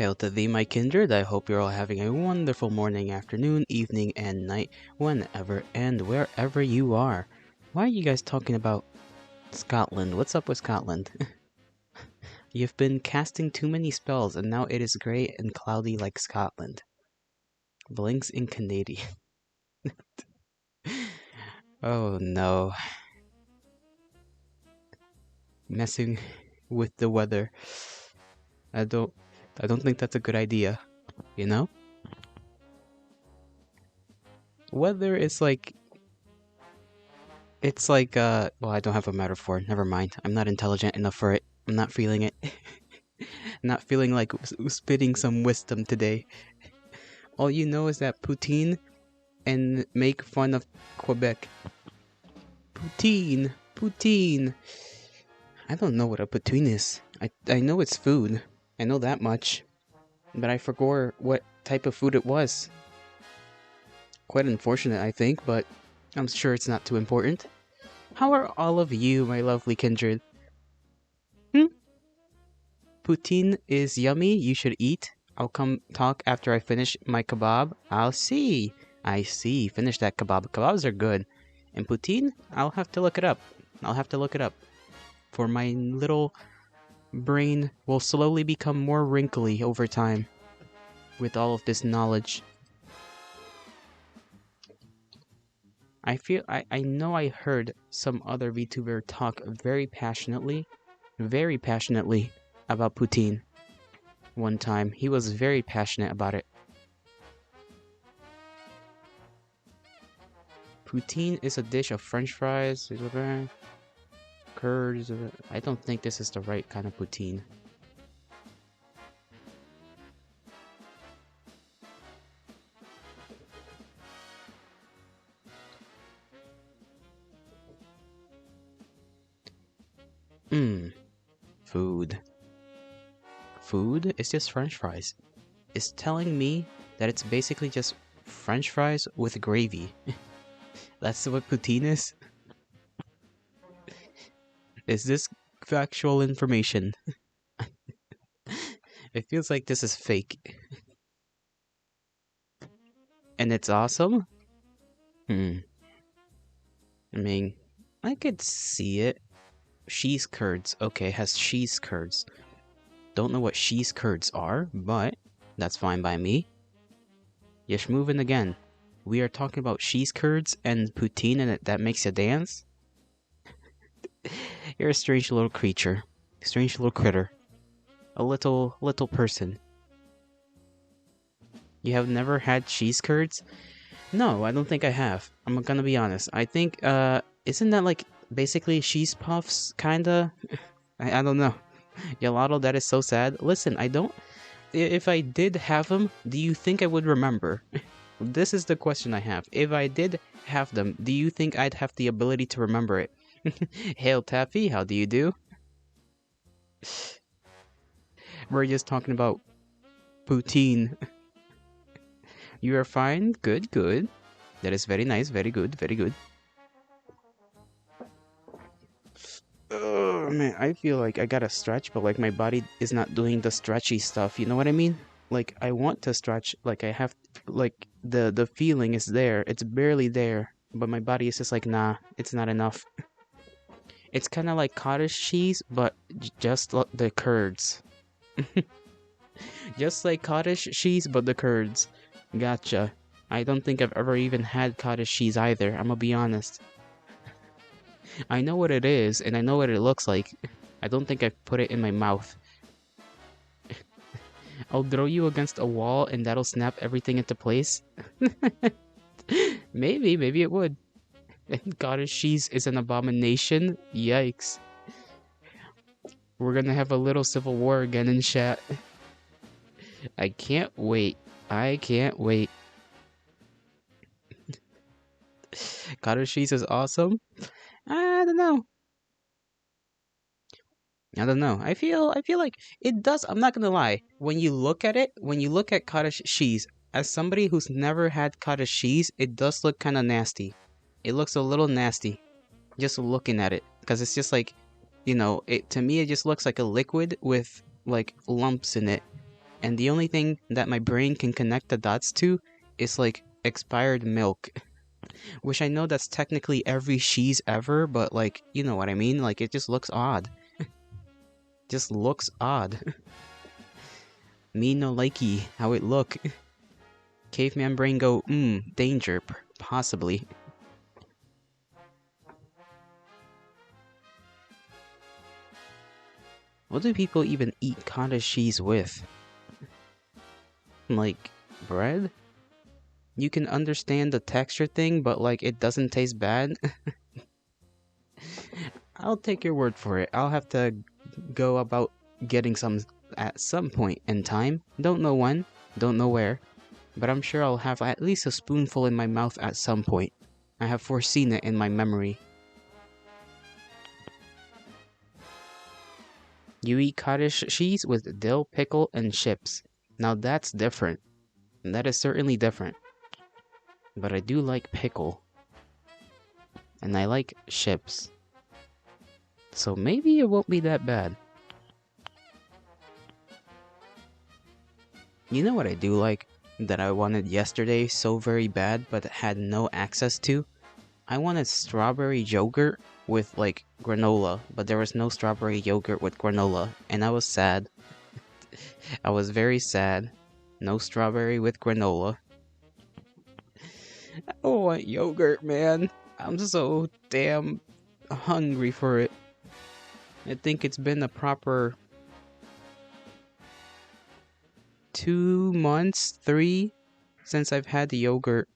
Hail to thee, my kindred. I hope you're all having a wonderful morning, afternoon, evening, and night, whenever and wherever you are. Why are you guys talking about Scotland? What's up with Scotland? You've been casting too many spells, and now it is grey and cloudy like Scotland. Blinks in Canadian. Oh no. Messing with the weather. I don't think that's a good idea, you know? Weather is like... It's like, well, I don't have a metaphor. Never mind. I'm not intelligent enough for it. I'm not feeling it. Not feeling like spitting some wisdom today. All you know is that poutine and make fun of Quebec. Poutine. Poutine. I don't know what a poutine is. I know it's food. I know that much. But I forgot what type of food it was. Quite unfortunate, I think, but I'm sure it's not too important. How are all of you, my lovely kindred? Poutine is yummy, you should eat. I'll come talk after I finish my kebab. I'll see. I see. Finish that kebab. Kebabs are good. And poutine? I'll have to look it up. For my little brain will slowly become more wrinkly over time. With all of this knowledge. I know I heard some other VTuber talk very passionately about poutine one time. He was very passionate about it. Poutine is a dish of french fries, curds. I don't think this is the right kind of poutine. Food is just french fries. It's telling me that it's basically just french fries with gravy. That's what poutine is? Is this factual information? It feels like this is fake. And it's awesome? I mean, I could see it. Cheese curds. Okay, has cheese curds. Don't know what cheese curds are, but that's fine by me. Yes, moving again. We are talking about cheese curds and poutine and that makes you dance? You're a strange little creature. Strange little critter. A little person. You have never had cheese curds? No, I don't think I have. I'm gonna be honest. I think, isn't that like basically cheese puffs, kinda? I don't know. Gelato, that is so sad. Listen, if I did have them, do you think I would remember? This is the question I have. If I did have them, do you think I'd have the ability to remember it? Hail Taffy, how do you do? We're just talking about poutine. You are fine? Good. That is very nice, very good. Oh man, I feel like I gotta stretch, but like my body is not doing the stretchy stuff, you know what I mean? Like I want to stretch, like I have, like the feeling is there, it's barely there, but my body is just like, nah, it's not enough. It's kind of like cottage cheese, but just the curds. Just like cottage cheese, but the curds. Gotcha. I don't think I've ever even had cottage cheese either, I'm gonna be honest. I know what it is, and I know what it looks like. I don't think I've put it in my mouth. I'll throw you against a wall and that'll snap everything into place. Maybe it would. And cottage cheese is an abomination? Yikes. We're gonna have a little civil war again in chat. I can't wait. Cottage cheese is awesome? I don't know. I feel like it does. I'm not gonna lie. When you look at cottage cheese, as somebody who's never had cottage cheese, it does look kind of nasty. It looks a little nasty, just looking at it, because it's just like, to me it just looks like a liquid with like lumps in it. and the only thing that my brain can connect the dots to is like expired milk. Which I know that's technically every cheese ever, but like, you know what I mean? Like, it just looks odd. Just looks odd. Me no likey how it look. Caveman brain go, danger, possibly. What do people even eat cottage cheese with? Like, bread? You can understand the texture thing, but like, it doesn't taste bad? I'll take your word for it. I'll have to go about getting some at some point in time. Don't know when, don't know where, but I'm sure I'll have at least a spoonful in my mouth at some point. I have foreseen it in my memory. You eat cottage cheese with dill, pickle, and chips. Now that's different. That is certainly different. But I do like pickle. And I like chips. So maybe it won't be that bad. You know what I do like that I wanted yesterday so very bad but had no access to? I wanted strawberry yogurt with like granola, but there was no strawberry yogurt with granola, and I was sad. I was very sad. No strawberry with granola. I don't want yogurt, man. I'm so damn hungry for it. I think it's been a proper 2 months, 3, since I've had the yogurt.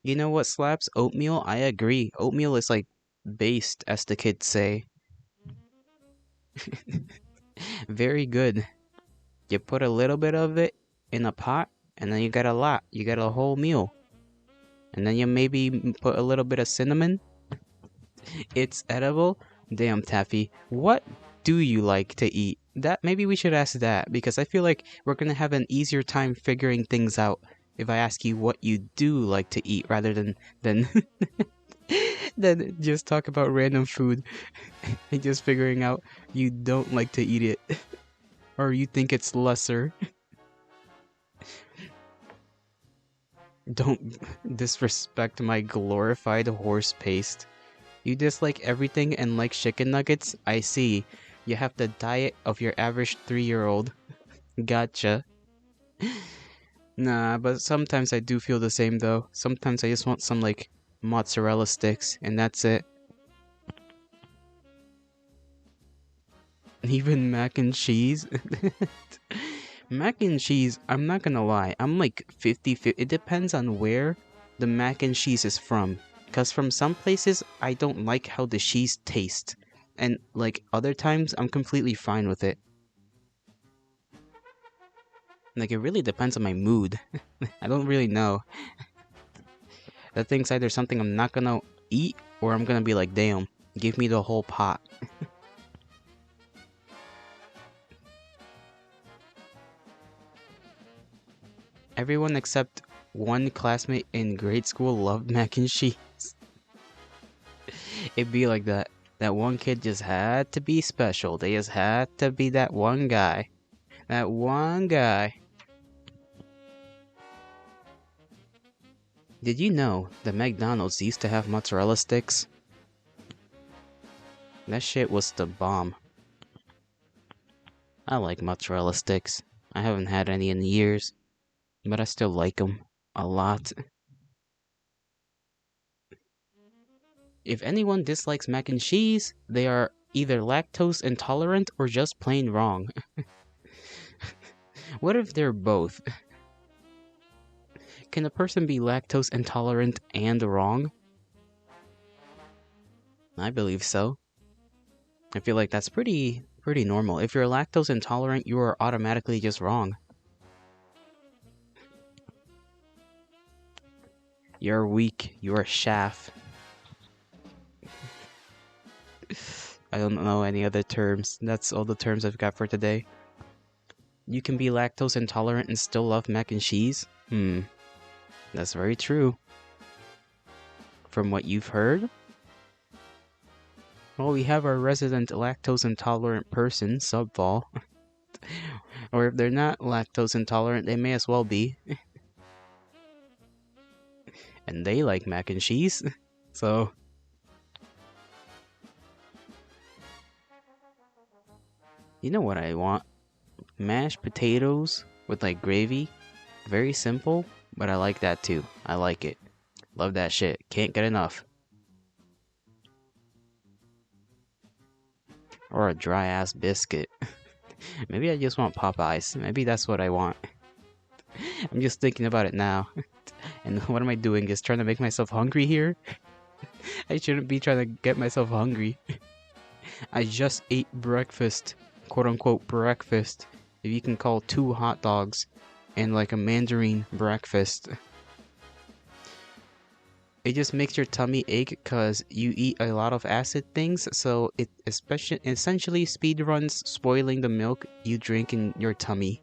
You know what slaps? Oatmeal? I agree. Oatmeal is like based, as the kids say. Very good. You put a little bit of it in a pot, and then you got a lot. You got a whole meal. And then you maybe put a little bit of cinnamon. It's edible. Damn, Taffy. What do you like to eat? That maybe we should ask that, because I feel like we're gonna have an easier time figuring things out if I ask you what you do like to eat rather than than just talk about random food and just figuring out you don't like to eat it or you think it's lesser. Don't disrespect my glorified horse paste. You dislike everything and like chicken nuggets? I see. You have the diet of your average 3-year-old. Gotcha. Nah, but sometimes I do feel the same though. Sometimes I just want some like mozzarella sticks and that's it. Even mac and cheese? Mac and cheese, I'm not gonna lie, I'm like 50-50. It depends on where the mac and cheese is from. Because from some places, I don't like how the cheese tastes. And like other times, I'm completely fine with it. Like it really depends on my mood. I don't really know. That thing's either something I'm not gonna eat, or I'm gonna be like, damn, give me the whole pot. Everyone except one classmate in grade school loved mac and cheese. It'd be like that. That one kid just had to be special. They just had to be that one guy. That one guy. Did you know that McDonald's used to have mozzarella sticks? That shit was the bomb. I like mozzarella sticks. I haven't had any in years, but I still like them a lot. If anyone dislikes mac and cheese, they are either lactose intolerant or just plain wrong. What if they're both? Can a person be lactose intolerant and wrong? I believe so. I feel like that's pretty normal. If you're lactose intolerant, you are automatically just wrong. You're weak. You're chaff. I don't know any other terms. That's all the terms I've got for today. You can be lactose intolerant and still love mac and cheese? That's very true. From what you've heard? Well, we have our resident lactose intolerant person, Subfall. Or if they're not lactose intolerant, they may as well be. And they like mac and cheese. So, you know what I want? Mashed potatoes with like gravy. Very simple, but I like that too. I like it. Love that shit. Can't get enough. Or a dry ass biscuit. Maybe I just want Popeyes. Maybe that's what I want. I'm just thinking about it now. And what am I doing? Just trying to make myself hungry here? I shouldn't be trying to get myself hungry. I just ate breakfast. Quote unquote breakfast. If you can call 2 hot dogs and like a mandarin breakfast. It just makes your tummy ache because you eat a lot of acid things, so it essentially speed runs spoiling the milk you drink in your tummy.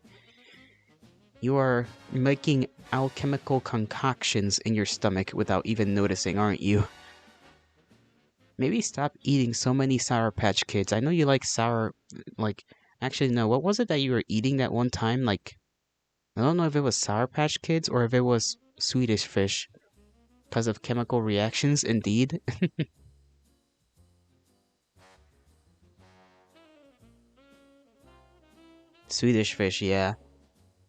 You are making alchemical concoctions in your stomach without even noticing, aren't you? Maybe stop eating so many Sour Patch Kids. I know you like sour, like, actually no, what was it that you were eating that one time? Like, I don't know if it was Sour Patch Kids or if it was Swedish Fish. Because of chemical reactions, indeed. Swedish Fish, yeah.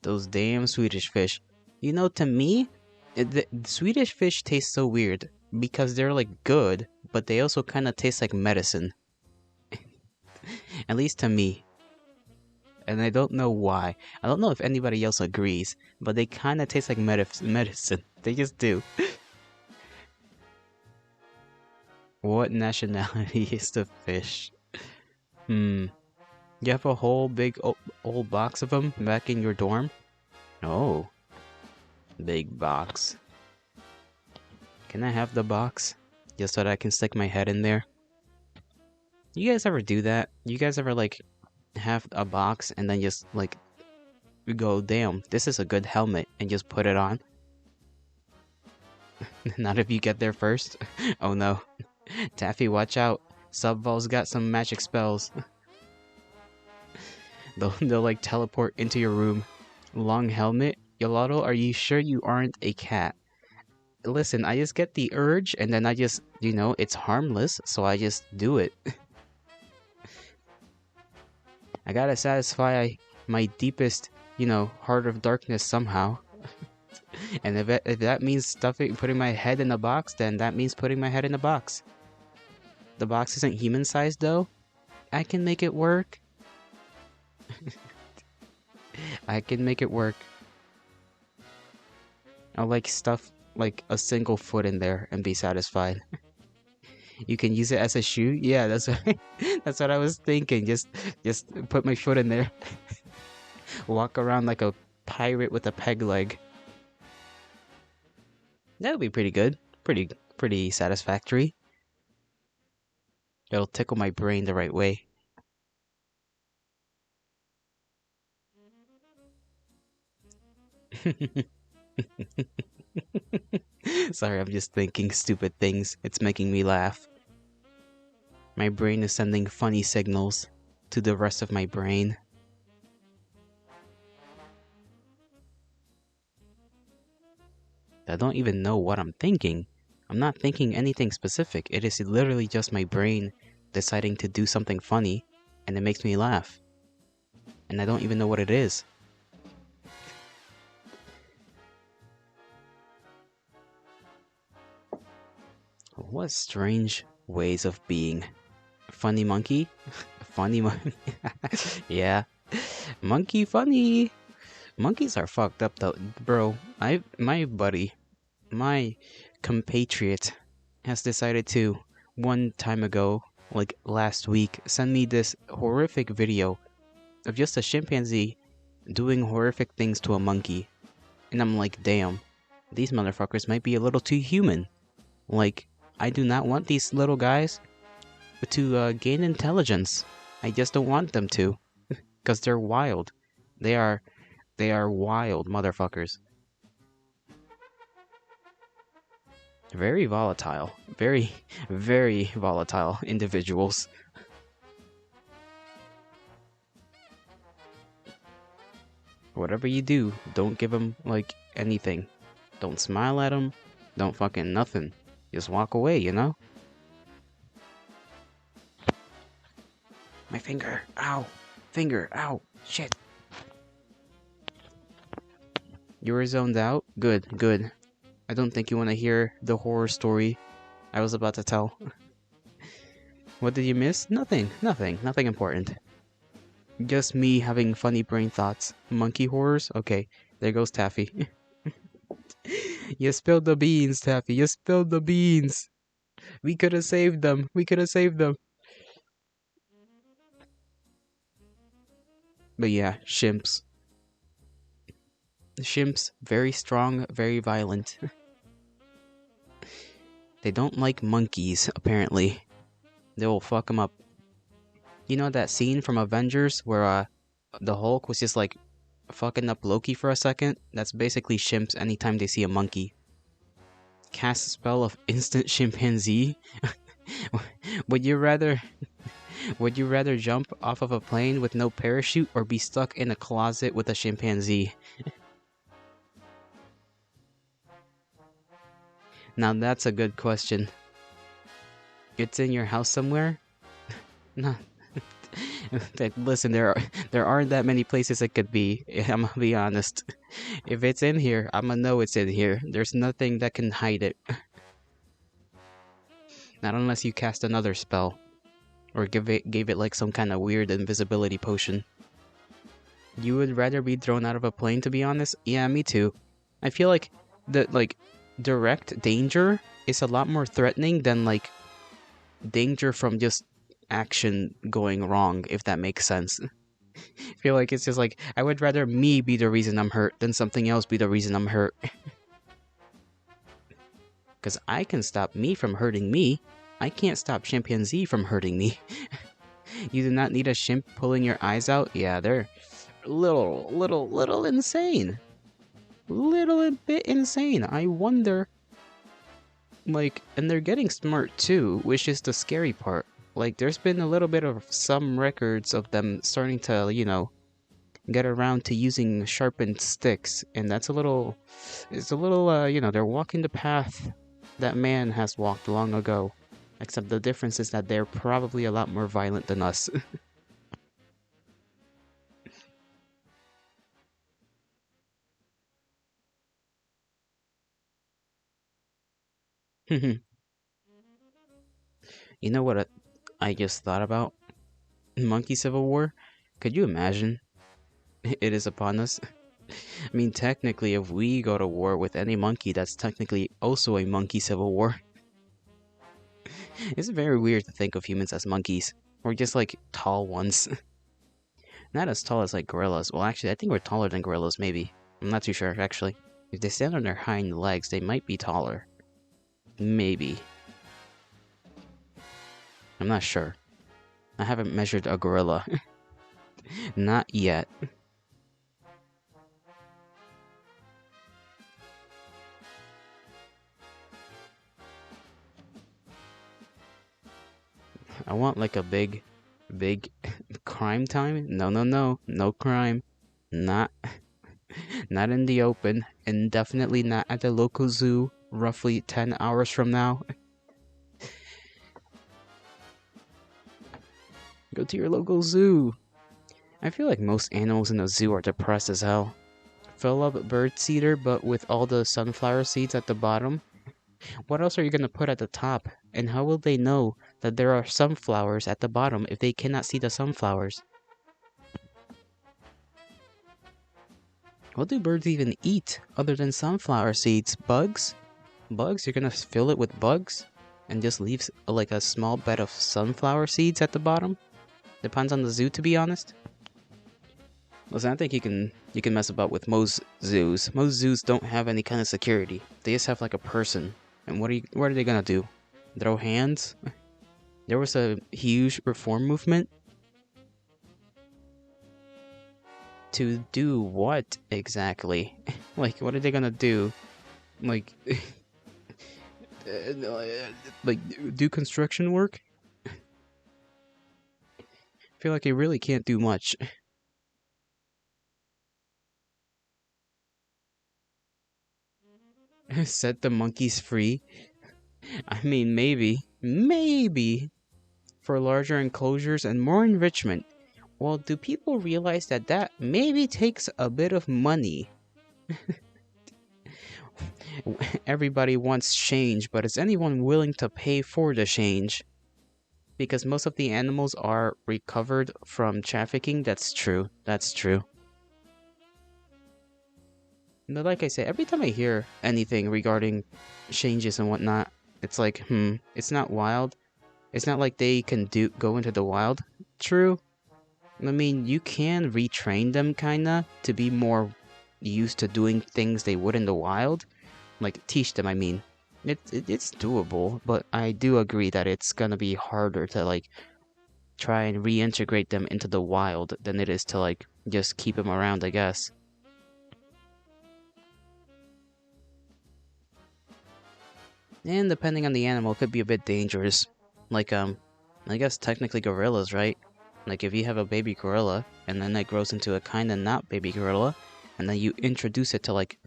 Those damn Swedish Fish. You know, to me, the Swedish Fish taste so weird. Because they're, like, good, but they also kind of taste like medicine. At least to me. And I don't know why. I don't know if anybody else agrees, but they kind of taste like medicine. They just do. What nationality is the fish? You have a whole big old box of them back in your dorm? Oh. Big box. Can I have the box? Just so that I can stick my head in there? You guys ever do that? You guys ever, like, have a box and then just, like, go, damn, this is a good helmet, and just put it on? Not if you get there first? Oh no. Taffy, watch out. Subvol's got some magic spells. They'll like teleport into your room. Long helmet? Yolotto, are you sure you aren't a cat? Listen, I just get the urge and then I just, it's harmless, so I just do it. I gotta satisfy my deepest, heart of darkness somehow. And if that means putting my head in a box, then that means putting my head in a box. The box isn't human-sized, though. I can make it work. I can make it work. I'll like stuff like a single foot in there and be satisfied. You can use it as a shoe? Yeah, that's what, that's what I was thinking. Just put my foot in there. Walk around like a pirate with a peg leg. That would be pretty good. Pretty satisfactory. It'll tickle my brain the right way. Sorry, I'm just thinking stupid things. It's making me laugh. My brain is sending funny signals to the rest of my brain. I don't even know what I'm thinking. I'm not thinking anything specific. It is literally just my brain deciding to do something funny, and it makes me laugh. And I don't even know what it is. What strange ways of being. Funny monkey? Funny monkey? Yeah. Monkey funny! Monkeys are fucked up though. Bro, my buddy, my compatriot, has decided to, one time ago, like last week, send me this horrific video of just a chimpanzee doing horrific things to a monkey. And I'm like, damn, these motherfuckers might be a little too human. Like, I do not want these little guys to gain intelligence. I just don't want them to. Because they're wild. They are wild motherfuckers. Very volatile. Very, very volatile individuals. Whatever you do, don't give them, like, anything. Don't smile at them. Don't fucking nothing. Just walk away, you know? My finger. Ow. Finger. Ow. Shit. You were zoned out? Good, good. I don't think you want to hear the horror story I was about to tell. What did you miss? Nothing, nothing, nothing important. Just me having funny brain thoughts. Monkey horrors? Okay, there goes Taffy. You spilled the beans, Taffy. You spilled the beans. We could have saved them. We could have saved them. But yeah, chimps. Chimps, very strong, very violent. They don't like monkeys, apparently. They will fuck them up. You know that scene from Avengers where the Hulk was just like fucking up Loki for a second? That's basically chimps anytime they see a monkey. Cast a spell of instant chimpanzee? Would you rather jump off of a plane with no parachute or be stuck in a closet with a chimpanzee? Now that's a good question. It's in your house somewhere? No. Listen, there aren't that many places it could be. I'm gonna be honest. If it's in here, I'm gonna know it's in here. There's nothing that can hide it. Not unless you cast another spell. Or gave it like some kind of weird invisibility potion. You would rather be thrown out of a plane, to be honest? Yeah, me too. I feel like the direct danger is a lot more threatening than like danger from just action going wrong, if that makes sense. I feel like it's just like I would rather me be the reason I'm hurt than something else be the reason I'm hurt. Because I can stop me from hurting me. I can't stop chimpanzee from hurting me. You do not need a chimp pulling your eyes out? Yeah, they're little insane. Little bit insane. I wonder. Like, and they're getting smart too, which is the scary part. Like, there's been a little bit of some records of them starting to, you know, get around to using sharpened sticks, and that's a little, it's a little, you know, they're walking the path that man has walked long ago. Except the difference is that they're probably a lot more violent than us. You know what I just thought about? Monkey Civil War? Could you imagine? It is upon us. I mean, technically, if we go to war with any monkey, that's technically also a monkey civil war. It's very weird to think of humans as monkeys. We're just like tall ones. Not as tall as like gorillas. Well, actually, I think we're taller than gorillas, maybe. I'm not too sure, actually. If they stand on their hind legs, they might be taller. Maybe. I'm not sure. I haven't measured a gorilla. Not yet. I want like a big crime time. No crime. Not in the open, and definitely not at the local zoo. Roughly 10 hours from now. Go to your local zoo. I feel like most animals in a zoo are depressed as hell. Fill up bird seeder, but with all the sunflower seeds at the bottom. What else are you gonna put at the top? And how will they know that there are sunflowers at the bottom if they cannot see the sunflowers? What do birds even eat other than sunflower seeds? Bugs? Bugs? You're gonna fill it with bugs? And just leave like a small bed of sunflower seeds at the bottom? Depends on the zoo, to be honest. Listen, I think you can mess about with most zoos. Most zoos don't have any kind of security. They just have like a person. And what are they gonna do? Throw hands? There was a huge reform movement. To do what exactly? Like, what are they gonna do? Like, like do construction work? I feel like they really can't do much. Set the monkeys free. I mean, maybe for larger enclosures and more enrichment. Well, do people realize that that maybe takes a bit of money? Everybody wants change, but is anyone willing to pay for the change? Because most of the animals are recovered from trafficking. That's true. That's true. But like I say, every time I hear anything regarding changes and whatnot, it's like, it's not wild. It's not like they can go into the wild. True. I mean, you can retrain them kinda to be more used to doing things they would in the wild. Like, teach them, I mean. It's doable, but I do agree that it's gonna be harder to, like, try and reintegrate them into the wild than it is to, like, just keep them around, I guess. And depending on the animal, it could be a bit dangerous. Like, I guess technically gorillas, right? Like, if you have a baby gorilla, and then it grows into a kinda not baby gorilla, and then you introduce it to, like,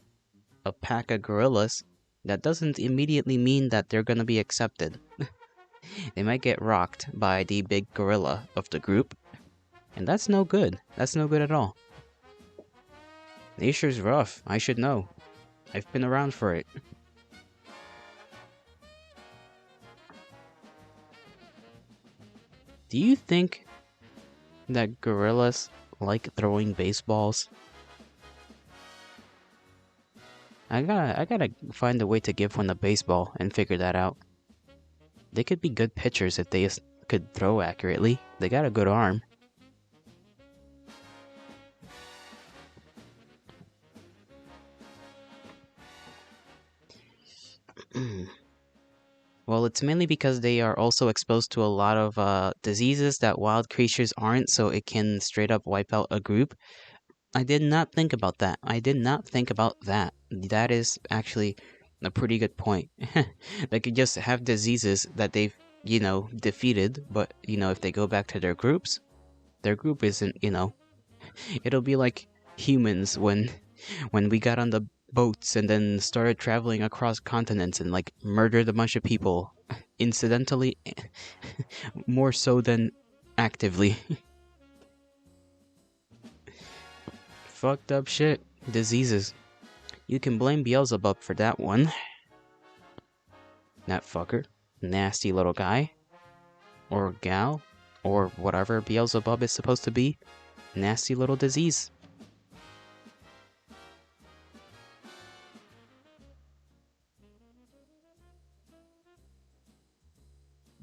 a pack of gorillas, that doesn't immediately mean that they're gonna be accepted. They might get rocked by the big gorilla of the group, and that's no good. That's no good at all. Nature's rough, I should know. I've been around for it. Do you think that gorillas like throwing baseballs? I gotta find a way to give one a baseball and figure that out. They could be good pitchers if they just could throw accurately. They got a good arm. Well, it's mainly because they are also exposed to a lot of diseases that wild creatures aren't, so it can straight up wipe out a group. I did not think about that. I did not think about that. That is actually a pretty good point. They could just have diseases that they've, defeated, but, if they go back to their group isn't, it'll be like humans when we got on the boats and then started traveling across continents and like murdered a bunch of people incidentally more so than actively. Fucked up shit. Diseases. You can blame Beelzebub for that one. That fucker. Nasty little guy. Or gal. Or whatever Beelzebub is supposed to be. Nasty little disease.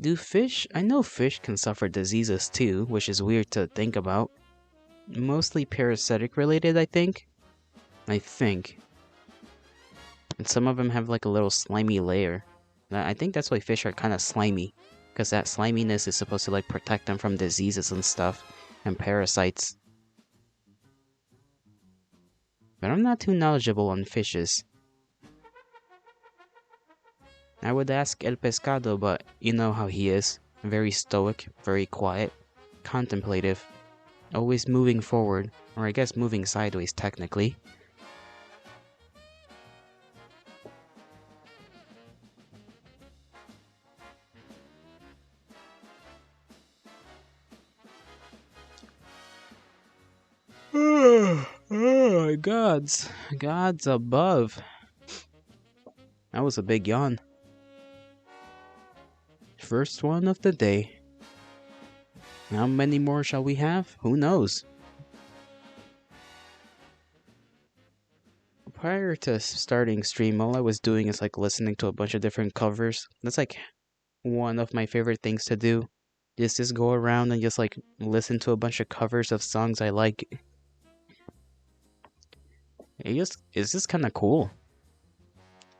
Do fish? I know fish can suffer diseases too, which is weird to think about. Mostly parasitic related, I think. And some of them have like a little slimy layer. I think that's why fish are kind of slimy. Because that sliminess is supposed to like protect them from diseases and stuff. And parasites. But I'm not too knowledgeable on fishes. I would ask El Pescado, but you know how he is. Very stoic, very quiet, contemplative. Always moving forward. Or I guess moving sideways technically. Oh, gods above. That was a big yawn. First one of the day. How many more shall we have? Who knows? Prior to starting stream, all I was doing is like listening to a bunch of different covers. That's like one of my favorite things to do. Just go around and just like listen to a bunch of covers of songs I like. It's just kind of cool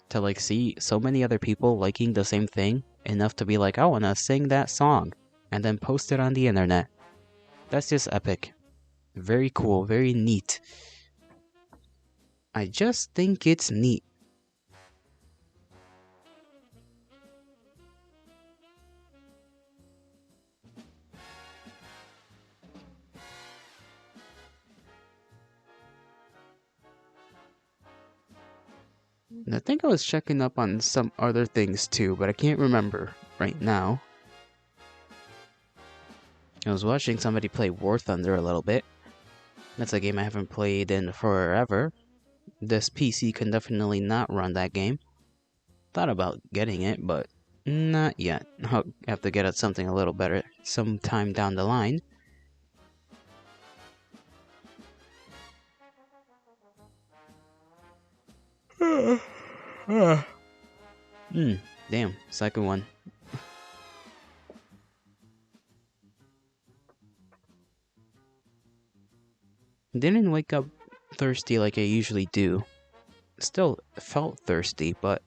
to like see so many other people liking the same thing enough to be like, I wanna sing that song and then post it on the internet. That's just epic. Very cool, very neat. I just think it's neat. And I think I was checking up on some other things too, but I can't remember right now. I was watching somebody play War Thunder a little bit. That's a game I haven't played in forever. This PC can definitely not run that game. Thought about getting it, but not yet. I'll have to get at something a little better sometime down the line. Damn, second one. Didn't wake up thirsty like I usually do. Still felt thirsty, but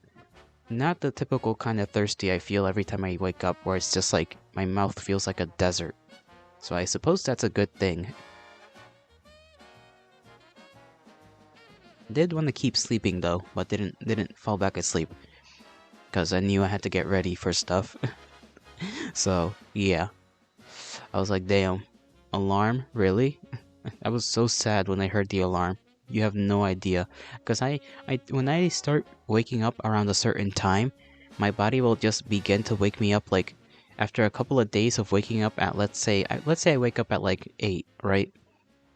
not the typical kind of thirsty I feel every time I wake up, where it's just like my mouth feels like a desert. So I suppose that's a good thing. Did want to keep sleeping though, but didn't fall back asleep because I knew I had to get ready for stuff. So yeah, I was like, damn, alarm, really? I was so sad when I heard the alarm. You have no idea, because when I start waking up around a certain time, my body will just begin to wake me up like after a couple of days of waking up at let's say I wake up at like 8, right?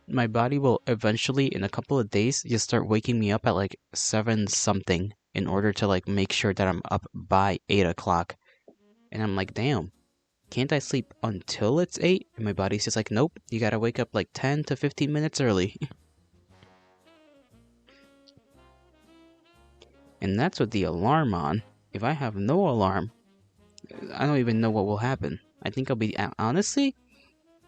My body will eventually in a couple of days just start waking me up at like 7 something in order to like make sure that I'm up by 8 o'clock. And I'm like, damn, can't I sleep until it's 8? And my body's just like, nope, you gotta wake up like 10 to 15 minutes early. And that's with the alarm on. If I have no alarm, I don't even know what will happen. I think I'll be honestly,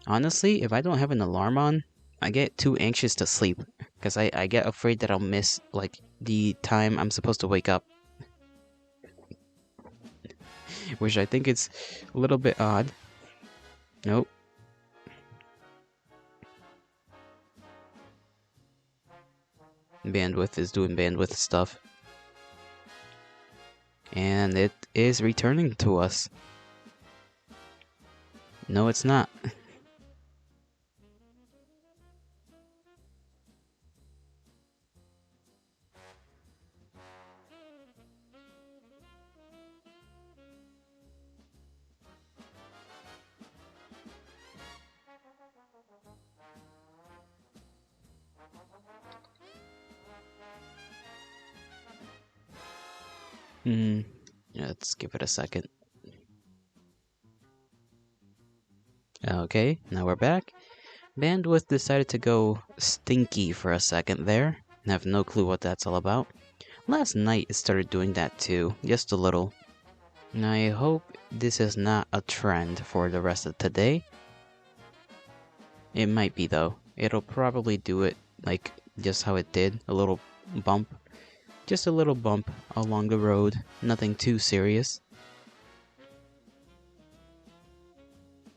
if I don't have an alarm on, I get too anxious to sleep because I get afraid that I'll miss like the time I'm supposed to wake up. Which I think it's a little bit odd. Nope. Bandwidth is doing bandwidth stuff. And it is returning to us. No, it's not. Let's give it a second. Okay, now we're back. Bandwidth decided to go stinky for a second there. I have no clue what that's all about. Last night it started doing that too, just a little. And I hope this is not a trend for the rest of today. It might be though. It'll probably do it like just how it did, a little bump. Just a little bump along the road, nothing too serious.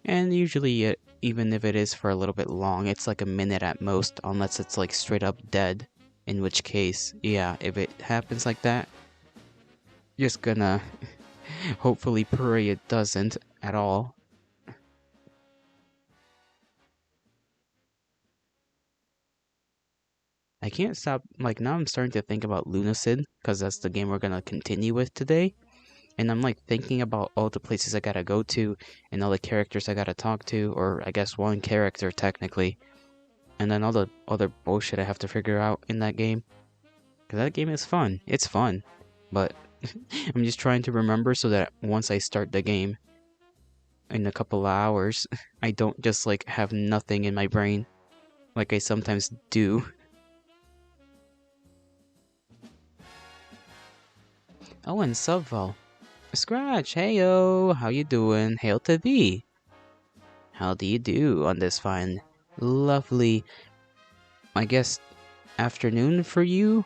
And usually, even if it is for a little bit long, it's like a minute at most, unless it's like straight up dead. In which case, yeah, if it happens like that, just gonna hopefully pray it doesn't at all. I can't stop, like now I'm starting to think about Lunacid, because that's the game we're gonna continue with today. And I'm like thinking about all the places I gotta go to, and all the characters I gotta talk to, or I guess one character technically. And then all the other bullshit I have to figure out in that game. Because that game is fun. It's fun. But I'm just trying to remember so that once I start the game in a couple of hours, I don't just like have nothing in my brain like I sometimes do. Oh, and Subval. Scratch, heyo, how you doing? Hail to thee. How do you do on this fine, lovely, I guess, afternoon for you?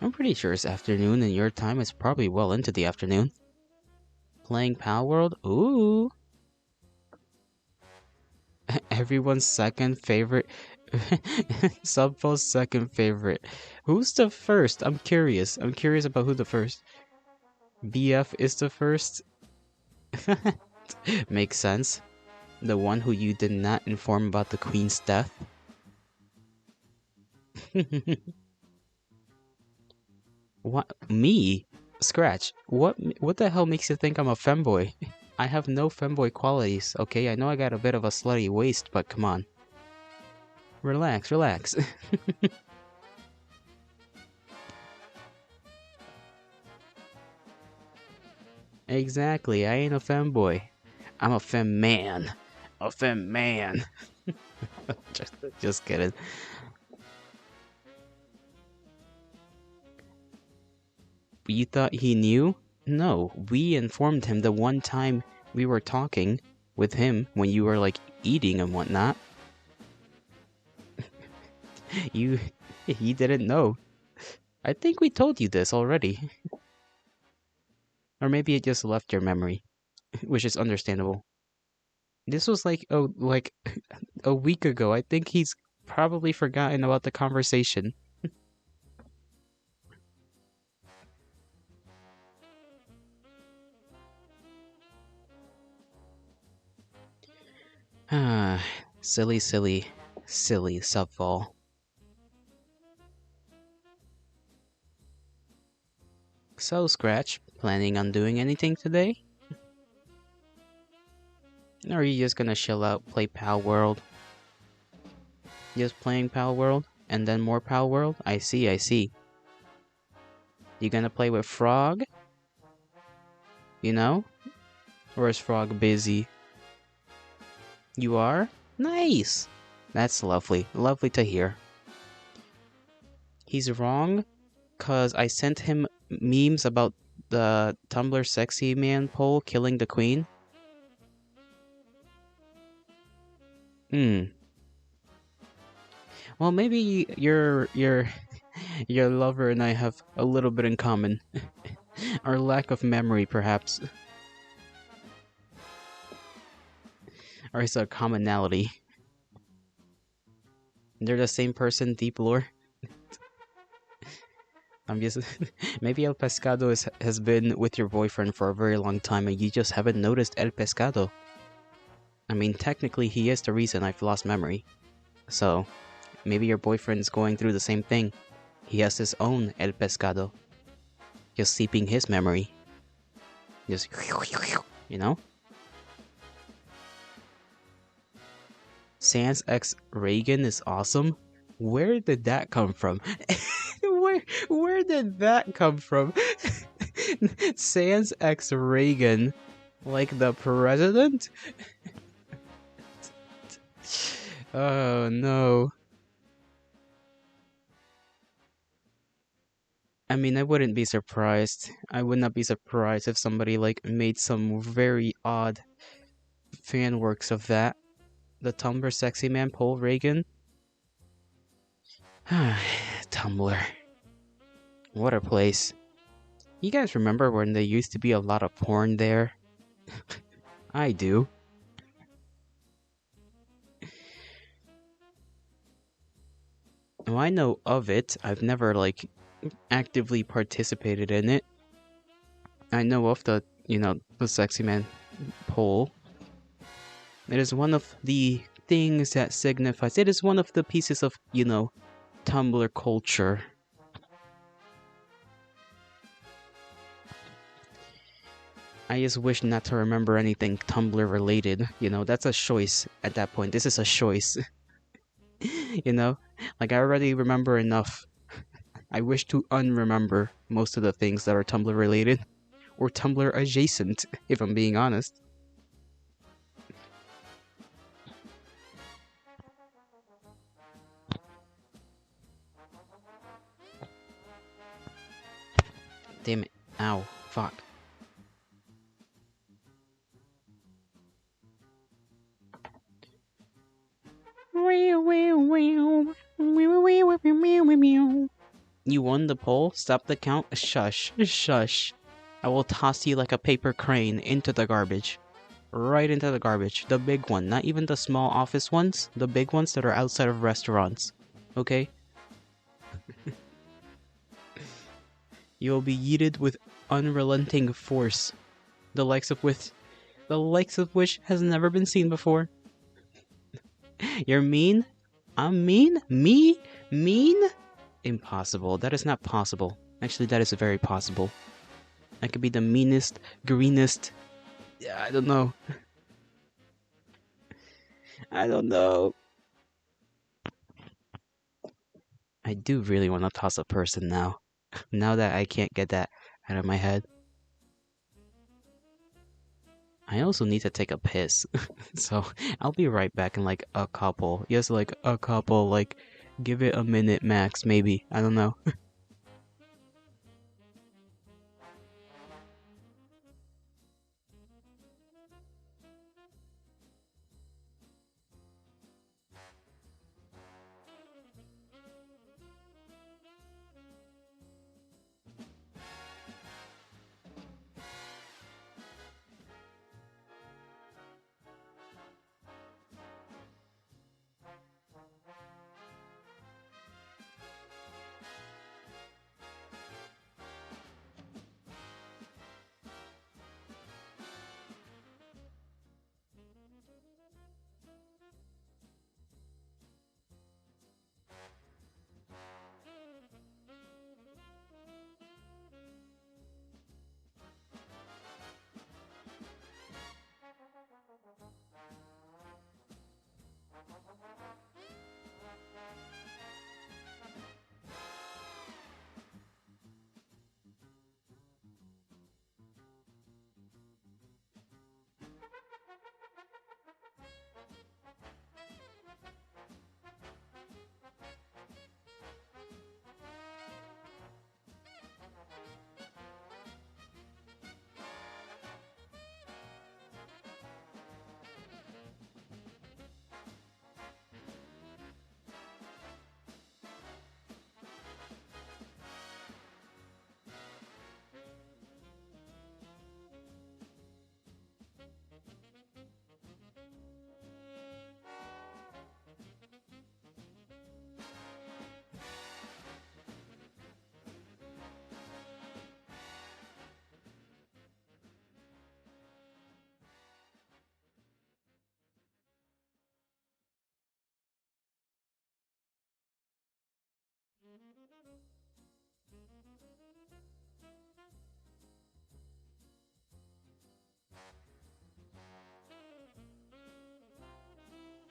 I'm pretty sure it's afternoon and your time is probably well into the afternoon. Playing Pal World? Ooh. Everyone's second favorite. Subfo's second favorite. Who's the first? I'm curious. I'm curious about who the first. BF is the first? Makes sense. The one who you did not inform about the Queen's death. What? Me? Scratch. What the hell makes you think I'm a femboy? I have no femboy qualities, okay? I know I got a bit of a slutty waist, but come on. Relax, relax. Exactly, I ain't a femboy. I'm a fem man. A fem man. just kidding. You thought he knew? No, we informed him the one time we were talking with him when you were like eating and whatnot. You he didn't know. I think we told you this already. Or maybe it just left your memory, which is understandable. This was like a week ago. I think he's probably forgotten about the conversation. Ah, silly, silly, silly subfall. So, Scratch, planning on doing anything today? Or are you just gonna chill out, play Pal World? Just playing Pal World, and then more Pal World? I see, I see. You gonna play with Frog? You know? Or is Frog busy? You are? Nice! That's lovely. Lovely to hear. He's wrong, cause I sent him memes about the Tumblr sexy man poll killing the queen. Well, maybe your your lover and I have a little bit in common. Our lack of memory, perhaps. Or is a commonality. They're the same person, deep lore. I'm just... Maybe El Pescado has been with your boyfriend for a very long time and you just haven't noticed El Pescado. I mean, technically he is the reason I've lost memory. So, maybe your boyfriend's going through the same thing. He has his own El Pescado. Just seeping his memory. Just... You know? Sans X Reagan is awesome. Where did that come from? where did that come from? Sans X Reagan, like the president? Oh no. I mean, I wouldn't be surprised. I would not be surprised if somebody like made some very odd fan works of that. The Tumblr sexy man Paul Reagan. Tumblr. What a place. You guys remember when there used to be a lot of porn there? I do. Well, I know of it. I've never, like, actively participated in it. I know of the, the sexy man poll. It is one of the things that signifies... It is one of the pieces of, Tumblr culture. I just wish not to remember anything Tumblr related. That's a choice at that point. This is a choice. Like I already remember enough. I wish to unremember most of the things that are Tumblr related. Or Tumblr adjacent, if I'm being honest. Damn it. Ow. Fuck. You won the poll? Stop the count? Shush. Shush. I will toss you like a paper crane into the garbage. Right into the garbage. The big one. Not even the small office ones. The big ones that are outside of restaurants. Okay? You will be yeeted with unrelenting force. The likes of which has never been seen before. You're mean? I'm mean? Me? Mean? Impossible. That is not possible. Actually, that is very possible. I could be the meanest, greenest. Yeah, I don't know. I don't know. I do really want to toss a person now. Now that I can't get that out of my head. I also need to take a piss. So I'll be right back in like a couple. Yes, like a couple. Like, give it a minute max, maybe. I don't know.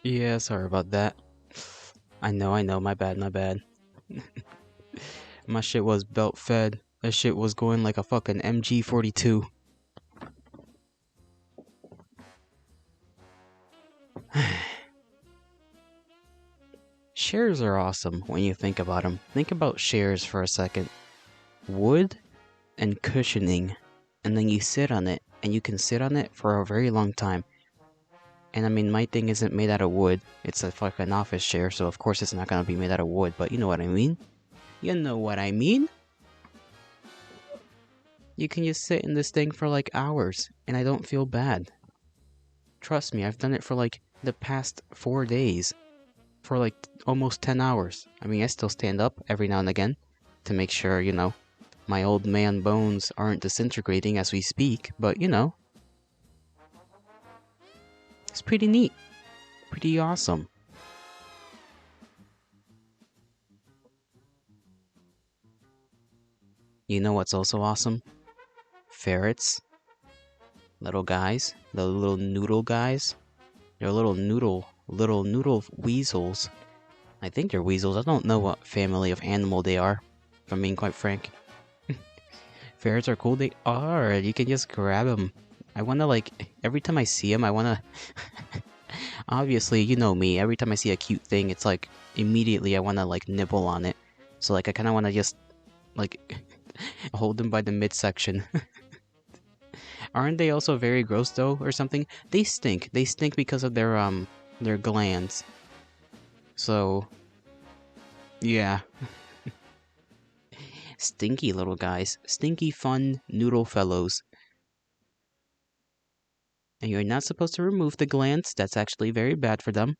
Yeah, sorry about that. I know, my bad, my bad. My shit was belt fed. That shit was going like a fucking MG42. Chairs are awesome when you think about them. Think about chairs for a second. Wood and cushioning, and then you sit on it, and you can sit on it for a very long time. And I mean, my thing isn't made out of wood. It's a fucking office chair, so of course it's not gonna be made out of wood, but you know what I mean? You know what I mean? You can just sit in this thing for like hours, and I don't feel bad. Trust me, I've done it for like the past 4 days. For like almost 10 hours. I mean, I still stand up every now and again to make sure, you know, my old man bones aren't disintegrating as we speak, but you know, it's pretty neat. Pretty awesome. You know what's also awesome? Ferrets. Little guys. The little noodle guys. They're little noodle weasels. I think they're weasels. I don't know what family of animal they are, if I'm being quite frank. Ferrets are cool. They are. You can just grab them. I wanna like, every time I see them, I wanna... Obviously, you know me. Every time I see a cute thing, it's like, immediately I wanna like nibble on it. So like, I kinda wanna just, like, hold them by the midsection. Aren't they also very gross though, or something? They stink. They stink because of their glands. So, yeah. Stinky little guys. Stinky fun noodle fellows. And you're not supposed to remove the glands. That's actually very bad for them.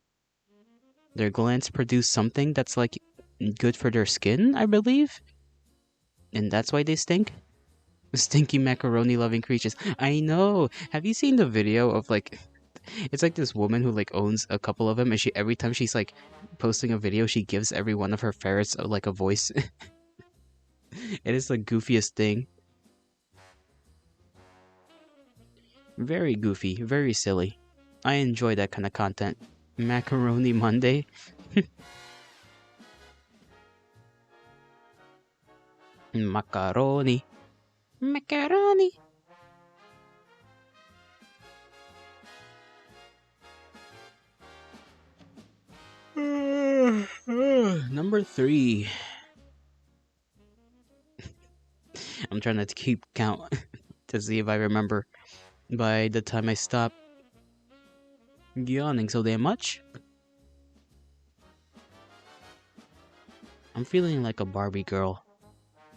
Their glands produce something that's like good for their skin, I believe. And that's why they stink. Stinky macaroni loving creatures. I know. Have you seen the video of like It's like this woman who like owns a couple of them, and she every time she's like posting a video, she gives every one of her ferrets like a voice. It is the goofiest thing. Very goofy, very silly. I enjoy that kind of content. Macaroni Monday. Macaroni. Macaroni. Number 3. I'm trying to keep count to see if I remember by the time I stop yawning so damn much. I'm feeling like a Barbie girl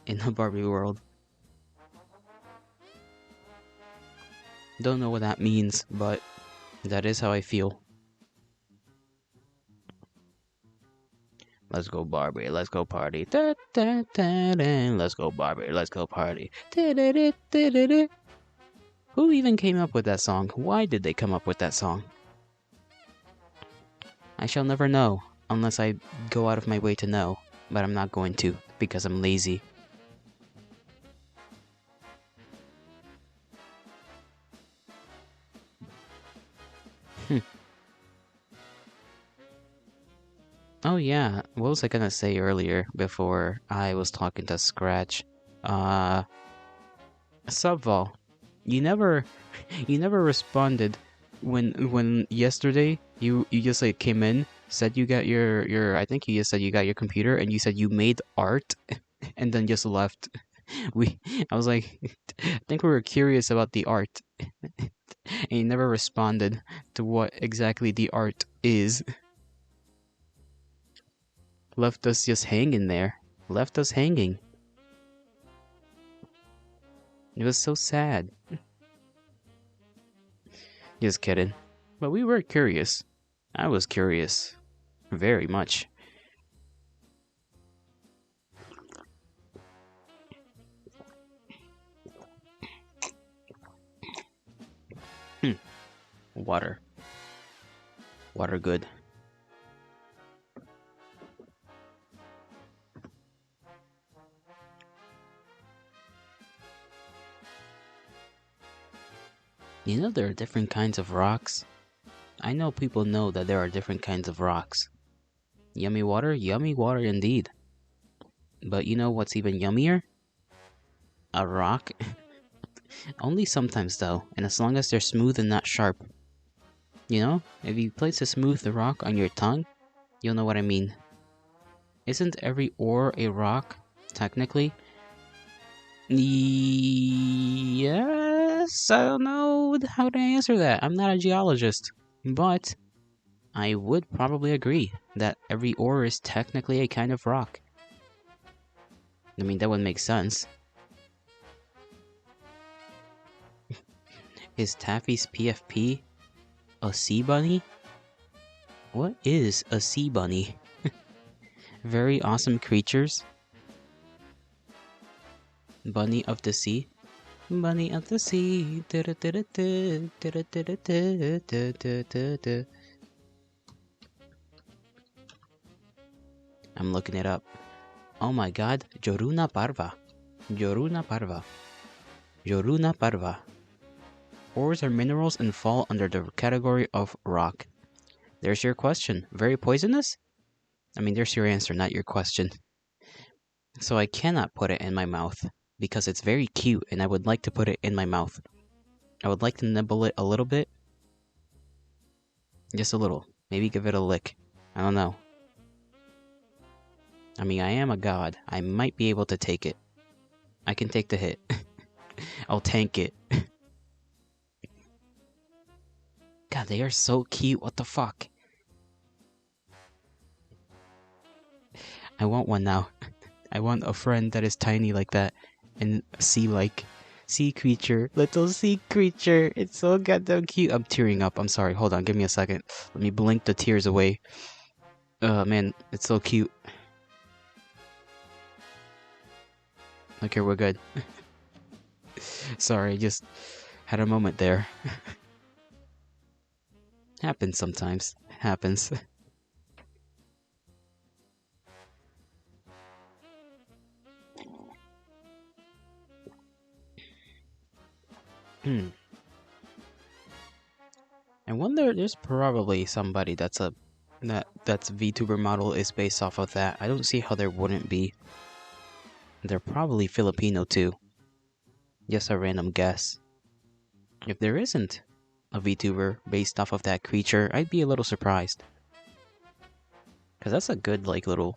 in a Barbie world. Don't know what that means, but that is how I feel. Let's go Barbie, let's go party. Da, da, da, da. Let's go Barbie, let's go party. Da, da, da, da, da, da. Who even came up with that song? Why did they come up with that song? I shall never know, unless I go out of my way to know. But I'm not going to, because I'm lazy. Oh yeah, what was I gonna say earlier before I was talking to Scratch? Subval, you never, you never responded when yesterday you just like came in, said you got your I think you just said you got your computer and you said you made art, and then just left. I was like, I think we were curious about the art, and you never responded to what exactly the art is. Left us just hanging there. Left us hanging. It was so sad. Just kidding. But we were curious. I was curious. Very much. Water. Water good. You know there are different kinds of rocks? I know people know that there are different kinds of rocks. Yummy water indeed. But you know what's even yummier? A rock. Only sometimes though, and as long as they're smooth and not sharp. You know, if you place a smooth rock on your tongue, you'll know what I mean. Isn't every ore a rock, technically? Yes, I don't know how to answer that. I'm not a geologist. But I would probably agree that every ore is technically a kind of rock. I mean, that would make sense. Is Taffy's PFP a sea bunny? What is a sea bunny? Very awesome creatures. Bunny of the sea. Bunny of the sea. I'm looking it up. Oh my god, Joruna parva. Joruna parva. Joruna parva. Ores are minerals and fall under the category of rock. There's your question. Very poisonous? I mean, there's your answer, not your question. So I cannot put it in my mouth, because it's very cute and I would like to put it in my mouth. I would like to nibble it a little bit. Just a little. Maybe give it a lick. I don't know. I mean, I am a god. I might be able to take it. I can take the hit. I'll tank it. God, they are so cute. What the fuck? I want one now. I want a friend that is tiny like that. And sea-like. Sea creature. Little sea creature. It's so goddamn cute. I'm tearing up. I'm sorry. Hold on. Give me a second. Let me blink the tears away. Oh, man. It's so cute. Okay, we're good. Sorry, just had a moment there. Happens sometimes. Happens. Hmm. I wonder. There's probably somebody that's VTuber model is based off of that. I don't see how there wouldn't be. They're probably Filipino too. Just a random guess. If there isn't a VTuber based off of that creature, I'd be a little surprised. Cause that's a good like little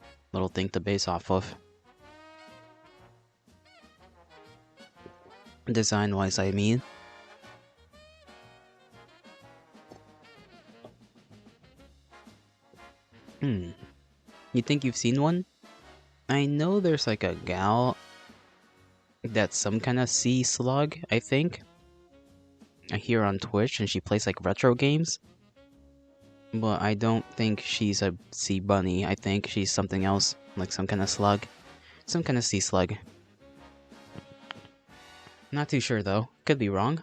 thing to base off of. Design wise, I mean. Hmm. You think you've seen one? I know there's like a gal that's some kind of sea slug, I think. I hear her on Twitch and she plays like retro games. But I don't think she's a sea bunny. I think she's something else, like some kind of slug. Some kind of sea slug. Not too sure though. Could be wrong.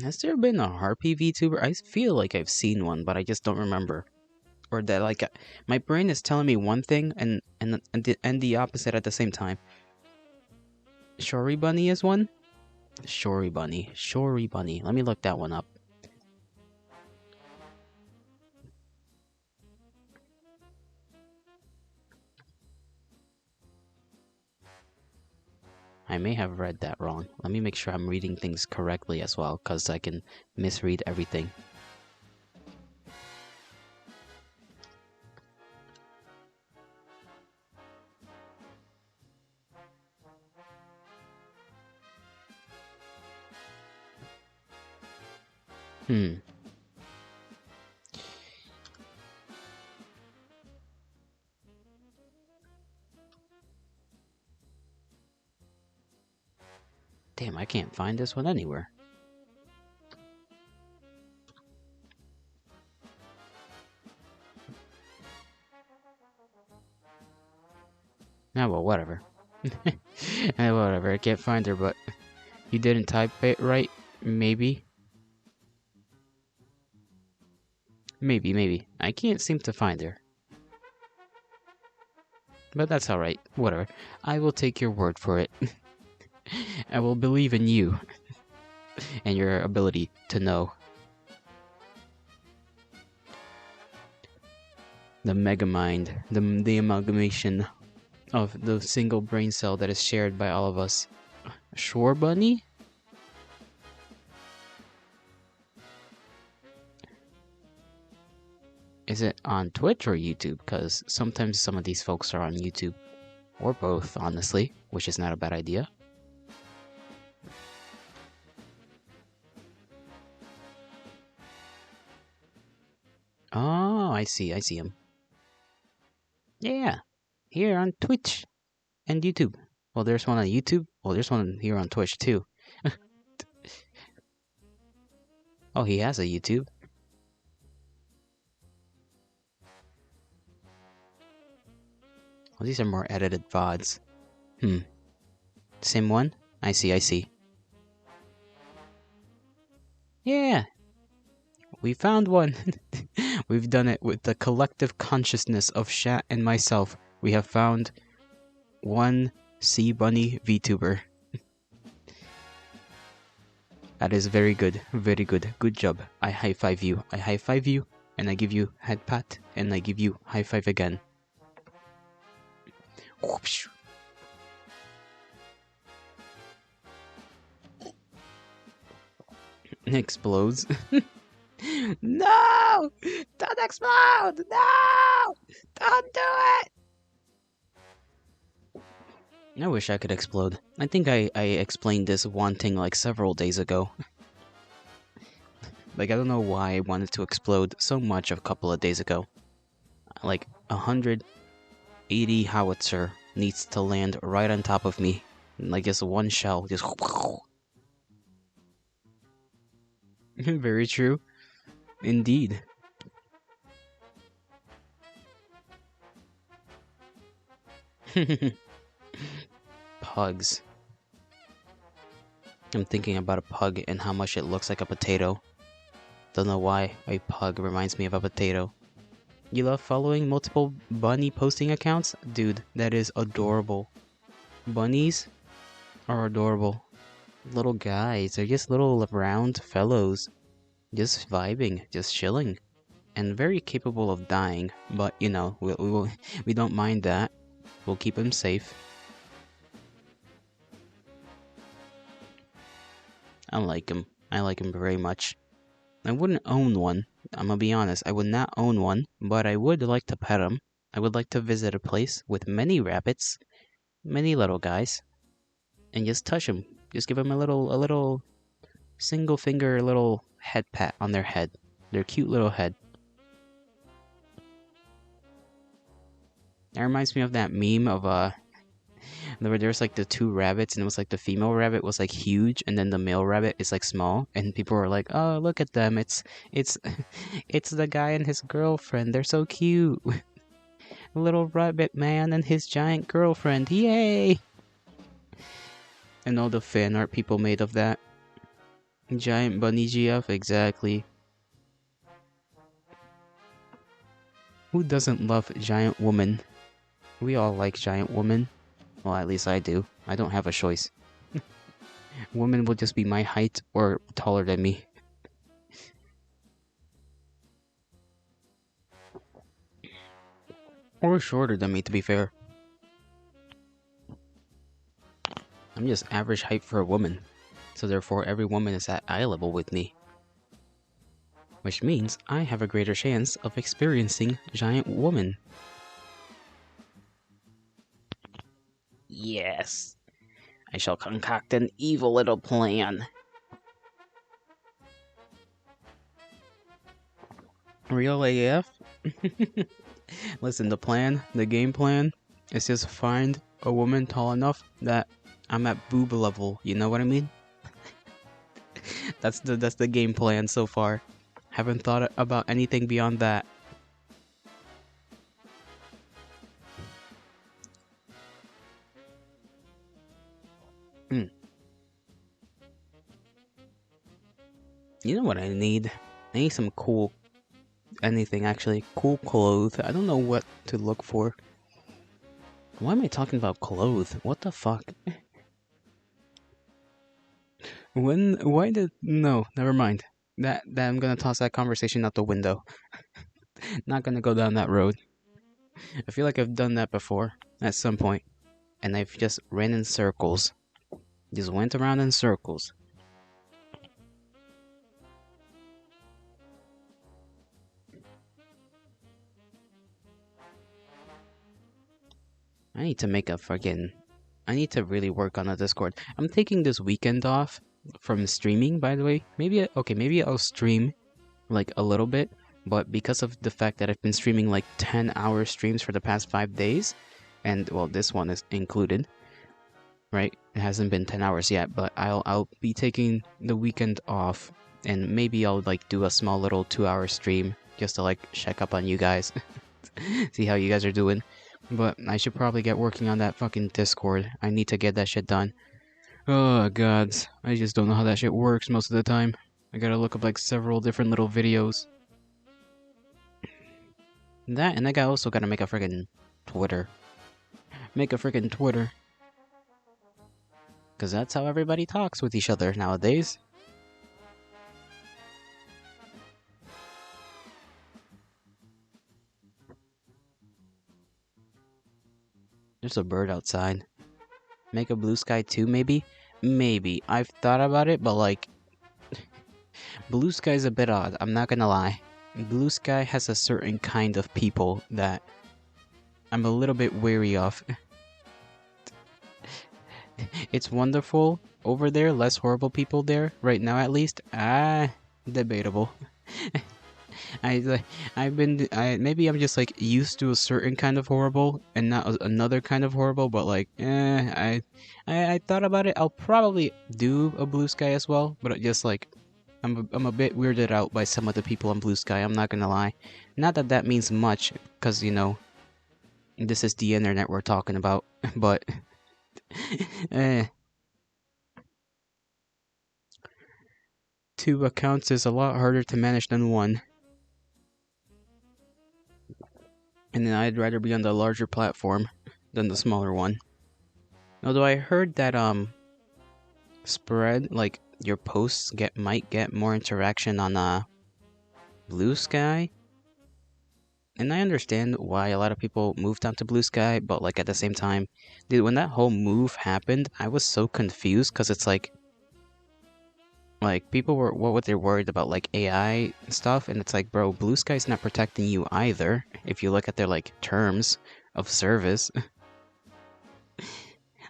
Has there been a harpy VTuber? I feel like I've seen one, but I just don't remember. Or that like my brain is telling me one thing and the opposite at the same time. Shory Bunny is one? Shory Bunny. Shory Bunny. Let me look that one up. I may have read that wrong. Let me make sure I'm reading things correctly as well, because I can misread everything. Hmm. Damn, I can't find this one anywhere. Ah, well, whatever. Whatever, I can't find her, but you didn't type it right? Maybe? Maybe. I can't seem to find her. But that's alright, whatever. I will take your word for it. I will believe in you and your ability to know. The megamind, the amalgamation of the single brain cell that is shared by all of us. Shore Bunny? Is it on Twitch or YouTube? Because sometimes some of these folks are on YouTube. Or both, honestly, which is not a bad idea. Oh, I see him. Yeah, here on Twitch and YouTube. Well, there's one on YouTube. Well, there's one here on Twitch too. Oh, he has a YouTube. Well, these are more edited VODs. Same one? I see. Yeah, we found one. We've done it with the collective consciousness of Shat and myself. We have found one Sea Bunny VTuber. That is very good, very good. Good job. I high five you. I high five you, and I give you head pat, and I give you high five again. Whoosh. It explodes. No! Don't explode! No! Don't do it! I wish I could explode. I think I explained this wanting like several days ago. Like, I don't know why I wanted to explode so much a couple of days ago. Like, 180 howitzer needs to land right on top of me. Like, just one shell, just... Very true. Indeed. Pugs. I'm thinking about a pug and how much it looks like a potato. Don't know why a pug reminds me of a potato. You love following multiple bunny posting accounts? Dude, that is adorable. Bunnies are adorable. Little guys, they're just little round fellows. Just vibing, just chilling. And very capable of dying, but you know, we don't mind that. We'll keep them safe. I like him. I like him very much. I wouldn't own one. I'm gonna be honest, I would not own one, but I would like to pet him. I would like to visit a place with many rabbits, many little guys, and just touch him. Just give him a little single finger little head pat on their head. Their cute little head. That reminds me of that meme of there's like the two rabbits, and it was like the female rabbit was like huge, and then the male rabbit is like small, and people were like, "Oh, look at them! It's it's the guy and his girlfriend. They're so cute. Little rabbit man and his giant girlfriend. Yay!" And all the fan art people made of that. Giant bunny GF, exactly. Who doesn't love giant woman? We all like giant woman. Well, at least I do. I don't have a choice. Woman will just be my height or taller than me. Or shorter than me, to be fair. I'm just average height for a woman. So therefore, every woman is at eye level with me. Which means I have a greater chance of experiencing giant woman. Yes. I shall concoct an evil little plan. Real AF? Listen, the game plan, is just find a woman tall enough that I'm at boob level, you know what I mean? That's the game plan so far. Haven't thought about anything beyond that. You know what I need? I need some cool... anything, actually. Cool clothes. I don't know what to look for. Why am I talking about clothes? What the fuck? Why did... No, never mind. That I'm gonna toss that conversation out the window. Not gonna go down that road. I feel like I've done that before, at some point. And I've just ran in circles. Just went around in circles. I need to make a friggin'... I need to really work on the Discord. I'm taking this weekend off from streaming, by the way. Maybe I'll stream, like, a little bit. But because of the fact that I've been streaming, like, 10-hour streams for the past 5 days, and, well, this one is included, right? It hasn't been 10 hours yet, but I'll be taking the weekend off, and maybe I'll, like, do a small little 2-hour stream, just to, like, check up on you guys. See how you guys are doing. But I should probably get working on that fucking Discord. I need to get that shit done. Oh, gods. I just don't know how that shit works most of the time. I gotta look up, like, several different little videos. That, and I also gotta make a friggin' Twitter. Make a friggin' Twitter. Because that's how everybody talks with each other nowadays. There's a bird outside. Make a blue sky too, maybe? Maybe. I've thought about it, but like... blue sky's a bit odd, I'm not gonna lie. Blue sky has a certain kind of people that I'm a little bit wary of. It's wonderful over there, less horrible people there, right now at least. Debatable. Maybe I'm just like used to a certain kind of horrible and not another kind of horrible, but like, I thought about it. I'll probably do a blue sky as well, but just like, I'm a bit weirded out by some of the people on blue sky. I'm not gonna lie. Not that that means much, cause you know, this is the internet we're talking about, but, 2 accounts is a lot harder to manage than 1. And then I'd rather be on the larger platform than the smaller one. Although I heard that spread, like, your posts might get more interaction on Blue Sky. And I understand why a lot of people moved on to Blue Sky, but like at the same time, dude, when that whole move happened, I was so confused because it's like people were they're worried about, like, AI stuff, and it's like, bro, Blue Sky's not protecting you either. If you look at their like terms of service,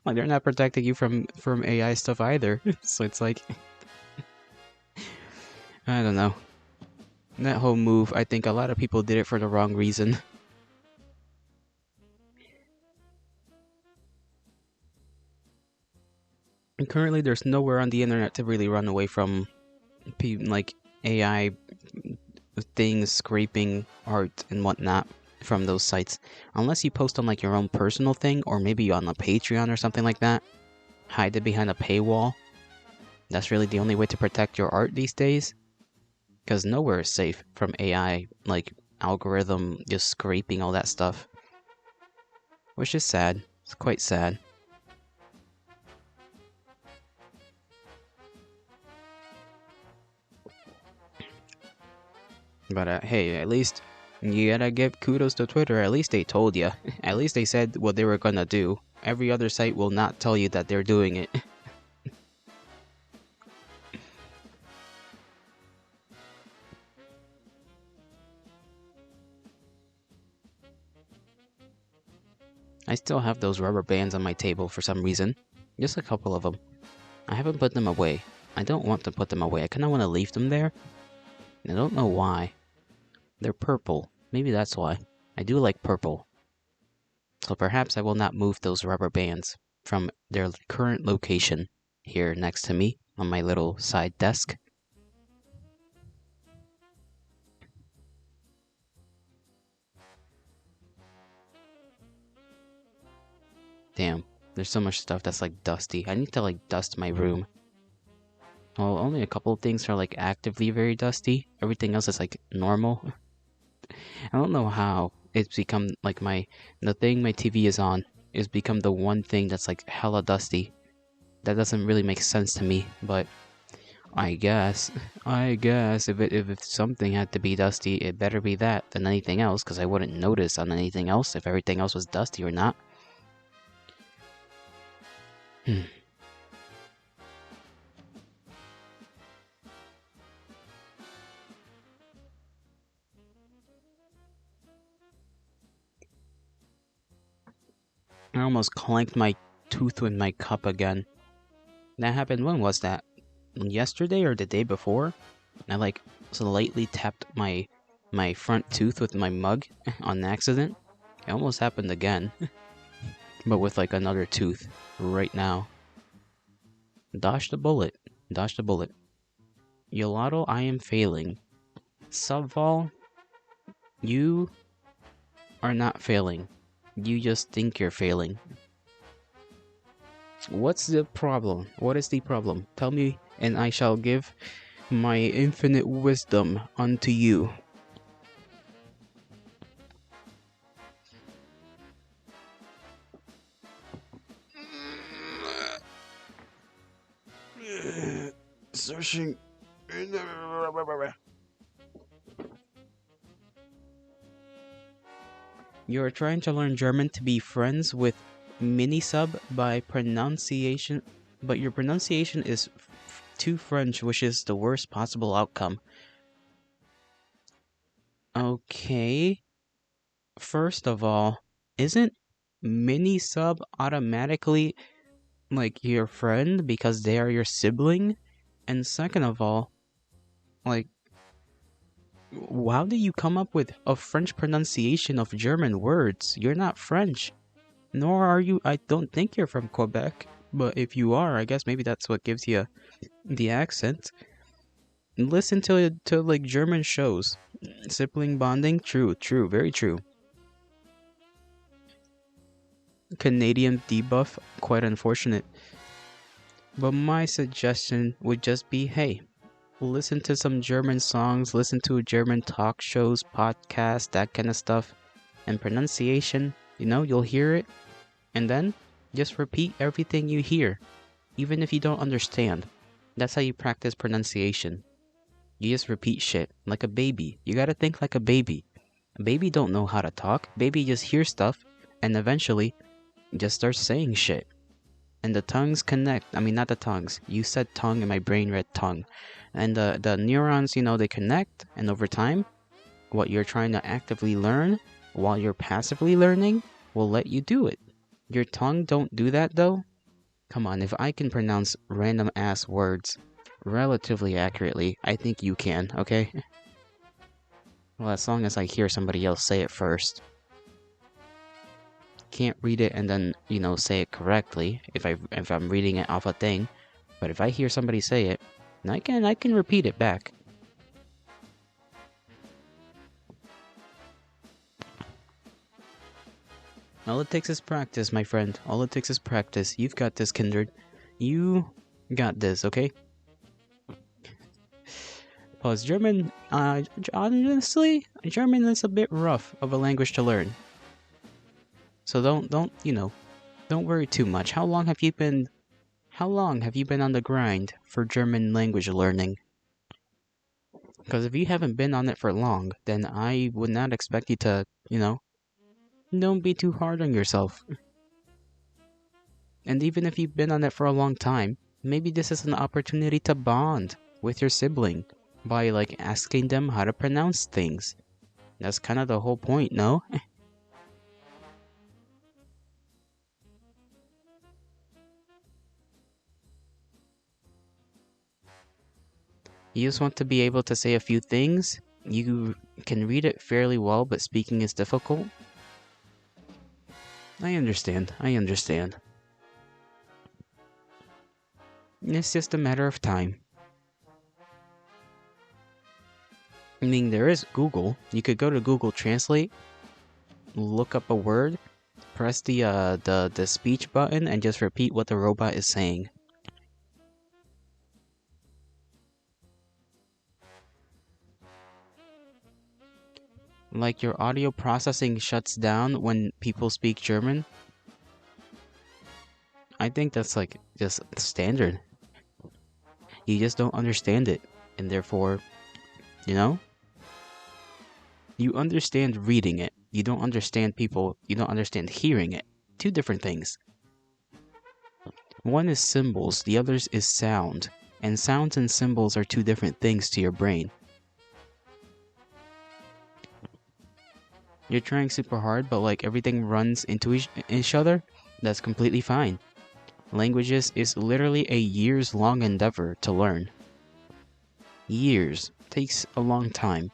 like, they're not protecting you from AI stuff either. So it's like, I don't know. That whole move, I think a lot of people did it for the wrong reason. And currently, there's nowhere on the internet to really run away from, like, AI things scraping art and whatnot from those sites, unless you post on like your own personal thing, or maybe on a Patreon or something like that. Hide it behind a paywall. That's really the only way to protect your art these days, because nowhere is safe from AI, like, algorithm just scraping all that stuff, which is sad. It's quite sad. But hey, at least you gotta give kudos to Twitter. At least they told you. At least they said what they were gonna do. Every other site will not tell you that they're doing it. I still have those rubber bands on my table for some reason. Just a couple of them. I haven't put them away. I don't want to put them away. I kinda want to leave them there. I don't know why. They're purple. Maybe that's why. I do like purple. So perhaps I will not move those rubber bands from their current location here next to me on my little side desk. Damn, there's so much stuff that's like dusty. I need to like dust my room. Well, only a couple of things are like actively very dusty. Everything else is like normal. I don't know how it's become like the thing my TV is on is become the one thing that's like hella dusty. That doesn't really make sense to me, but I guess if something had to be dusty, it better be that than anything else, because I wouldn't notice on anything else if everything else was dusty or not. I almost clanked my tooth with my cup again. That happened, when was that? Yesterday or the day before? I like slightly tapped my front tooth with my mug on accident. It almost happened again. But with like another tooth right now. Dodge the bullet. Dodge the bullet. Yolato, I am failing. Subvol, you are not failing. You just think you're failing. What's the problem? What is the problem? Tell me, and I shall give my infinite wisdom unto you. Searching. You are trying to learn German to be friends with Minisub by pronunciation, but your pronunciation is too French, which is the worst possible outcome. Okay. First of all, isn't Minisub automatically like your friend because they are your sibling? And second of all, like, how do you come up with a French pronunciation of German words? You're not French. Nor are you. I don't think you're from Quebec. But if you are, I guess maybe that's what gives you the accent. Listen to like German shows. Sibling bonding, true, very true. Canadian debuff, quite unfortunate. But my suggestion would just be, hey, listen to some German songs, listen to German talk shows, podcasts, that kind of stuff. And pronunciation, you'll hear it, and then just repeat everything you hear, even if you don't understand. That's how you practice pronunciation. You just repeat shit like a baby. You gotta think like a baby. A baby don't know how to talk. Baby just hears stuff and eventually just starts saying shit. And the tongues connect. I mean, not the tongues. You said tongue and my brain read tongue. And the neurons, they connect. And over time, what you're trying to actively learn while you're passively learning will let you do it. Your tongue don't do that though. Come on, if I can pronounce random ass words relatively accurately, I think you can, okay? Well, as long as I hear somebody else say it first. Can't read it and then, say it correctly if I'm reading it off a thing. But if I hear somebody say it, I can repeat it back. All it takes is practice, my friend. All it takes is practice. You've got this, Kindred. You got this, okay? Plus, German, honestly, German is a bit rough of a language to learn. So don't worry too much. How long have you been on the grind for German language learning? Because if you haven't been on it for long, then I would not expect you to, don't be too hard on yourself. And even if you've been on it for a long time, maybe this is an opportunity to bond with your sibling by asking them how to pronounce things. That's kind of the whole point, no? You just want to be able to say a few things. You can read it fairly well, but speaking is difficult. I understand. It's just a matter of time. I mean, there is Google. You could go to Google Translate, look up a word, press the speech button, and just repeat what the robot is saying. Like your audio processing shuts down when people speak German. I think that's just standard. You just don't understand it, and therefore, you understand reading it. You don't understand people. You don't understand hearing it. Two different things. One is symbols, the other is sound. And sounds and symbols are two different things to your brain. You're trying super hard, but everything runs into each other. That's completely fine. Languages is literally a years-long endeavor to learn. Years. Takes a long time.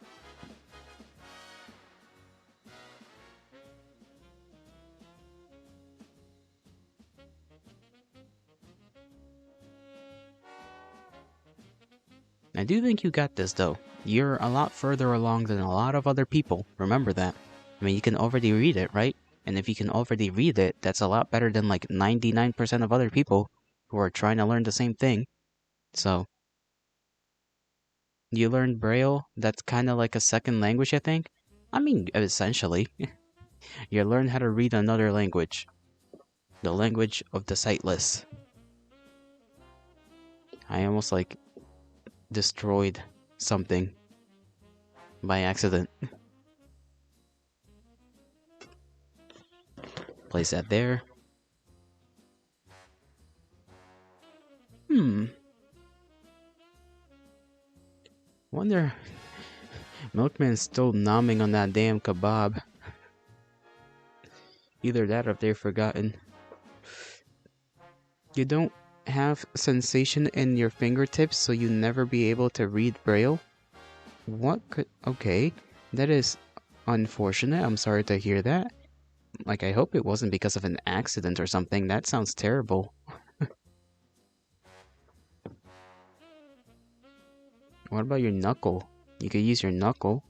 I do think you got this, though. You're a lot further along than a lot of other people. Remember that. I mean, you can already read it, right? And if you can already read it, that's a lot better than 99% of other people who are trying to learn the same thing. So, you learn Braille, that's kind of like a second language, I think. I mean, essentially. You learn how to read another language. The language of the sightless. I almost destroyed something by accident. Place that there. Wonder Milkman's still nomming on that damn kebab. Either that or they've forgotten. You don't have sensation in your fingertips, so you never be able to read Braille? What could... Okay, that is unfortunate. I'm sorry to hear that. I hope it wasn't because of an accident or something. That sounds terrible. What about your knuckle? You could use your knuckle.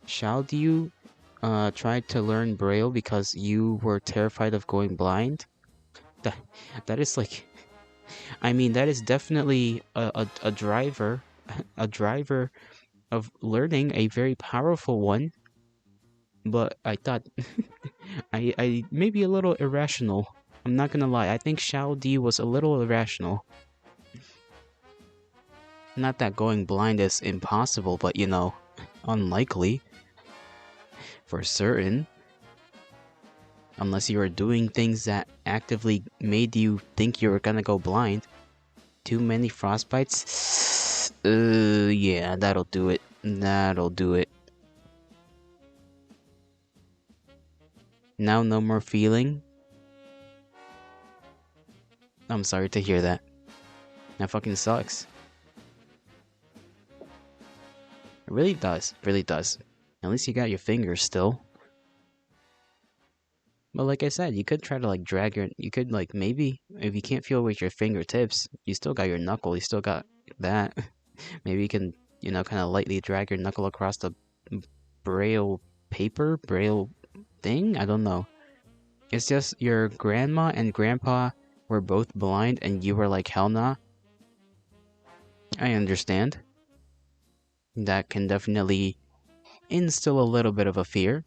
Shall you try to learn Braille because you were terrified of going blind? That is I mean, that is definitely a driver a driver of learning, a very powerful one. But I thought I maybe a little irrational. I'm not gonna lie. I think Shao D was a little irrational. Not that going blind is impossible, but unlikely for certain. Unless you were doing things that actively made you think you were gonna go blind. Too many frostbites? Yeah, that'll do it. That'll do it. Now no more feeling? I'm sorry to hear that. That fucking sucks. It really does. Really does. At least you got your fingers still. But like I said, you could try to drag your... You could maybe, if you can't feel with your fingertips, you still got your knuckle, you still got that. Maybe you can, kind of lightly drag your knuckle across the braille paper? Braille thing? I don't know. It's just your grandma and grandpa were both blind and you were like, hell nah. I understand. That can definitely instill a little bit of a fear.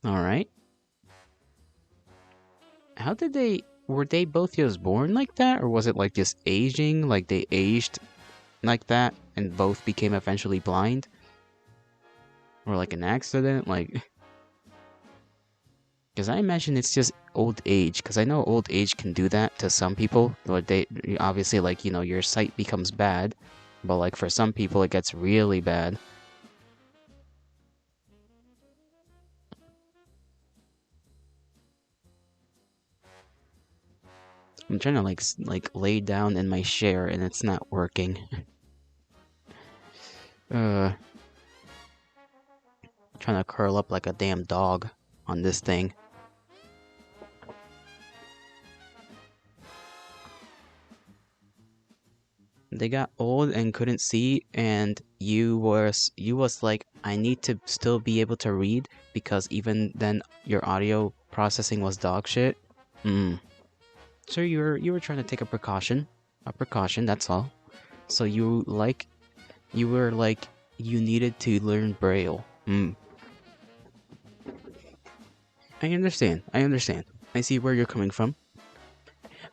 Alright. How did they... Were they both just born like that? Or was it just aging? Like they aged like that and both became eventually blind? Or an accident? Because I imagine it's just old age. Because I know old age can do that to some people. But they obviously, your sight becomes bad. But for some people, it gets really bad. I'm trying to lay down in my chair and it's not working. Trying to curl up like a damn dog on this thing. They got old and couldn't see, and you was like, I need to still be able to read because even then your audio processing was dog shit. So you were trying to take a precaution, that's all. So you needed to learn Braille. I understand. I see where you're coming from.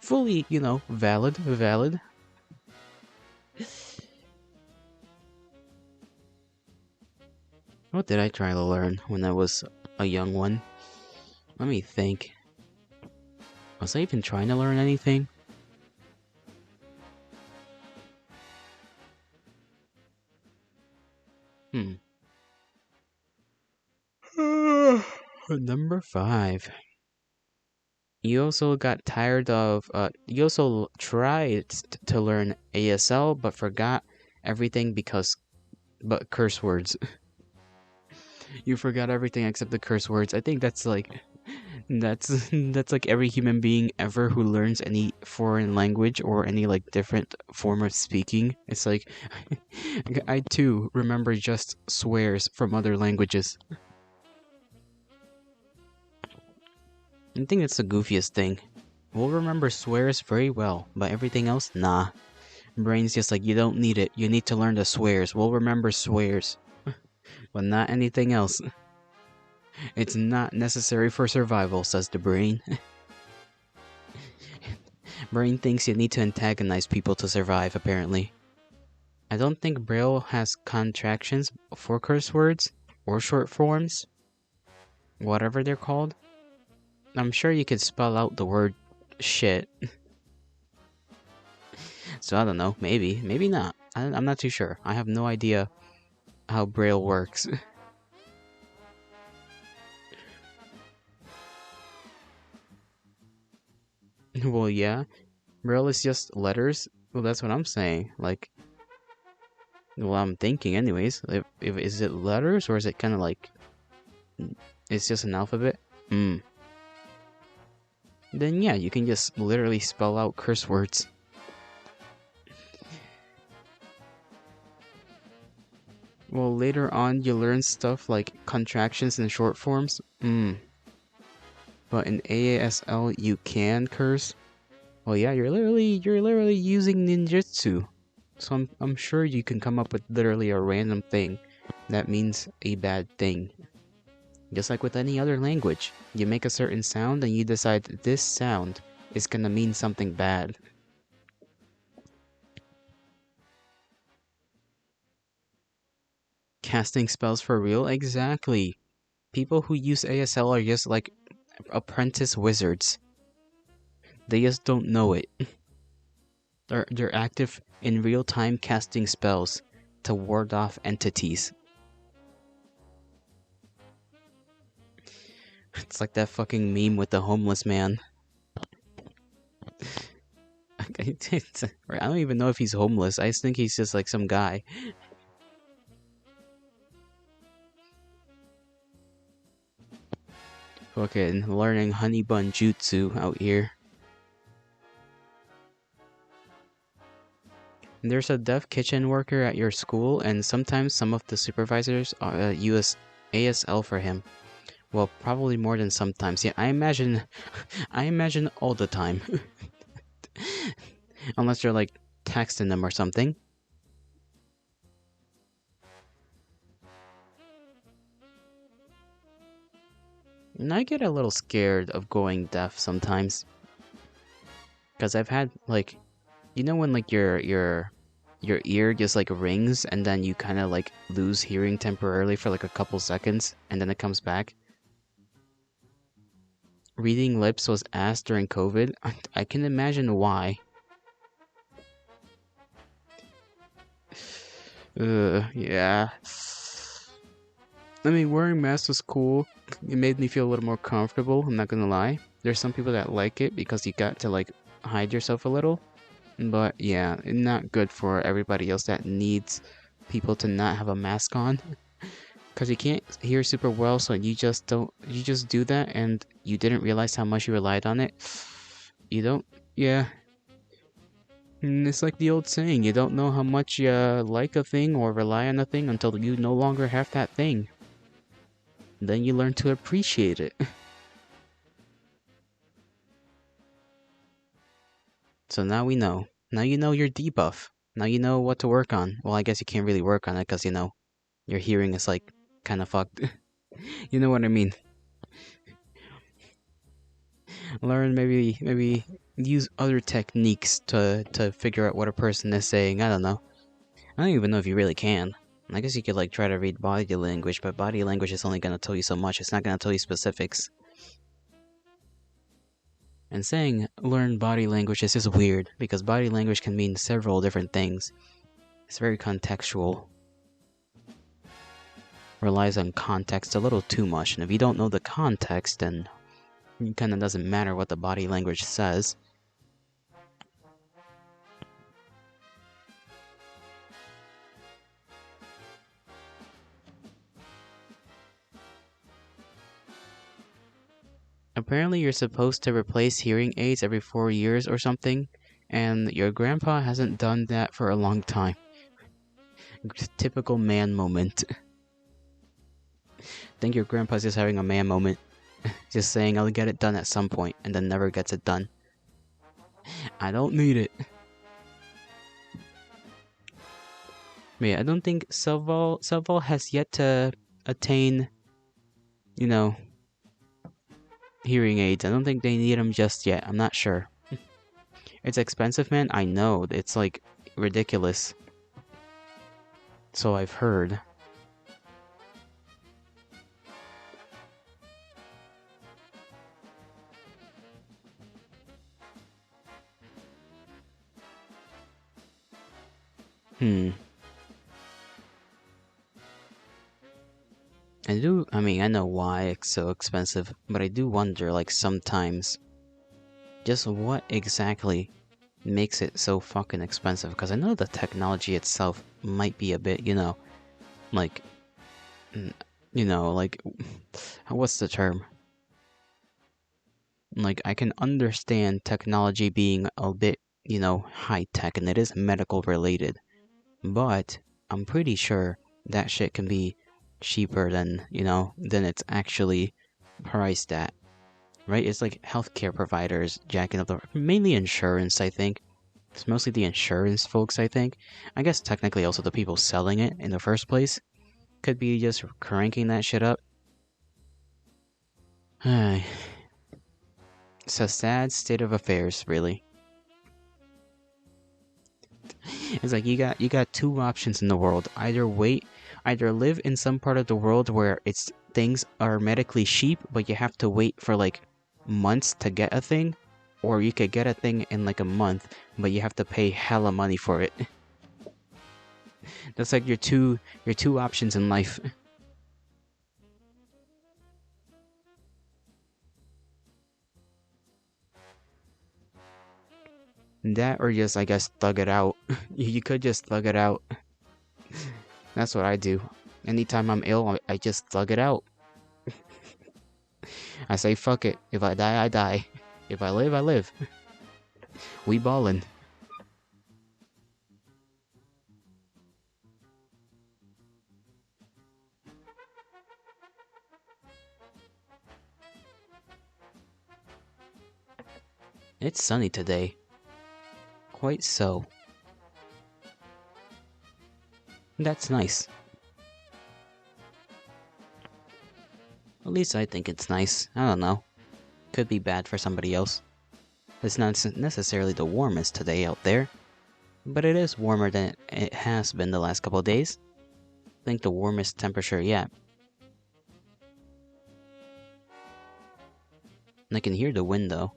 Fully, valid. What did I try to learn when I was a young one? Let me think. Was I even trying to learn anything? Number 5. You also got tired of, you also tried to learn ASL, but forgot everything but curse words. You forgot everything except the curse words. I think that's that's every human being ever who learns any foreign language or any different form of speaking. It's I too remember just swears from other languages. I think that's the goofiest thing. We'll remember swears very well, but everything else, nah. Brain's just you don't need it. You need to learn the swears. We'll remember swears, but not anything else. It's not necessary for survival, says the brain. Brain thinks you need to antagonize people to survive, apparently. I don't think Braille has contractions for curse words or short forms. Whatever they're called. I'm sure you could spell out the word shit. So I don't know, maybe not. I'm not too sure. I have no idea how Braille works. Well, yeah. Braille is just letters. Well, that's what I'm saying. Well, I'm thinking anyways. If is it letters or is it kind of it's just an alphabet? Then yeah, you can just literally spell out curse words. Well, later on you learn stuff like contractions and short forms. But in AASL you can curse. Well, yeah, you're literally using ninjutsu. So I'm sure you can come up with literally a random thing that means a bad thing. Just like with any other language, you make a certain sound and you decide this sound is gonna mean something bad. Casting spells for real? Exactly. People who use ASL are just like apprentice wizards. They just don't know it. They're active in real time casting spells to ward off entities. It's like that fucking meme with the homeless man. I don't even know if he's homeless. I just think he's just like some guy. Fucking learning honey bun jutsu out here. There's a deaf kitchen worker at your school, and sometimes some of the supervisors use ASL for him. Well, probably more than sometimes. Yeah, I imagine all the time. Unless you're like texting them or something. And I get a little scared of going deaf sometimes. Because I've had like, you know when like your ear just like rings and then you kind of like lose hearing temporarily for like a couple seconds and then it comes back. Reading lips was asked during COVID. I can imagine why. Yeah. I mean, wearing masks was cool. It made me feel a little more comfortable, I'm not gonna lie. There's some people that like it because you got to like hide yourself a little. But yeah, not good for everybody else that needs people to not have a mask on. Cause you can't hear super well, so you just do that and you didn't realize how much you relied on it. You don't, yeah. It's like the old saying, you don't know how much you like a thing or rely on a thing until you no longer have that thing. Then you learn to appreciate it. So now we know. Now you know your debuff. Now you know what to work on. Well, I guess you can't really work on it because, you know, your hearing is like kind of fucked. You know what I mean? Learn maybe use other techniques to figure out what a person is saying. I don't know. I don't even know if you really can. I guess you could like try to read body language, but body language is only gonna tell you so much. It's not gonna tell you specifics. And saying learn body language is just weird because body language can mean several different things. It's very contextual. Relies on context a little too much, and if you don't know the context, then it kind of doesn't matter what the body language says. Apparently you're supposed to replace hearing aids every 4 years or something, and your grandpa hasn't done that for a long time. Typical man moment. I think your grandpa's just having a man moment. Just saying I'll get it done at some point, and then never gets it done. I don't need it. But yeah, I don't think Selval has yet to attain, you know, hearing aids. I don't think they need them just yet. I'm not sure. It's expensive, man. I know. It's like ridiculous. So I've heard. I mean, I know why it's so expensive, but I do wonder, like, sometimes, just what exactly makes it so fucking expensive? Because I know the technology itself might be a bit, you know, like, like, what's the term? Like, I can understand technology being a bit, you know, high-tech, and it is medical related, but I'm pretty sure that shit can be cheaper than, you know, than it's actually priced at, right? It's like healthcare providers jacking up the, mainly insurance, I think. It's mostly the insurance folks, I think. I guess technically also the people selling it in the first place. Could be just cranking that shit up. It's a sad state of affairs, really. It's like you got two options in the world. Either live in some part of the world where it's things are medically cheap, but you have to wait for like months to get a thing, or you could get a thing in like a month, but you have to pay hella money for it. That's like your two options in life. That or just, I guess, thug it out. You could just thug it out. That's what I do. Anytime I'm ill, I just thug it out. I say fuck it. If I die, I die. If I live, I live. We ballin'. It's sunny today. Quite so. That's nice. At least I think it's nice. I don't know. Could be bad for somebody else. It's not necessarily the warmest today out there, but it is warmer than it has been the last couple of days. I think the warmest temperature yet. And I can hear the wind though.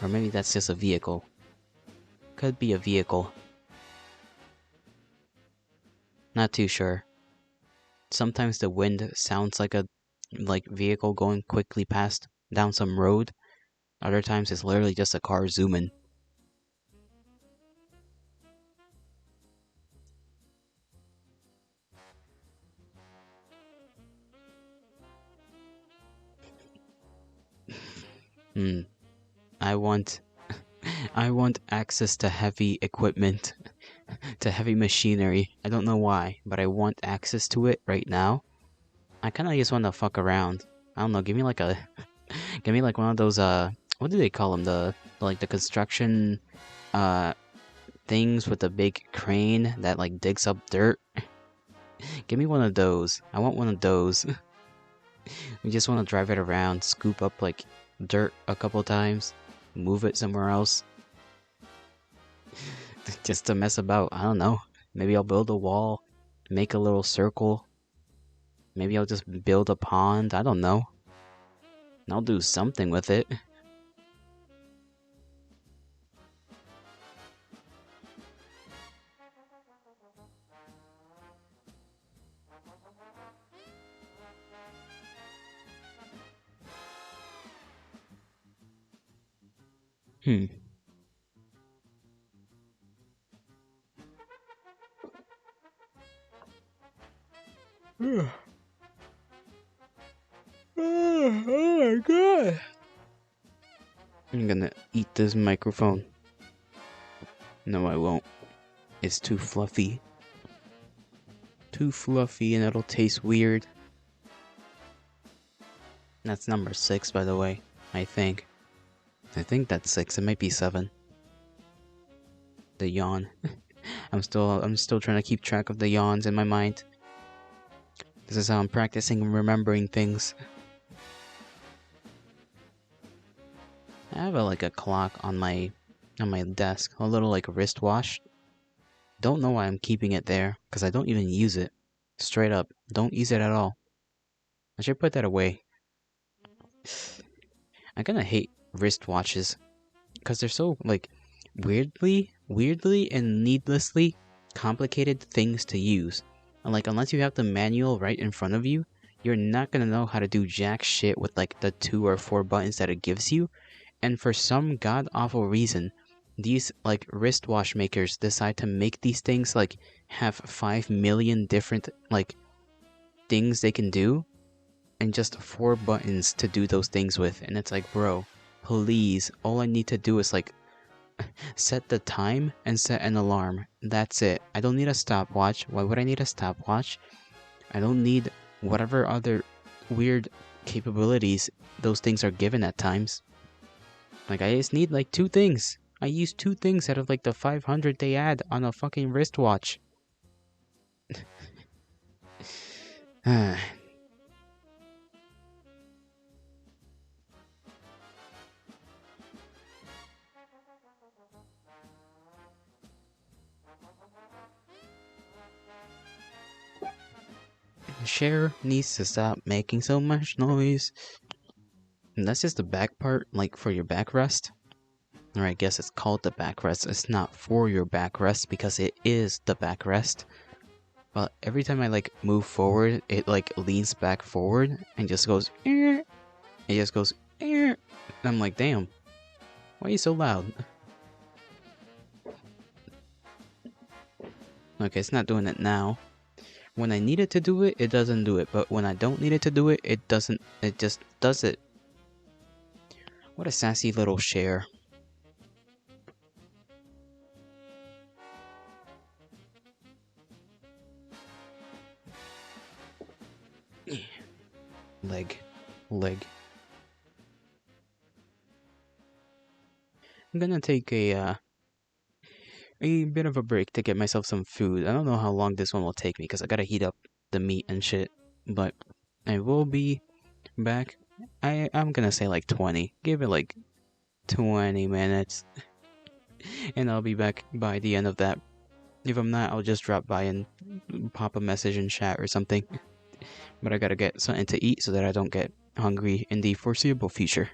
Or maybe that's just a vehicle. Could be a vehicle. Not too sure. Sometimes the wind sounds like a vehicle going quickly past down some road. Other times it's literally just a car zooming. I want access to heavy equipment, to heavy machinery. I don't know why, but I want access to it right now. I kind of just want to fuck around. I don't know, give me like one of those what do they call them? The construction things with the big crane that like digs up dirt. Give me one of those. I want one of those. We just want to drive it around, scoop up like dirt a couple times, move it somewhere else. Just to mess about. I don't know. Maybe I'll build a wall, make a little circle. Maybe I'll just build a pond. I don't know. I'll do something with it. Oh my god. I'm gonna eat this microphone. No, I won't. It's too fluffy. Too fluffy and it'll taste weird. That's number 6, by the way. I think that's 6. It might be 7. The yawn. I'm still trying to keep track of the yawns in my mind. This is how I'm practicing remembering things. I have a clock on my desk, a little wristwatch. Don't know why I'm keeping it there, because I don't even use it. Straight up, don't use it at all. I should put that away. I kinda hate wristwatches, because they're so weirdly and needlessly complicated things to use. And unless you have the manual right in front of you, you're not gonna know how to do jack shit with the 2 or 4 buttons that it gives you. And for some god awful reason, these wristwatch makers decide to make these things have 5 million different things they can do, and just 4 buttons to do those things with. And it's bro, please, all I need to do is set the time and set an alarm. That's it. I don't need a stopwatch. Why would I need a stopwatch? I don't need whatever other weird capabilities those things are given at times. I just need 2 things. I used 2 things out of like the 500 they add on a fucking wristwatch. Cher needs to stop making so much noise. And that's just the back part, like for your backrest. Or I guess it's called the backrest. It's not for your backrest because it is the backrest. But every time I like move forward, it like leans back forward and just goes. It just goes. And I'm like, damn, why are you so loud? Okay, it's not doing it now. When I need it to do it, it doesn't do it. But when I don't need it to do it, it doesn't. It just does it. What a sassy little Cher. Leg. I'm gonna take a bit of a break to get myself some food. I don't know how long this one will take me because I gotta heat up the meat and shit. But I will be back. I'm gonna say like 20. Give it like 20 minutes. And I'll be back by the end of that. If I'm not, I'll just drop by and pop a message in chat or something. But I gotta get something to eat so that I don't get hungry in the foreseeable future.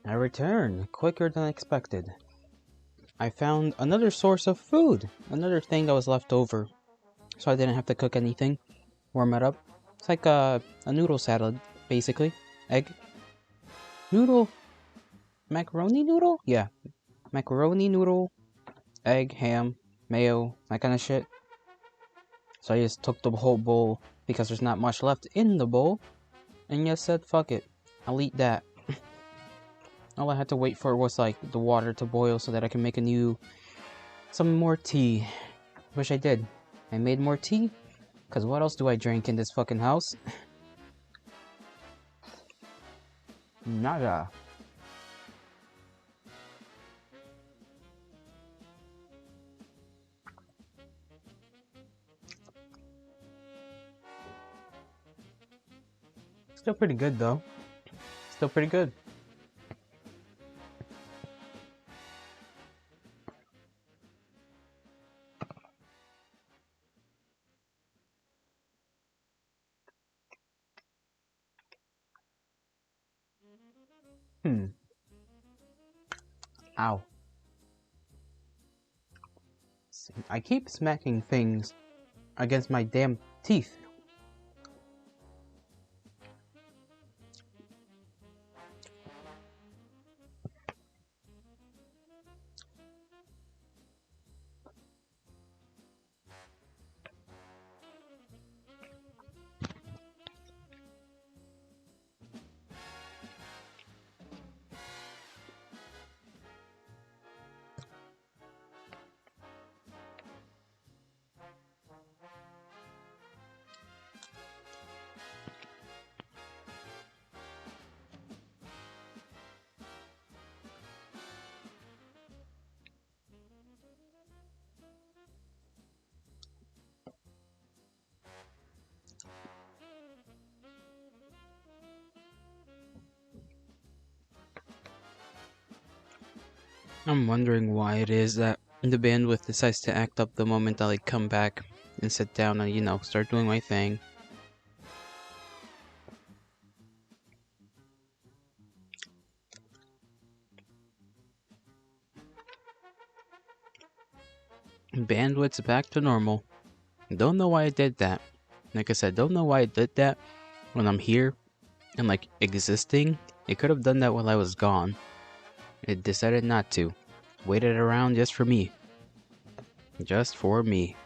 I return quicker than expected. I found another source of food, another thing that was left over, so I didn't have to cook anything, warm it up. It's like a noodle salad, basically. Egg, noodle, macaroni noodle? Yeah, macaroni noodle, egg, ham, mayo, that kind of shit. So I just took the whole bowl because there's not much left in the bowl, and just said, fuck it, I'll eat that. All I had to wait for was like the water to boil so that I can make some more tea. Wish I did. I made more tea, because what else do I drink in this fucking house? Nada. Still pretty good though. Still pretty good. Ow. I keep smacking things against my damn teeth. I'm wondering why it is that the bandwidth decides to act up the moment I like come back and sit down and, start doing my thing. Bandwidth's back to normal. Don't know why I did that. Like I said, don't know why I did that when I'm here and like existing. It could have done that while I was gone. It decided not to. Waited around just for me. Just for me.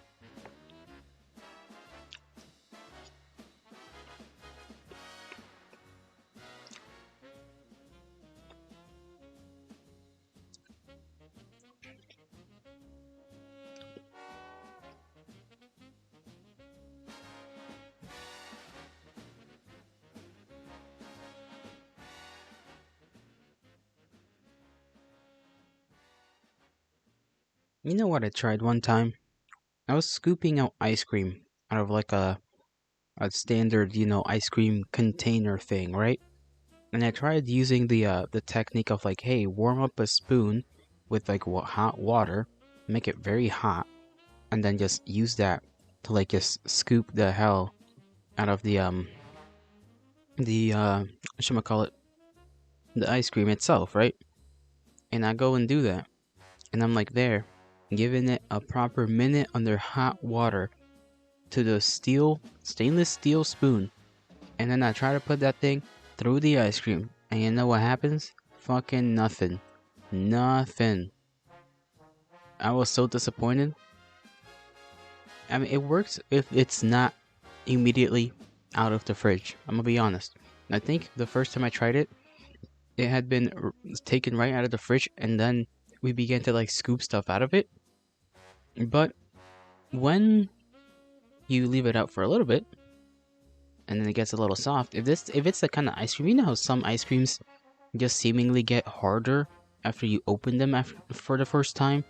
You know what I tried one time? I was scooping out ice cream out of like a standard, ice cream container thing, right? And I tried using the technique of like, hey, warm up a spoon with like hot water, make it very hot, and then just use that to like just scoop the hell out of the it, the ice cream itself, right? And I go and do that, and I'm like there, giving it a proper minute under hot water to the stainless steel spoon, and then I try to put that thing through the ice cream, and you know what happens? Fucking nothing. Nothing. I was so disappointed. I mean, it works if it's not immediately out of the fridge. I'm gonna be honest. I think the first time I tried it, it had been taken right out of the fridge, and then we began to like scoop stuff out of it. But when you leave it out for a little bit, and then it gets a little soft, if it's the kind of ice cream, you know how some ice creams just seemingly get harder after you open them for the first time,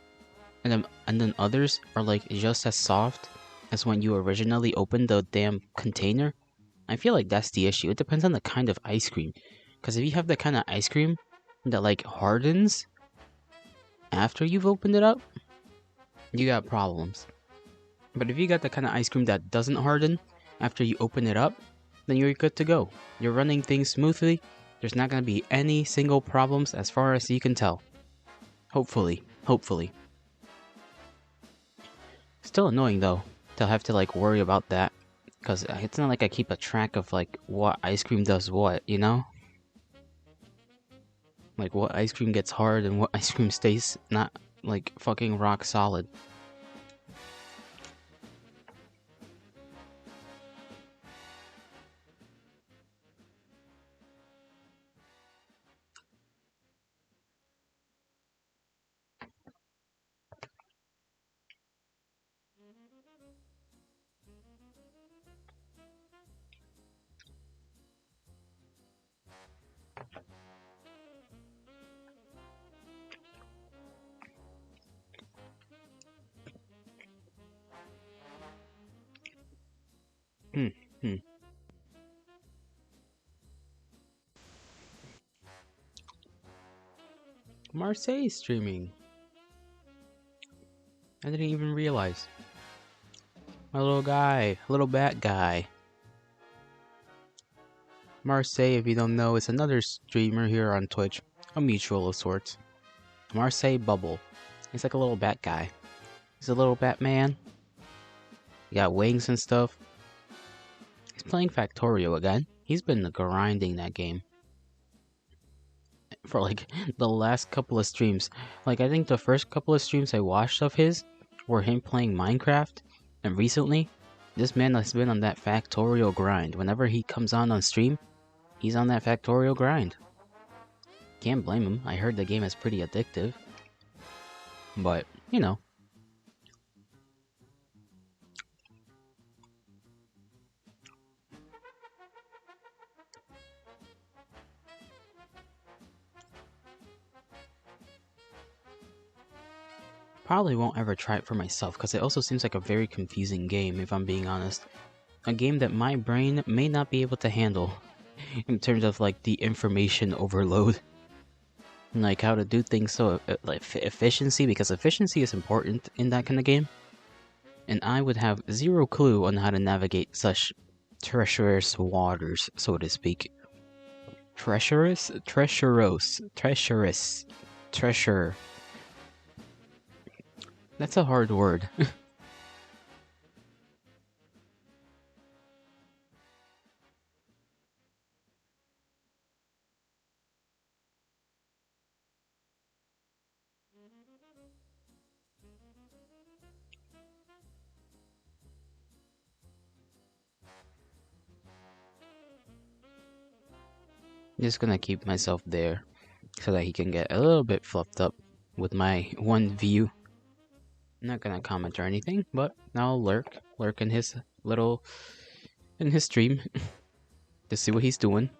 and then others are like just as soft as when you originally opened the damn container. I feel like that's the issue. It depends on the kind of ice cream, because if you have the kind of ice cream that like hardens after you've opened it up, you got problems. But if you got the kind of ice cream that doesn't harden after you open it up, then you're good to go. You're running things smoothly. There's not going to be any single problems as far as you can tell. Hopefully. Still annoying though to have to like worry about that, because it's not like I keep a track of like what ice cream does what, you know? Like what ice cream gets hard and what ice cream stays not like fucking rock solid. Hmm. Hmm. Marseille streaming. I didn't even realize. My little guy, little bat guy. Marseille, if you don't know, is another streamer here on Twitch, a mutual of sorts. Marseille Bubble. He's like a little bat guy. He's a little Batman. He got wings and stuff. He's playing Factorio again. He's been grinding that game for like the last couple of streams. Like I think the first couple of streams I watched of his were him playing Minecraft, and recently, this man has been on that Factorio grind. Whenever he comes on stream, he's on that Factorio grind. Can't blame him. I heard the game is pretty addictive, but you know. Probably won't ever try it for myself, because it also seems like a very confusing game, if I'm being honest. A game that my brain may not be able to handle in terms of like the information overload. like how to do things so like efficiency, because efficiency is important in that kind of game, and I would have zero clue on how to navigate such treacherous waters, so to speak. Treasure. That's a hard word. Just gonna keep myself there so that he can get a little bit fluffed up with my one view. I'm not gonna comment or anything, but I'll lurk in his little in his stream to see what he's doing.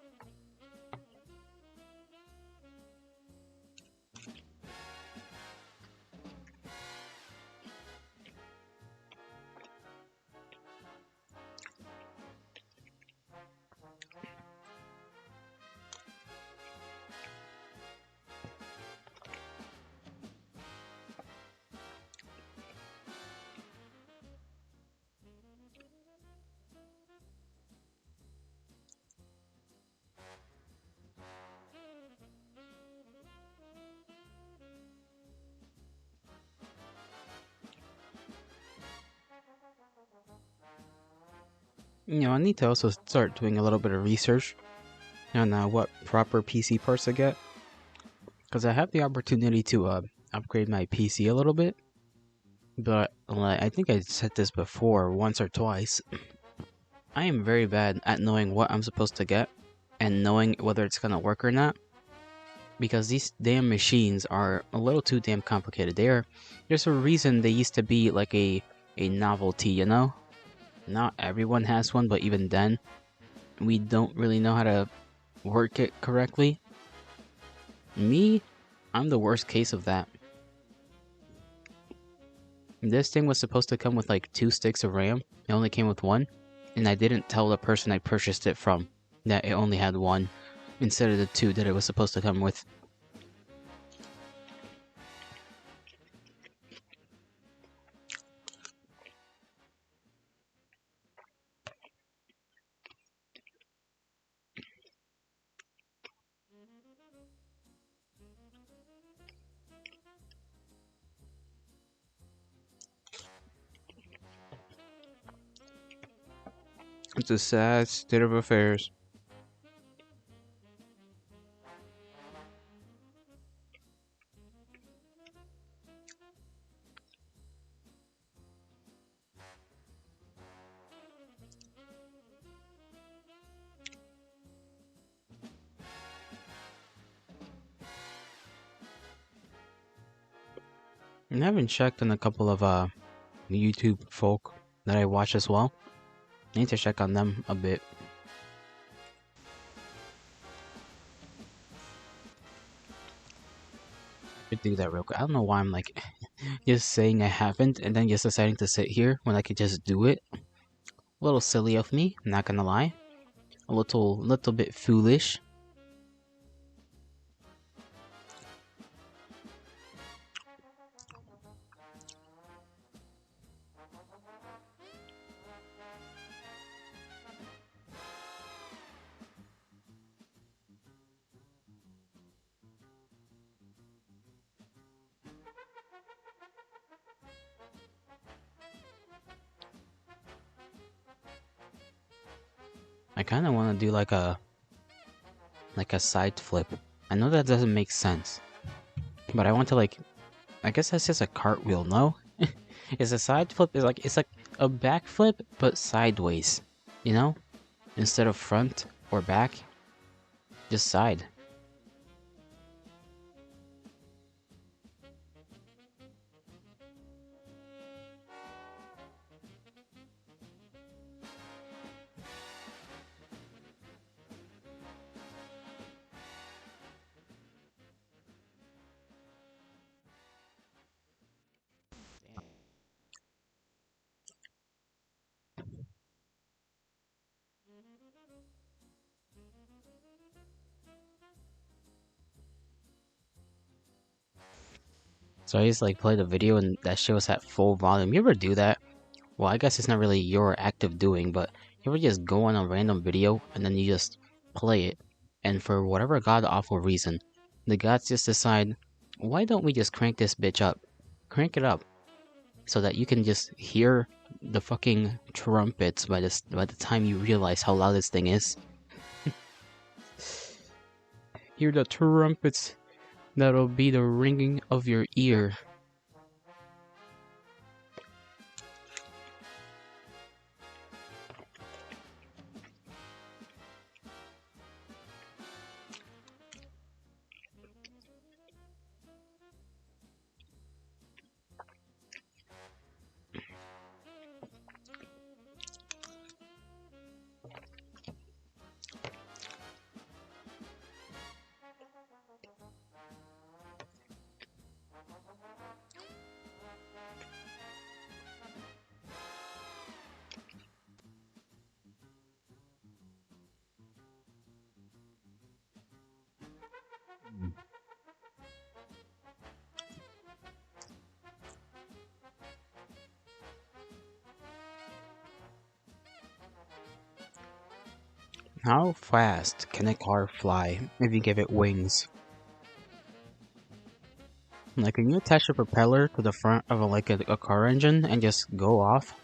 I need to also start doing a little bit of research on what proper PC parts to get, because I have the opportunity to upgrade my PC a little bit, but like, I think I said this before once or twice. I am very bad at knowing what I'm supposed to get and knowing whether it's gonna work or not, because these damn machines are a little too damn complicated. There's a reason they used to be like a novelty, you know? Not everyone has one, but even then, we don't really know how to work it correctly. Me, I'm the worst case of that. This thing was supposed to come with like 2 sticks of RAM. It only came with 1, and I didn't tell the person I purchased it from that it only had 1 instead of the 2 that it was supposed to come with. It's a sad state of affairs. I haven't checked on a couple of YouTube folk that I watch as well. I need to check on them a bit. Could do that real quick. I don't know why I'm like just saying I haven't and then just deciding to sit here when I could just do it. A little silly of me, not gonna lie. A little bit foolish. I kind of want to do like a side flip. I know that doesn't make sense, but I want to like, I guess that's just a cartwheel, no? It's a side flip. It's like a back flip, but sideways. You know, instead of front or back, just side. So I just like play the video and that shit was at full volume. You ever do that? Well, I guess it's not really your active doing, but you ever just go on a random video and then you just play it, and for whatever god awful reason, the gods just decide, why don't we just crank this bitch up? Crank it up so that you can just hear the fucking trumpets by the time you realize how loud this thing is. Hear the trumpets that'll be the ringing of your ear. How fast can a car fly if you give it wings? Like, can you attach a propeller to the front of a car engine and just go off?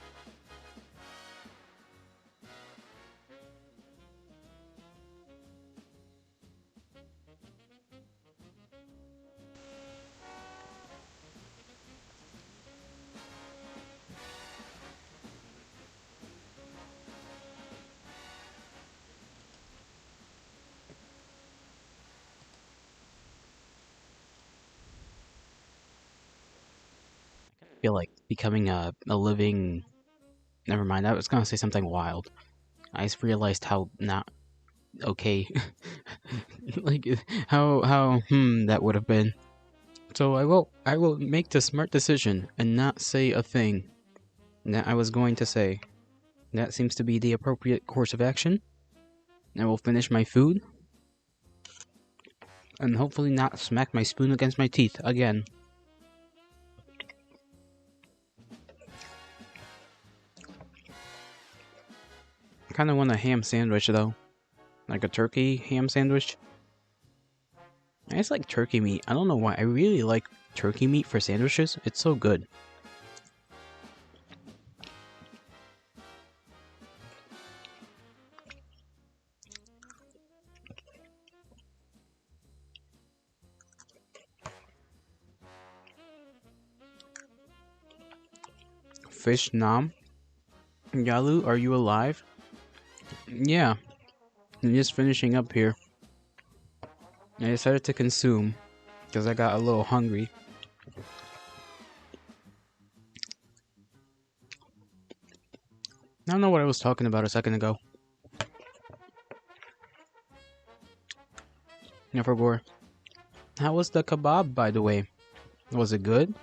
I feel like becoming a living... Never mind, I was gonna say something wild. I just realized how not okay, like that would have been. So I will make the smart decision and not say a thing that I was going to say. That seems to be the appropriate course of action. I will finish my food and hopefully not smack my spoon against my teeth again. I kind of want a ham sandwich though, like a turkey ham sandwich. I just like turkey meat. I don't know why. I really like turkey meat for sandwiches. It's so good. Fish Nam. Yalu, are you alive? Yeah, I'm just finishing up here. I decided to consume because I got a little hungry. I don't know what I was talking about a second ago. Never were. How was the kebab, by the way? Was it good?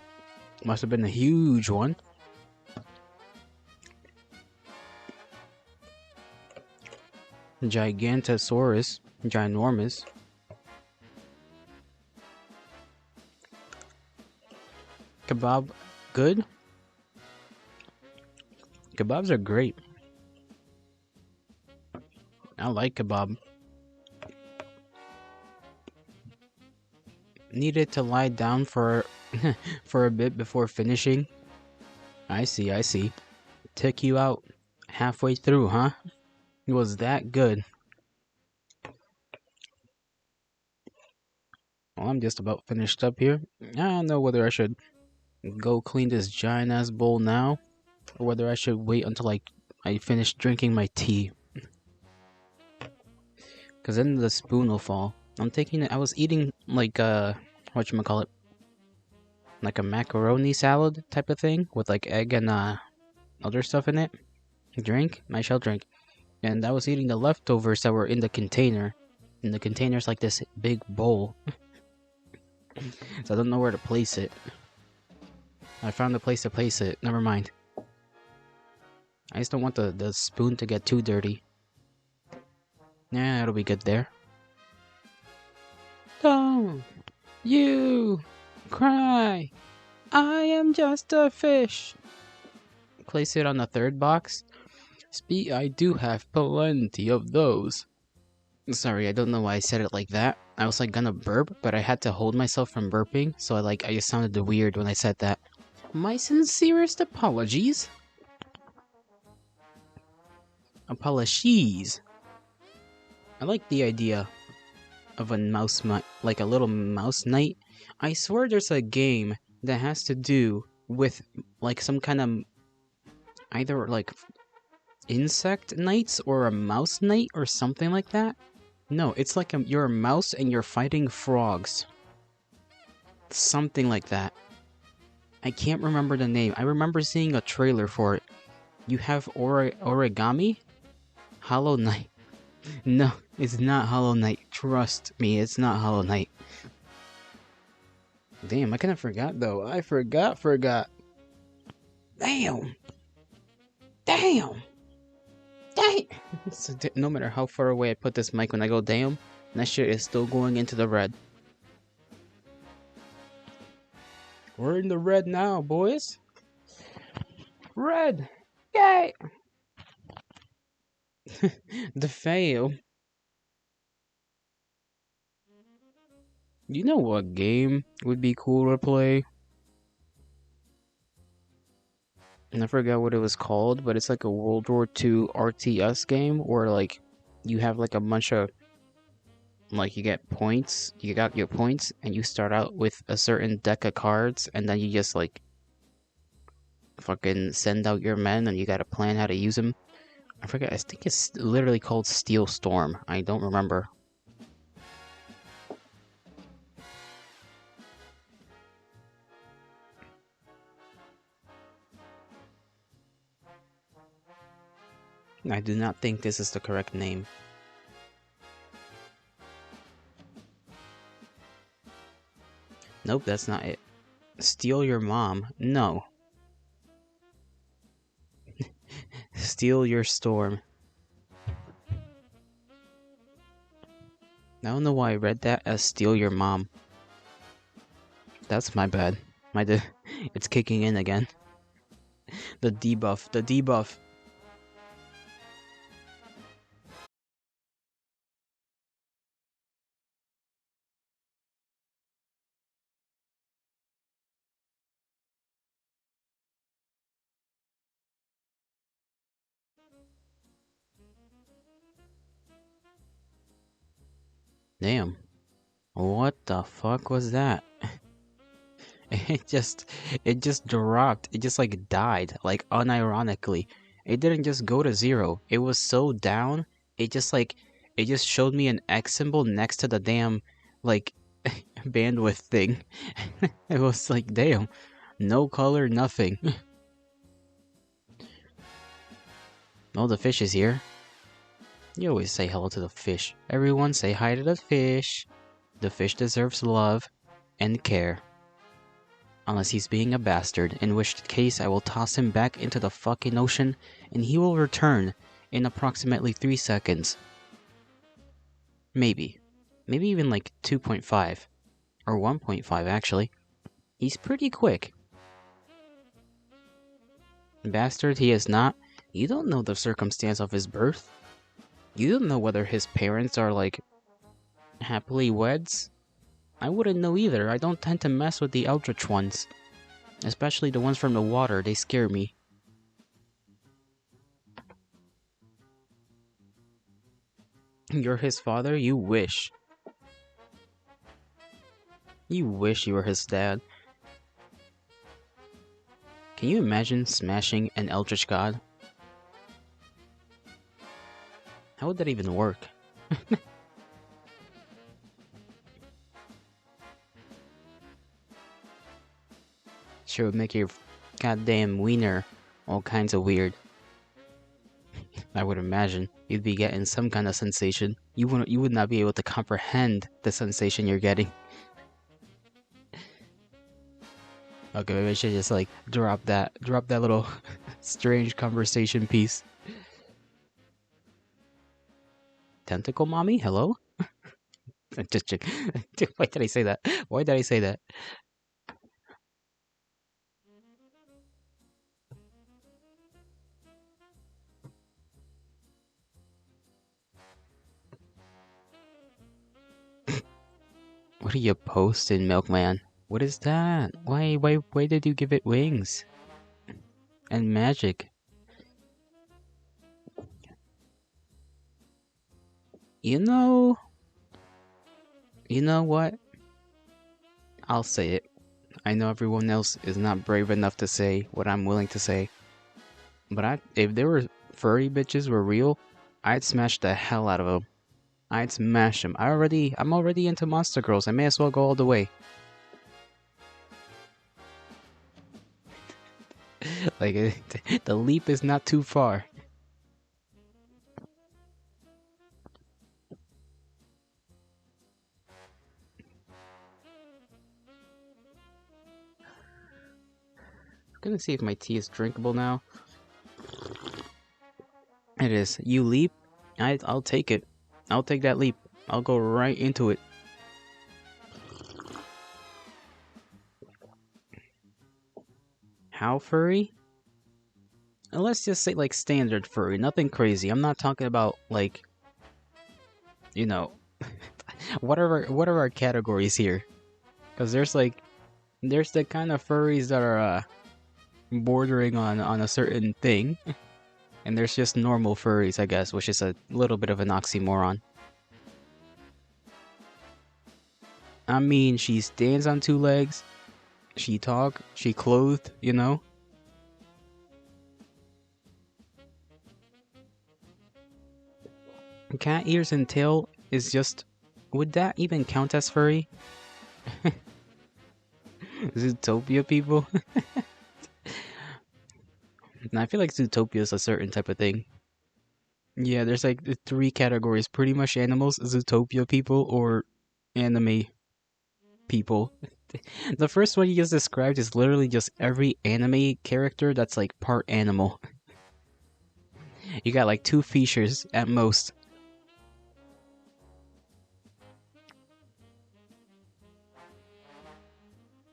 Must have been a huge one. Gigantosaurus. Ginormous. Kebab good? Kebabs are great. I like kebab. Needed to lie down for for a bit before finishing. I see, I see. Took you out halfway through, huh? It was that good. Well, I'm just about finished up here. I don't know whether I should go clean this giant ass bowl now, or whether I should wait until I finish drinking my tea. Cause then the spoon will fall. I'm taking it. I was eating like whatchamacallit, like a macaroni salad type of thing with like egg and other stuff in it. Drink. I shall drink. And I was eating the leftovers that were in the container. And the container's like this big bowl. So I don't know where to place it. I found a place to place it. Never mind. I just don't want the spoon to get too dirty. Yeah, it'll be good there. Don't you cry I am just a fish. Place it on the third box. I do have plenty of those. Sorry, I don't know why I said it like that. I was like gonna burp, but I had to hold myself from burping, so I just sounded weird when I said that. My sincerest apologies. Apologies. I like the idea of a like a little mouse knight. I swear there's a game that has to do with like some kind of either like insect knights or a mouse knight or something like that. No, it's like you're a mouse and you're fighting frogs. Something like that. I can't remember the name. I remember seeing a trailer for it. You have origami? Hollow Knight. No, it's not Hollow Knight. Trust me, it's not Hollow Knight. Damn, I kinda forgot though. I forgot. Damn! Damn! So, no matter how far away I put this mic when I go damn, that shit is still going into the red. We're in the red now, boys. Red! Yay! The fail. You know what game would be cool to play? And I forgot what it was called, but it's like a World War II RTS game where like you have like a bunch of like you get points, you got your points, and you start out with a certain deck of cards, and then you just like fucking send out your men, and you gotta plan how to use them. I forget. I think it's literally called Steel Storm. I don't remember. I do not think this is the correct name. Nope, that's not it. Steal your mom. No. Steal your storm. I don't know why I read that as steal your mom. That's my bad. It's kicking in again. The debuff. Damn. What the fuck was that? It just dropped. It just like died, like unironically. It didn't just go to 0. It was so down. It just showed me an X symbol next to the damn like bandwidth thing. It was like, damn, no color, nothing. Oh, the fish is here. You always say hello to the fish. Everyone say hi to the fish. The fish deserves love and care. Unless he's being a bastard, in which case I will toss him back into the fucking ocean and he will return in approximately 3 seconds. Maybe. Maybe even like 2.5. Or 1.5 actually. He's pretty quick. Bastard he is not. You don't know the circumstance of his birth. You don't know whether his parents are like happily weds. I wouldn't know either. I don't tend to mess with the eldritch ones. Especially the ones from the water, they scare me. You're his father? You wish. You wish you were his dad. Can you imagine smashing an eldritch god? How would that even work? Sure would make your goddamn wiener all kinds of weird. I would imagine you'd be getting some kind of sensation. You would not be able to comprehend the sensation you're getting. Okay, maybe I should just like drop that little strange conversation piece. Tentacle mommy, hello? Just check. Why did I say that? Why did I say that? What are you posting, Milkman? What is that? Why did you give it wings? And magic? You know... You know what? I'll say it. I know everyone else is not brave enough to say what I'm willing to say. But if there were furry bitches were real, I'd smash the hell out of them. I'd smash them. I'm already into monster girls. I may as well go all the way. Like, the leap is not too far. I'm gonna see if my tea is drinkable now. It is. You leap? I'll take it. I'll take that leap. I'll go right into it. How furry? Let's just say like standard furry, nothing crazy. I'm not talking about like, you know, what are our categories here? Because there's the kind of furries that are bordering on a certain thing, and there's just normal furries, I guess, which is a little bit of an oxymoron. I mean, she stands on two legs, she talk, she clothed, you know. Cat ears and tail is just... Would that even count as furry? Zootopia people? No, I feel like Zootopia is a certain type of thing. Yeah, there's like three categories. Pretty much animals, Zootopia people, or anime people. The first one you just described is literally just every anime character that's like part animal. You got like two features at most.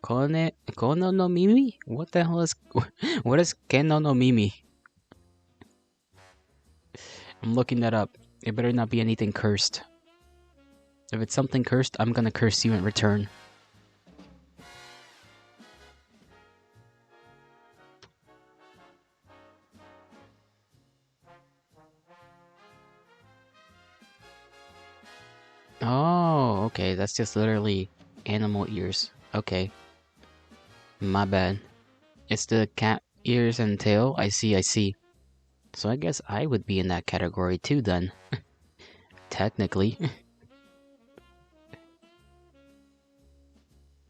Kono no Mimi? What the hell is... What is Keno no Mimi? I'm looking that up. It better not be anything cursed. If it's something cursed, I'm gonna curse you in return. Oh, okay, that's just literally animal ears. Okay. My bad. It's the cat ears and tail? I see. So I guess I would be in that category too then. Technically.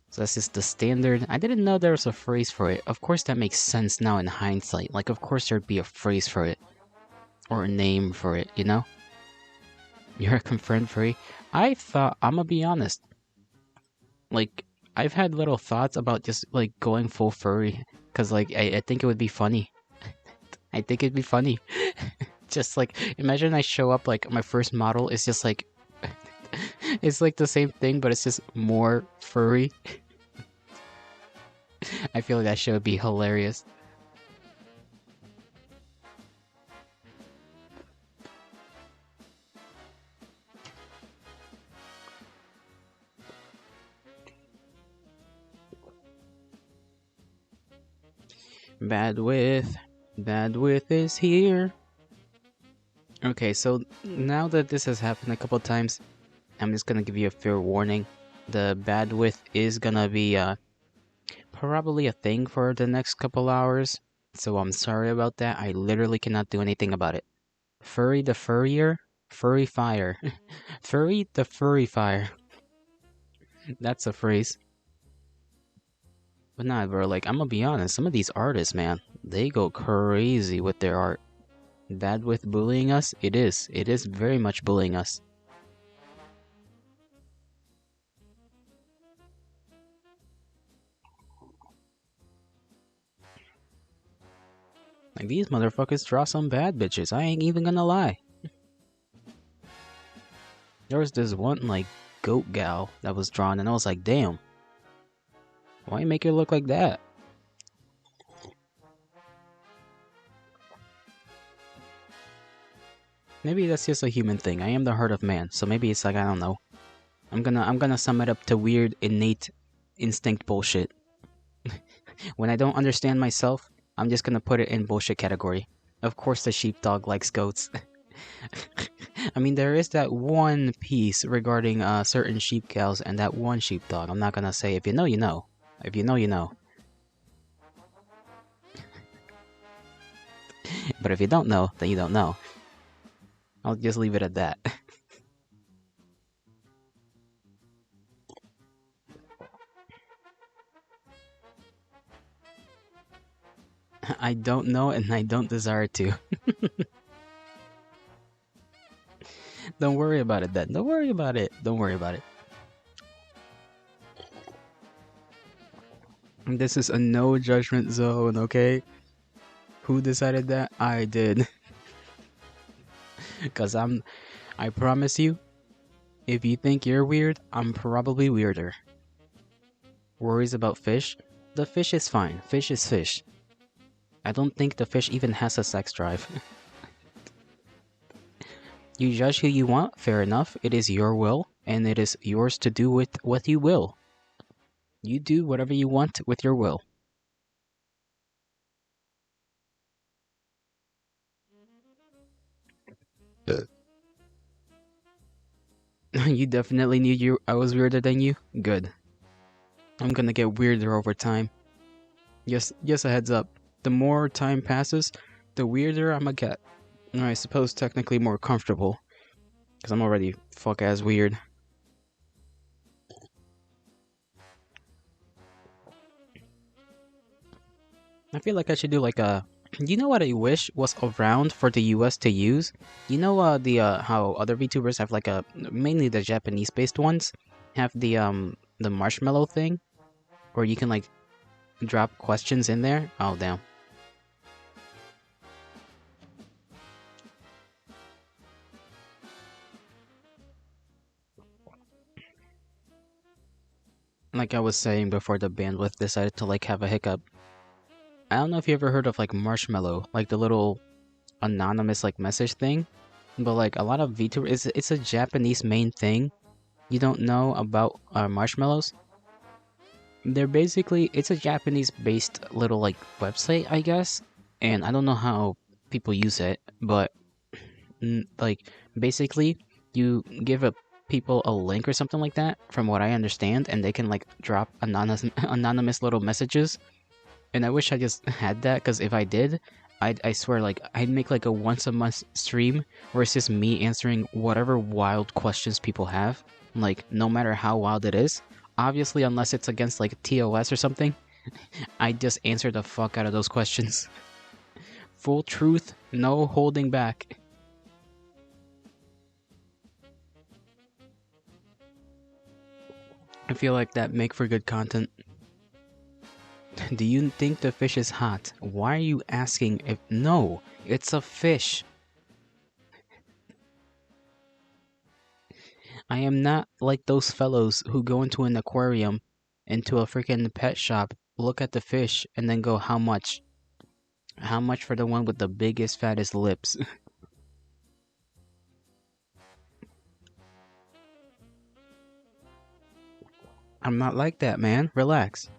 So that's just the standard. I didn't know there was a phrase for it. Of course that makes sense now in hindsight. Like, of course there'd be a phrase for it. Or a name for it, you know? You're a confirmed furry? I thought, I'm gonna be honest. Like, I've had little thoughts about just, like, going full furry. Cause, like, I think it would be funny. I think it'd be funny. Just, like, imagine I show up, like, my first model is just, like... It's, like, the same thing, but it's just more furry. I feel like that show would be hilarious. Bandwidth is here. Okay, so now that this has happened a couple times, I'm just gonna give you a fair warning. The bandwidth is gonna be probably a thing for the next couple hours, so I'm sorry about that. I literally cannot do anything about it. Furry the furrier, furry fire. Furry the furry fire. That's a phrase. But nah, bro, like, I'm gonna be honest, some of these artists, man, they go crazy with their art. Bad with bullying us? It is. It is very much bullying us. Like, these motherfuckers draw some bad bitches, I ain't even gonna lie. There was this one, like, goat gal that was drawn, and I was like, damn. Why make her look like that? Maybe that's just a human thing. I am the heart of man, so maybe it's like, I don't know. I'm gonna sum it up to weird innate instinct bullshit. When I don't understand myself, I'm just gonna put it in bullshit category. Of course the sheepdog likes goats. I mean, there is that one piece regarding certain sheep cows and that one sheepdog. I'm not gonna say. If you know, you know. If you know, you know. But if you don't know, then you don't know. I'll just leave it at that. I don't know and I don't desire to. Don't worry about it then. Don't worry about it. Don't worry about it. This is a no judgment zone, okay? Who decided that? I did. Cause I promise you, if you think you're weird, I'm probably weirder. Worries about fish? The fish is fine. Fish is fish. I don't think the fish even has a sex drive. You judge who you want, fair enough. It is your will, and it is yours to do with what you will. You do whatever you want with your will. You definitely knew I was weirder than you? Good. I'm gonna get weirder over time. Yes, a heads up. The more time passes, the weirder I'ma get. Or I suppose technically more comfortable. Because I'm already fuck-ass weird. I feel like I should do like a... You know what I wish was around for the US to use? You know how other VTubers have like a... Mainly the Japanese-based ones have the marshmallow thing? Where you can like drop questions in there? Oh, damn. Like I was saying before the bandwidth decided to like have a hiccup. I don't know if you ever heard of like Marshmallow, like the little anonymous like message thing, but like a lot of VTubers, it's a Japanese main thing. You don't know about marshmallows? They're basically it's a Japanese based little like website, I guess, and I don't know how people use it, but like basically you give a people a link or something like that, from what I understand, and they can like drop anonymous little messages. And I wish I just had that, because if I did, I swear, like, I'd make like a once a month stream where it's just me answering whatever wild questions people have, like, no matter how wild it is. Obviously, unless it's against like TOS or something, I just answer the fuck out of those questions. Full truth, no holding back. I feel like that make for good content. Do you think the fish is hot? Why are you asking if... No, it's a fish. I am not like those fellows who go into an aquarium, into a freaking pet shop, look at the fish, and then go, how much? How much for the one with the biggest, fattest lips? I'm not like that, man. Relax.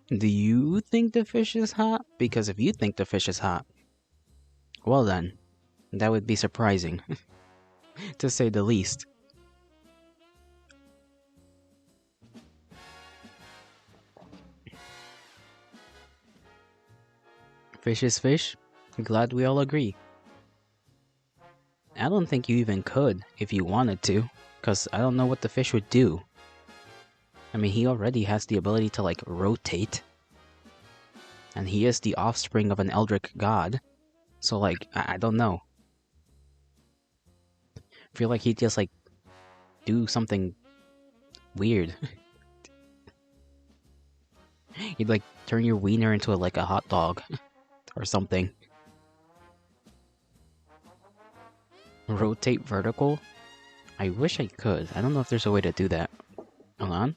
Do you think the fish is hot? Because if you think the fish is hot, well then, that would be surprising, to say the least. Fish is fish? Glad we all agree. I don't think you even could, if you wanted to, because I don't know what the fish would do. I mean, he already has the ability to, like, rotate. And he is the offspring of an eldritch god. So, like, I don't know. I feel like he'd just, like, do something weird. He'd, like, turn your wiener into, like, a hot dog. Or something. Rotate vertical? I wish I could. I don't know if there's a way to do that. Hold on.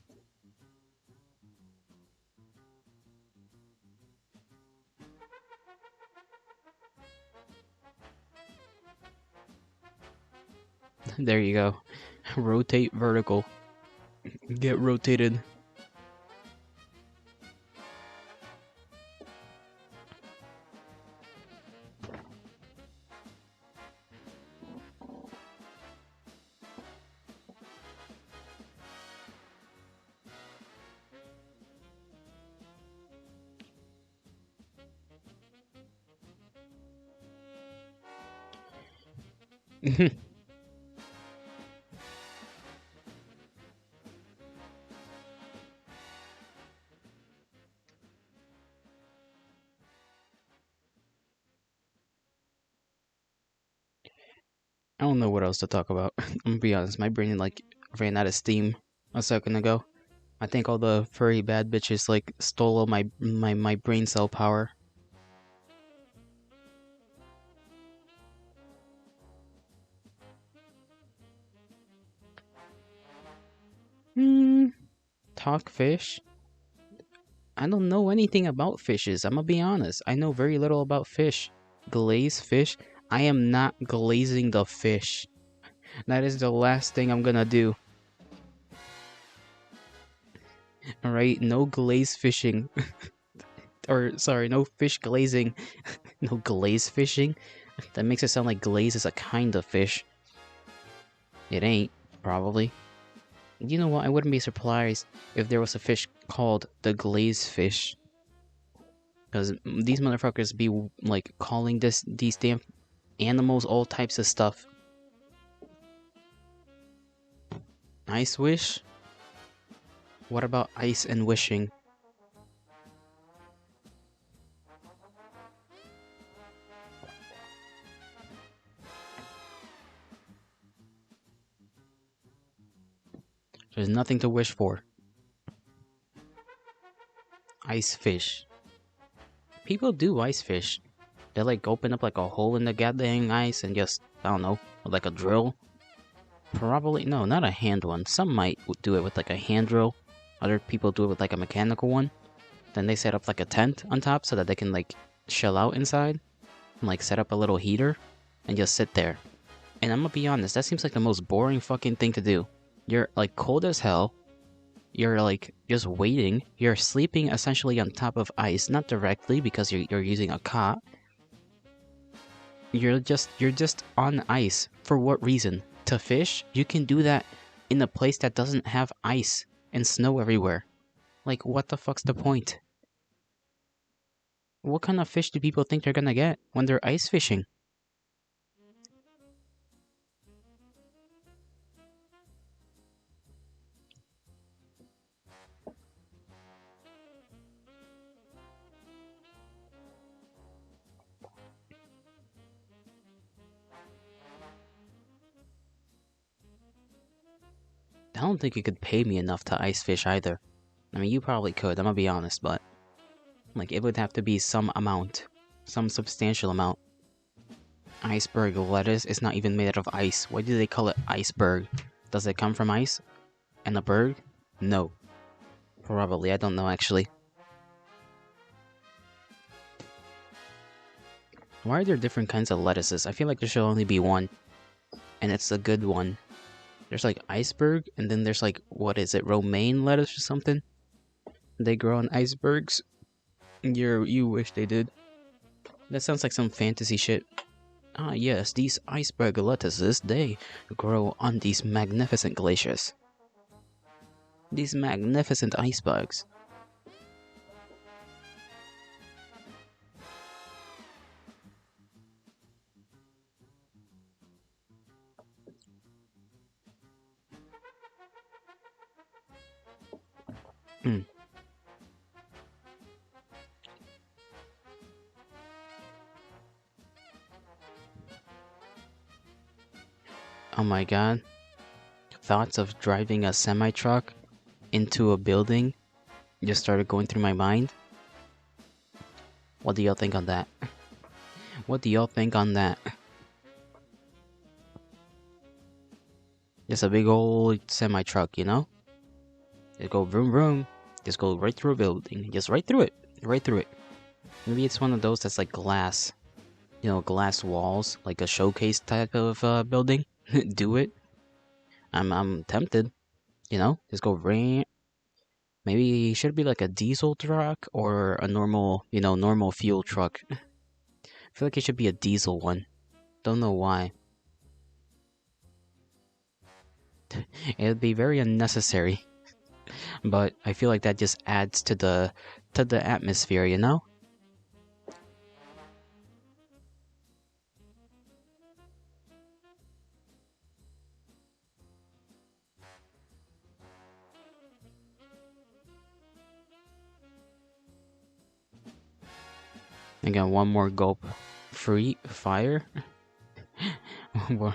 There you go. Rotate vertical. Get rotated. I don't know what else to talk about. I'm gonna be honest, my brain like ran out of steam a second ago. I think all the furry bad bitches like stole all my brain cell power. Talk fish? I don't know anything about fishes. I'm gonna be honest. I know very little about fish. Glaze fish? I am not glazing the fish. That is the last thing I'm gonna do. Alright, no glaze fishing. Or, sorry, no fish glazing. No glaze fishing? That makes it sound like glaze is a kind of fish. It ain't, probably. You know what? I wouldn't be surprised if there was a fish called the glaze fish. Because these motherfuckers be, like, calling these damn animals all types of stuff. Ice wish? What about ice and wishing? There's nothing to wish for. Ice fish. People do ice fish. They like open up like a hole in the goddamn ice and just, I don't know, with like a drill. Probably, no, not a hand one. Some might do it with like a hand drill. Other people do it with like a mechanical one. Then they set up like a tent on top so that they can like shell out inside. And like set up a little heater and just sit there. And I'm gonna be honest, that seems like the most boring fucking thing to do. You're like cold as hell. You're like just waiting. You're sleeping essentially on top of ice, not directly because you're using a cot. You're just on ice. For what reason? To fish? You can do that in a place that doesn't have ice and snow everywhere. Like, what the fuck's the point? What kind of fish do people think they're gonna get when they're ice fishing? I don't think you could pay me enough to ice fish either. I mean, you probably could, I'm gonna be honest, but like, it would have to be some amount. Some substantial amount. Iceberg lettuce is not even made out of ice. Why do they call it iceberg? Does it come from ice? And a berg? No. Probably, I don't know actually. Why are there different kinds of lettuces? I feel like there should only be one. And it's a good one. There's like iceberg, and then there's like, what is it, romaine lettuce or something? They grow on icebergs. You wish they did. That sounds like some fantasy shit. Ah yes, these iceberg lettuces, they grow on these magnificent glaciers. These magnificent icebergs. Oh my god. Thoughts of driving a semi-truck into a building just started going through my mind. What do y'all think on that? What do y'all think on that? Just a big old semi-truck, you know? Just go vroom vroom. Just go right through a building. Just right through it. Right through it. Maybe it's one of those that's like glass. You know, glass walls. Like a showcase type of building. Do it. I'm tempted, just go rain. Maybe should it be like a diesel truck or a normal, normal fuel truck? I feel like it should be a diesel one. Don't know why. It would be very unnecessary, but I feel like that just adds to the atmosphere, you know? I got one more gulp. Free fire? What?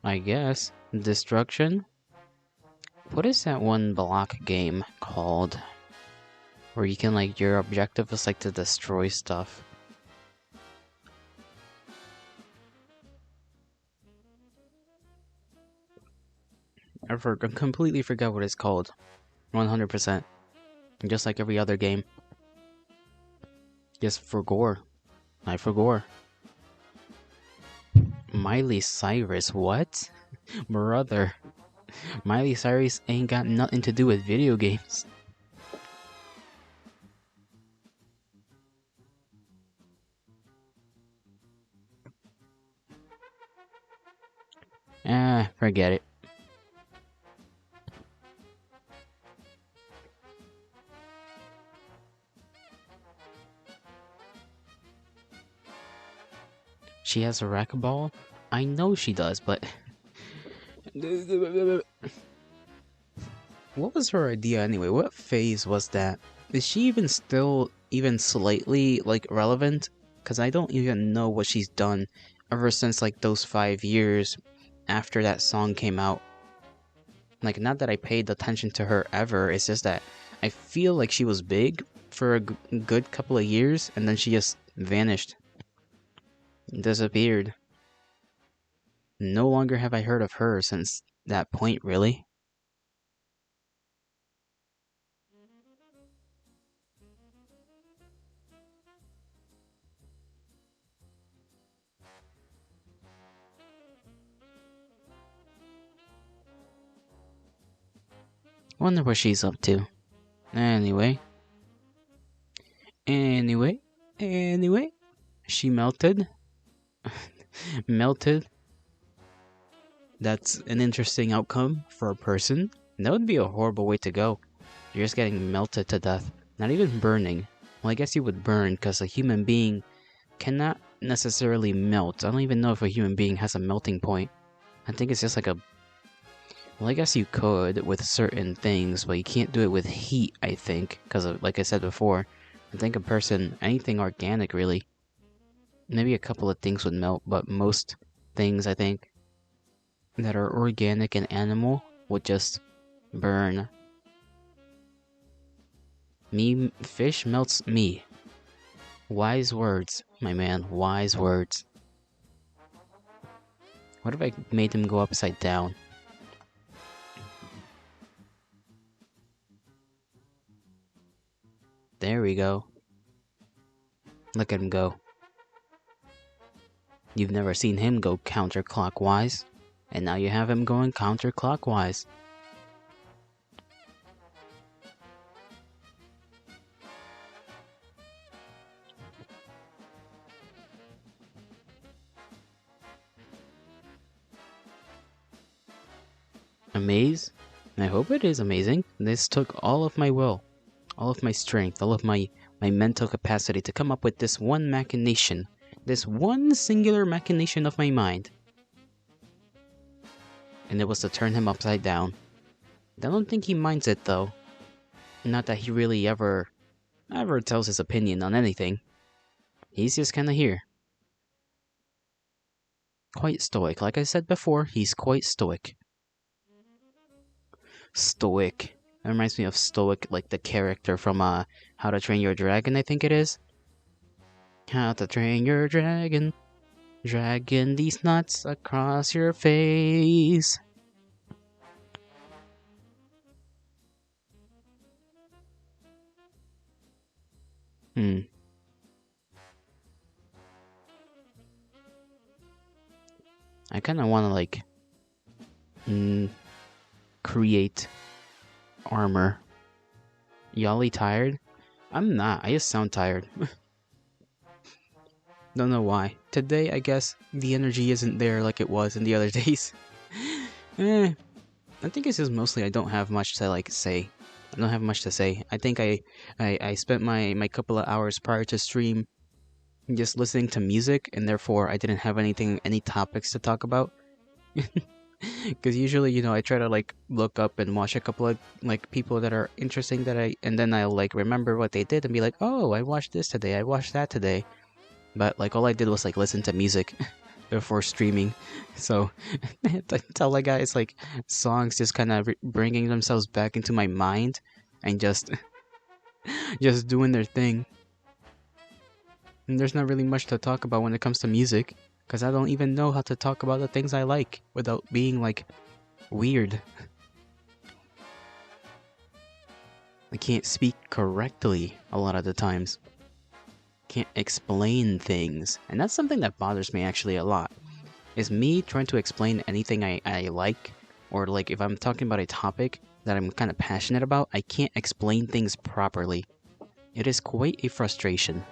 I guess. Destruction? What is that one block game called? Where you can, like, your objective is, like, to destroy stuff. I completely forgot what it's called. 100%. Just like every other game. Just for gore. I for gore. Miley Cyrus, what? Brother. Miley Cyrus ain't got nothing to do with video games. Forget it. She has a racquetball? I know she does, but... What was her idea anyway? What phase was that? Is she even still even slightly, like, relevant? Because I don't even know what she's done ever since, like, those 5 years after that song came out. Like, not that I paid attention to her ever, it's just that I feel like she was big for a good couple of years, and then she just vanished. Disappeared. No longer have I heard of her since that point, really. Wonder what she's up to. Anyway. Anyway. She melted. Melted. That's an interesting outcome for a person. That would be a horrible way to go. You're just getting melted to death. Not even burning. Well, I guess you would burn because a human being cannot necessarily melt. I don't even know if a human being has a melting point. I think it's just like a... Well, I guess you could with certain things, but you can't do it with heat, I think. Because, like I said before, I think a person, anything organic really, maybe a couple of things would melt, but most things, I think, that are organic and animal would just burn. Me, fish melts me. Wise words, my man, wise words. What if I made him go upside down? There we go. Look at him go. You've never seen him go counterclockwise, and now you have him going counterclockwise. Amaze? I hope it is amazing. This took all of my will, all of my strength, all of my mental capacity to come up with this one machination. This one singular machination of my mind. And it was to turn him upside down. I don't think he minds it though. Not that he really ever tells his opinion on anything. He's just kinda here. Quite stoic. Like I said before, he's quite stoic. Stoic. That reminds me of Stoic, like the character from How to Train Your Dragon, I think it is. How to Train Your Dragon. Dragging these nuts across your face. I kinda wanna, like, mm, create armor. Y'all tired? I'm not. I just sound tired. Don't know why. Today, I guess the energy isn't there like it was in the other days. I think it's just mostly I don't have much to like say. I don't have much to say. I think I spent my couple of hours prior to stream just listening to music, and therefore I didn't have any topics to talk about. Because usually, I try to like look up and watch a couple of like people that are interesting and then I'll like remember what they did and be like, oh, I watched this today, I watched that today. But like all I did was like listen to music before streaming, so that's all I got is like songs just kind of bringing themselves back into my mind and just just doing their thing. And there's not really much to talk about when it comes to music, because I don't even know how to talk about the things I like without being like weird. I can't speak correctly a lot of the times. Can't explain things, and that's something that bothers me actually a lot. Is me trying to explain anything I like, or like if I'm talking about a topic that I'm kind of passionate about, I can't explain things properly. It is quite a frustration.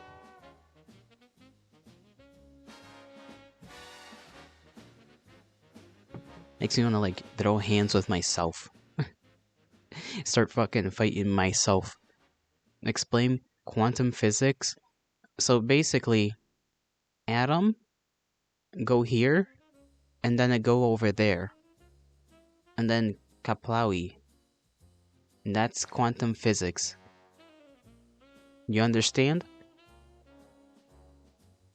Makes me want to like throw hands with myself. Start fucking fighting myself. Explain quantum physics. So basically, atom go here, and then it go over there, and then kaplawi. And that's quantum physics. You understand?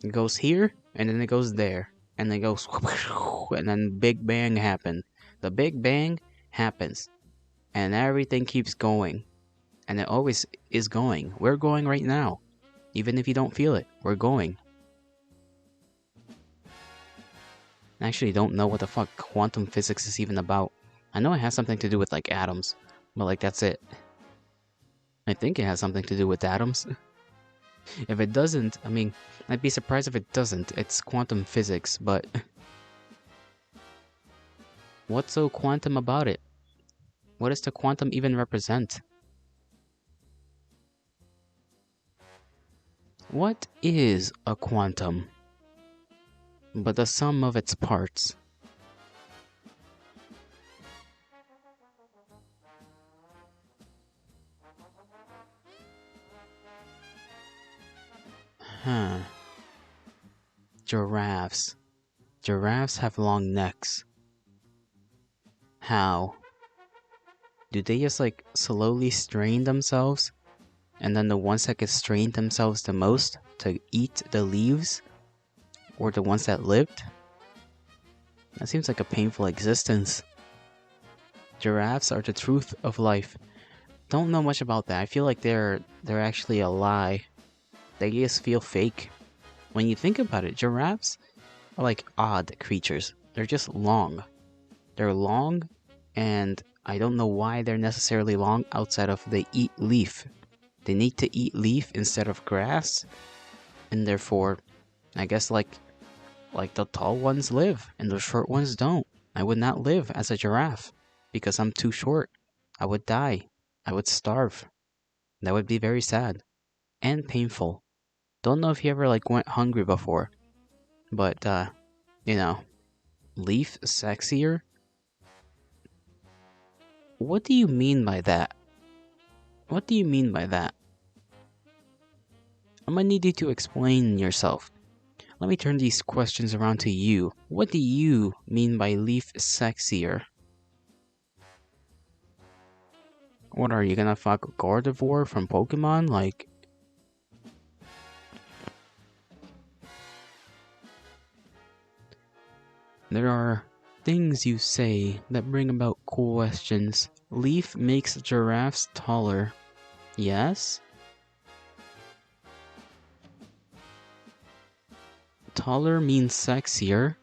It goes here, and then it goes there, and then it goes, and then Big Bang happened. The Big Bang happens, and everything keeps going, and it always is going. We're going right now, even if you don't feel it. We're going. I actually don't know what the fuck quantum physics is even about. I know it has something to do with like atoms, but like that's it. I think it has something to do with atoms. If it doesn't, I mean, I'd be surprised if it doesn't. It's quantum physics, but what's so quantum about it? What does the quantum even represent? What is a quantum? But the sum of its parts. Huh. Giraffes. Giraffes have long necks. How? Do they just like slowly strain themselves? And then the ones that can strain themselves the most to eat the leaves? Or the ones that lived? That seems like a painful existence. Giraffes are the truth of life. Don't know much about that. I feel like they're actually a lie. They just feel fake. When you think about it, giraffes are like odd creatures. They're just long. They're long, and I don't know why they're necessarily long outside of they eat leaf. They need to eat leaf instead of grass, and therefore, I guess like the tall ones live and the short ones don't. I would not live as a giraffe because I'm too short. I would die. I would starve. That would be very sad and painful. Don't know if you ever like went hungry before, but leaf sexier? What do you mean by that? What do you mean by that? I'm gonna need you to explain yourself. Let me turn these questions around to you. What do you mean by leaf sexier? What are you gonna fuck Gardevoir from Pokemon? Like, there are things you say that bring about questions. Leaf makes giraffes taller. Yes? Taller means sexier.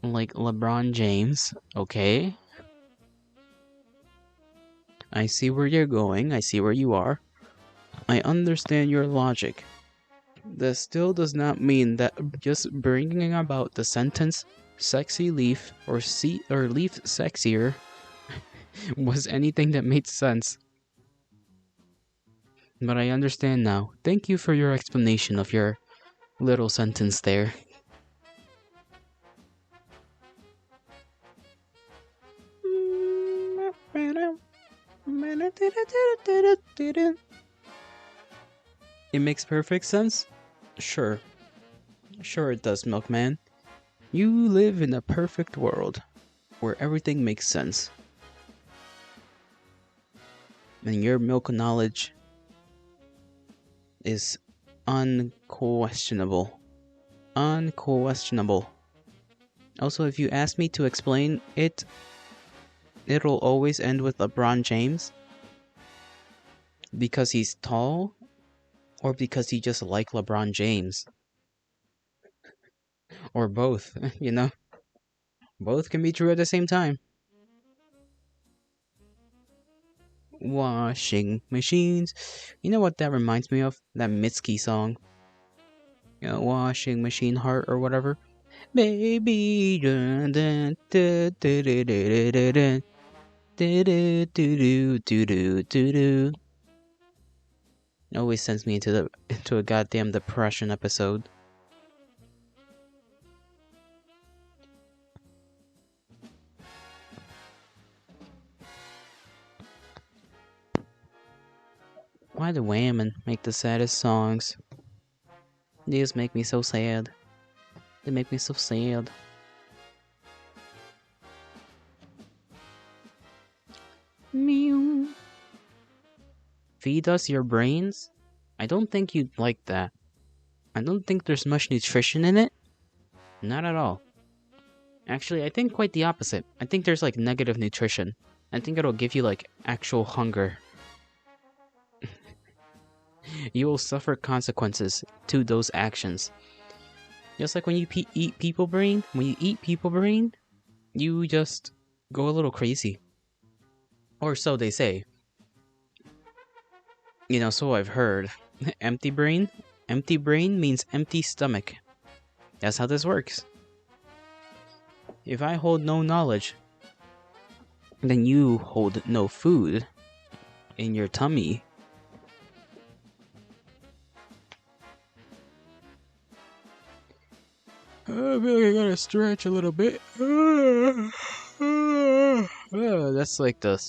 Like LeBron James. Okay. I see where you're going. I see where you are. I understand your logic. That still does not mean that just bringing about the sentence "sexy leaf" or "leaf sexier" was anything that made sense. But I understand now. Thank you for your explanation of your little sentence there. It makes perfect sense? Sure. Sure it does, Milkman. You live in a perfect world where everything makes sense. And your milk knowledge is unquestionable. Unquestionable. Also, if you ask me to explain it, it'll always end with LeBron James. Because he's tall, or because he just like LeBron James. Or both, you know? Both can be true at the same time. Washing machines. You know what that reminds me of? That Mitski song. You know, washing machine heart or whatever. Baby, dun, dun, dun, dun, dun, dun, dun, dun, dun, dun, dun, dun, dun. It always sends me into a goddamn depression episode. Why do women make the saddest songs? They just make me so sad. They make me so sad. Meow. Feed us your brains? I don't think you'd like that. I don't think there's much nutrition in it. Not at all. Actually, I think quite the opposite. I think there's like negative nutrition. I think it'll give you like actual hunger. You will suffer consequences to those actions. Just like when you eat people brain, you just go a little crazy. Or so they say. You know, so I've heard. Empty brain? Empty brain means empty stomach. That's how this works. If I hold no knowledge, then you hold no food in your tummy. I feel like I gotta stretch a little bit. That's like the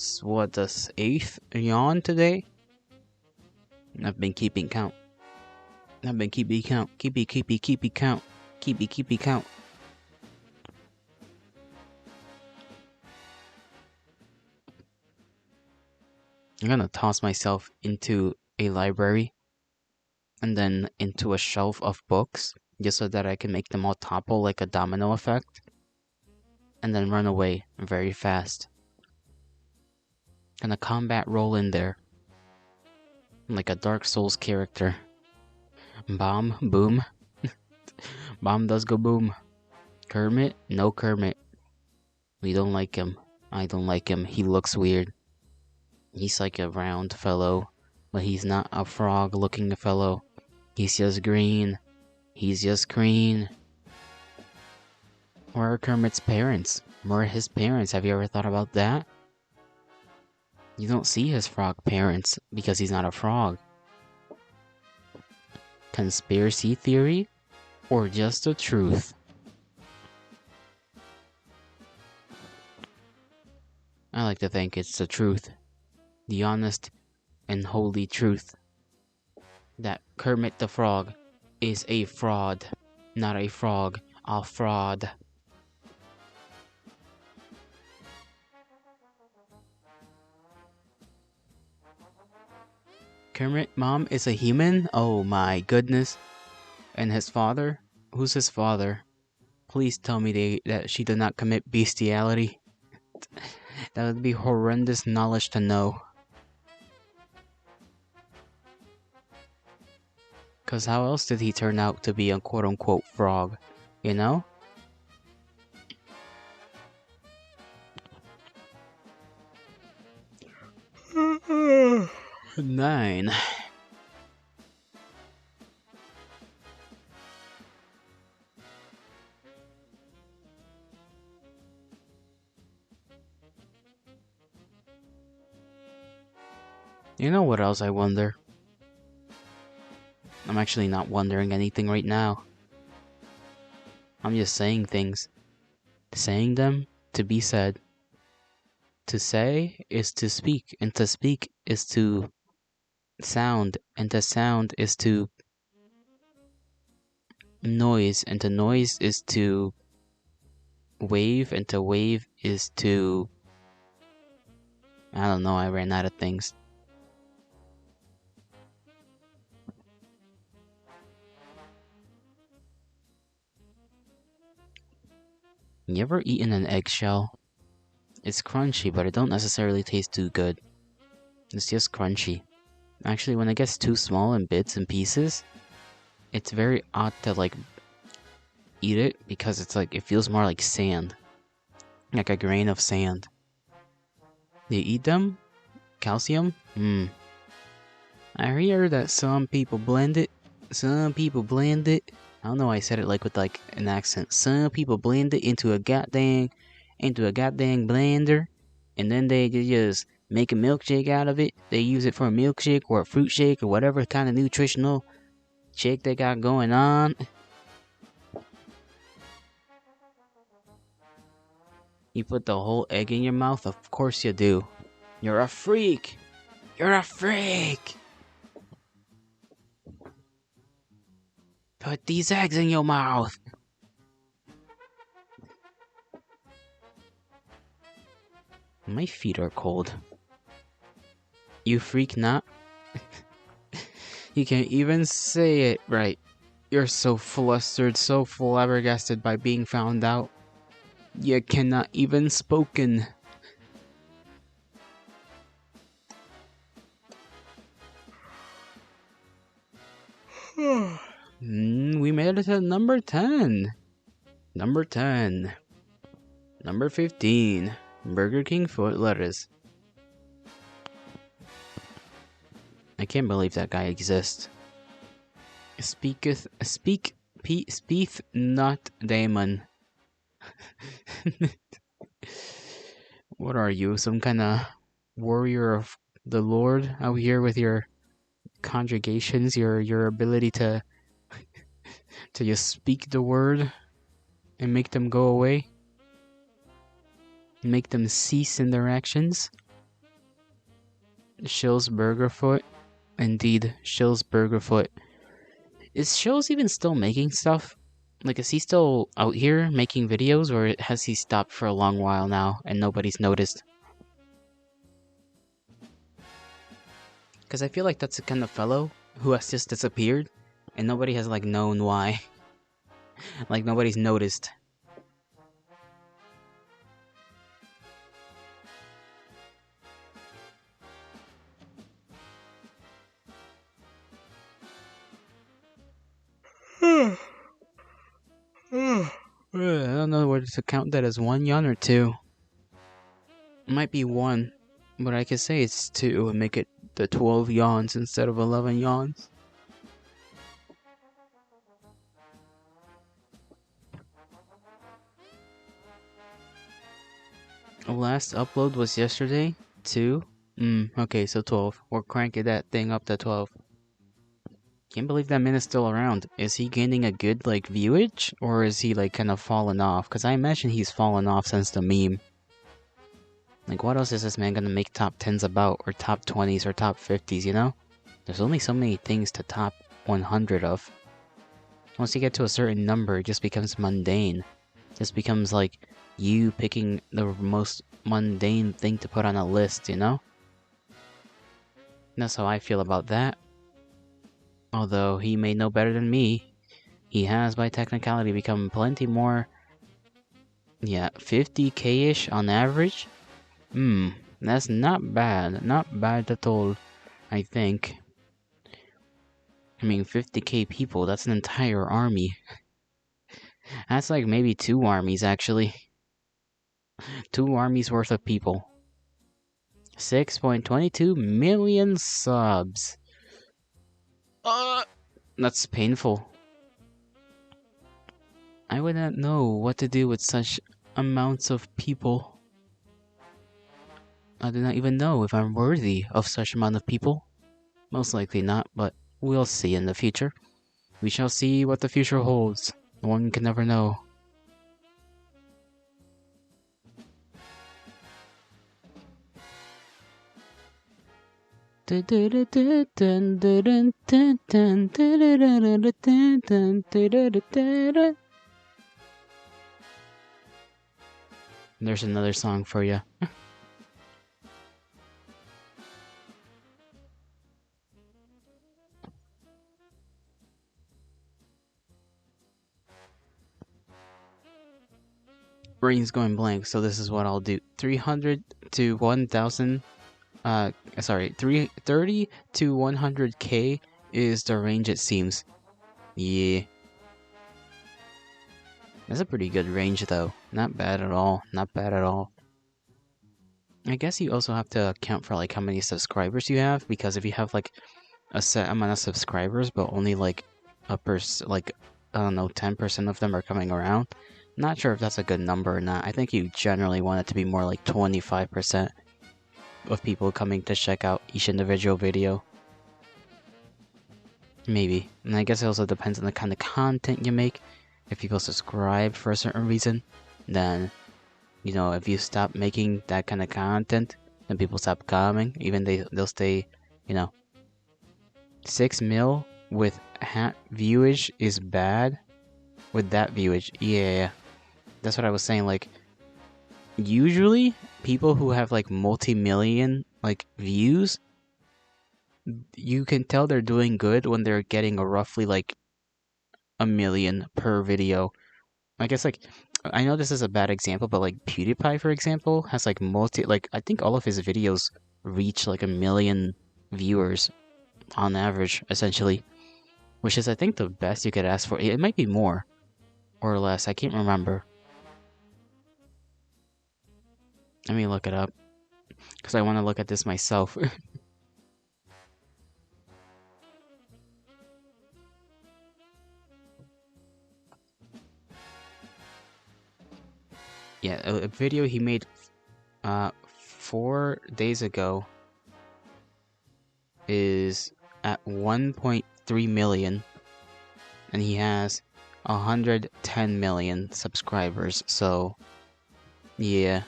8th yawn today? I've been keeping count. Keepy count. Keepy count. I'm gonna toss myself into a library and then into a shelf of books just so that I can make them all topple like a domino effect and then run away very fast. Gonna combat roll in there like a Dark Souls character. Bomb, boom. Bomb does go boom. Kermit? No Kermit. We don't like him. I don't like him. He looks weird. He's like a round fellow, but he's not a frog-looking fellow. He's just green. He's just green. Where are Kermit's parents? Where are his parents? Have you ever thought about that? You don't see his frog parents because he's not a frog. Conspiracy theory? Or just the truth? I like to think it's the truth. The honest and holy truth. That Kermit the Frog is a fraud. Not a frog, a fraud. Kermit mom is a human? Oh my goodness. And his father? Who's his father? Please tell me that she did not commit bestiality. That would be horrendous knowledge to know. Cause how else did he turn out to be a quote-unquote frog? You know? Nine. You know what else I wonder? I'm actually not wondering anything right now. I'm just saying things. Saying them to be said. To say is to speak, and to speak is to sound, and to sound is to noise, and to noise is to wave, and to wave is to... I don't know, I ran out of things. You ever eaten an eggshell? It's crunchy, but it don't necessarily taste too good. It's just crunchy. Actually, when it gets too small in bits and pieces, it's very odd to like eat it because it's like it feels more like sand. Like a grain of sand. Do you eat them? Calcium? I hear that some people blend it. Some people blend it. I don't know why I said it like with like an accent. Some people blend it into a goddamn blender, and then they just make a milkshake out of it. They use it for a milkshake or a fruit shake or whatever kind of nutritional shake they got going on. You put the whole egg in your mouth? Of course you do. You're a freak. You're a freak. Put these eggs in your mouth. My feet are cold. You freak not? You can't even say it right. You're so flustered, so flabbergasted by being found out. You cannot even spoken. We made it to number 10. Number 10. Number 15. Burger King foot lettuce. I can't believe that guy exists. Speaketh not Damon. What are you, some kind of warrior of the Lord out here with your conjugations, your ability to just speak the word and make them go away? Make them cease in their actions? Shill's Burgerfoot. Indeed, Shill's Burgerfoot. Is Shill's even still making stuff? Like, is he still out here making videos, or has he stopped for a long while now and nobody's noticed? Because I feel like that's the kind of fellow who has just disappeared and nobody has, like, known why. Like, nobody's noticed. I don't know whether to count that as 1 yawn or 2. It might be 1, but I could say it's 2 and make it the 12 yawns instead of 11 yawns. The last upload was yesterday? 2? Okay, so 12. We're cranking that thing up to 12. Can't believe that man is still around. Is he gaining a good, like, viewage? Or is he, like, kind of fallen off? Because I imagine he's fallen off since the meme. Like, what else is this man gonna make top 10s about? Or top 20s or top 50s, you know? There's only so many things to top 100 of. Once you get to a certain number, it just becomes mundane. It just becomes, like, you picking the most mundane thing to put on a list, you know? That's how I feel about that. Although he may know better than me, he has by technicality become plenty more... Yeah, 50k-ish on average? That's not bad. Not bad at all, I think. I mean, 50k people, that's an entire army. That's like maybe 2 armies, actually. 2 armies worth of people. 6.22 million subs. That's painful. I would not know what to do with such amounts of people. I do not even know if I'm worthy of such amount of people. Most likely not, but we'll see in the future. We shall see what the future holds. One can never know. There's another song for you. Brain's going blank, so this is what I'll do. 300 to 1000, sorry, 30 to 100k is the range it seems. Yeah. That's a pretty good range though. Not bad at all. Not bad at all. I guess you also have to account for like how many subscribers you have, because if you have like a set amount of subscribers but only like I don't know, 10% of them are coming around, not sure if that's a good number or not. I think you generally want it to be more like 25% of people coming to check out each individual video. Maybe. And I guess it also depends on the kind of content you make. If people subscribe for a certain reason, then, you know, if you stop making that kind of content, then people stop coming. Even they'll stay, you know. 6 mil with viewage is bad. With that viewage, yeah. That's what I was saying, like, usually, people who have, like, multi-million, like, views, you can tell they're doing good when they're getting a roughly, like, 1 million per video. I guess, like, I know this is a bad example, but, like, PewDiePie, for example, has, like, I think all of his videos reach, like, 1 million viewers on average, essentially. Which is, I think, the best you could ask for. It might be more or less, I can't remember. Let me look it up, because I want to look at this myself. Yeah, a video he made 4 days ago is at 1.3 million, and he has 110 million subscribers, so yeah.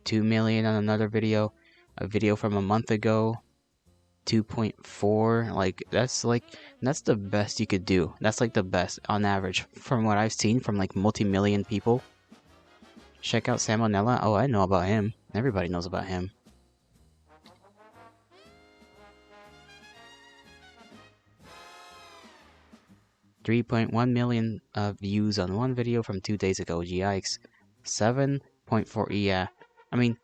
2 million on another video, a video from a month ago, 2.4, like, that's the best you could do. That's like the best on average from what I've seen from like multi-million people. Check out Salmonella. Oh, I know about him. Everybody knows about him. $3.1 million views on one video from 2 days ago. Yikes. 7.4. Yeah, I mean,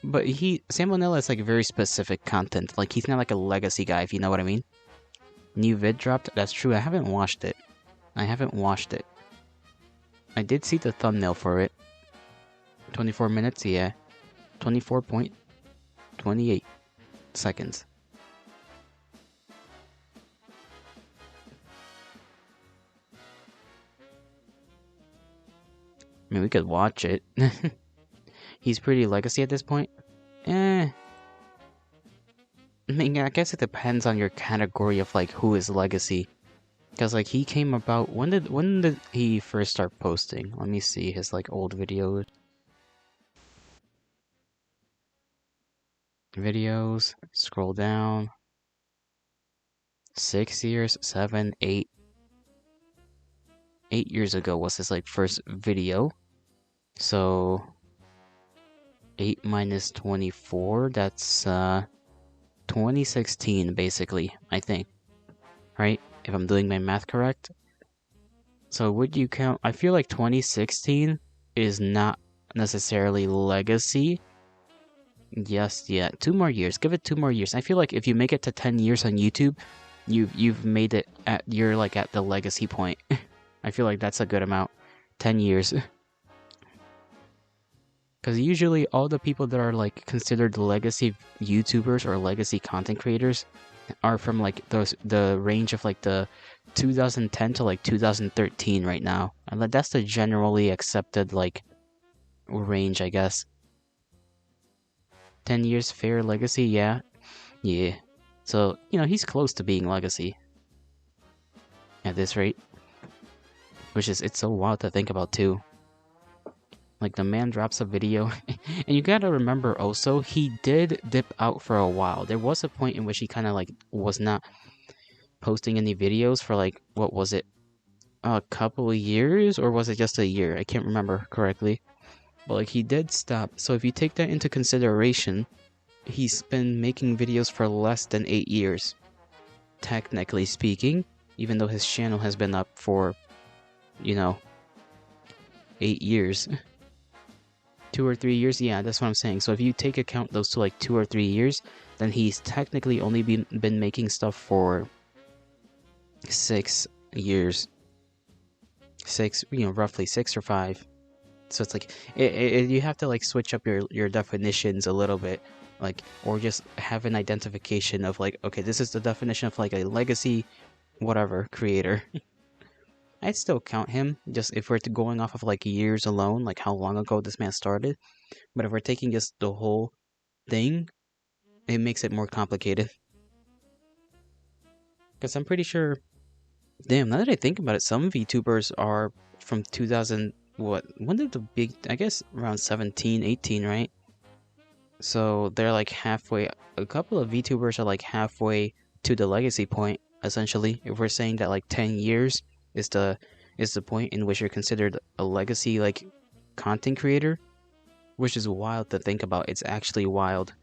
but Salmonella is like very specific content. Like, he's not like a legacy guy, if you know what I mean. New vid dropped. That's true. I haven't watched it. I did see the thumbnail for it. 24 minutes, yeah. 24.28 seconds. I mean, we could watch it. He's pretty legacy at this point. I mean, I guess it depends on your category of like who is legacy. Because like he came about, when did he first start posting? Let me see his like old videos. Scroll down. 6 years, 7, 8. 8 years ago was his like first video. So 8 minus 24, that's 2016 basically, I think. Right? If I'm doing my math correct. So would you count, I feel like 2016 is not necessarily legacy. Yes, yeah, 2 more years. Give it 2 more years. I feel like if you make it to 10 years on YouTube, you've made it you're like at the legacy point. I feel like that's a good amount. 10 years. Because usually all the people that are like considered legacy YouTubers or legacy content creators are from like the range of like the 2010 to like 2013 right now. And that's the generally accepted like range, I guess. 10 years fair legacy, yeah. Yeah. So, he's close to being legacy at this rate. Which is, it's so wild to think about too. Like, the man drops a video. And you gotta remember also, he did dip out for a while. There was a point in which he kind of like was not posting any videos for like, what was it? A couple of years? Or was it just a year? I can't remember correctly. But like, he did stop. So if you take that into consideration, he's been making videos for less than 8 years. Technically speaking, even though his channel has been up for, 8 years. 2 or 3 years, yeah, that's what I'm saying. So if you take account those to like 2 or 3 years, then he's technically only been making stuff for 6 years. 6, roughly 6 or 5. So it's like, you have to like switch up your definitions a little bit, like, or just have an identification of like, okay, this is the definition of like a legacy, whatever, creator. I'd still count him, just if we're going off of like years alone, like how long ago this man started. But if we're taking just the whole thing, it makes it more complicated. Because I'm pretty sure, damn, now that I think about it, some VTubers are from 2000, when did the big, I guess around 17, 18, right? So they're like halfway, a couple of VTubers are like halfway to the legacy point, essentially. If we're saying that like 10 years is the point in which you're considered a legacy like content creator, which is wild to think about. It's actually wild.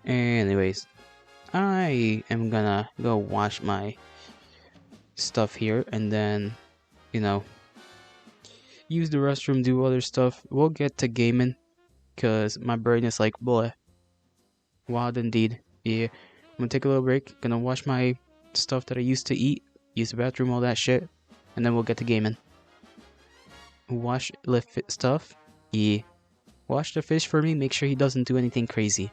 Anyways, I am gonna go wash my stuff here and then, use the restroom, do other stuff. We'll get to gaming, cause my brain is like, boy, wild indeed. Yeah, I'm gonna take a little break, gonna wash my stuff that I used to eat, use the bathroom, all that shit, and then we'll get to gaming. Wash lift stuff? Yeah. Wash the fish for me, make sure he doesn't do anything crazy.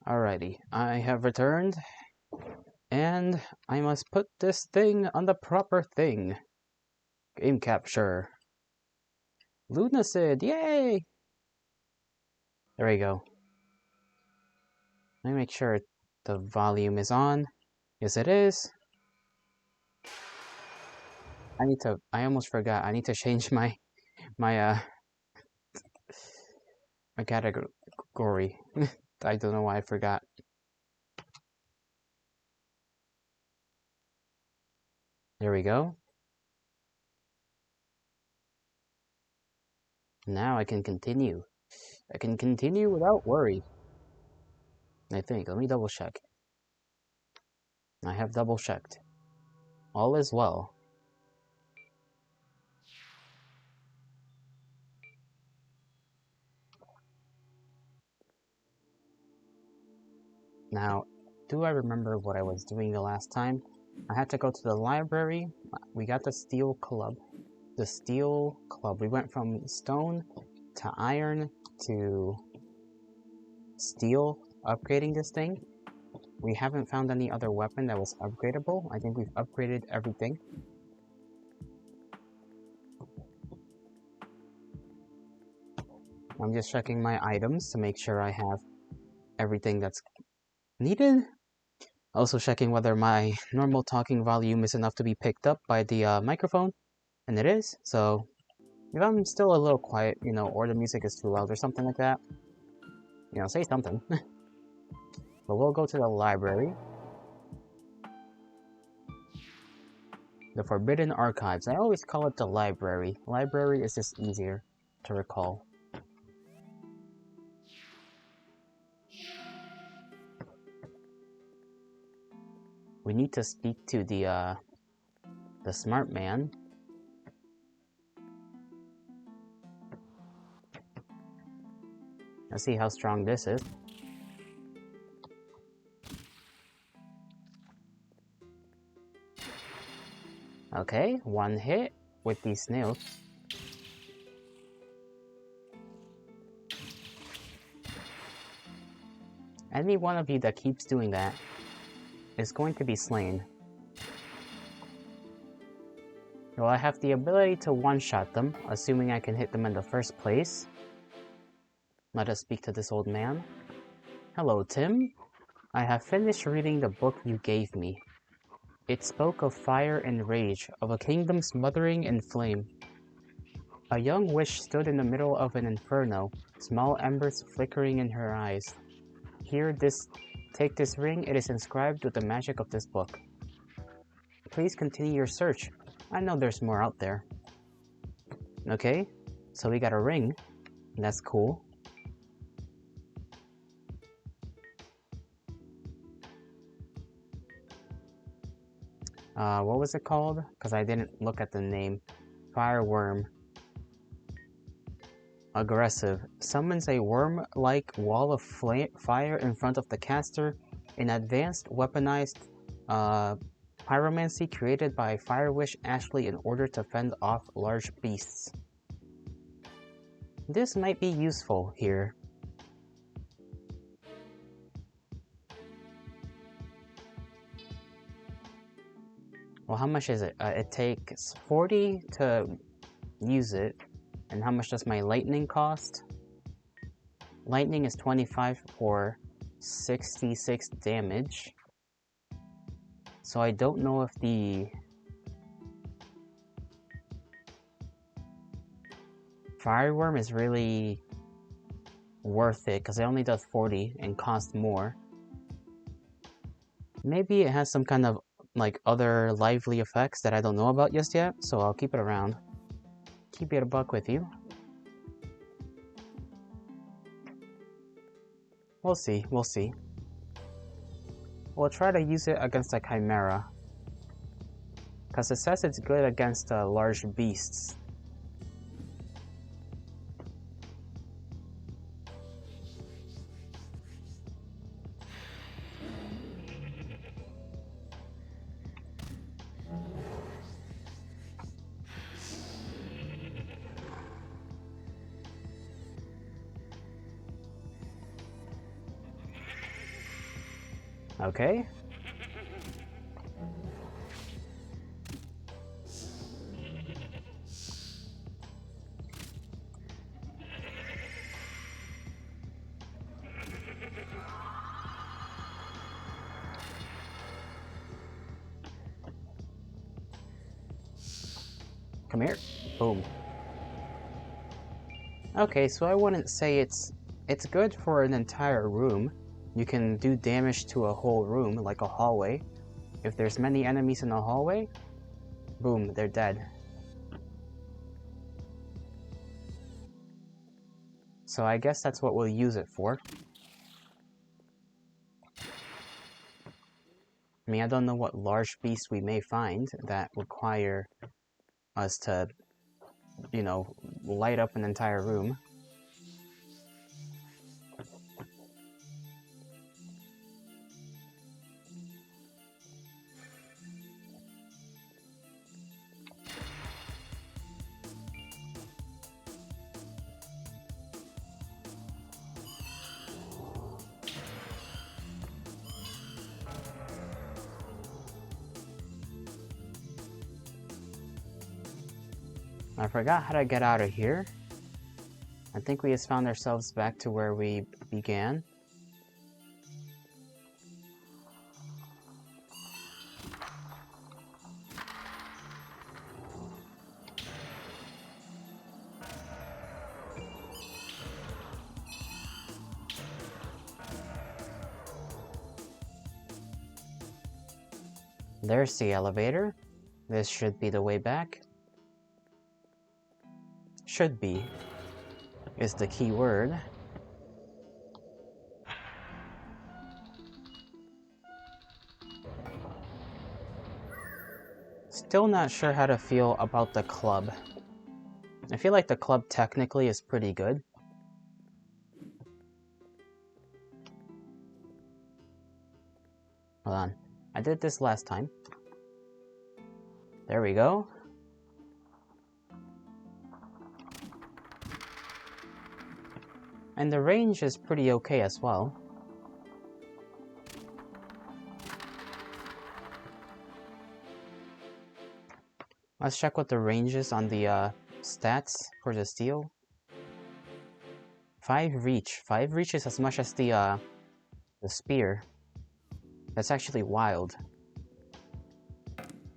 Alrighty, I have returned, and I must put this thing on the proper thing. Game capture. Lunacid, yay! There we go. Let me make sure the volume is on. Yes, it is. I almost forgot, I need to change my my category. I don't know why I forgot. There we go. Now I can continue. I can continue without worry. I think. Let me double check. I have double checked. All is well. Now, do I remember what I was doing the last time? I had to go to the library. We got the steel club. The steel club. We went from stone to iron to steel, upgrading this thing. We haven't found any other weapon that was upgradable. I think we've upgraded everything. I'm just checking my items to make sure I have everything that's needed. Also checking whether my normal talking volume is enough to be picked up by the microphone. And it is, so if I'm still a little quiet, you know, or the music is too loud or something like that, you know, say something. But we'll go to the library. The Forbidden Archives. I always call it the library. Library is just easier to recall. We need to speak to the smart man. Let's see how strong this is. Okay, one hit with these snails. Any one of you that keeps doing that is going to be slain. Well, I have the ability to one-shot them, assuming I can hit them in the first place. Let us speak to this old man. Hello, Tim. I have finished reading the book you gave me. It spoke of fire and rage, of a kingdom smothering in flame. A young witch stood in the middle of an inferno, small embers flickering in her eyes. Take this ring, it is inscribed with the magic of this book. Please continue your search. I know there's more out there. Okay, so we got a ring. That's cool. What was it called? Because I didn't look at the name. Fireworm. Aggressive. Summons a worm-like wall of fire in front of the caster. An advanced weaponized pyromancy created by Fire Wish Ashley in order to fend off large beasts. This might be useful here. Well, how much is it? It takes 40 to use it. And how much does my lightning cost? Lightning is 25 for 66 damage. So I don't know if the Fireworm is really worth it, because it only does 40 and costs more. Maybe it has some kind of like other lively effects that I don't know about just yet, so I'll keep it around. Keep it a buck with you. We'll see, we'll see. We'll try to use it against a Chimera, because it says it's good against large beasts. Okay. Come here. Boom. Okay, so I wouldn't say it's good for an entire room. You can do damage to a whole room, like a hallway. If there's many enemies in a hallway, boom, they're dead. So I guess that's what we'll use it for. I mean, I don't know what large beasts we may find that require us to, you know, light up an entire room. I forgot how to get out of here. I think we just found ourselves back to where we began. There's the elevator. This should be the way back. Should be is the key word. Still not sure how to feel about the club. I feel like the club technically is pretty good. Hold on. I did this last time. There we go. And the range is pretty okay as well. Let's check what the range is on the stats for the steel. 5 reach. 5 reach is as much as the spear. That's actually wild.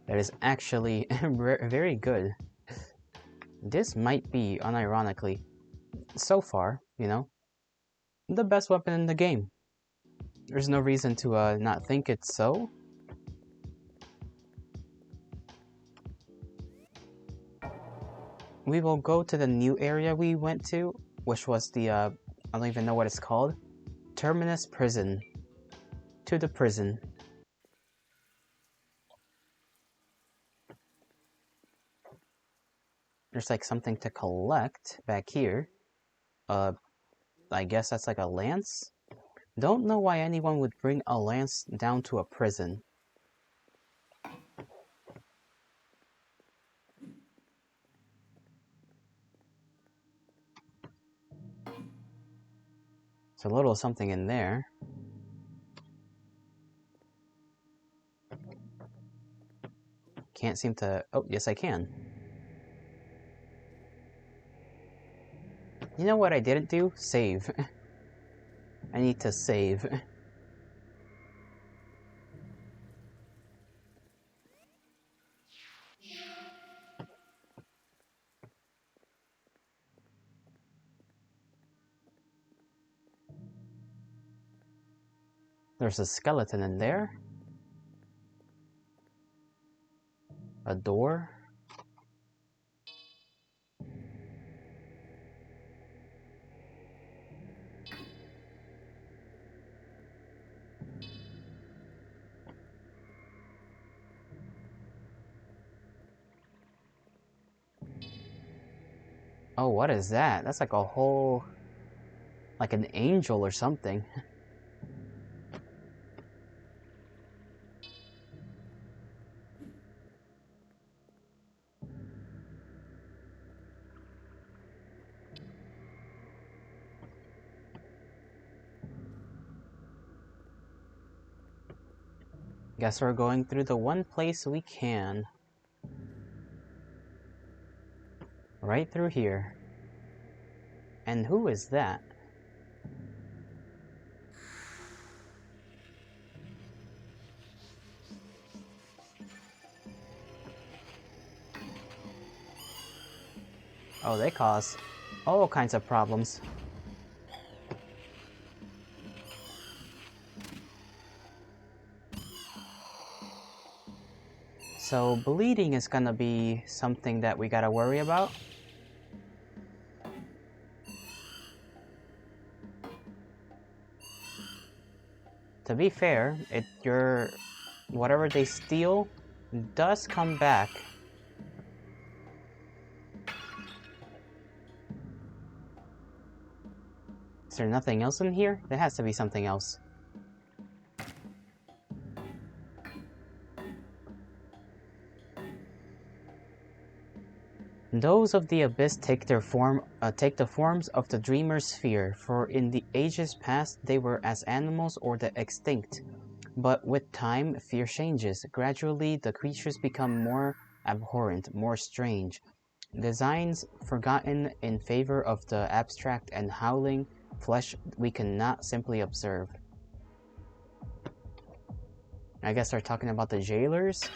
that is actually very good. This might be, unironically, so far, the best weapon in the game. There's no reason to not think it's so. We will go to the new area we went to, which was the, I don't even know what it's called. Terminus Prison. To the prison. There's like something to collect back here. I guess that's like a lance? Don't know why anyone would bring a lance down to a prison. There's a little something in there. Can't seem to... Oh, yes I can. You know what I didn't do? Save. I need to save. There's a skeleton in there. A door. Oh, what is that? That's like a whole... like an angel or something. Guess we're going through the one place we can. Right through here. And who is that? Oh, they cause all kinds of problems. So bleeding is gonna be something that we gotta worry about. To be fair, whatever they steal does come back. Is there nothing else in here? There has to be something else. Those of the abyss take the forms of the dreamer's sphere, for in the ages past they were as animals or the extinct. But with time, fear changes. Gradually, the creatures become more abhorrent, more strange. Designs forgotten in favor of the abstract and howling flesh we cannot simply observe. I guess they're talking about the jailers?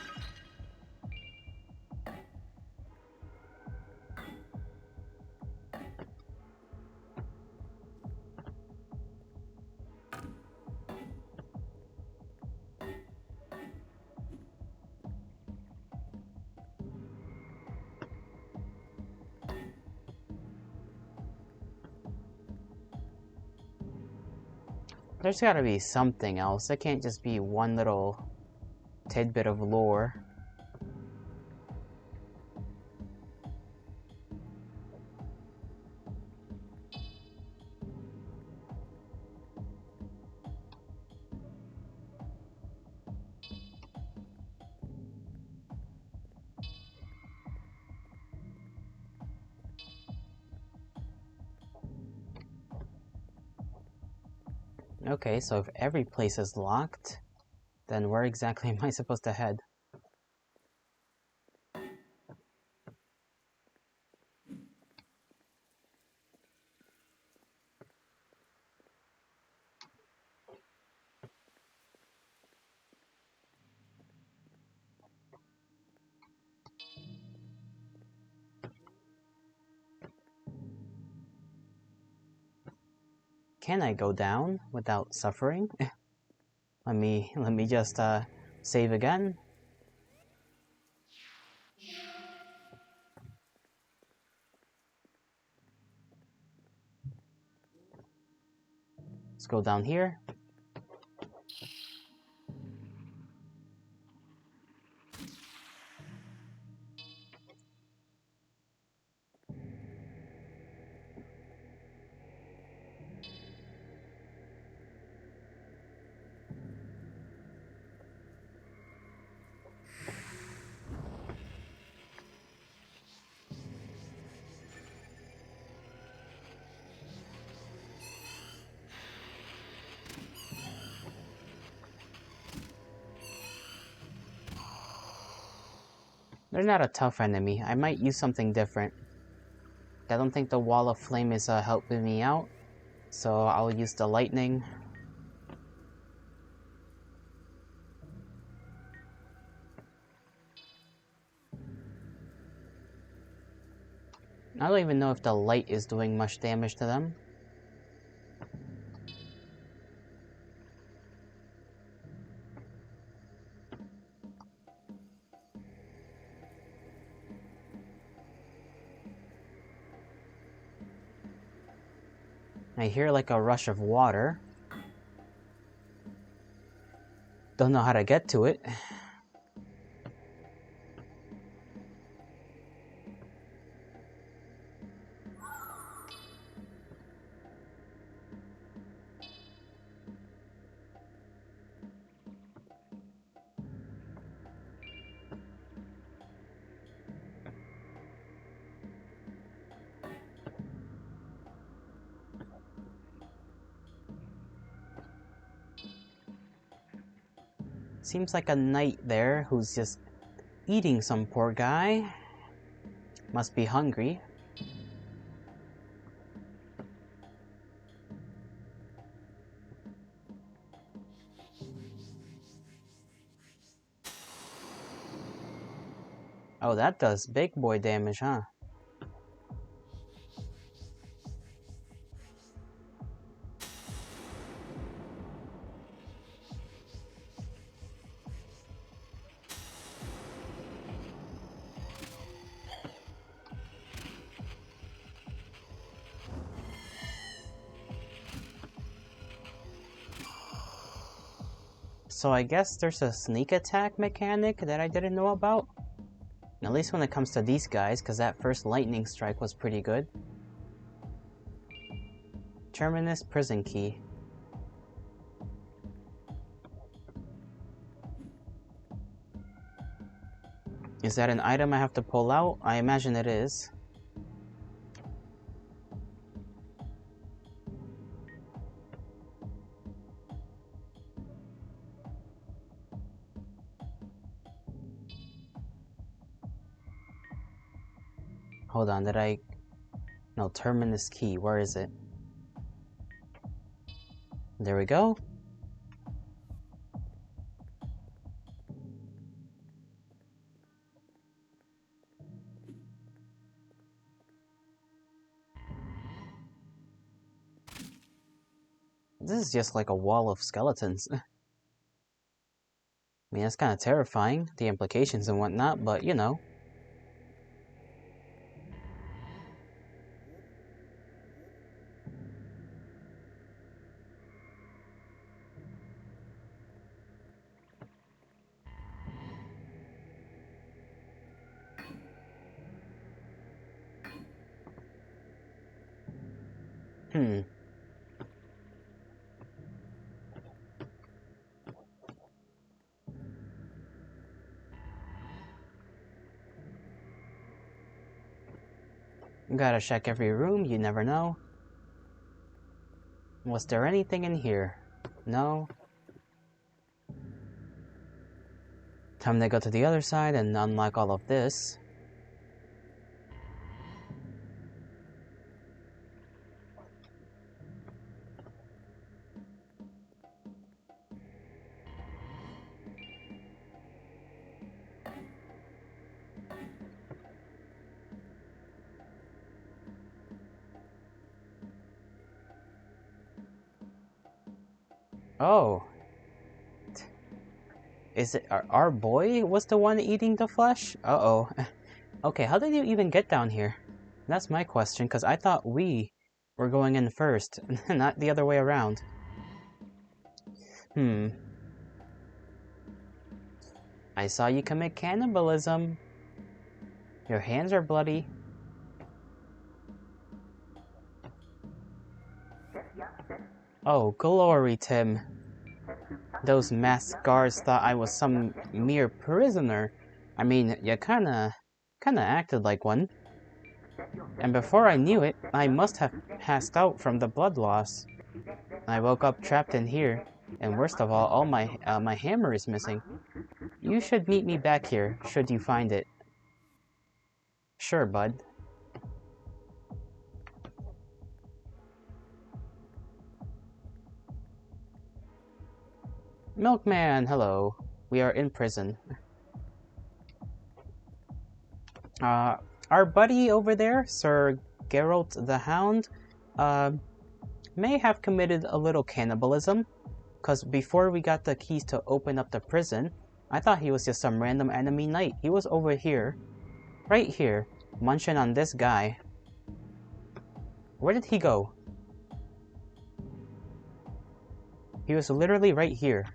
There's gotta be something else. It can't just be one little tidbit of lore. Okay, so if every place is locked, then where exactly am I supposed to head? Can I go down without suffering? let me just save again. Let's go down here. They're not a tough enemy. I might use something different. I don't think the wall of flame is helping me out, so I'll use the lightning. I don't even know if the light is doing much damage to them. I hear like a rush of water. Don't know how to get to it. Seems like a knight there who's just eating some poor guy. Must be hungry. Oh, that does big boy damage, huh? So I guess there's a sneak attack mechanic that I didn't know about. At least when it comes to these guys, because that first lightning strike was pretty good. Terminus prison key. Is that an item I have to pull out? I imagine it is. Hold on, did I... No, terminus key, where is it? There we go. This is just like a wall of skeletons. I mean, that's kind of terrifying, the implications and whatnot, but you know. Gotta check every room, you never know. Was there anything in here? No. Time to go to the other side and unlock all of this. Oh. Is it our boy was the one eating the flesh? Uh-oh. Okay, how did you even get down here? That's my question, because I thought we were going in first, not the other way around. I saw you commit cannibalism. Your hands are bloody. Oh, glory, Tim. Those masked guards thought I was some mere prisoner. I mean, you kinda acted like one. And before I knew it, I must have passed out from the blood loss. I woke up trapped in here, and worst of all my hammer is missing. You should meet me back here, should you find it. Sure, bud. Milkman, hello. We are in prison. Our buddy over there, Sir Geralt the Hound, may have committed a little cannibalism, because before we got the keys to open up the prison, I thought he was just some random enemy knight. He was over here, right here, munching on this guy. Where did he go? He was literally right here.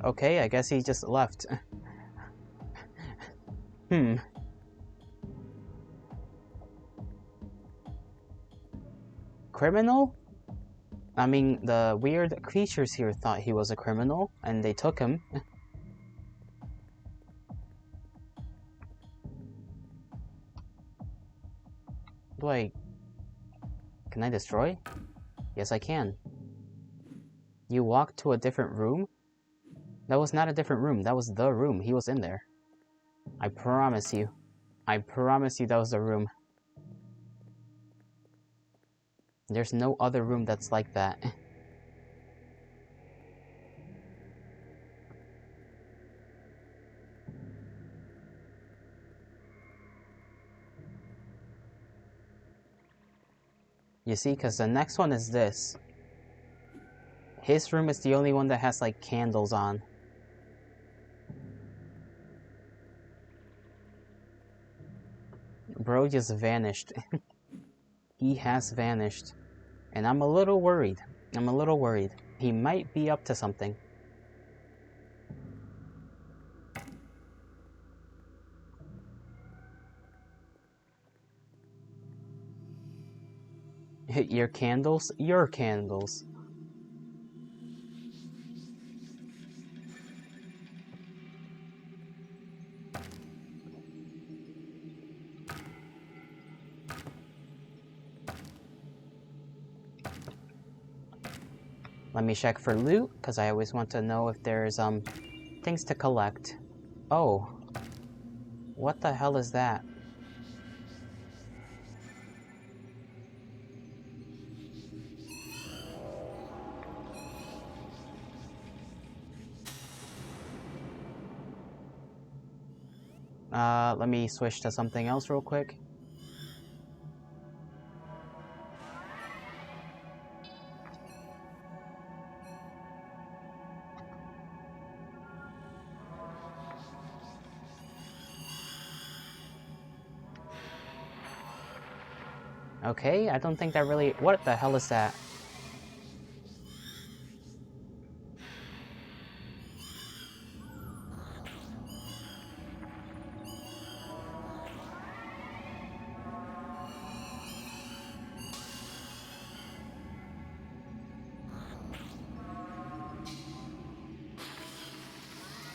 Okay, I guess he just left. Criminal? I mean, the weird creatures here thought he was a criminal, and they took him. Can I destroy? Yes, I can. You walked to a different room? That was not a different room, that was the room. He was in there. I promise you. I promise you that was the room. There's no other room that's like that. You see, because the next one is this. His room is the only one that has, like, candles on. Bro just vanished. He has vanished. And I'm a little worried. He might be up to something. Your candles? Your candles. Let me check for loot, because I always want to know if there's, things to collect. Oh. What the hell is that? Let me switch to something else real quick. Okay, I don't think that really... What the hell is that?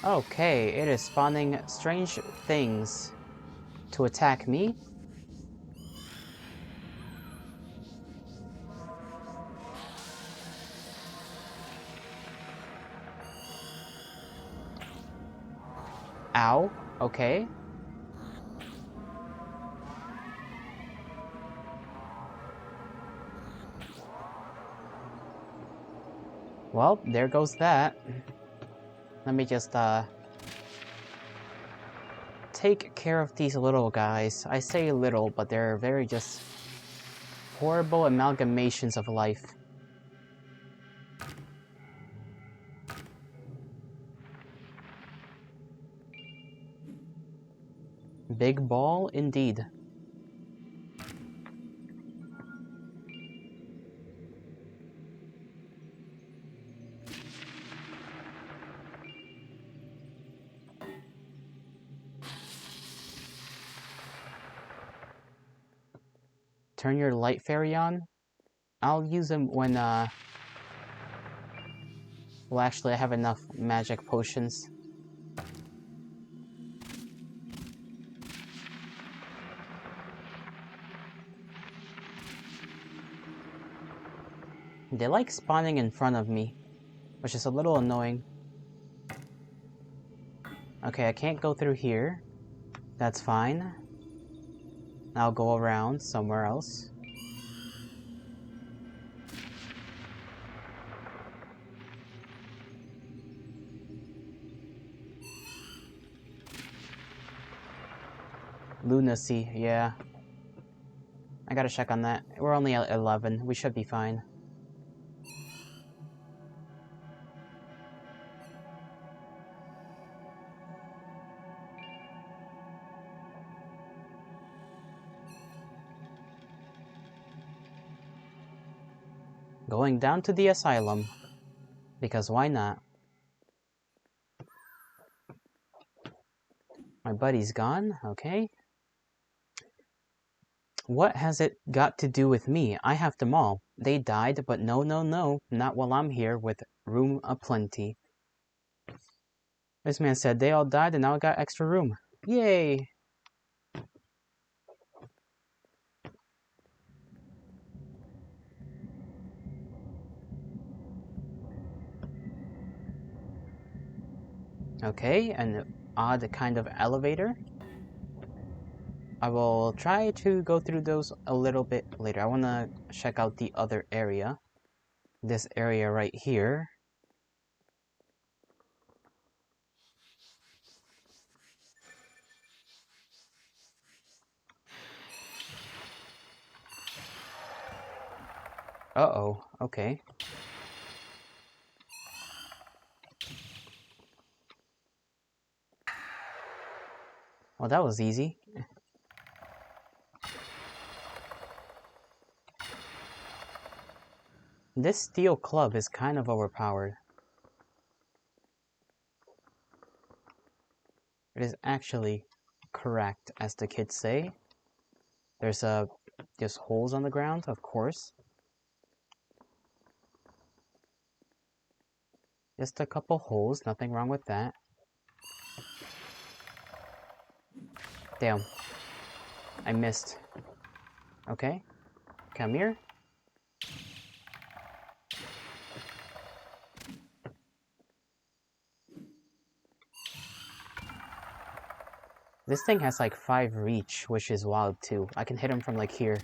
Okay, it is spawning strange things to attack me. Ow. Okay. Well, there goes that. Let me just, take care of these little guys. I say little, but they're very just Horrible amalgamations of life. Big ball, indeed. Turn your light fairy on? I'll use him when, well, actually, I have enough magic potions. They like spawning in front of me, which is a little annoying. Okay, I can't go through here. That's fine. I'll go around somewhere else. Lunacy, yeah. I gotta check on that. We're only at 11. We should be fine. Going down to the asylum. Because why not? My buddy's gone, okay. What has it got to do with me? I have them all. They died, but no, no, no. Not while I'm here with room aplenty. This man said they all died and now I got extra room. Yay! Okay, an odd kind of elevator. I will try to go through those a little bit later. I want to check out the other area. This area right here. Uh-oh, okay. Well, that was easy. This steel club is kind of overpowered. It is actually correct, as the kids say. There's just holes on the ground, of course. Just a couple holes, nothing wrong with that. Damn. I missed. Okay. Come here. This thing has like 5 reach, which is wild too. I can hit him from like here.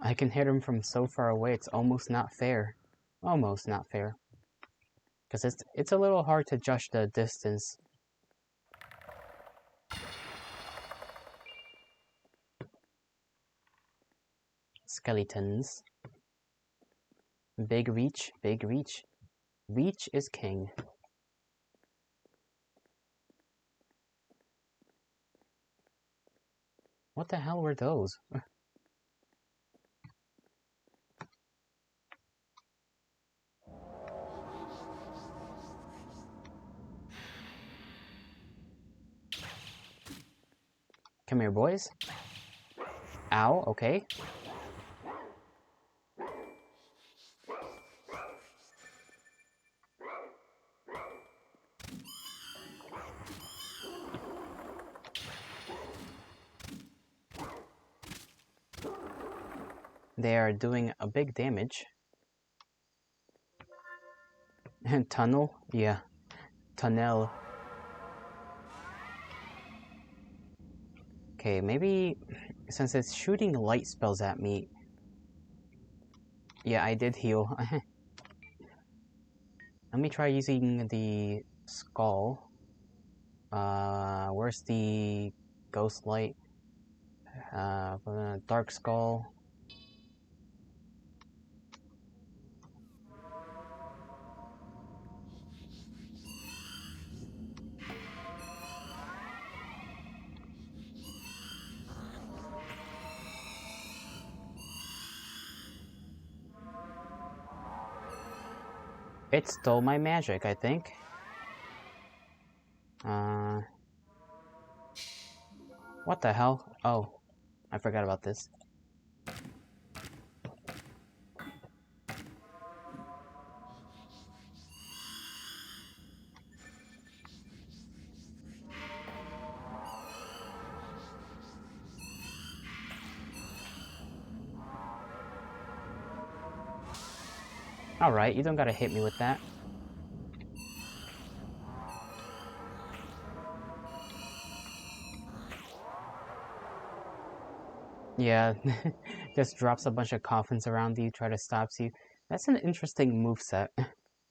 I can hit him from so far away, it's almost not fair. Almost not fair. Because it's a little hard to judge the distance. Skeletons. Big reach, big reach. Reach is king. What the hell were those? Come here, boys. Ow, okay. They are doing a big damage. And tunnel? Yeah. Tunnel. Okay, maybe since it's shooting light spells at me. Yeah, I did heal. Let me try using the skull. Where's the Ghost Light. Dark Skull. It stole my magic, I think. What the hell? Oh, I forgot about this. Alright, you don't gotta hit me with that. Yeah, just drops a bunch of coffins around you, try to stop you. That's an interesting moveset.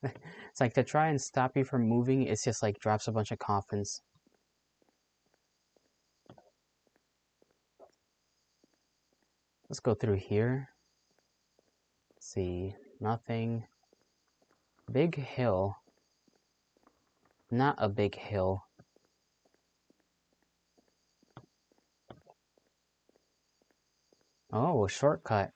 It's like to try and stop you from moving, it's just like drops a bunch of coffins. Let's go through here. Let's see, nothing. Big hill. Not a big hill. Oh, a shortcut.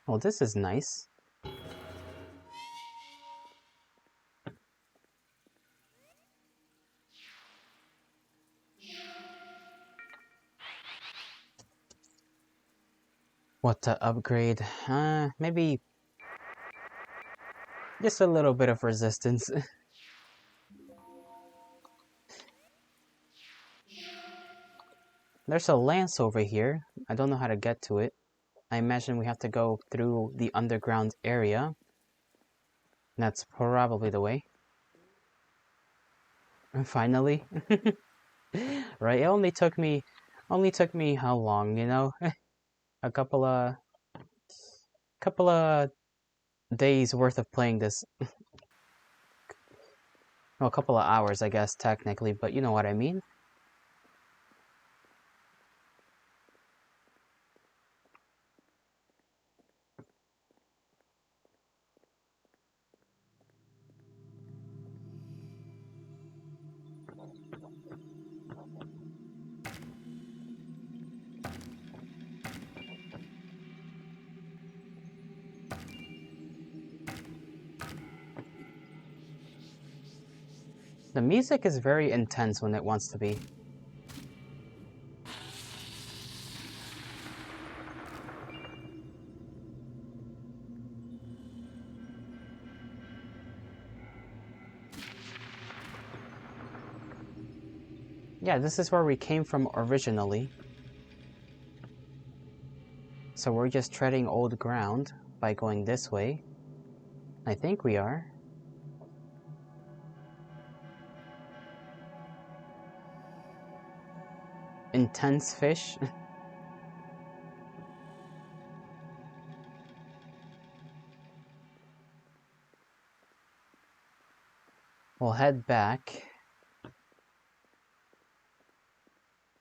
Well, this is nice. What to upgrade? Maybe just a little bit of resistance. There's a lance over here. I don't know how to get to it. I imagine we have to go through the underground area. That's probably the way. Finally. Right, it only took me how long, you know? a couple of days worth of playing this. Well, a couple of hours, I guess, technically, but you know what I mean. The music is very intense when it wants to be. Yeah, this is where we came from originally. So we're just treading old ground by going this way. I think we are. Intense fish. We'll head back.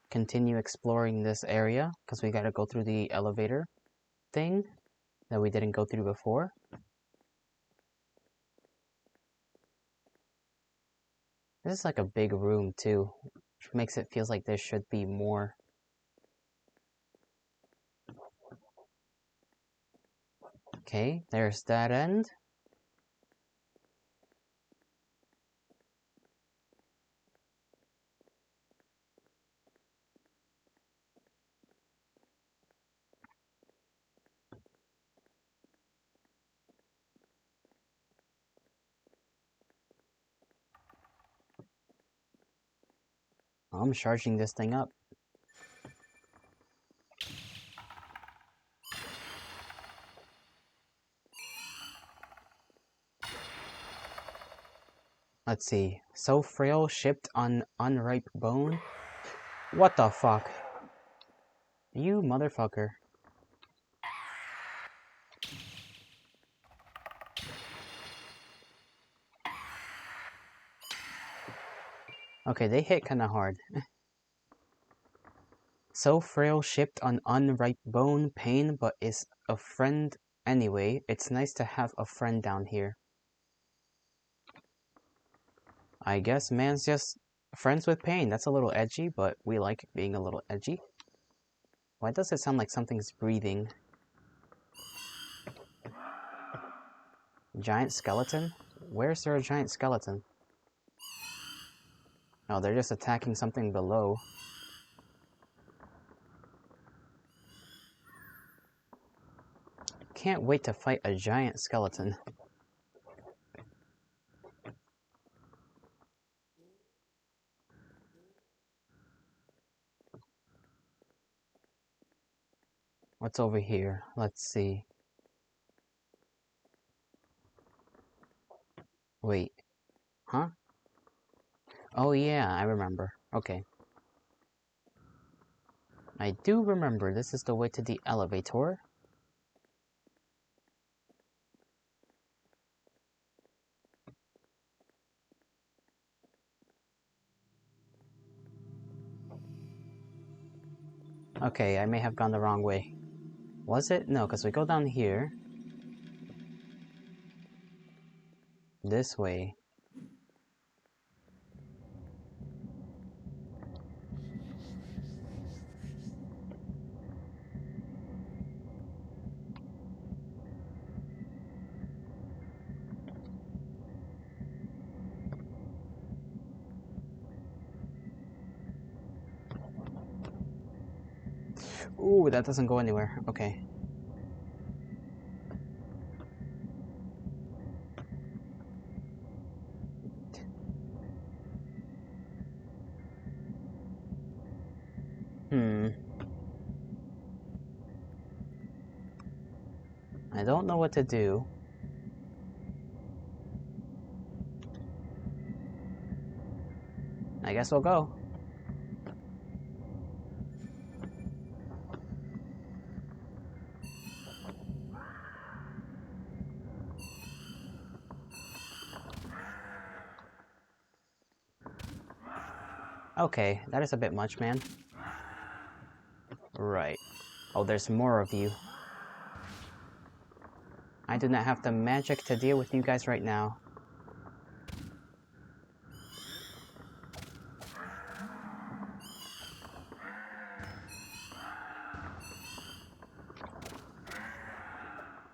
Continue exploring this area, because we gotta go through the elevator thing that we didn't go through before. This is like a big room too, which makes it feels like there should be more. Okay, there's that end. I'm charging this thing up. Let's see. So frail, shipped on unripe bone. What the fuck? You motherfucker. Okay, they hit kinda hard. So frail, shipped on unripe bone, pain, but is a friend anyway. It's nice to have a friend down here. I guess man's just friends with pain. That's a little edgy, but we like being a little edgy. Why does it sound like something's breathing? Giant skeleton? Where's there a giant skeleton? Oh, they're just attacking something below. Can't wait to fight a giant skeleton. What's over here? Let's see. Wait. Huh? Oh yeah, I remember. Okay. I do remember. This is the way to the elevator. Okay, I may have gone the wrong way. Was it? No, because we go down here. This way. Ooh, that doesn't go anywhere. Okay. I don't know what to do. I guess we'll go. Okay, that is a bit much, man. Right. Oh, there's more of you. I do not have the magic to deal with you guys right now.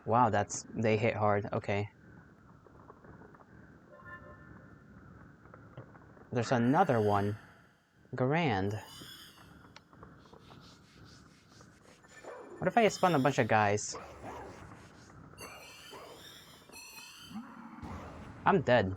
Wow, they hit hard. Okay. There's another one. Grand. What if I spawn a bunch of guys? I'm dead.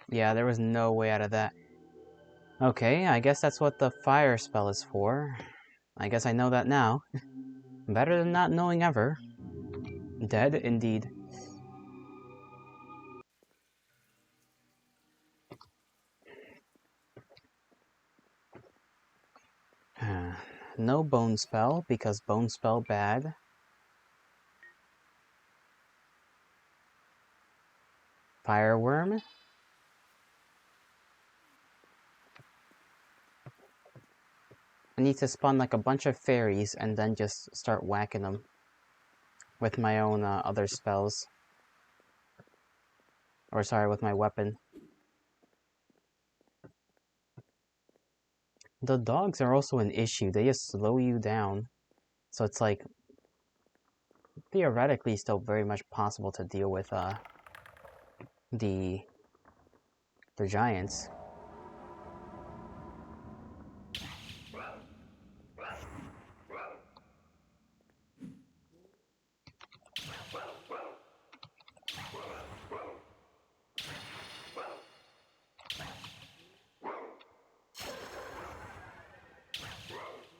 Yeah, there was no way out of that. Okay, I guess that's what the fire spell is for. I guess I know that now. Better than not knowing ever. Dead, indeed. No bone spell, because bone spell bad. Fireworm. I need to spawn like a bunch of fairies and then just start whacking them with my own other spells. Or sorry, with my weapon. The dogs are also an issue. They just slow you down. So it's like theoretically still very much possible to deal with the giants.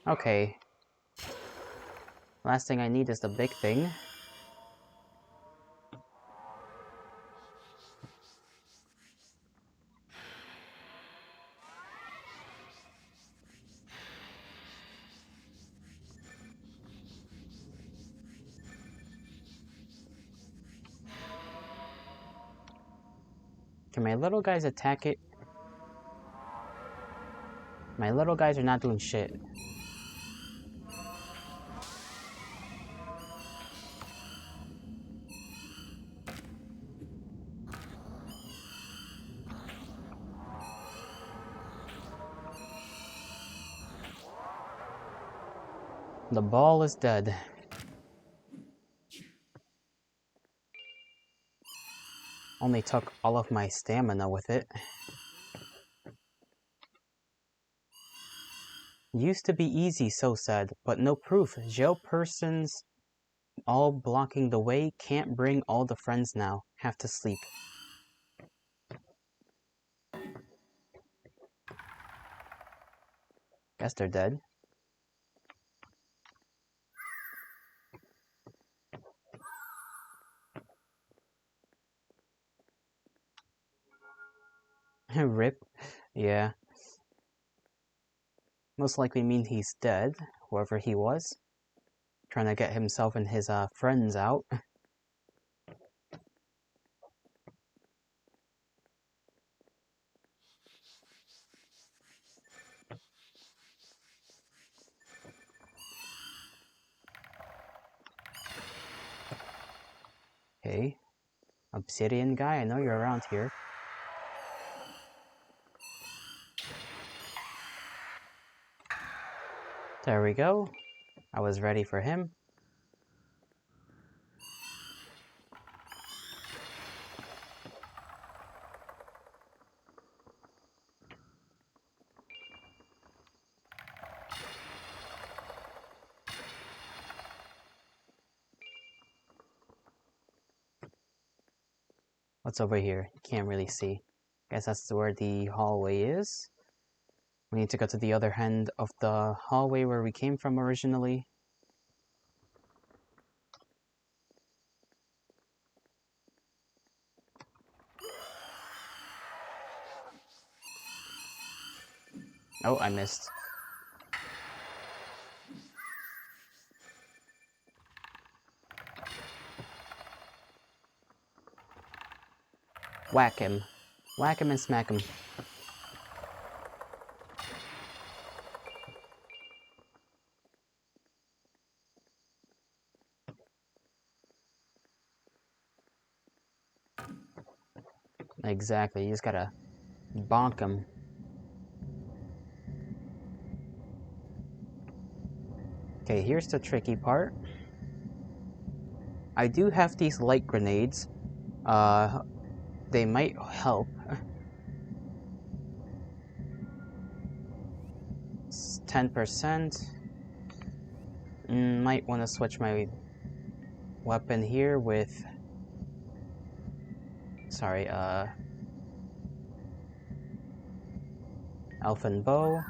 Okay. Last thing I need is the big thing. Can my little guys attack it? My little guys are not doing shit. The ball is dead. Only took all of my stamina with it. Used to be easy, so said, but no proof. Jail persons all blocking the way, can't bring all the friends now. Have to sleep. Guess they're dead. Rip. Yeah. Most likely mean he's dead, whoever he was. Trying to get himself and his friends out. Hey. Obsidian guy, I know you're around here. There we go. I was ready for him. What's over here? Can't really see. Guess that's where the hallway is. We need to go to the other end of the hallway where we came from originally. Oh, I missed. Whack him. Whack him and smack him. Exactly, you just gotta bonk him. Okay, here's the tricky part. I do have these light grenades. They might help. It's 10%. Might want to switch my weapon here with... Sorry, elfin bow.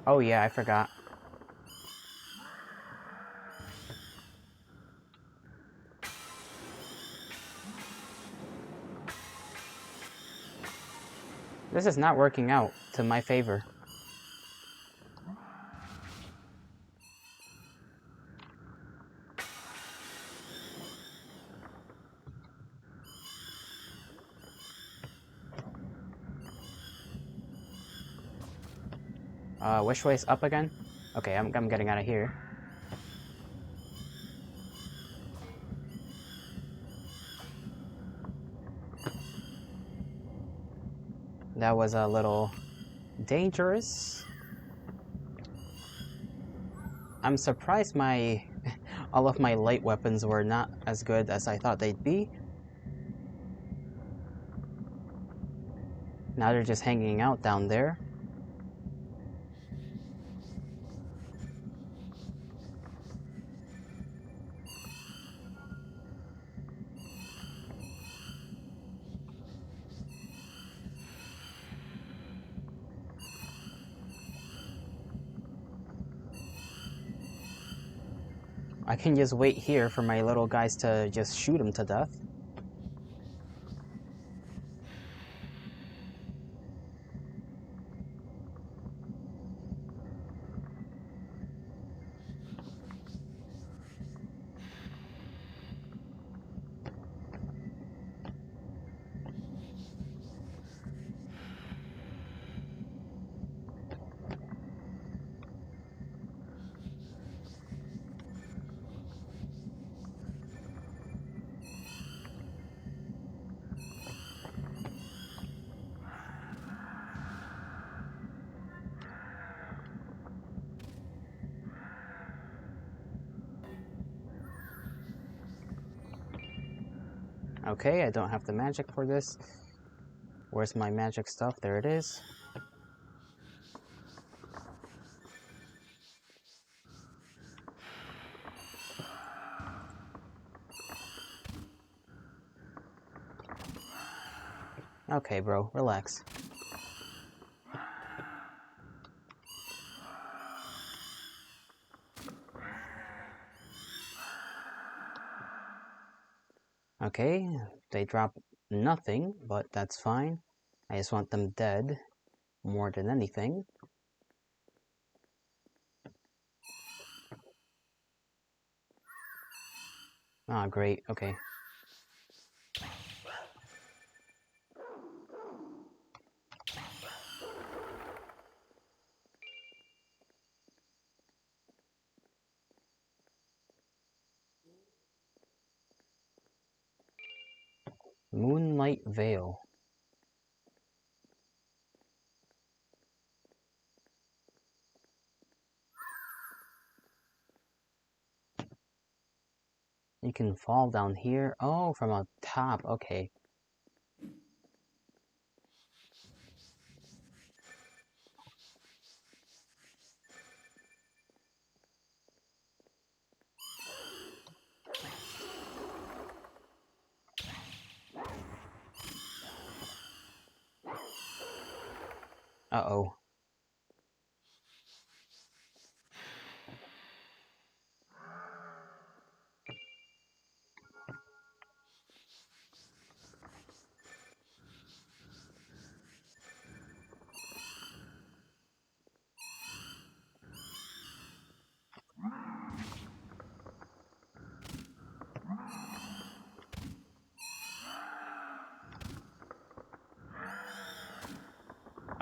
Oh yeah, I forgot. This is not working out to my favor. Which way's up again? Okay, I'm getting out of here. That was a little dangerous. I'm surprised all of my light weapons were not as good as I thought they'd be. Now they're just hanging out down there. I can just wait here for my little guys to just shoot him to death. Okay, I don't have the magic for this. Where's my magic stuff? There it is. Okay, bro, relax. Okay, they drop nothing, but that's fine. I just want them dead more than anything. Ah, great, okay. Moonlight Veil. You can fall down here. Oh, from a top, okay. Uh-oh.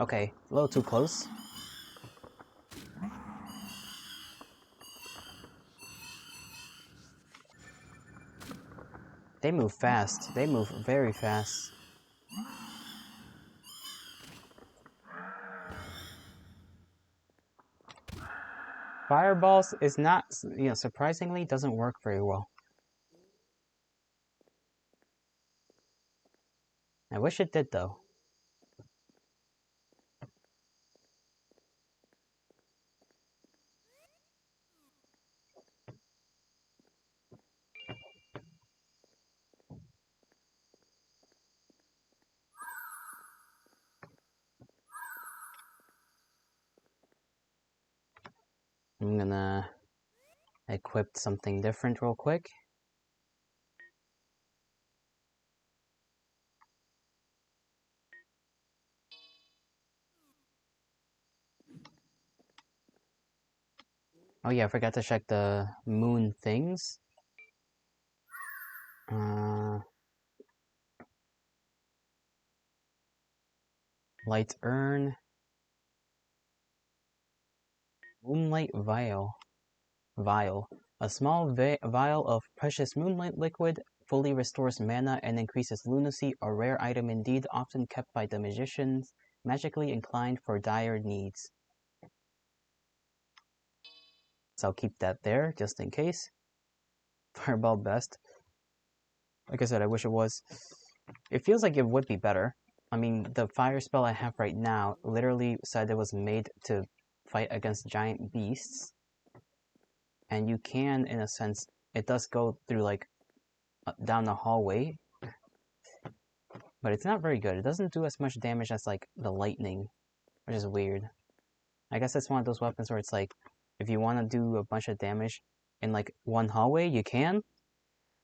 Okay, a little too close. They move fast. They move very fast. Fireballs is not, surprisingly doesn't work very well. I wish it did though. I'm gonna equip something different real quick. Oh yeah, I forgot to check the moon things. Light urn. Moonlight vial. A small vial of precious moonlight liquid fully restores mana and increases lunacy, a rare item indeed, often kept by the magicians, magically inclined for dire needs. So I'll keep that there, just in case. Fireball best. Like I said, I wish it was. It feels like it would be better. I mean, the fire spell I have right now literally said it was made to fight against giant beasts. And you can, in a sense, it does go through, like, down the hallway. But it's not very good. It doesn't do as much damage as, like, the lightning, which is weird. I guess it's one of those weapons where it's like, if you want to do a bunch of damage, in like one hallway, you can.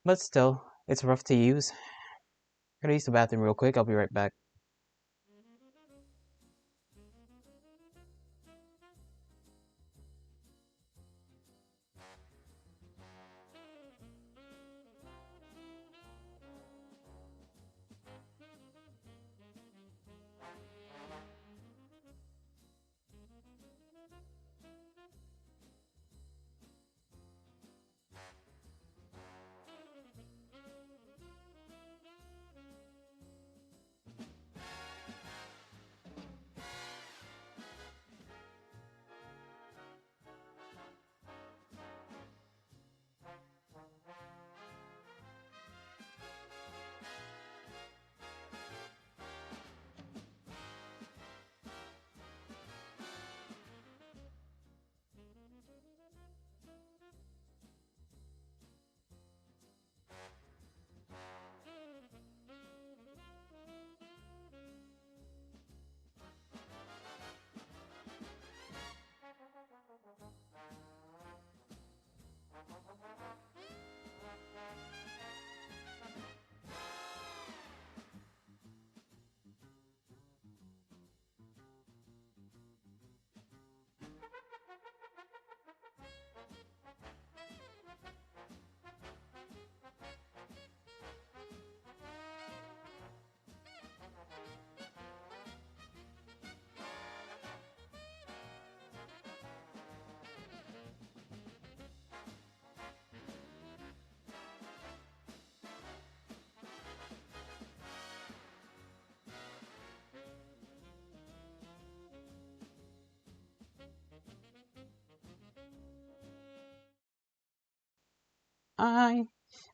But still, it's rough to use. Gotta use the bathroom real quick, I'll be right back.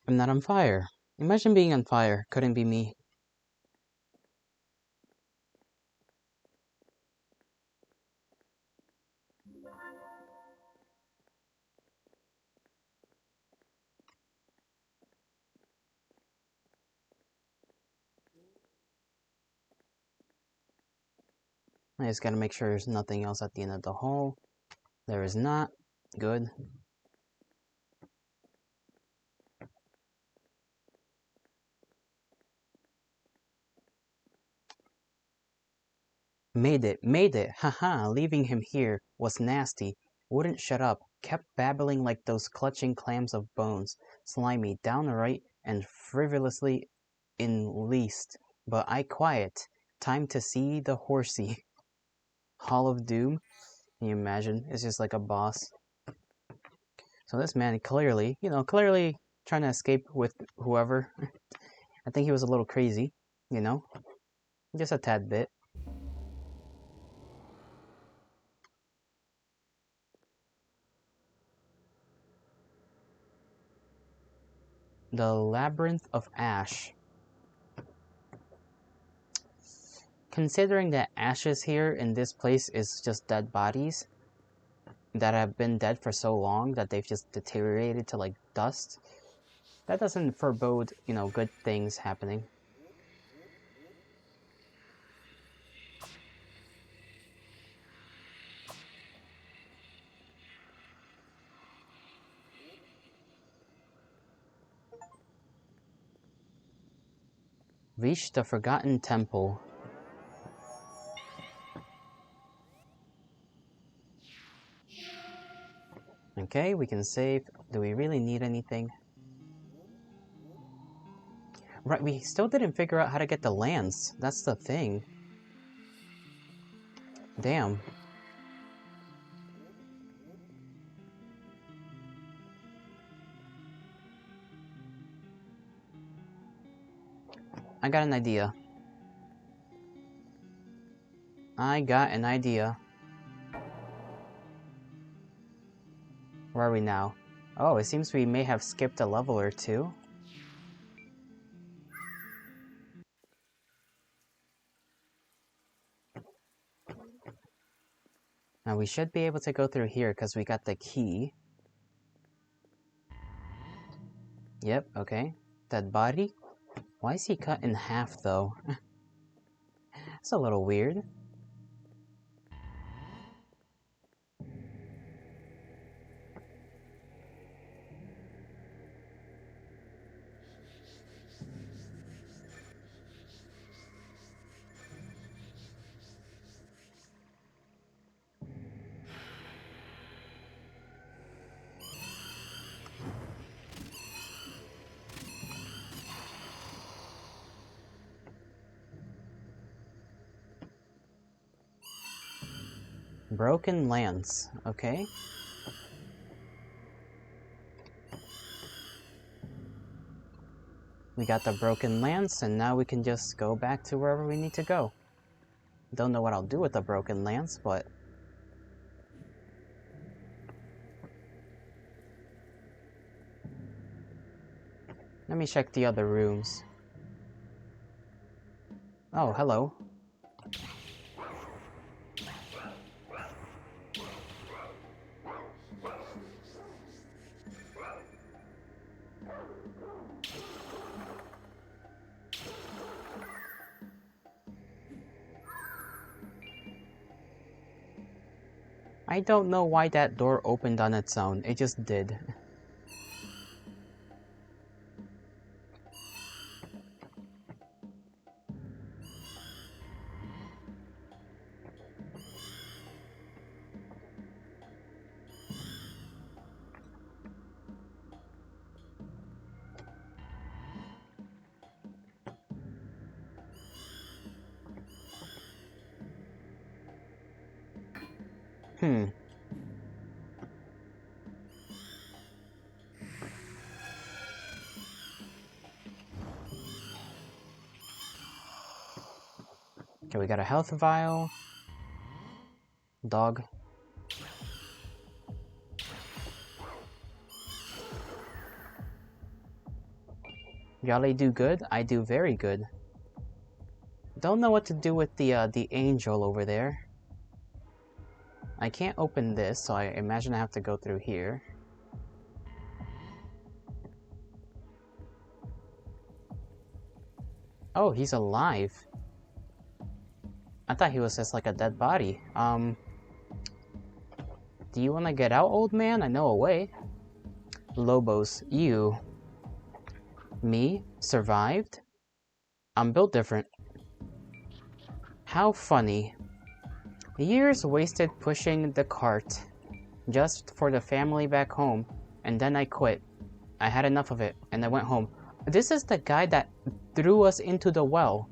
I'm not on fire. Imagine being on fire. Couldn't be me. I just gotta make sure there's nothing else at the end of the hall. There is not. Good. Made it, haha, leaving him here was nasty. Wouldn't shut up, kept babbling like those clutching clams of bones, slimy, downright, and frivolously in least. But I quiet. Time to see the horsey. Hall of Doom? Can you imagine? It's just like a boss. So this man clearly, clearly trying to escape with whoever. I think he was a little crazy, just a tad bit. The Labyrinth of Ash. Considering that ashes here in this place is just dead bodies that have been dead for so long that they've just deteriorated to like dust, that doesn't forebode, good things happening. Reach the Forgotten Temple. Okay, we can save. Do we really need anything? Right, we still didn't figure out how to get the lance. That's the thing. Damn. I got an idea. Where are we now? Oh, it seems we may have skipped a level or two. Now we should be able to go through here because we got the key. Yep, okay. That body? Why is he cut in half though? It's a little weird. Broken lance, okay. We got the broken lance, and now we can just go back to wherever we need to go. Don't know what I'll do with the broken lance, but... Let me check the other rooms. Oh, hello. I don't know why that door opened on its own. It just did. Hmm. Okay, we got a health vial. Dog. Y'all do good? I do very good. Don't know what to do with the angel over there. I can't open this, so I imagine I have to go through here. Oh, he's alive. I thought he was just like a dead body. Do you want to get out, old man? I know a way. Lobos, you. Me? Survived? I'm built different. How funny. Years wasted pushing the cart. Just for the family back home. And then I quit. I had enough of it, and I went home. This is the guy that threw us into the well.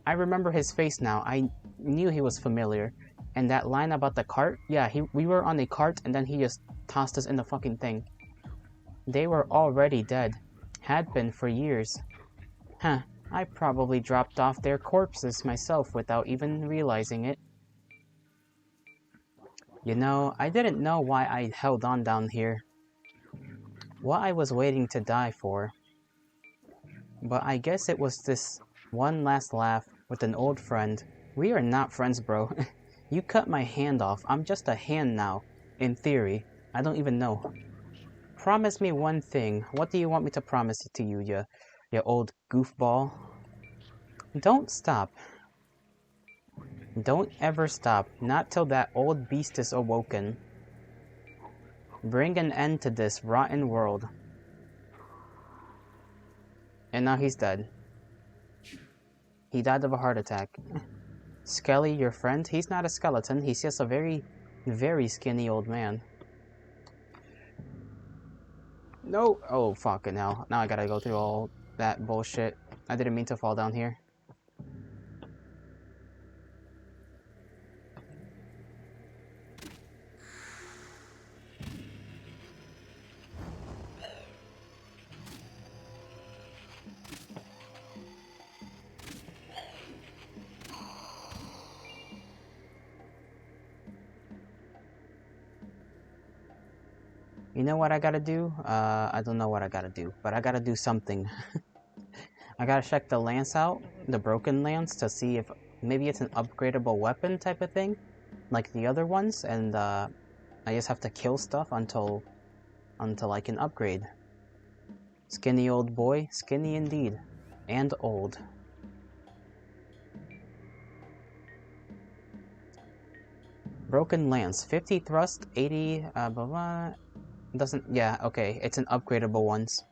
I remember his face now. I knew he was familiar. And that line about the cart? Yeah, we were on a cart, and then he just tossed us in the fucking thing. They were already dead. Had been for years. Huh, I probably dropped off their corpses myself without even realizing it. You know, I didn't know why I held on down here. What I was waiting to die for. But I guess it was this one last laugh with an old friend. We are not friends, bro. You cut my hand off. I'm just a hand now. In theory. I don't even know. Promise me one thing. What do you want me to promise to you, you old goofball? Don't stop. Don't ever stop. Not till that old beast is awoken. Bring an end to this rotten world. And now he's dead. He died of a heart attack. Skelly, your friend? He's not a skeleton. He's just a very, very skinny old man. No! Oh, fucking hell. Now I gotta go through all that bullshit. I didn't mean to fall down here. You know what I gotta do? I don't know what I gotta do, but I gotta do something. I gotta check the lance out, the broken lance, to see if maybe it's an upgradable weapon type of thing, like the other ones, and I just have to kill stuff until I can upgrade. Skinny old boy, skinny indeed, and old. Broken lance, 50 thrust, 80, blah blah. Doesn't, yeah, okay, it's an upgradable ones.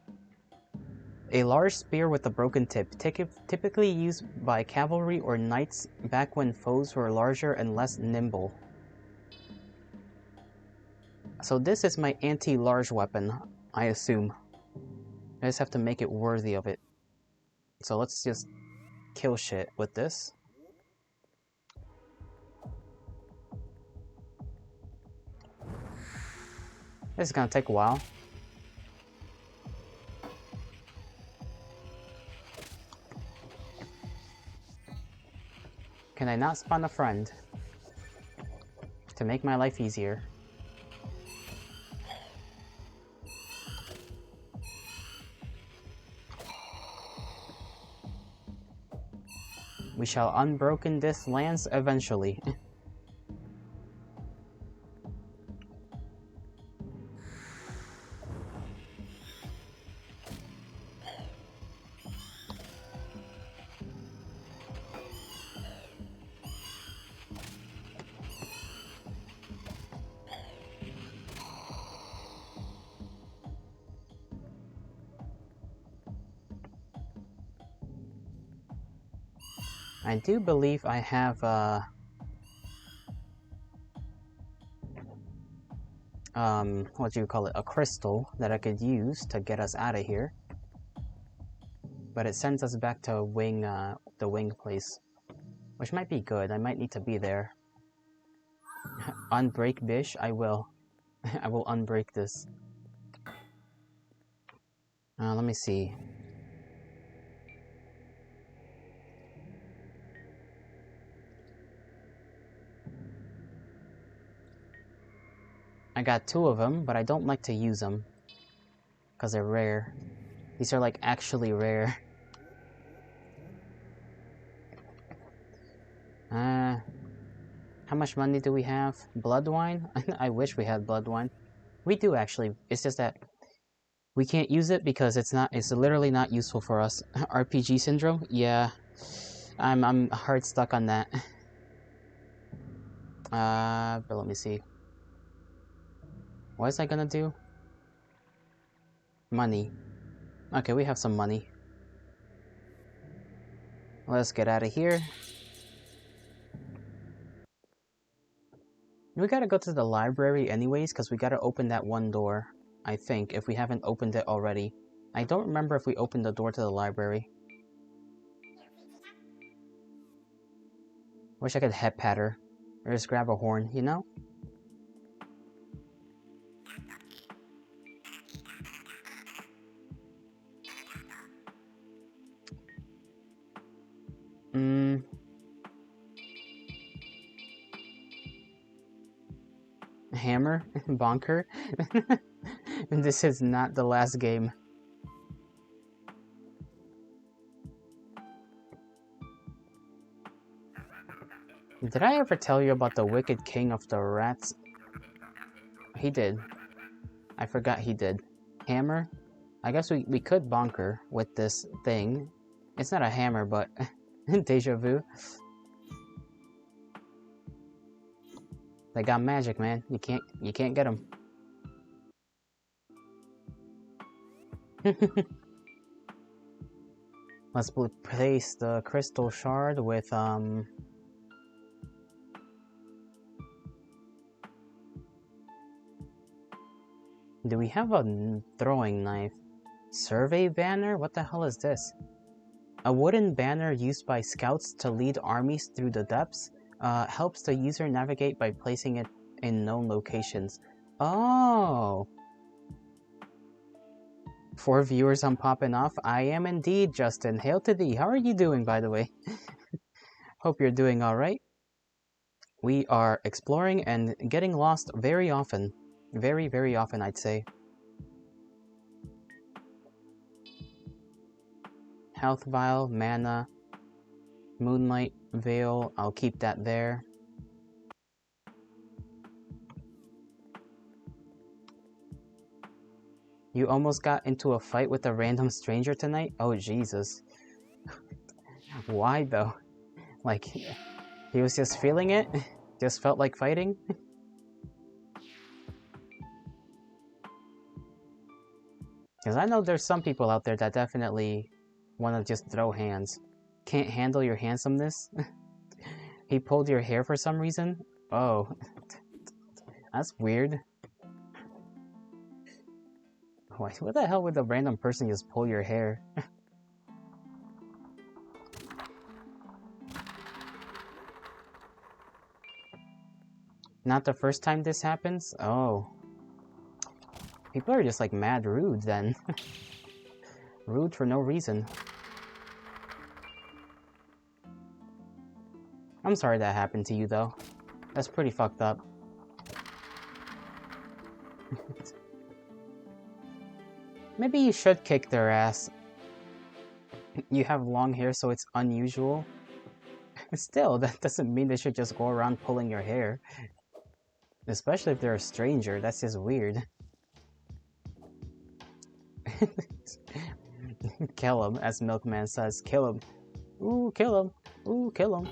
A large spear with a broken tip, typically used by cavalry or knights back when foes were larger and less nimble. So this is my anti-large weapon, I assume. I just have to make it worthy of it. So let's just kill shit with this. This is gonna take a while. Can I not spawn a friend? To make my life easier. We shall unbroken this lands eventually. I do believe I have what do you call it? A crystal that I could use to get us out of here. But it sends us back to the wing place. Which might be good. I might need to be there. Unbreak Bish? I will. I will unbreak this. Let me see. I got 2 of them, but I don't like to use them. Because they're rare. These are like actually rare. How much money do we have? Blood wine? I wish we had blood wine. We do actually. It's just that we can't use it because it's literally not useful for us. RPG syndrome? Yeah. I'm hard stuck on that. But let me see. What is I gonna do? Money. Okay, we have some money. Let's get out of here. We gotta go to the library anyways, because we gotta open that one door. I think, if we haven't opened it already. I don't remember if we opened the door to the library. Wish I could head pat her. Or just grab a horn, you know? Hammer? Bonker? This is not the last game. Did I ever tell you about the Wicked King of the Rats? He did. I forgot he did. Hammer? I guess we could bonker with this thing. It's not a hammer, but deja vu. They got magic, man. You can't get them. Let's place the crystal shard with do we have a throwing knife? Survey banner? What the hell is this? A wooden banner used by scouts to lead armies through the depths. Helps the user navigate by placing it in known locations. Oh! 4 viewers I'm popping off. I am indeed, Justin. Hail to thee. How are you doing, by the way? Hope you're doing alright. We are exploring and getting lost very often. Very, very often, I'd say. Health vial, mana, moonlight veil. I'll keep that there. You almost got into a fight with a random stranger tonight? Oh, Jesus. Why, though? Like, he was just feeling it? Just felt like fighting? Because I know there's some people out there that definitely want to just throw hands. Can't handle your handsomeness? He pulled your hair for some reason? Oh. That's weird. What the hell would a random person just pull your hair? Not the first time this happens? Oh. People are just like mad rude then. Rude for no reason. I'm sorry that happened to you though. That's pretty fucked up. Maybe you should kick their ass. You have long hair, so it's unusual. Still, that doesn't mean they should just go around pulling your hair. Especially if they're a stranger, that's just weird. Kill him, as Milkman says. Kill him. Ooh, kill him. Ooh, kill him.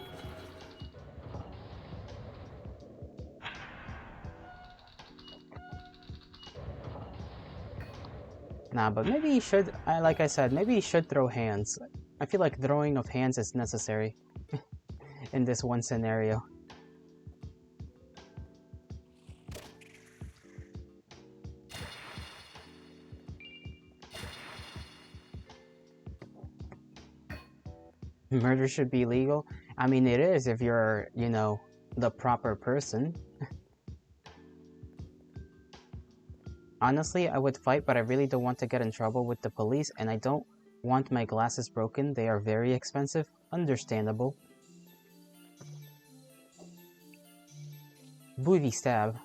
Nah, but maybe he should, like I said, maybe he should throw hands. I feel like throwing of hands is necessary in this one scenario. Murder should be legal? I mean, it is if you're, you know, the proper person. Honestly, I would fight, but I really don't want to get in trouble with the police, and I don't want my glasses broken. They are very expensive. Understandable. Booty stab.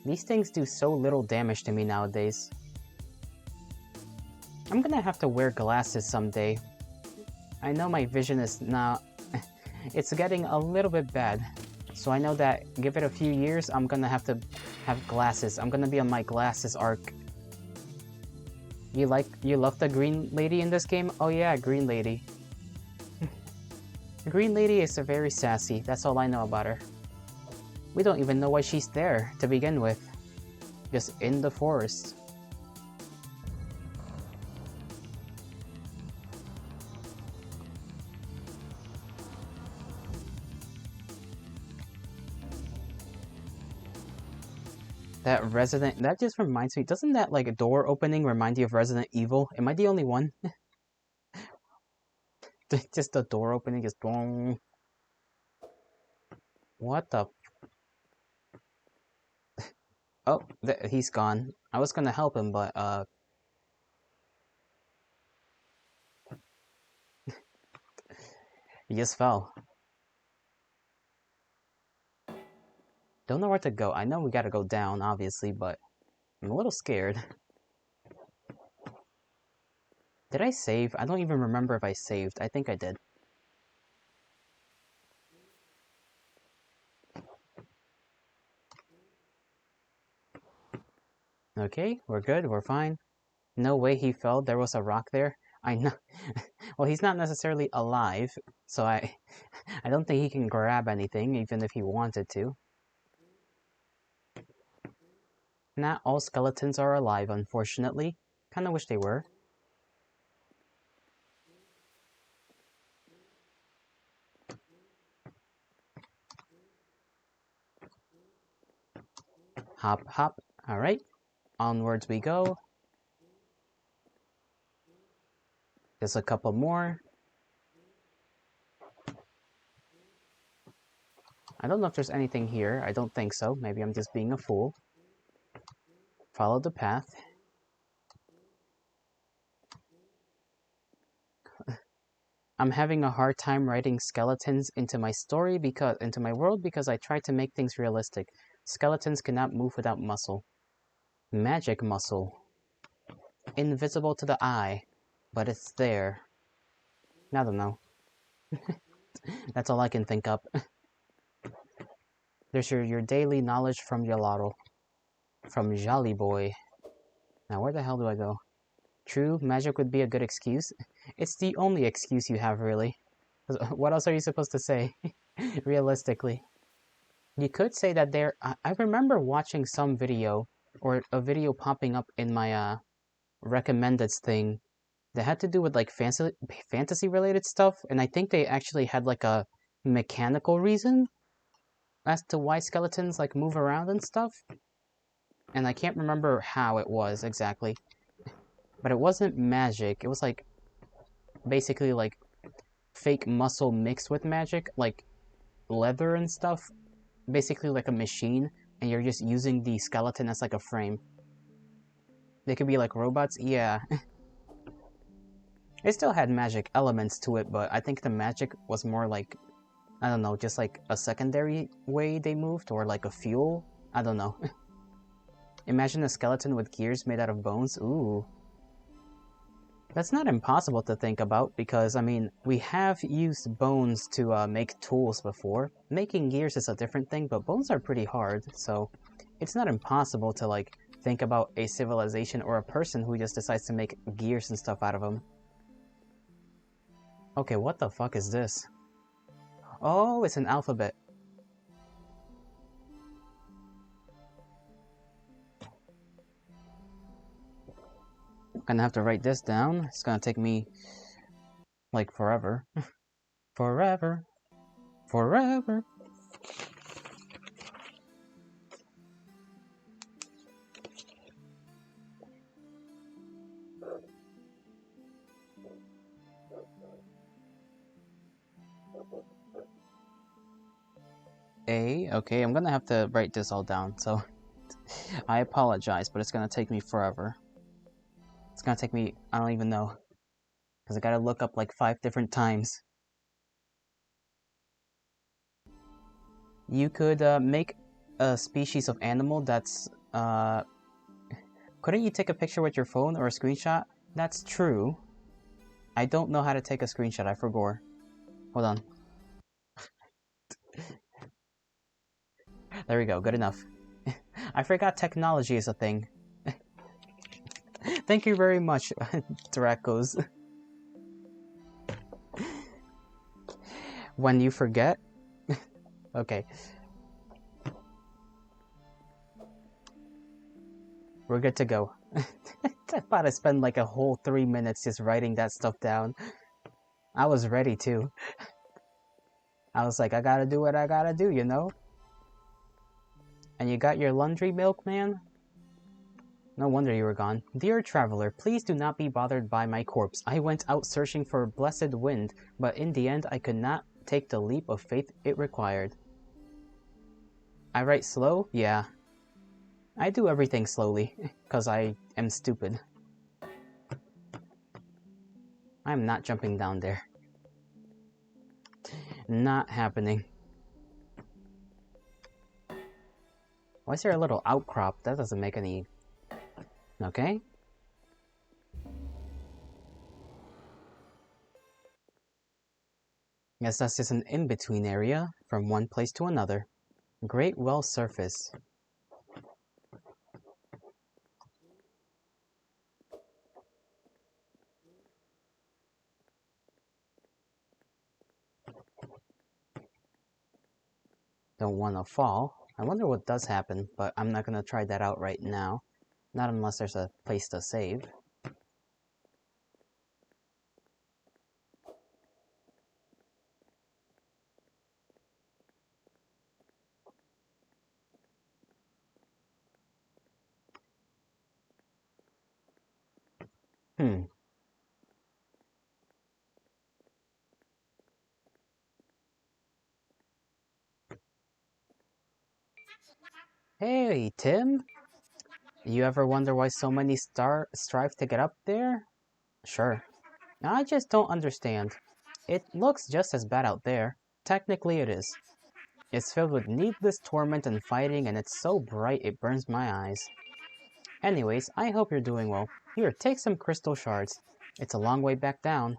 These things do so little damage to me nowadays. I'm gonna have to wear glasses someday. I know my vision is not... it's getting a little bit bad. So I know that, give it a few years, I'm gonna have to have glasses. I'm gonna be on my glasses arc. You love the green lady in this game? Oh yeah, green lady. Green lady is very sassy, that's all I know about her. We don't even know why she's there, to begin with. Just in the forest. That just reminds me, doesn't that, like, door opening remind you of Resident Evil? Am I the only one? Just the door opening is boom. What the... Oh, he's gone. I was gonna help him, but, he just fell. Don't know where to go. I know we gotta go down, obviously, but I'm a little scared. Did I save? I don't even remember if I saved. I think I did. Okay, we're good, we're fine. No way he fell, there was a rock there. I know. Well, he's not necessarily alive, so I don't think he can grab anything, even if he wanted to. Not all skeletons are alive, unfortunately. Kinda wish they were. Hop, hop. Alright. Onwards we go. Just a couple more. I don't know if there's anything here. I don't think so. Maybe I'm just being a fool. Follow the path. I'm having a hard time writing skeletons into my world because I try to make things realistic. Skeletons cannot move without muscle. Magic muscle. Invisible to the eye, but it's there. I don't know. That's all I can think up. There's your daily knowledge from Gelato. From Jolly Boy. Now where the hell do I go? True, magic would be a good excuse. It's the only excuse you have, really. What else are you supposed to say? Realistically. You could say that I remember watching some video, or a video popping up in my recommended thing that had to do with like fantasy related stuff, and I think they actually had like a mechanical reason as to why skeletons like move around and stuff. And I can't remember how it was exactly. But it wasn't magic, it was like basically like fake muscle mixed with magic, like leather and stuff. basically like a machine, and you're just using the skeleton as like a frame. They could be like robots, yeah. It still had magic elements to it, but I think the magic was more like, I don't know, just like a secondary way they moved, or like a fuel? I don't know. Imagine a skeleton with gears made out of bones, ooh. That's not impossible to think about, because, I mean, we have used bones to make tools before. Making gears is a different thing, but bones are pretty hard, so it's not impossible to, like, think about a civilization or a person who just decides to make gears and stuff out of them. Okay, what the fuck is this? Oh, it's an alphabet. I'm gonna have to write this down. It's gonna take me, like, forever. Forever. Forever. A, okay, I'm gonna have to write this all down, so I apologize, but it's gonna take me forever. It's gonna take me, I don't even know, because I gotta look up like 5 different times. You could make a species of animal that's, couldn't you take a picture with your phone or a screenshot? That's true. I don't know how to take a screenshot, I forgot. Hold on. There we go, good enough. I forgot technology is a thing. Thank you very much, Dracos. When you forget? Okay. We're good to go. I thought I spent like a whole 3 minutes just writing that stuff down. I was ready too. I was like, I gotta do what I gotta do, you know? And you got your laundry, milkman? No wonder you were gone. Dear traveler, please do not be bothered by my corpse. I went out searching for blessed wind, but in the end I could not take the leap of faith it required. I write slow? Yeah. I do everything slowly, because I am stupid. I'm not jumping down there. Not happening. Why is there a little outcrop? That doesn't make any... Okay. Guess that's just an in-between area from one place to another. Great well surface. Don't want to fall. I wonder what does happen, but I'm not gonna try that out right now. Not unless there's a place to save. Hmm. Hey, Tim? You ever wonder why so many strive to get up there? Sure. I just don't understand. It looks just as bad out there. Technically it is. It's filled with needless torment and fighting, and it's so bright it burns my eyes. Anyways, I hope you're doing well. Here, take some crystal shards. It's a long way back down.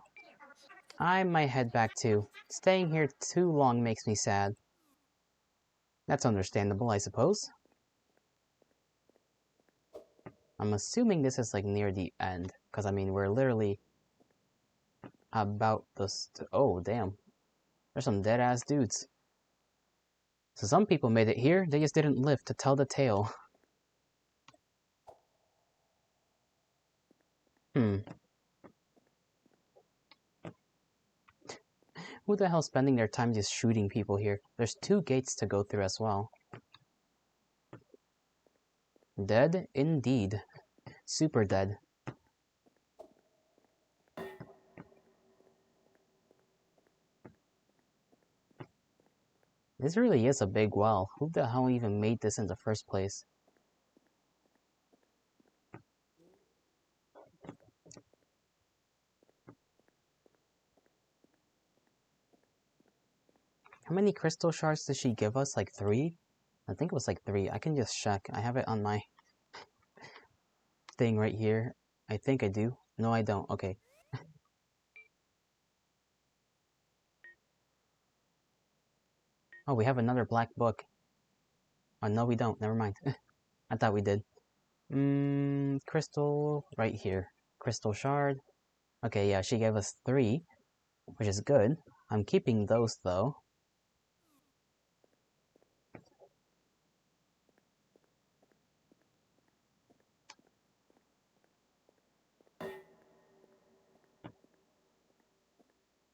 I might head back too. Staying here too long makes me sad. That's understandable, I suppose. I'm assuming this is like near the end, because I mean, we're literally about the oh, damn. There's some dead-ass dudes. So some people made it here, they just didn't live to tell the tale. Hmm. Who the hell's spending their time just shooting people here? There's 2 gates to go through as well. Dead indeed. Super dead. This really is a big well. Who the hell even made this in the first place? How many crystal shards did she give us? Like 3? I think it was like 3. I can just check. I have it on my thing right here. I think I do. No, I don't. Okay. Oh, we have another black book. Oh, no, we don't. Never mind. I thought we did. Crystal right here. Crystal shard. Okay, yeah, she gave us 3, which is good. I'm keeping those, though.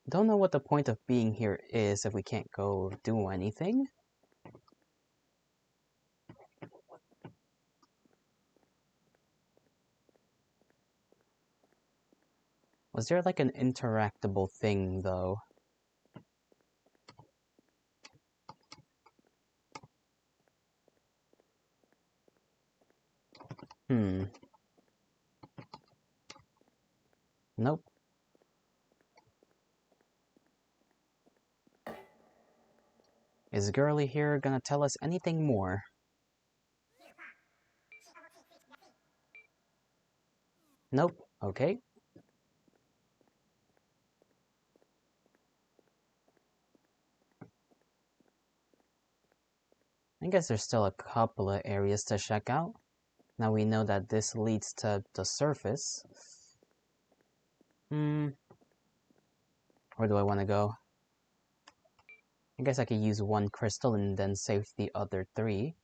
Don't know what the point of being here is if we can't go do anything. Was there like an interactable thing, though? Nope. Is Girly here gonna tell us anything more? Nope. Okay. I guess there's still a couple of areas to check out. Now we know that this leads to the surface. Where do I want to go? I guess I could use 1 crystal and then save the other 3.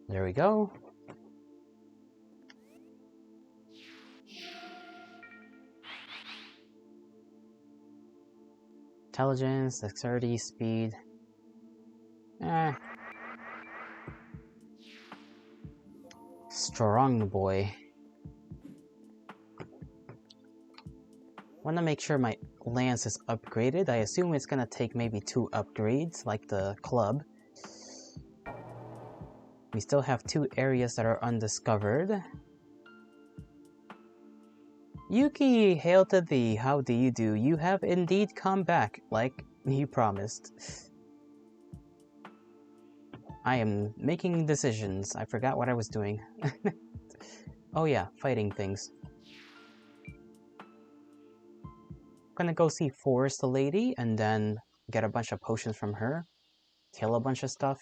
There we go. Intelligence, dexterity, speed. Strong boy. Want to make sure my lance is upgraded. I assume it's gonna take maybe 2 upgrades, like the club. We still have 2 areas that are undiscovered. Yuki, hail to thee. How do you do? You have indeed come back, like you promised. I am making decisions. I forgot what I was doing. Oh yeah, fighting things. Gonna go see Forest the Lady, and then get a bunch of potions from her. Kill a bunch of stuff.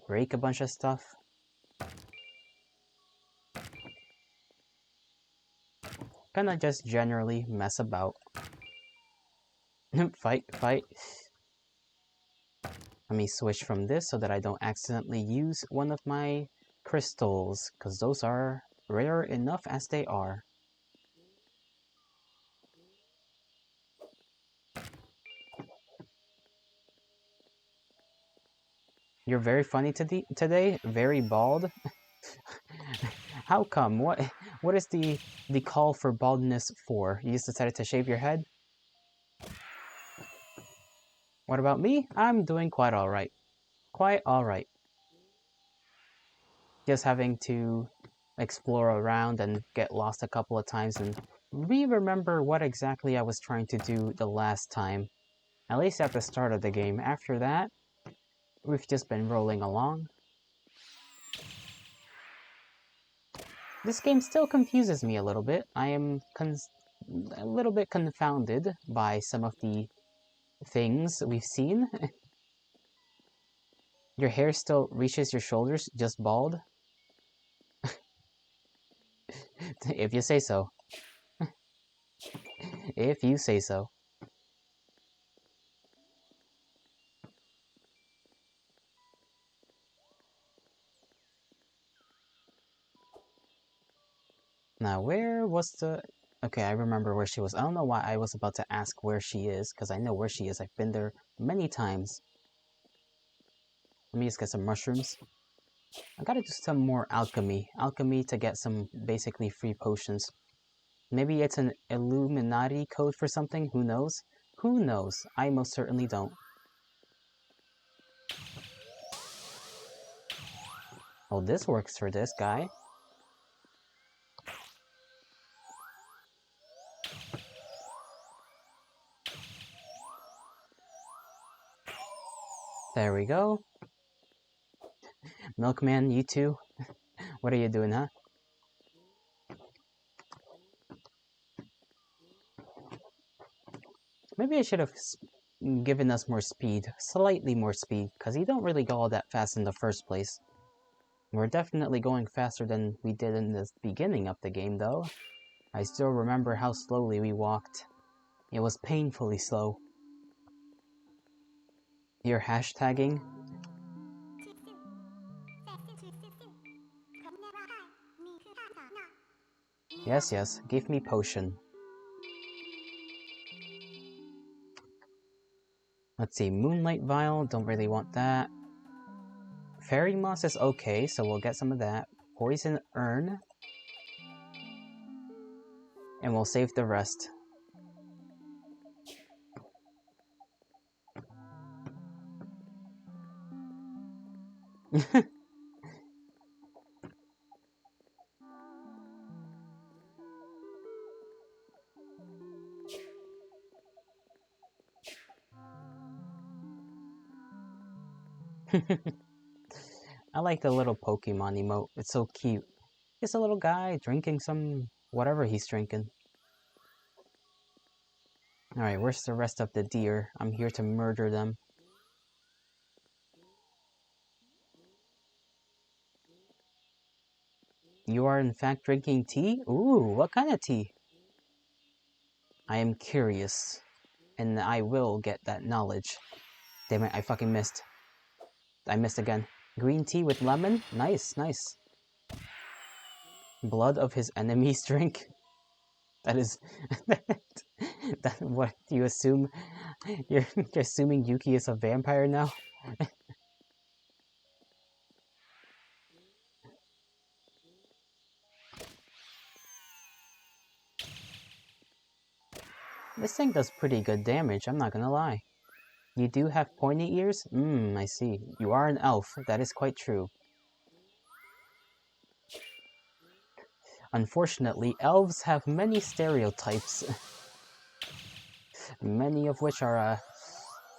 Break a bunch of stuff. Gonna just generally mess about. Fight, fight. Let me switch from this so that I don't accidentally use one of my crystals, because those are rare enough as they are. You're very funny today, very bald. How come? What is the call for baldness for? You just decided to shave your head? What about me? I'm doing quite alright. Quite alright. Just having to explore around and get lost a couple of times and re-remember what exactly I was trying to do the last time. At least at the start of the game. After that, we've just been rolling along. This game still confuses me a little bit. I am a little bit confounded by some of the things we've seen. Your hair still reaches your shoulders, just bald? If you say so. If you say so. Now, where was the... Okay, I remember where she was. I don't know why I was about to ask where she is, because I know where she is. I've been there many times. Let me just get some mushrooms. I gotta do some more alchemy. Alchemy to get some basically free potions. Maybe it's an Illuminati code for something? Who knows? Who knows? I most certainly don't. Oh, this works for this guy. There we go. Milkman, you too? What are you doing, huh? Maybe I should have given us more speed. Slightly more speed, because you don't really go all that fast in the first place. We're definitely going faster than we did in the beginning of the game, though. I still remember how slowly we walked. It was painfully slow. You're hashtagging? Yes, yes, give me potion. Let's see, Moonlight Vial, don't really want that. Fairy Moss is okay, so we'll get some of that. Poison Urn. And we'll save the rest. I like the little Pokemon emote. It's so cute. It's a little guy drinking some... whatever he's drinking. Alright, where's the rest of the deer? I'm here to murder them. You are in fact drinking tea? Ooh, what kind of tea? I am curious. And I will get that knowledge. Damn it, I fucking missed. I missed again. Green tea with lemon? Nice, nice. Blood of his enemies drink? That is... that, what, you assume... You're assuming Yuki is a vampire now? This thing does pretty good damage, I'm not gonna lie. You do have pointy ears? I see. You are an elf, that is quite true. Unfortunately, elves have many stereotypes. Many of which are,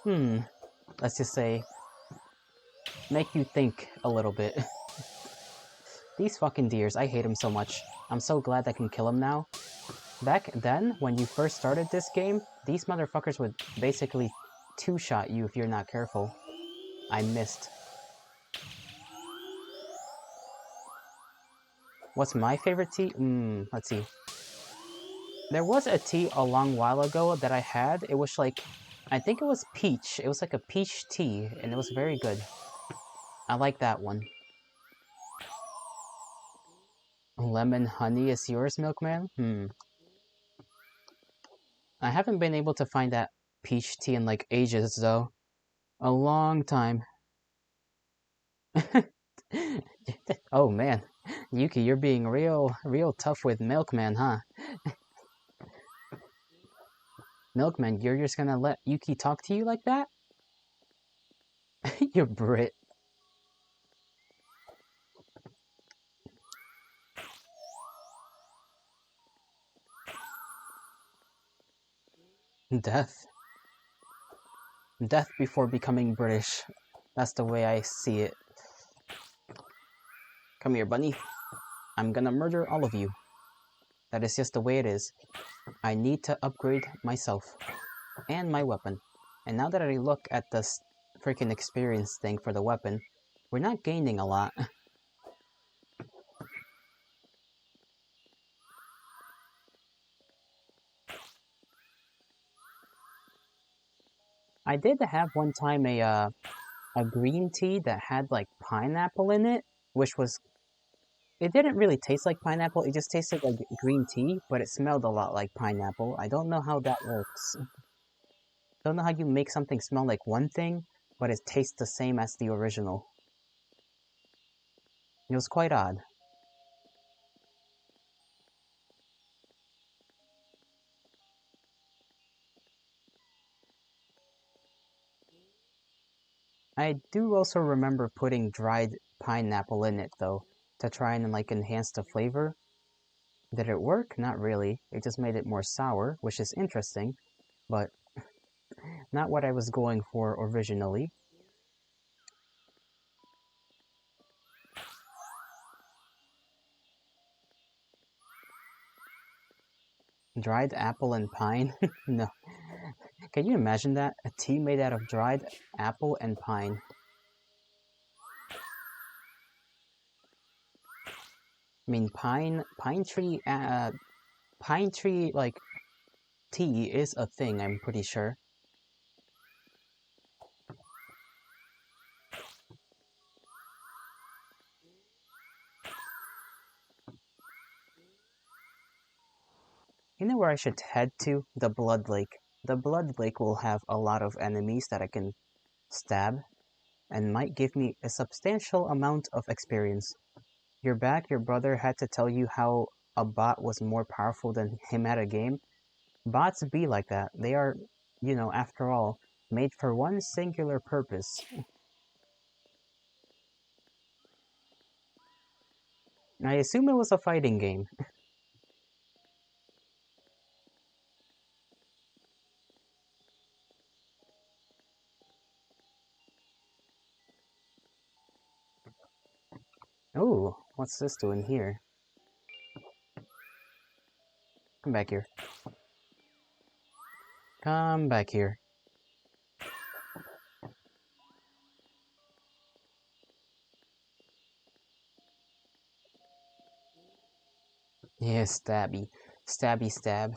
let's just say, make you think a little bit. These fucking deers, I hate them so much. I'm so glad I can kill them now. Back then, when you first started this game, these motherfuckers would basically two-shot you if you're not careful. I missed. What's my favorite tea? Let's see. There was a tea a long while ago that I had. It was like, I think it was peach. It was like a peach tea, and it was very good. I like that one. Lemon honey is yours, Milkman? I haven't been able to find that peach tea in like ages, though. A long time. Oh man, Yuki, you're being real tough with Milkman, huh? Milkman, you're just gonna let Yuki talk to you like that? You're Brit. Death? Death before becoming British. That's the way I see it. Come here, bunny. I'm gonna murder all of you. That is just the way it is. I need to upgrade myself. And my weapon. And now that I look at this freaking experience thing for the weapon, we're not gaining a lot. I did have one time a green tea that had like pineapple in it, which was It didn't really taste like pineapple, it just tasted like green tea, but it smelled a lot like pineapple. I don't know how that works. Don't know how you make something smell like one thing, but it tastes the same as the original. It was quite odd. I do also remember putting dried pineapple in it, though, to try and, like, enhance the flavor. Did it work? Not really. It just made it more sour, which is interesting, but not what I was going for originally. Dried apple and pine? No. Can you imagine that? A tea made out of dried apple and pine. I mean, pine tree, like, tea is a thing, I'm pretty sure. You know where I should head to? The Blood Lake. The Blood Lake will have a lot of enemies that I can stab, and might give me a substantial amount of experience. You're back, your brother had to tell you how a bot was more powerful than him at a game. Bots be like that. They are, after all, made for one singular purpose. I assume it was a fighting game. Ooh, what's this doing here? Come back here. Come back here. Yeah, stabby. Stabby stab.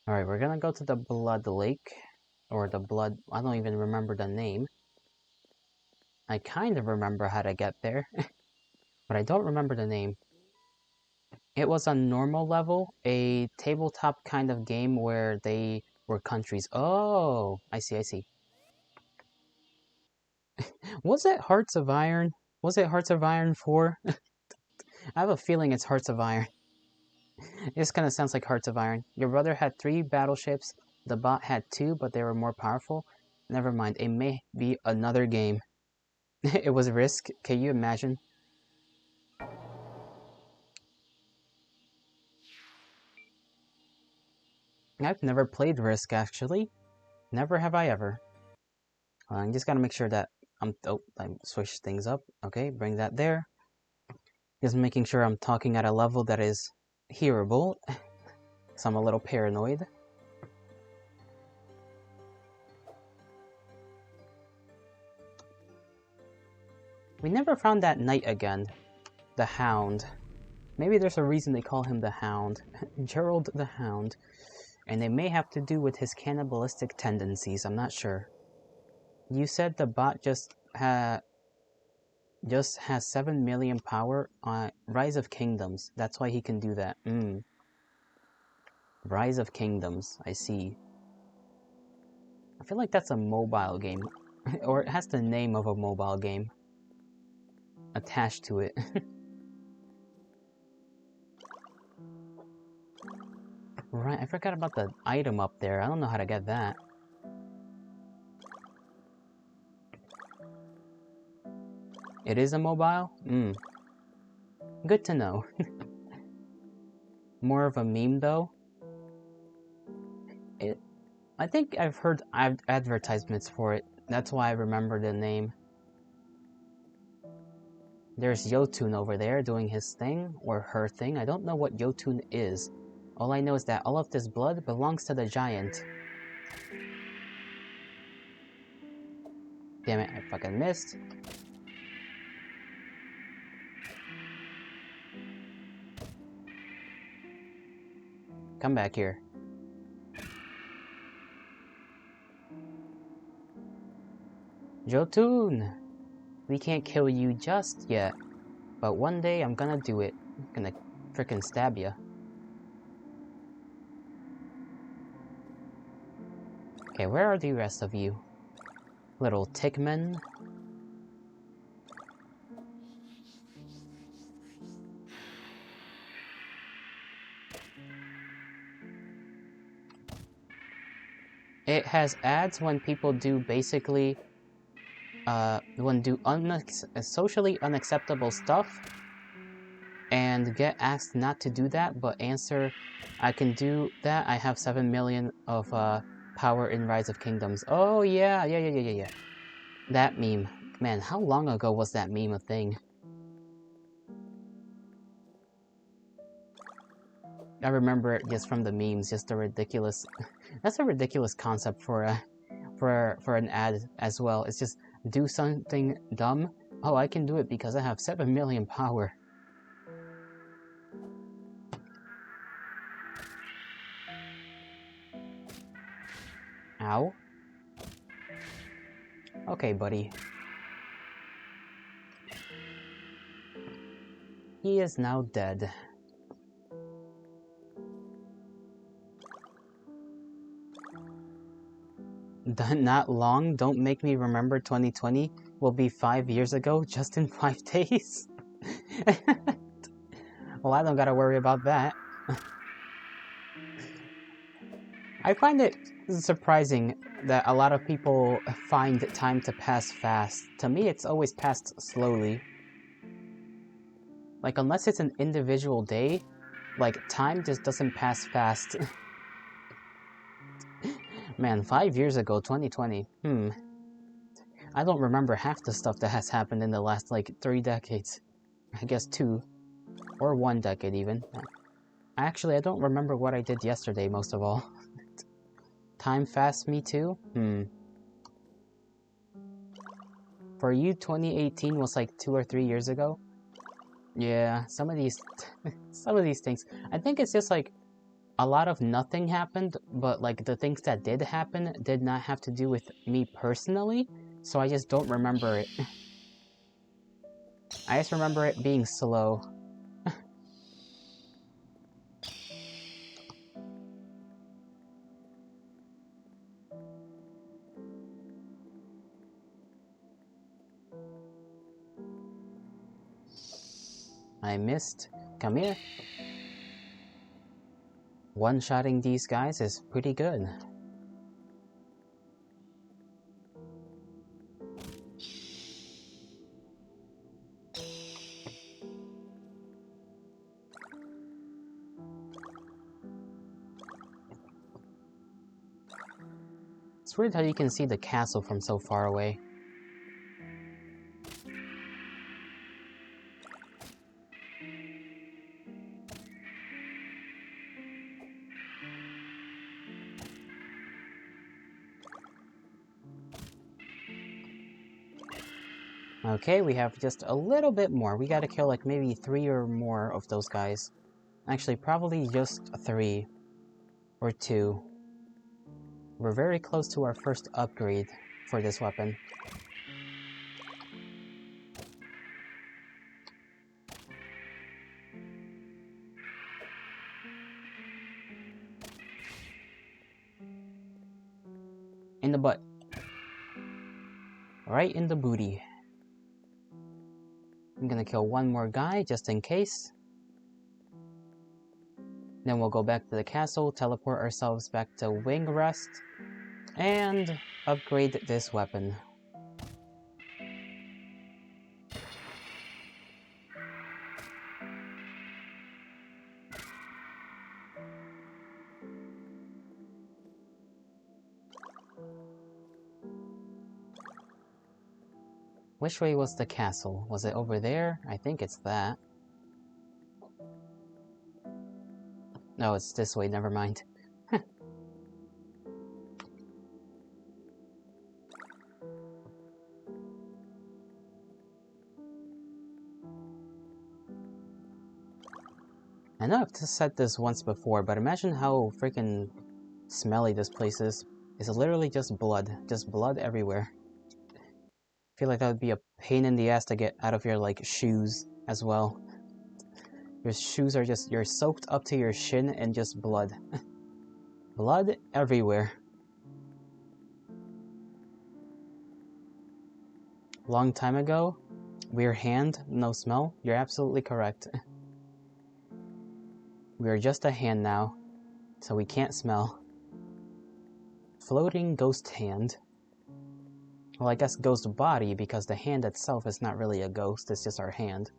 Alright, we're gonna go to the Blood Lake. Or the Blood... I don't even remember the name. I kind of remember how to get there. But I don't remember the name. It was a normal level, a tabletop kind of game where they were countries. Oh, I see, I see. Was it Hearts of Iron? Was it Hearts of Iron 4? I have a feeling it's Hearts of Iron. This kind of sounds like Hearts of Iron. Your brother had 3 battleships, the bot had 2, but they were more powerful. Never mind, it may be another game. It was Risk, can you imagine? I've never played Risk, actually. Never have I ever. I just gotta make sure that I switched things up. Okay, bring that there. Just making sure I'm talking at a level that is hearable, so I'm a little paranoid. We never found that knight again. The Hound. Maybe there's a reason they call him the Hound. Gerald the Hound. And it may have to do with his cannibalistic tendencies, I'm not sure. You said the bot just has 7 million power on Rise of Kingdoms. That's why he can do that. Rise of Kingdoms, I see. I feel like that's a mobile game. Or it has the name of a mobile game attached to it. Right, I forgot about the item up there. I don't know how to get that. It is a mobile? Good to know. More of a meme, though. I think I've heard advertisements for it. That's why I remember the name. There's Yotun over there doing his thing, or her thing. I don't know what Yotun is. All I know is that all of this blood belongs to the giant. Damn it, I fucking missed. Come back here. Jotun! We can't kill you just yet, but one day I'm gonna do it. I'm gonna frickin' stab ya. Okay, where are the rest of you? Little tickmen? It has ads when people do basically, when do socially unacceptable stuff, and get asked not to do that, but answer, I can do that, I have 7 million of, power in Rise of Kingdoms. Oh yeah. That meme. Man, how long ago was that meme a thing? I remember it just from the memes, just a ridiculous... That's a ridiculous concept for an ad as well. It's just, do something dumb. Oh, I can do it because I have 7 million power. Ow. Okay, buddy. He is now dead. Not long, don't make me remember 2020 will be 5 years ago just in 5 days. Well, I don't gotta worry about that. I find it surprising that a lot of people find time to pass fast. To me, it's always passed slowly. Like, unless it's an individual day, like, time just doesn't pass fast. Man, 5 years ago, 2020. I don't remember half the stuff that has happened in the last, like, 3 decades. I guess 2. Or 1 decade, even. Actually, I don't remember what I did yesterday, most of all. Time fast me too? For you, 2018 was like 2 or 3 years ago? Yeah, some of these... some of these things. I think it's just like, a lot of nothing happened, but like the things that did happen did not have to do with me personally, so I just don't remember it. I just remember it being slow. I missed. Come here. One-shotting these guys is pretty good. It's weird how you can see the castle from so far away. Okay, we have just a little bit more. We gotta kill like maybe 3 or more of those guys. Actually, probably just 3. Or 2. We're very close to our first upgrade for this weapon. In the butt. Right in the booty. I'm gonna kill one more guy, just in case. Then we'll go back to the castle, teleport ourselves back to Wing Rest, and upgrade this weapon. Which way was the castle? Was it over there? I think it's that. No, it's this way, never mind. I know I've just said this once before, but imagine how freaking smelly this place is. It's literally just blood everywhere. feel like that would be a pain in the ass to get out of your, like, shoes as well. Your shoes are just, you're soaked up to your shin and just blood. Blood everywhere. Long time ago, we're hand, no smell. You're absolutely correct. We're just a hand now, so we can't smell. Floating ghost hand. Well, I guess ghost body, because the hand itself is not really a ghost, it's just our hand.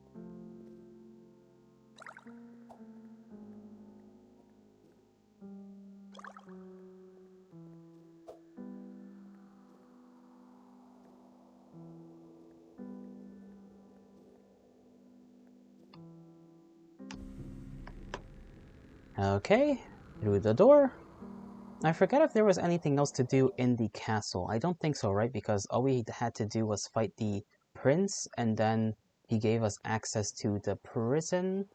Okay, through the door. I forget if there was anything else to do in the castle. I don't think so, right? Because all we had to do was fight the prince, and then he gave us access to the prison.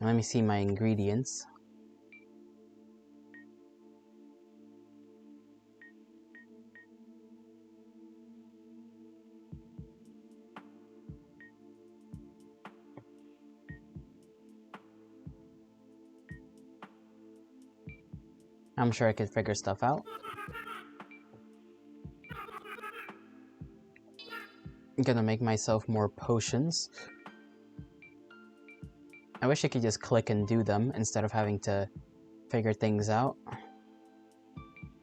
Let me see my ingredients. I'm sure I could figure stuff out. I'm gonna make myself more potions. I wish I could just click and do them instead of having to figure things out.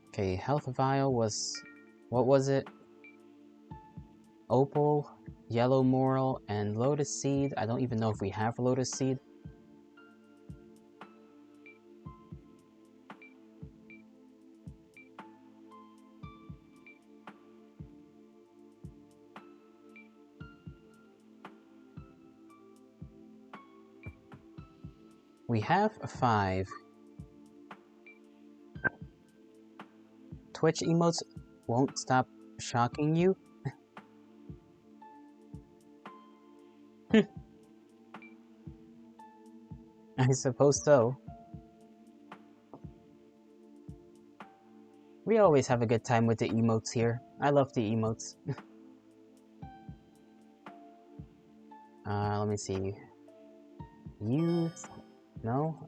Okay, health vial was... what was it? Opal, yellow moral, and lotus seed. I don't even know if we have lotus seed. We have 5. Twitch emotes won't stop shocking you? I suppose so. We always have a good time with the emotes here. I love the emotes. Let me see. Youth? No?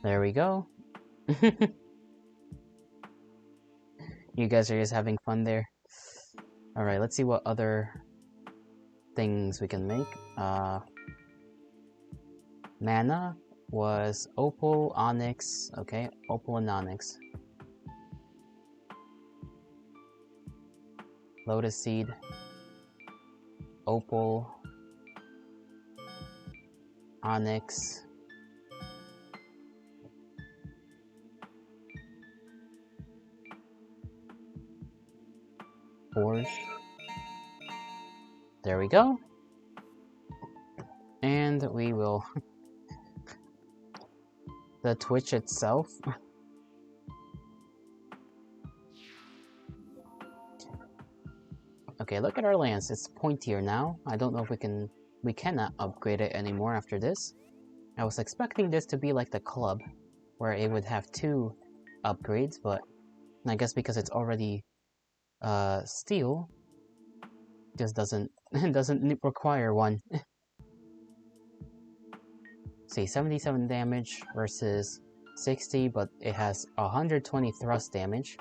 There we go. You guys are just having fun there. Alright, let's see what other things we can make. Mana was opal, onyx. Okay, opal and onyx. Lotus seed. Opal. Onyx. Forge. There we go. And we will... the Twitch itself. Okay, look at our lance. It's pointier now. I don't know if we cannot upgrade it anymore after this. I was expecting this to be like the club, where it would have 2 upgrades, but I guess because it's already steel, just doesn't require one. See, 77 damage versus 60, but it has 120 thrust damage.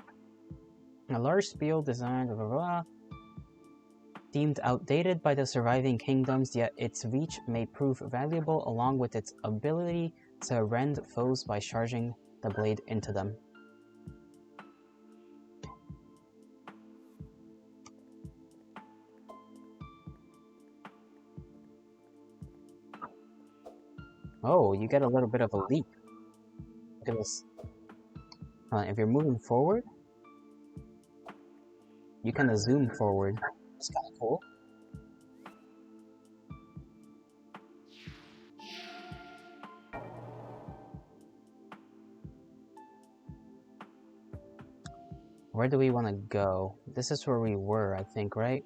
A large spear designed, blah, blah, blah. Deemed outdated by the surviving kingdoms, yet its reach may prove valuable along with its ability to rend foes by charging the blade into them. Oh, you get a little bit of a leap. Look at this. If you're moving forward, you kind of zoom forward. It's kind of cool. Where do we want to go? This is where we were, I think, right?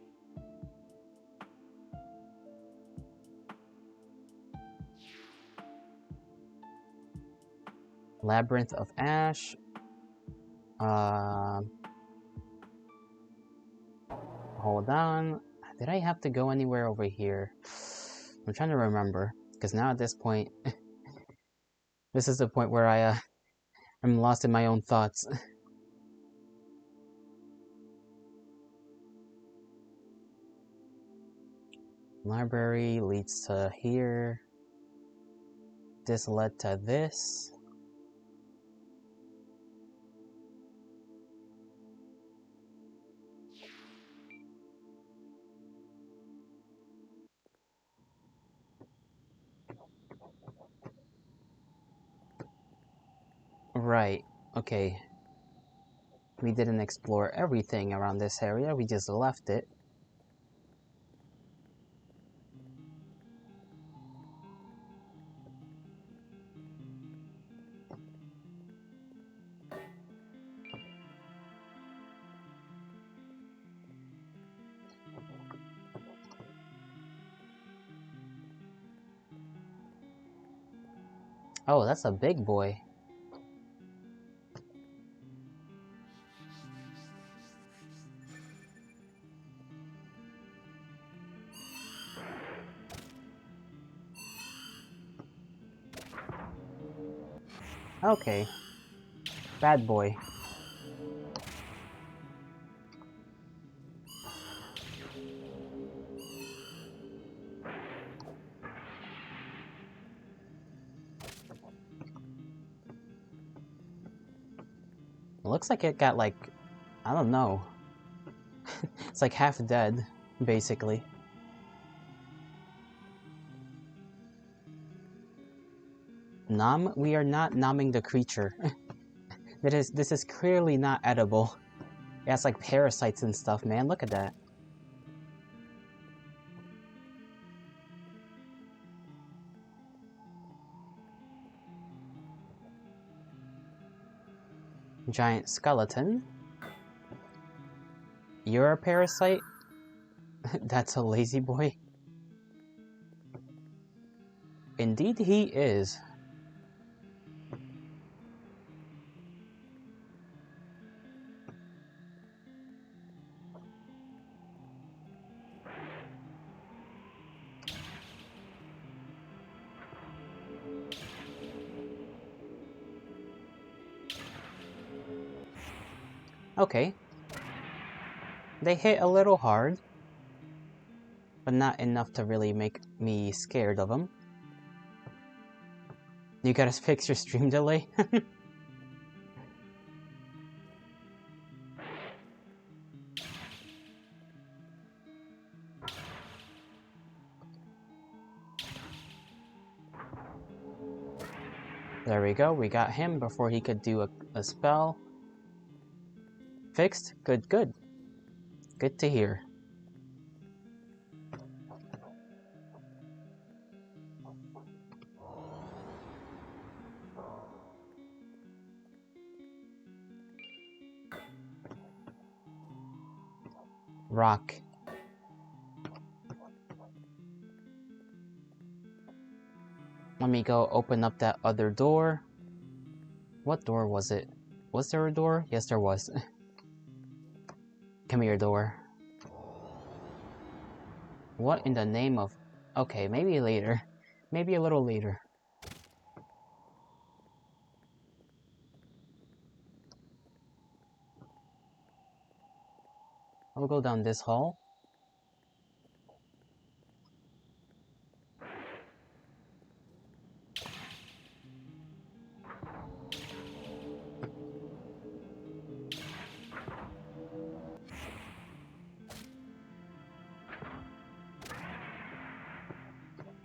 Labyrinth of Ash. Hold on. Did I have to go anywhere over here? I'm trying to remember. Because now at this point... this is the point where I'm lost in my own thoughts. Library leads to here. This led to this. Right, okay. We didn't explore everything around this area, we just left it. Oh, that's a big boy. Okay. Bad boy. It looks like it got like... I don't know. It's like half dead, basically. Nom? We are not nomming the creature. This is clearly not edible. It has like parasites and stuff, man. Look at that. Giant skeleton. You're a parasite? That's a lazy boy. Indeed he is. Okay. They hit a little hard, but not enough to really make me scared of them. You gotta fix your stream delay? There we go, we got him before he could do a spell. Fixed? Good, good. Good to hear. Rock. Let me go open up that other door. What door was it? Was there a door? Yes, there was. Come here, door. What in the name of... Okay, maybe later. Maybe a little later. I'll go down this hall.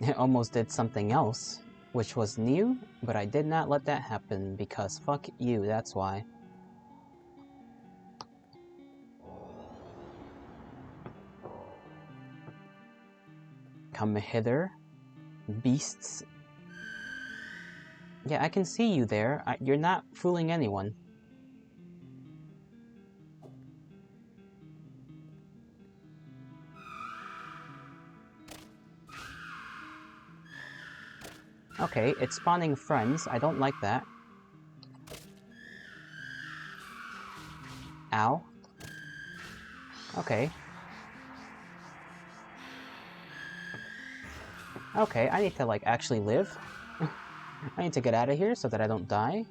It almost did something else, which was new, but I did not let that happen because fuck you, that's why. Come hither, beasts. Yeah, I can see you there. You're not fooling anyone. Okay, it's spawning friends. I don't like that. Ow. Okay. Okay, I need to, like, actually live. I need to get out of here so that I don't die.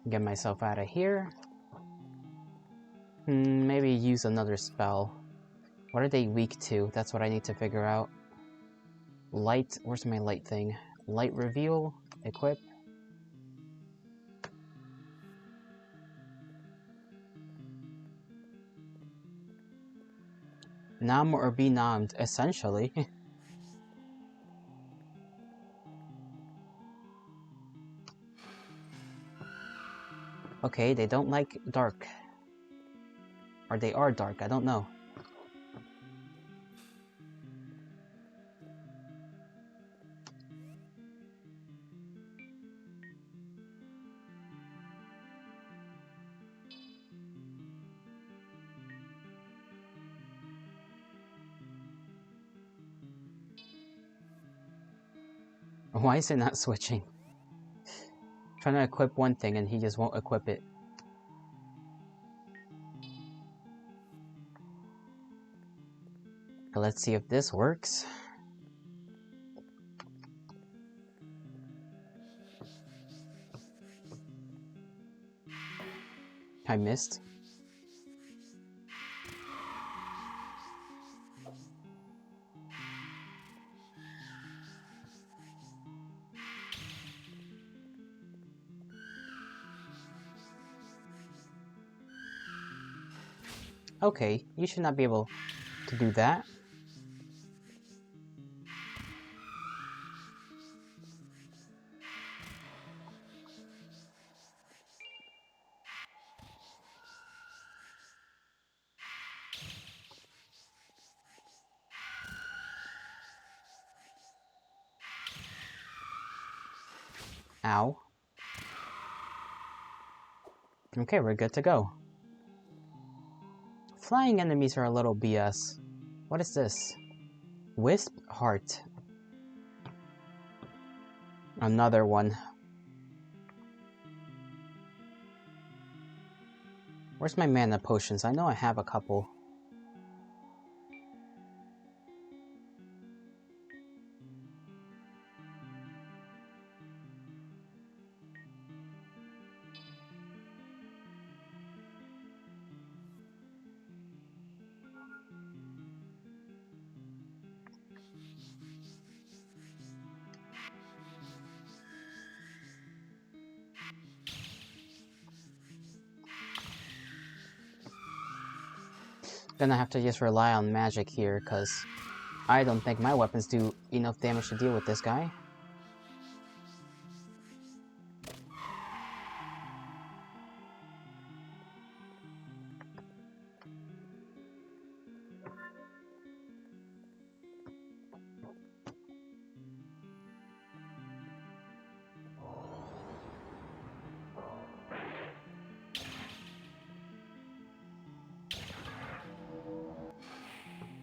Get myself out of here. Maybe use another spell. What are they weak to? That's what I need to figure out. Light. Where's my light thing? Light reveal. Equip. Nom or be nommed, essentially. Okay, they don't like dark. Or they are dark, I don't know. Why is it not switching? Trying to equip one thing and he just won't equip it. Let's see if this works. I missed. Okay, you should not be able to do that. Ow. Okay, we're good to go. Flying enemies are a little BS. What is this? Wisp Heart. Another one. Where's my mana potions? I know I have a couple. Gonna have to just rely on magic here, because I don't think my weapons do enough damage to deal with this guy.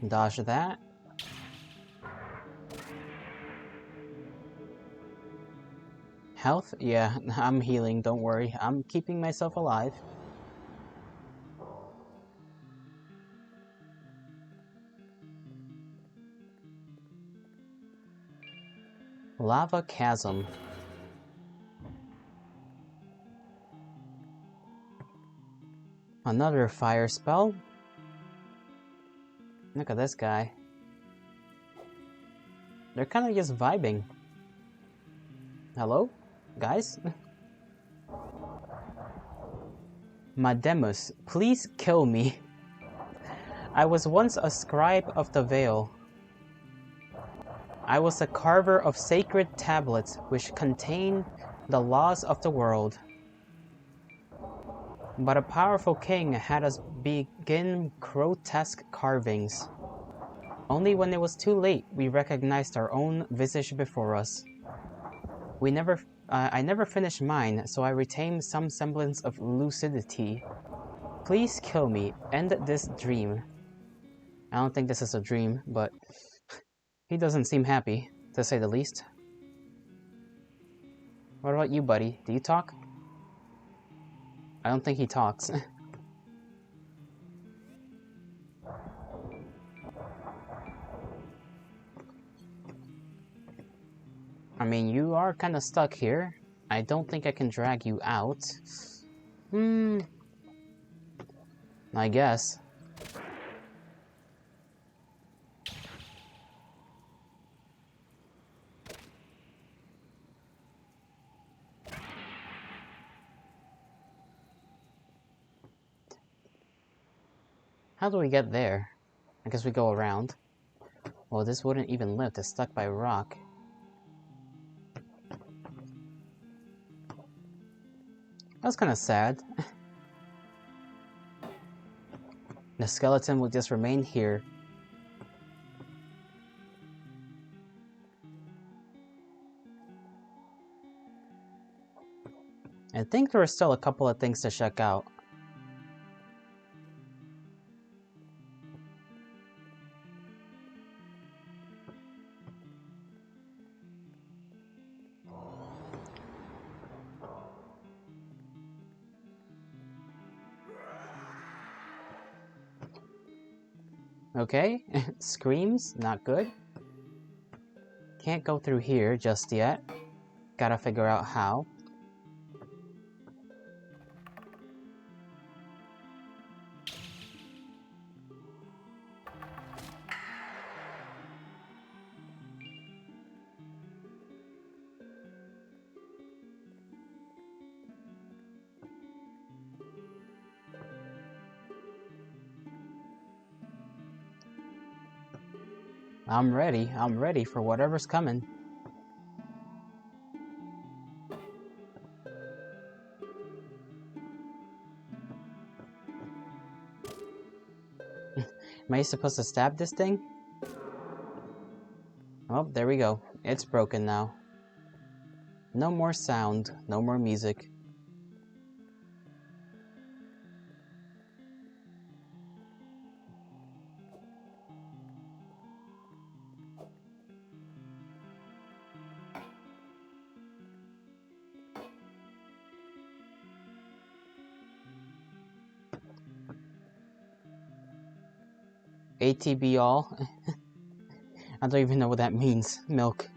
Dodge that. Health? Yeah, I'm healing, don't worry. I'm keeping myself alive. Lava Chasm. Another fire spell. Look at this guy. They're kind of just vibing. Hello? Guys? Mademus, please kill me. I was once a scribe of the Veil. I was the carver of sacred tablets which contain the laws of the world. But a powerful king had us begin grotesque carvings. Only when it was too late we recognized our own visage before us. I never finished mine, so I retained some semblance of lucidity. Please kill me. End this dream. I don't think this is a dream, but he doesn't seem happy, to say the least. What about you, buddy? Do you talk? I don't think he talks. I mean, you are kind of stuck here. I don't think I can drag you out. I guess. How do we get there? I guess we go around. Well, this wouldn't even lift. It's stuck by rock. That's kind of sad. The skeleton will just remain here. I think there are still a couple of things to check out. Okay, screams, not good. Can't go through here just yet. Gotta figure out how. I'm ready for whatever's coming. Am I supposed to stab this thing? Oh, there we go. It's broken now. No more sound, no more music. ATB all? I don't even know what that means. Milk.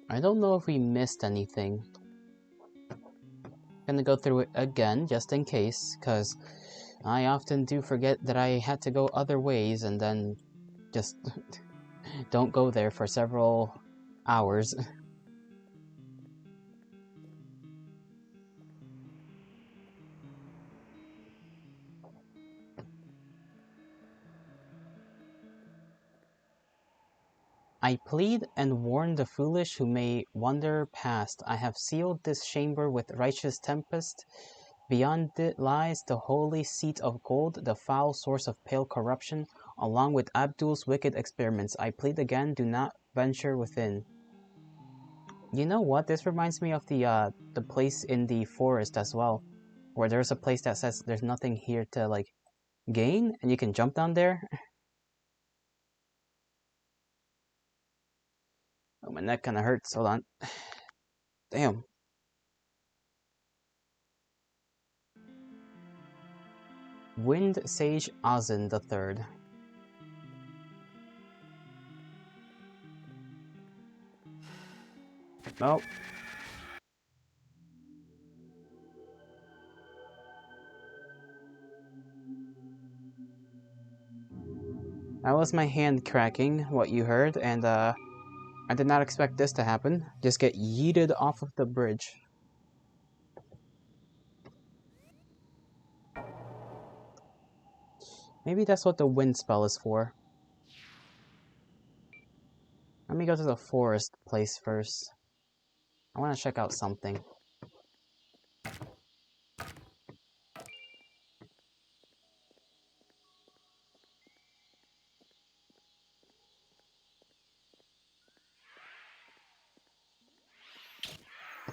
I don't know if we missed anything. Gonna go through it again, just in case, because I often do forget that I had to go other ways and then just don't go there for several hours. I plead and warn the foolish who may wander past. I have sealed this chamber with righteous tempest. Beyond it lies the holy seat of gold, the foul source of pale corruption, along with Abdul's wicked experiments. I plead again, do not venture within. You know what? This reminds me of the place in the forest as well, where there's a place that says there's nothing here to like gain, and you can jump down there. Oh, my neck kind of hurts. Hold on. Damn. Wind Sage Ozin III. Oh. That was my hand cracking, what you heard, and I did not expect this to happen. Just get yeeted off of the bridge. Maybe that's what the wind spell is for. Let me go to the forest place first. I want to check out something.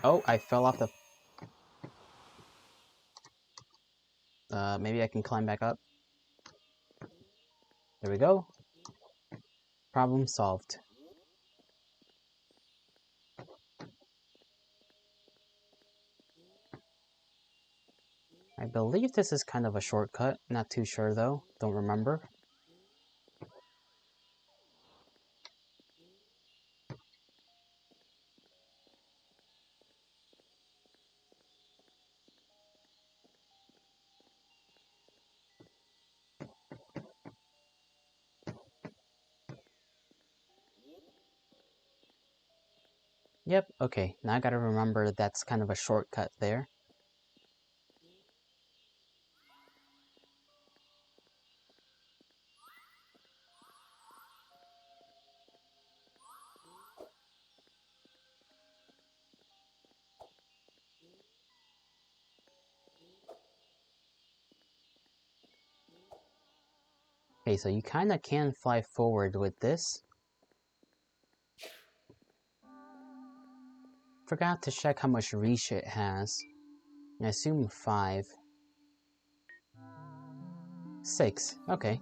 Oh, I fell off the... maybe I can climb back up. There we go. Problem solved. I believe this is kind of a shortcut. Not too sure though. Don't remember. Yep, okay. Now I gotta remember that's kind of a shortcut there. Okay, so you kinda can fly forward with this. Forgot to check how much reach it has. I assume 5. 6, okay.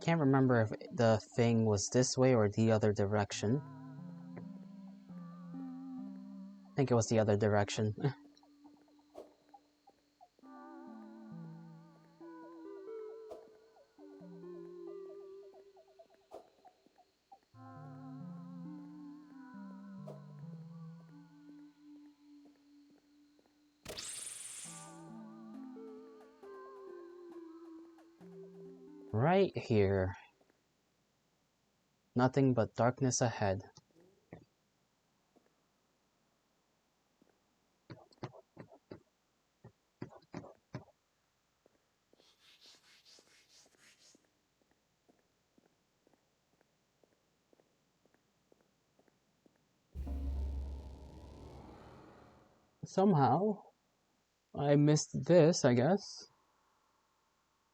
Can't remember if the thing was this way or the other direction. I think it was the other direction. Right here. Nothing but darkness ahead. Somehow, I missed this, I guess.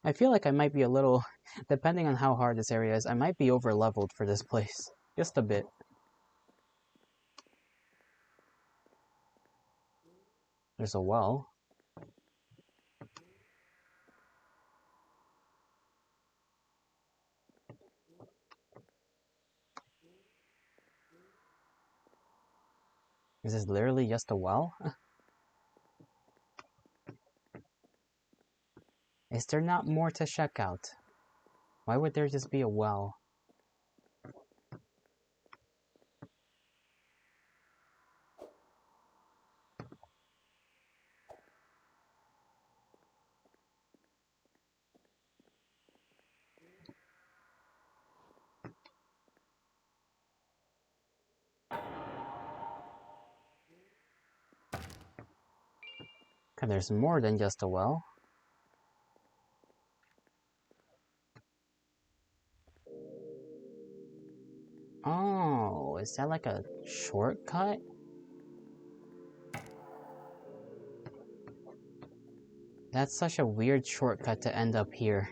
I feel like I might be a little, depending on how hard this area is, I might be over leveled for this place. Just a bit. There's a well. Is this literally just a well? Is there not more to check out? Why would there just be a well? Okay, there's more than just a well. Oh, is that like a shortcut? That's such a weird shortcut to end up here.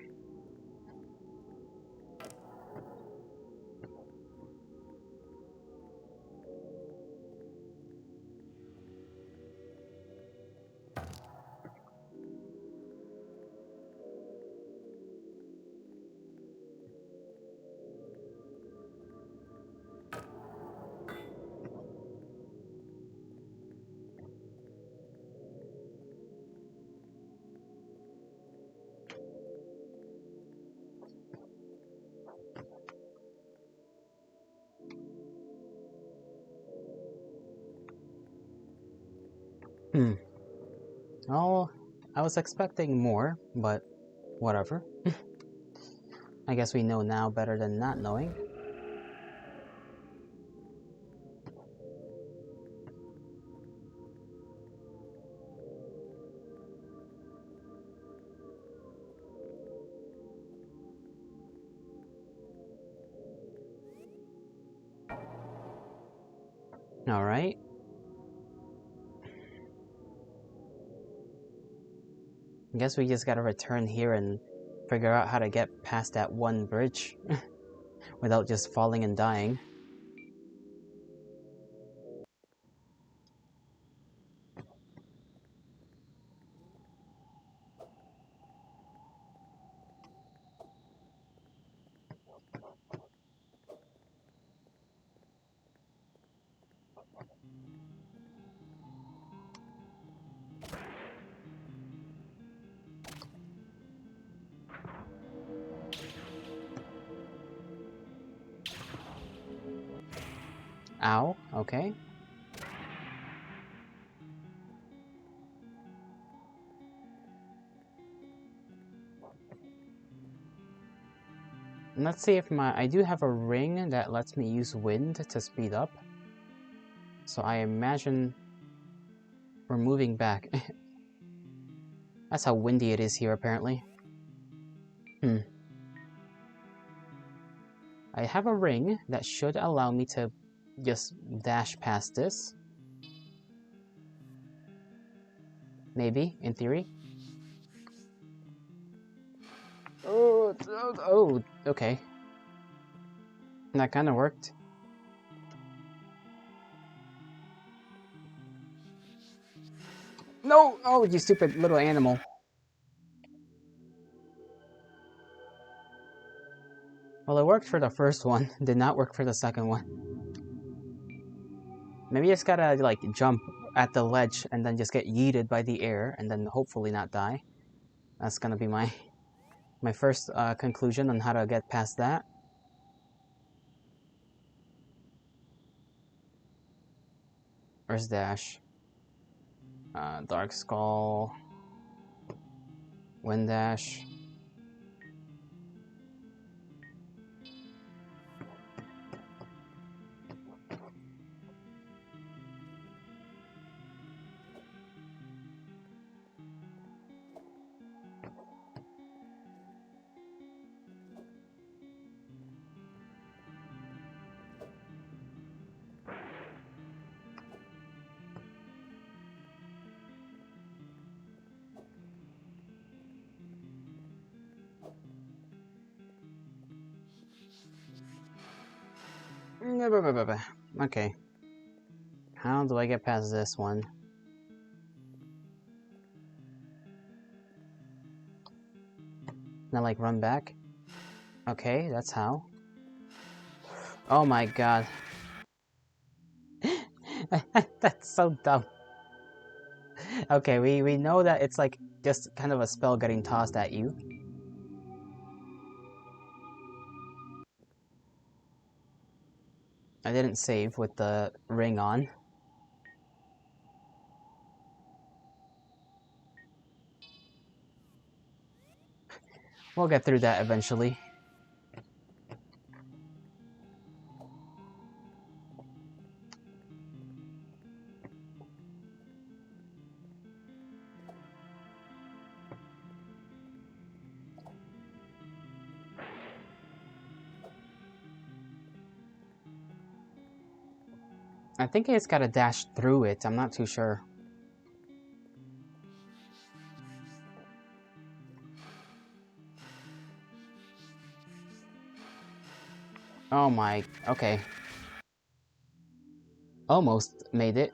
Hmm. Oh, I was expecting more, but whatever. I guess we know now better than not knowing. Alright. I guess we just gotta return here and figure out how to get past that one bridge without just falling and dying. Ow, okay. And let's see if I do have a ring that lets me use wind to speed up. So I imagine we're moving back. That's how windy it is here, apparently. I have a ring that should allow me to just dash past this. Maybe, in theory. Oh, okay. That kind of worked. No! Oh, you stupid little animal. Well, it worked for the first one. Did not work for the second one. Maybe I just gotta, like, jump at the ledge and then just get yeeted by the air and then hopefully not die. That's gonna be my first conclusion on how to get past that. Where's Dash? Dark Skull. Wind Dash. Okay. How do I get past this one? Now, like, run back? Okay, that's how. Oh my god. That's so dumb. Okay, we know that it's like just kind of a spell getting tossed at you. I didn't save with the ring on. We'll get through that eventually. I think it's gotta dash through it, I'm not too sure. Oh my, okay. Almost made it.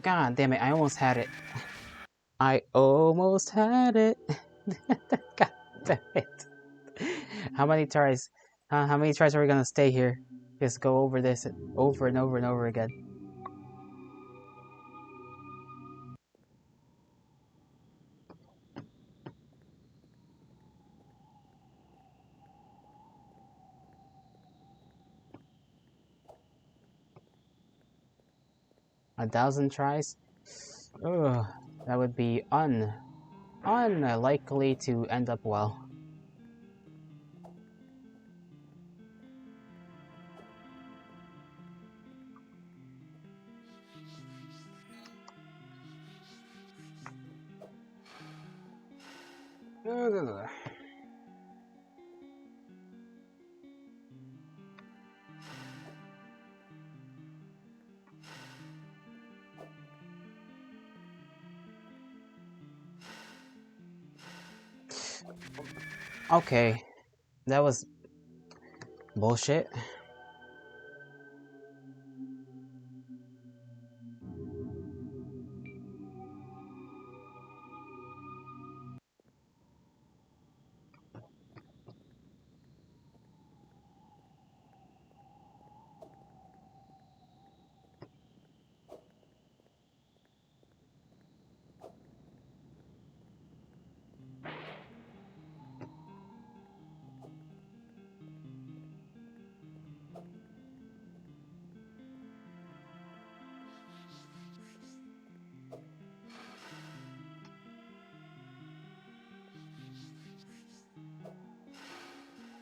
God damn it, I almost had it. I almost had it. God damn it. How many tries? How many tries are we gonna stay here? Just go over this over and over and over again. A 1,000 tries? Ugh, that would be unlikely to end up well. Okay, that was bullshit.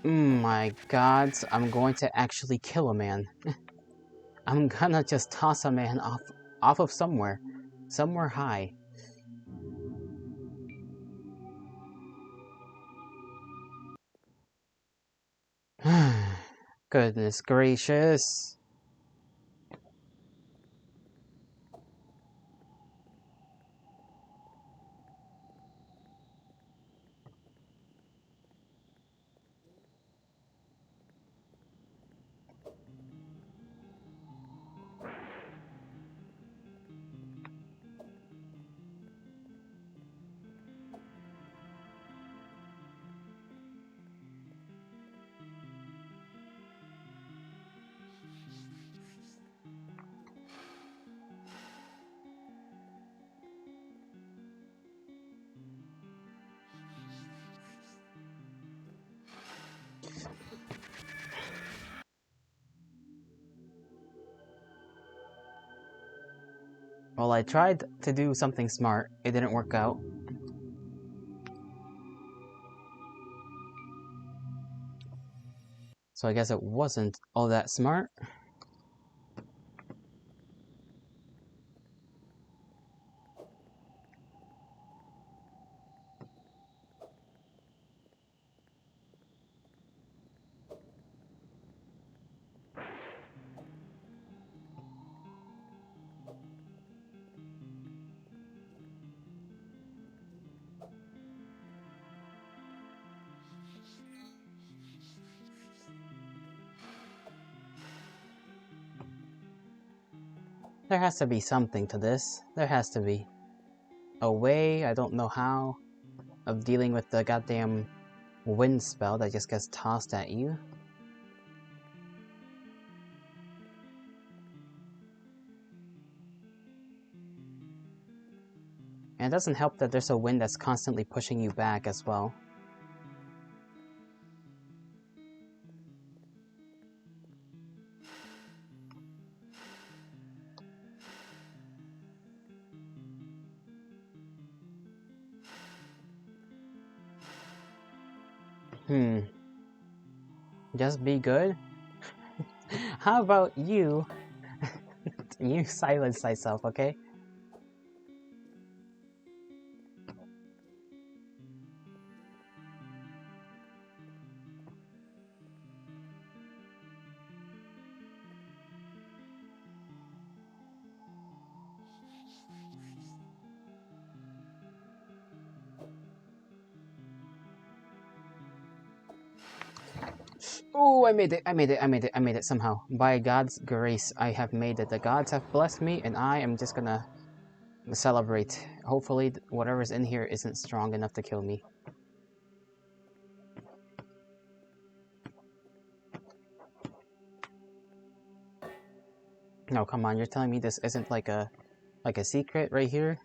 My god, I'm going to actually kill a man. I'm gonna just toss a man off of somewhere high. Goodness gracious. Well, I tried to do something smart. It didn't work out. So I guess it wasn't all that smart. There has to be something to this. There has to be. A way, I don't know how, of dealing with the goddamn wind spell that just gets tossed at you. And it doesn't help that there's a wind that's constantly pushing you back as well. Just be good? How about you? You silence thyself, okay? Oh, I made it somehow. By God's grace, I have made it. The gods have blessed me, and I am just gonna celebrate. Hopefully, whatever's in here isn't strong enough to kill me. No, come on, you're telling me this isn't like a secret right here?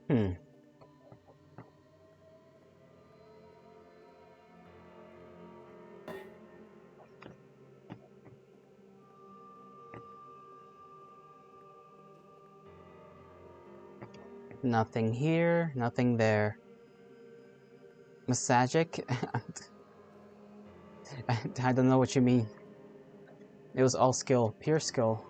Hmm. Nothing here, nothing there. Massagic? I don't know what you mean. It was all skill, pure skill.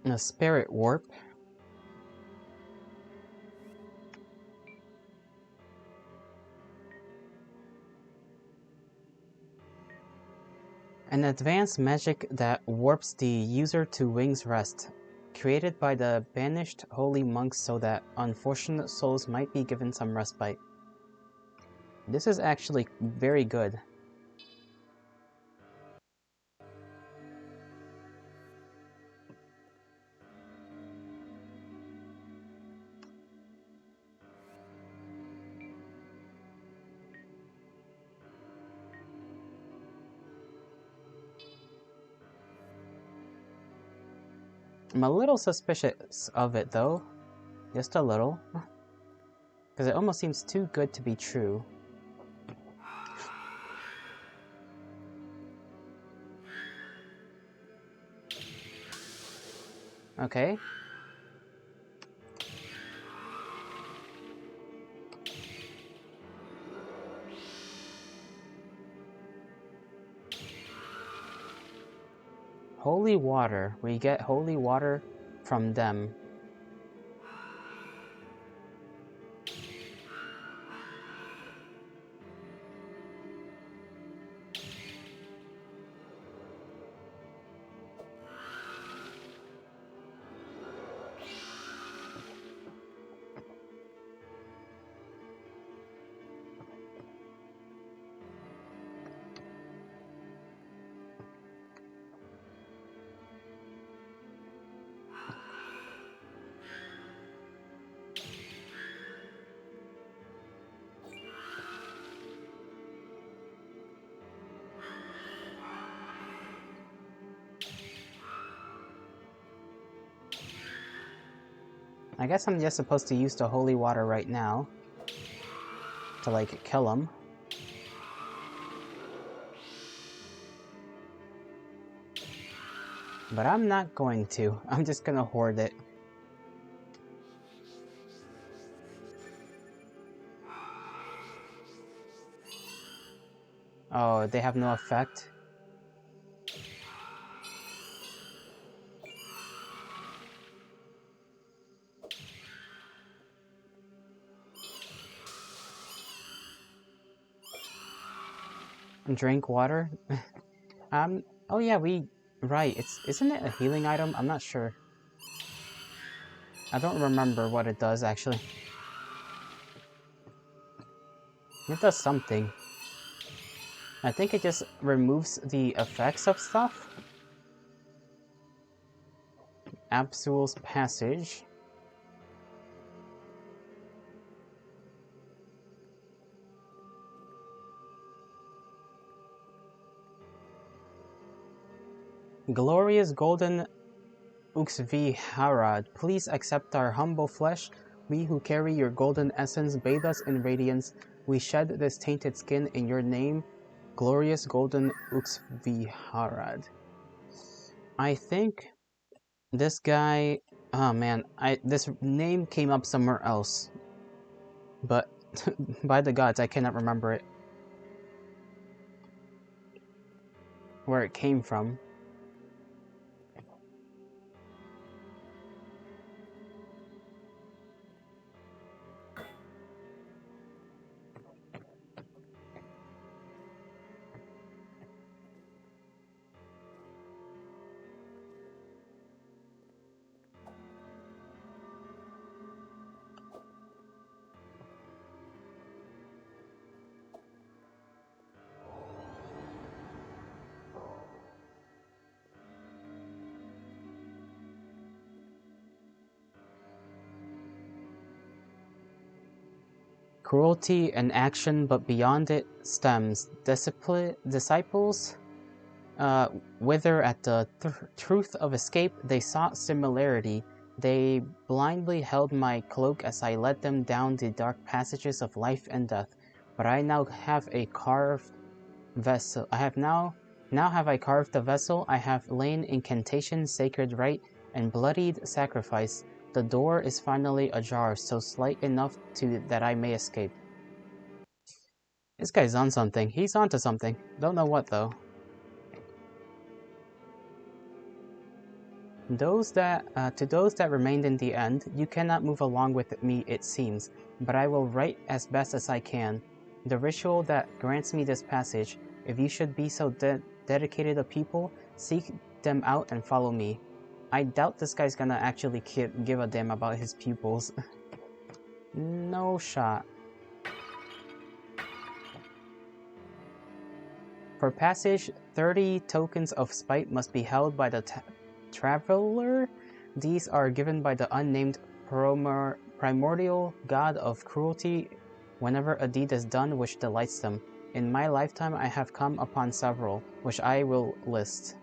A spirit warp. An advanced magic that warps the user to Wing's Rest, created by the banished holy monks so that unfortunate souls might be given some respite. This is actually very good. I'm a little suspicious of it though, just a little, because it almost seems too good to be true. Okay. Holy water. We get holy water from them. I guess I'm just supposed to use the holy water right now to, like, kill him. But I'm not going to. I'm just gonna hoard it. Oh, they have no effect? Drink water? Oh yeah, right, isn't it a healing item? I'm not sure. I don't remember what it does, actually. It does something. I think it just removes the effects of stuff. Absul's Passage. Glorious Golden Uxviharad, please accept our humble flesh. We who carry your golden essence bathe us in radiance. We shed this tainted skin in your name, Glorious Golden Uxviharad. I think this guy... Oh man, this name came up somewhere else. But by the gods, I cannot remember it. Where it came from. Cruelty and action, but beyond it stems. Disciples wither at the truth of escape. They sought similarity. They blindly held my cloak as I led them down the dark passages of life and death. But I now have a carved vessel. Now have I carved the vessel. I have lain incantation, sacred rite, and bloodied sacrifice. The door is finally ajar, so slight enough that I may escape. This guy's on something. He's onto something. Don't know what though. To those that remained in the end, you cannot move along with me, it seems, but I will write as best as I can. The ritual that grants me this passage, if you should be so dedicated a people, seek them out and follow me. I doubt this guy's gonna actually give a damn about his pupils. No shot. For passage, 30 tokens of spite must be held by the traveler. These are given by the unnamed primordial god of cruelty whenever a deed is done which delights them. In my lifetime I have come upon several, which I will list.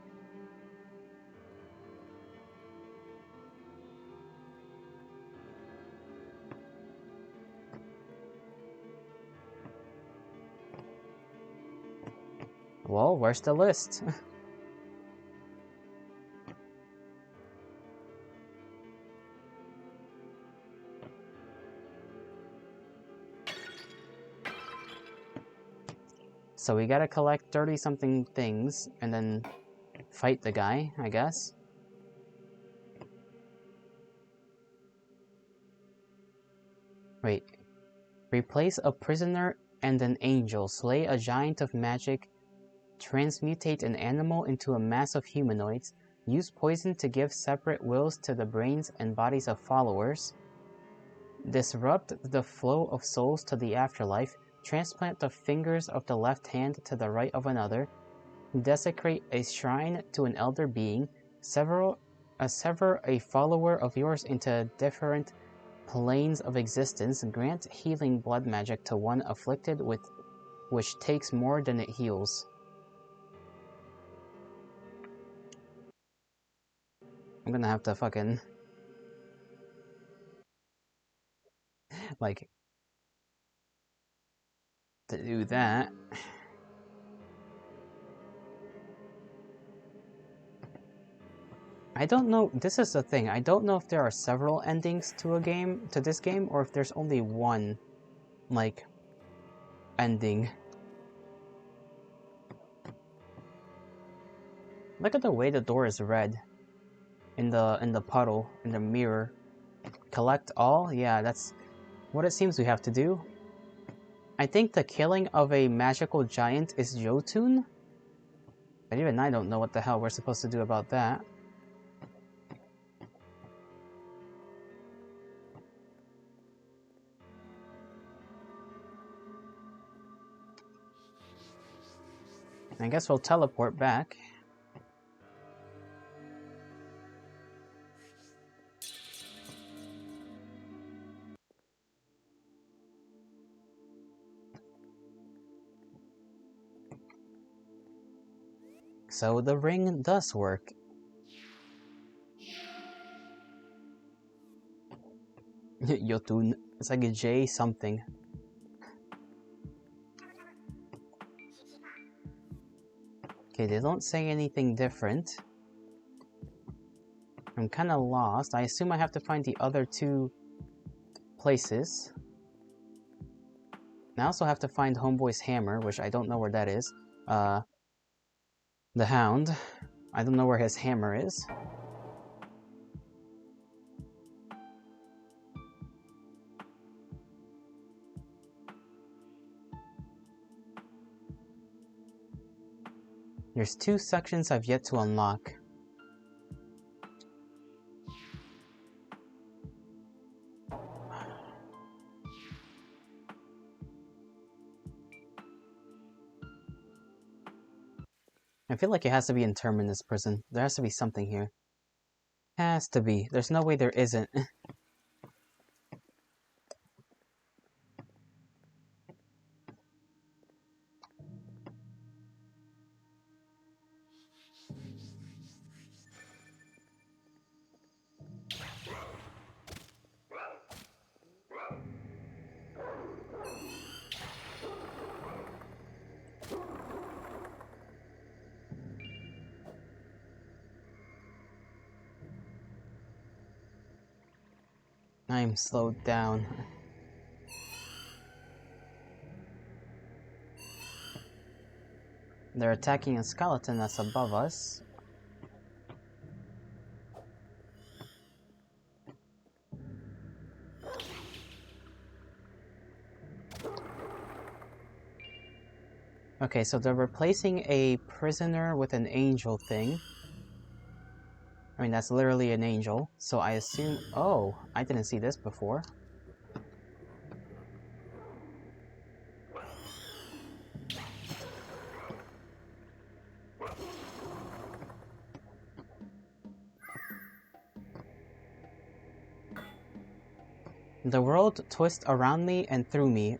Well, where's the list? So we gotta collect 30-something things, and then fight the guy, I guess. Wait. Replace a prisoner and an angel. Slay a giant of magic. Transmutate an animal into a mass of humanoids. Use poison to give separate wills to the brains and bodies of followers. Disrupt the flow of souls to the afterlife. Transplant the fingers of the left hand to the right of another. Desecrate a shrine to an elder being. Sever a follower of yours into different planes of existence. Grant healing blood magic to one afflicted with which takes more than it heals. I'm gonna have to fucking like to do that. I don't know, this is the thing, I don't know if there are several endings to this game, or if there's only one, like, ending. Look at the way the door is red. In the puddle, in the mirror. Collect all? Yeah, that's what it seems we have to do. I think the killing of a magical giant is Jotun? But even I don't know what the hell we're supposed to do about that. I guess we'll teleport back. So the ring does work. Jotun. It's like a J something. Okay, they don't say anything different. I'm kinda lost. I assume I have to find the other two places. I also have to find Homeboy's hammer, which I don't know where that is. The Hound. I don't know where his hammer is. There's 2 sections I've yet to unlock. I feel like it has to be in Terminus Prison. There has to be something here. Has to be. There's no way there isn't. I'm slowed down. They're attacking a skeleton that's above us. Okay, so they're replacing a prisoner with an angel thing. I mean, that's literally an angel, so I assume... Oh, I didn't see this before. The world twists around me and through me,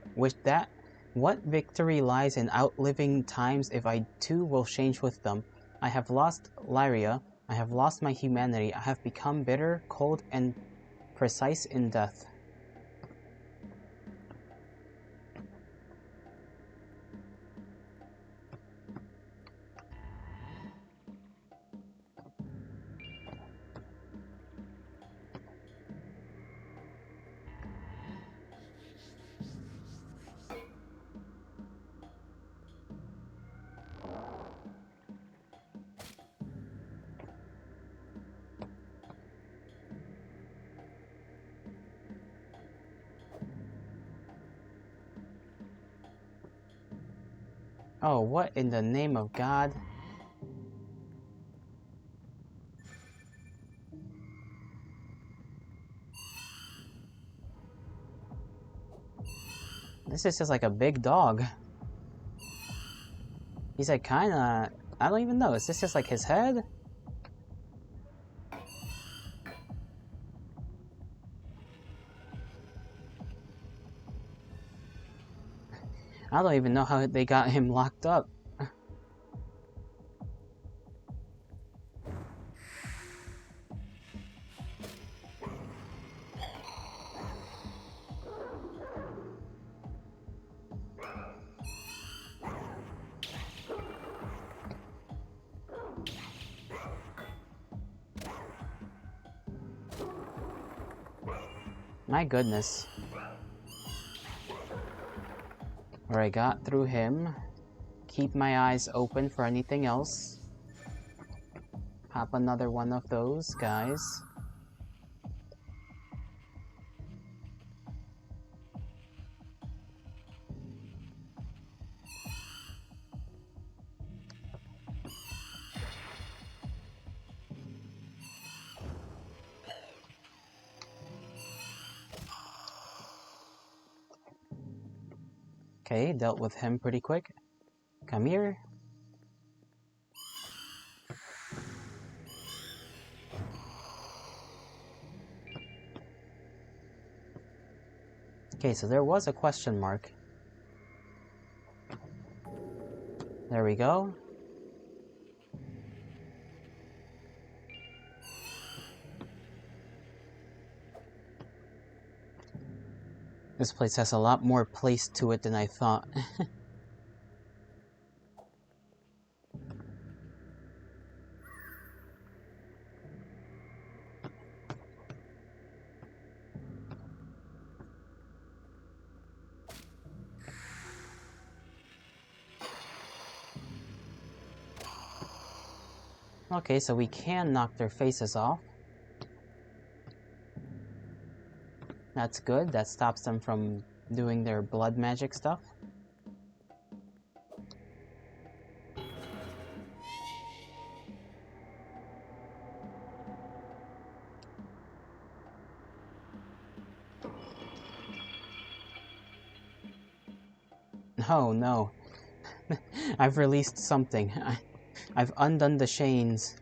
what victory lies in outliving times if I too will change with them? I have lost Lyria, I have lost my humanity, I have become bitter, cold, and precise in death. Oh, what in the name of God? This is just like a big dog. He's like kinda... I don't even know, is this just like his head? I don't even know how they got him locked up. My goodness. Alright, got through him. Keep my eyes open for anything else. Pop another one of those guys. Okay, dealt with him pretty quick. Come here. Okay, so there was a question mark. There we go. This place has a lot more place to it than I thought. Okay, so we can knock their faces off. That's good, that stops them from doing their blood magic stuff. Oh no. I've released something. I've undone the chains.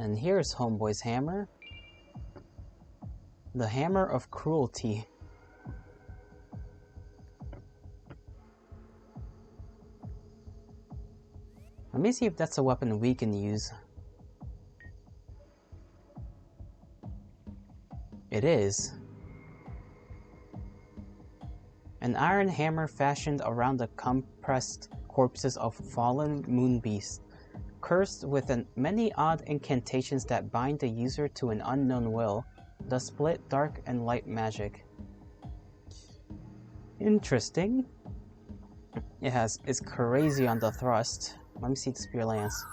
And here's Homeboy's hammer. The Hammer of Cruelty. Let me see if that's a weapon we can use. It is. An iron hammer fashioned around the compressed corpses of fallen moon beasts, cursed with many odd incantations that bind the user to an unknown will, the split dark and light magic. Interesting. It's crazy on the thrust. Let me see the spear lance.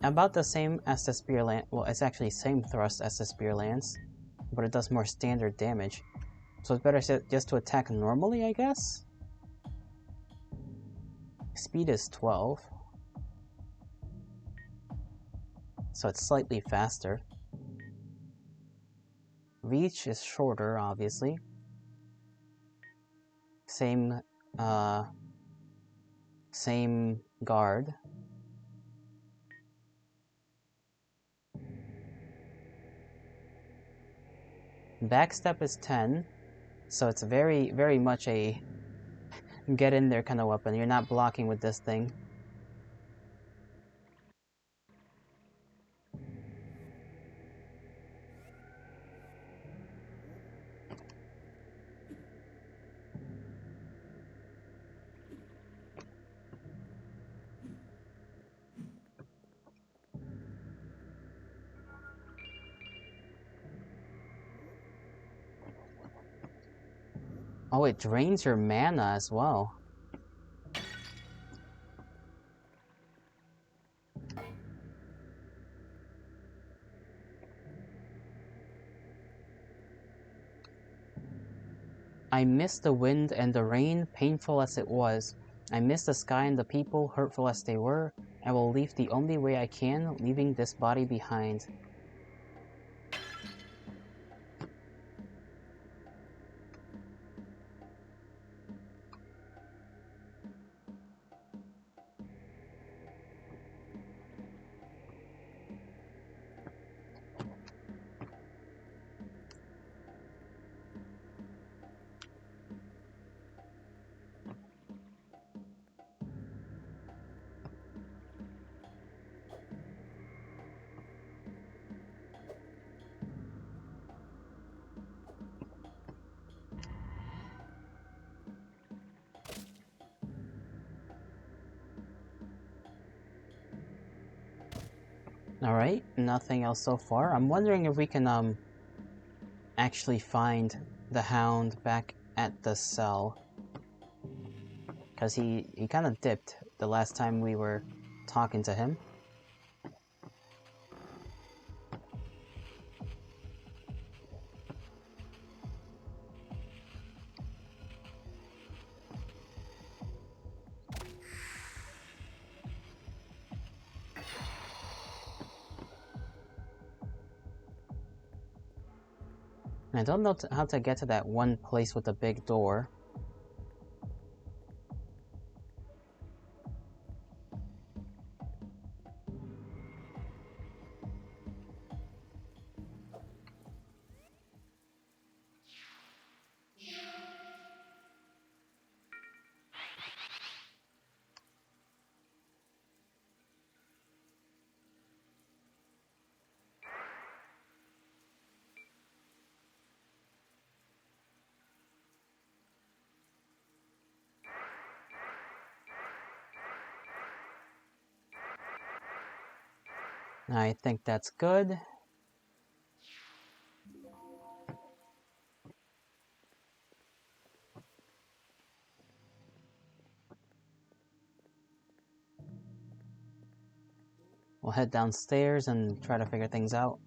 About the same as the spear lance. Well, it's actually same thrust as the spear lance, but it does more standard damage. So it's better just to attack normally, I guess? Speed is 12. So it's slightly faster. Reach is shorter, obviously. Same guard. Backstep is 10, so it's very, very much a get in there kind of weapon. You're not blocking with this thing. Oh, it drains your mana as well. I miss the wind and the rain, painful as it was. I miss the sky and the people, hurtful as they were. I will leave the only way I can, leaving this body behind. Alright, nothing else so far. I'm wondering if we can, actually find the Hound back at the cell. Because he kind of dipped the last time we were talking to him. I don't know how to get to that one place with the big door. I think that's good. We'll head downstairs and try to figure things out.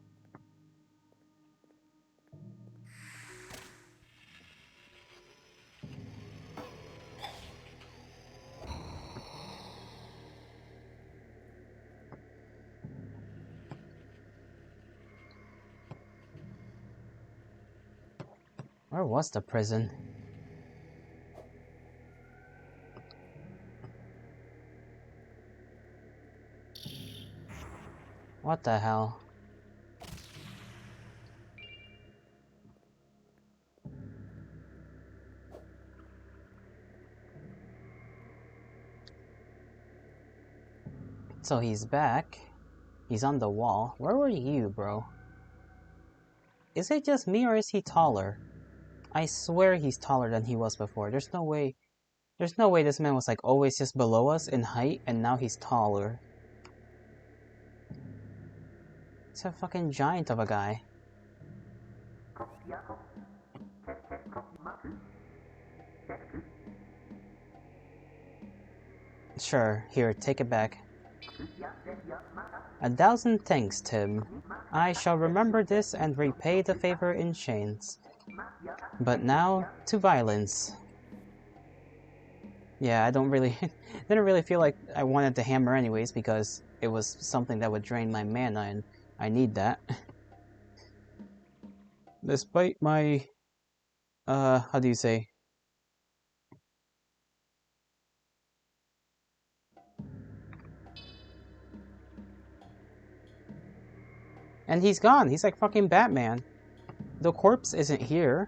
Where was the prison? What the hell? So he's back. He's on the wall. Where were you, bro? Is it just me or is he taller? I swear he's taller than he was before. There's no way this man was like always just below us in height and now he's taller. It's a fucking giant of a guy. Sure, here, take it back. 1,000 thanks, Tim. I shall remember this and repay the favor in chains. But now, to violence. Yeah, I don't really... didn't really feel like I wanted the hammer anyways, because it was something that would drain my mana, and I need that. Despite my... how do you say? And he's gone. He's like fucking Batman. The corpse isn't here.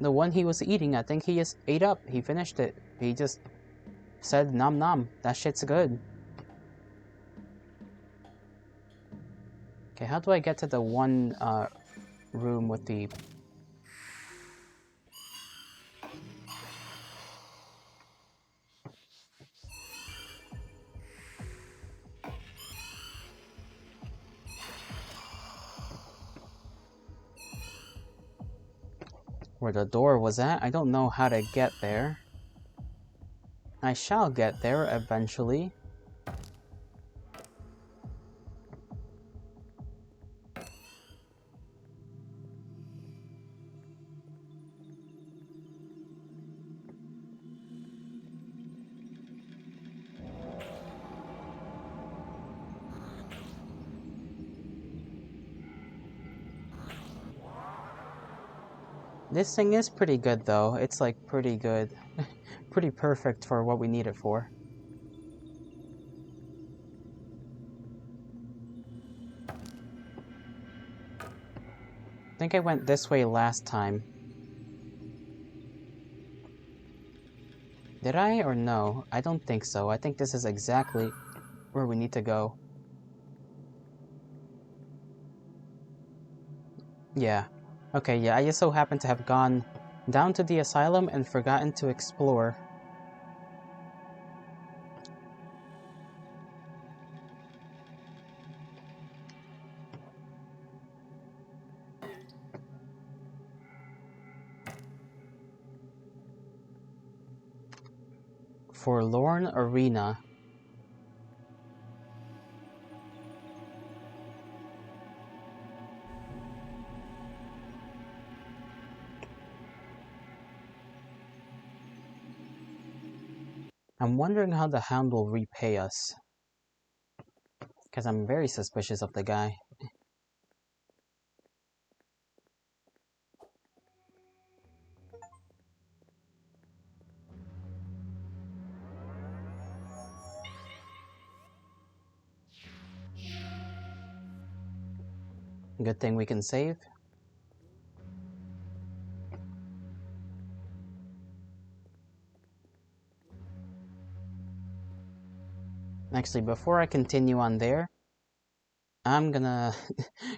The one he was eating, I think he just ate up. He finished it. He just said, nom nom, that shit's good. Okay, how do I get to the one room with the... where the door was at? I don't know how to get there. I shall get there eventually. This thing is pretty good though. It's like pretty good. Pretty perfect for what we need it for. I think I went this way last time. Did I or no? I don't think so. I think this is exactly where we need to go. Yeah. Okay, yeah, I just so happened to have gone down to the asylum and forgotten to explore. Forlorn Arena. I'm wondering how the Hound will repay us. Because I'm very suspicious of the guy. Good thing we can save. Actually, before I continue on there, I'm gonna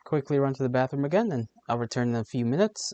quickly run to the bathroom again, and I'll return in a few minutes.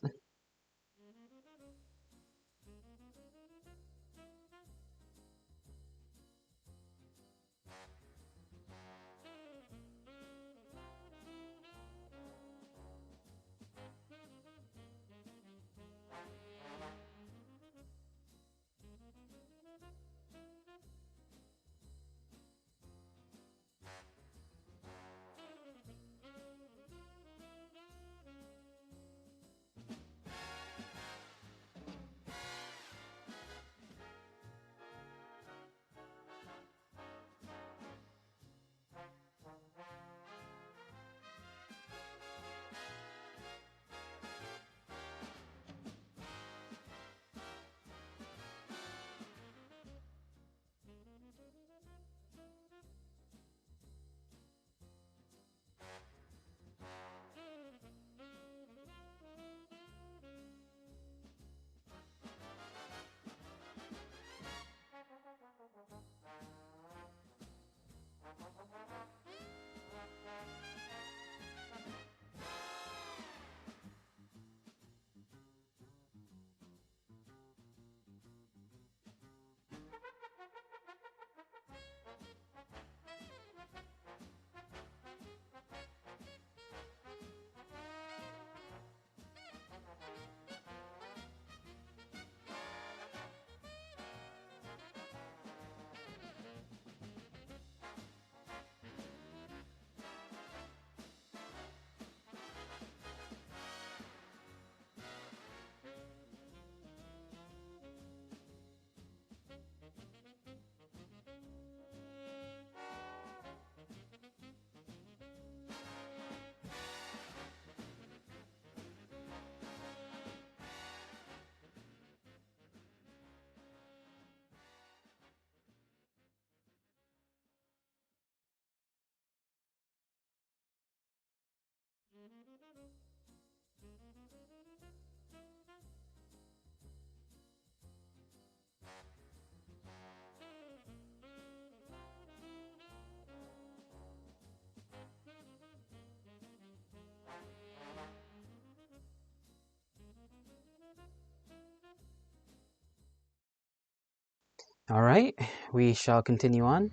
Alright, we shall continue on.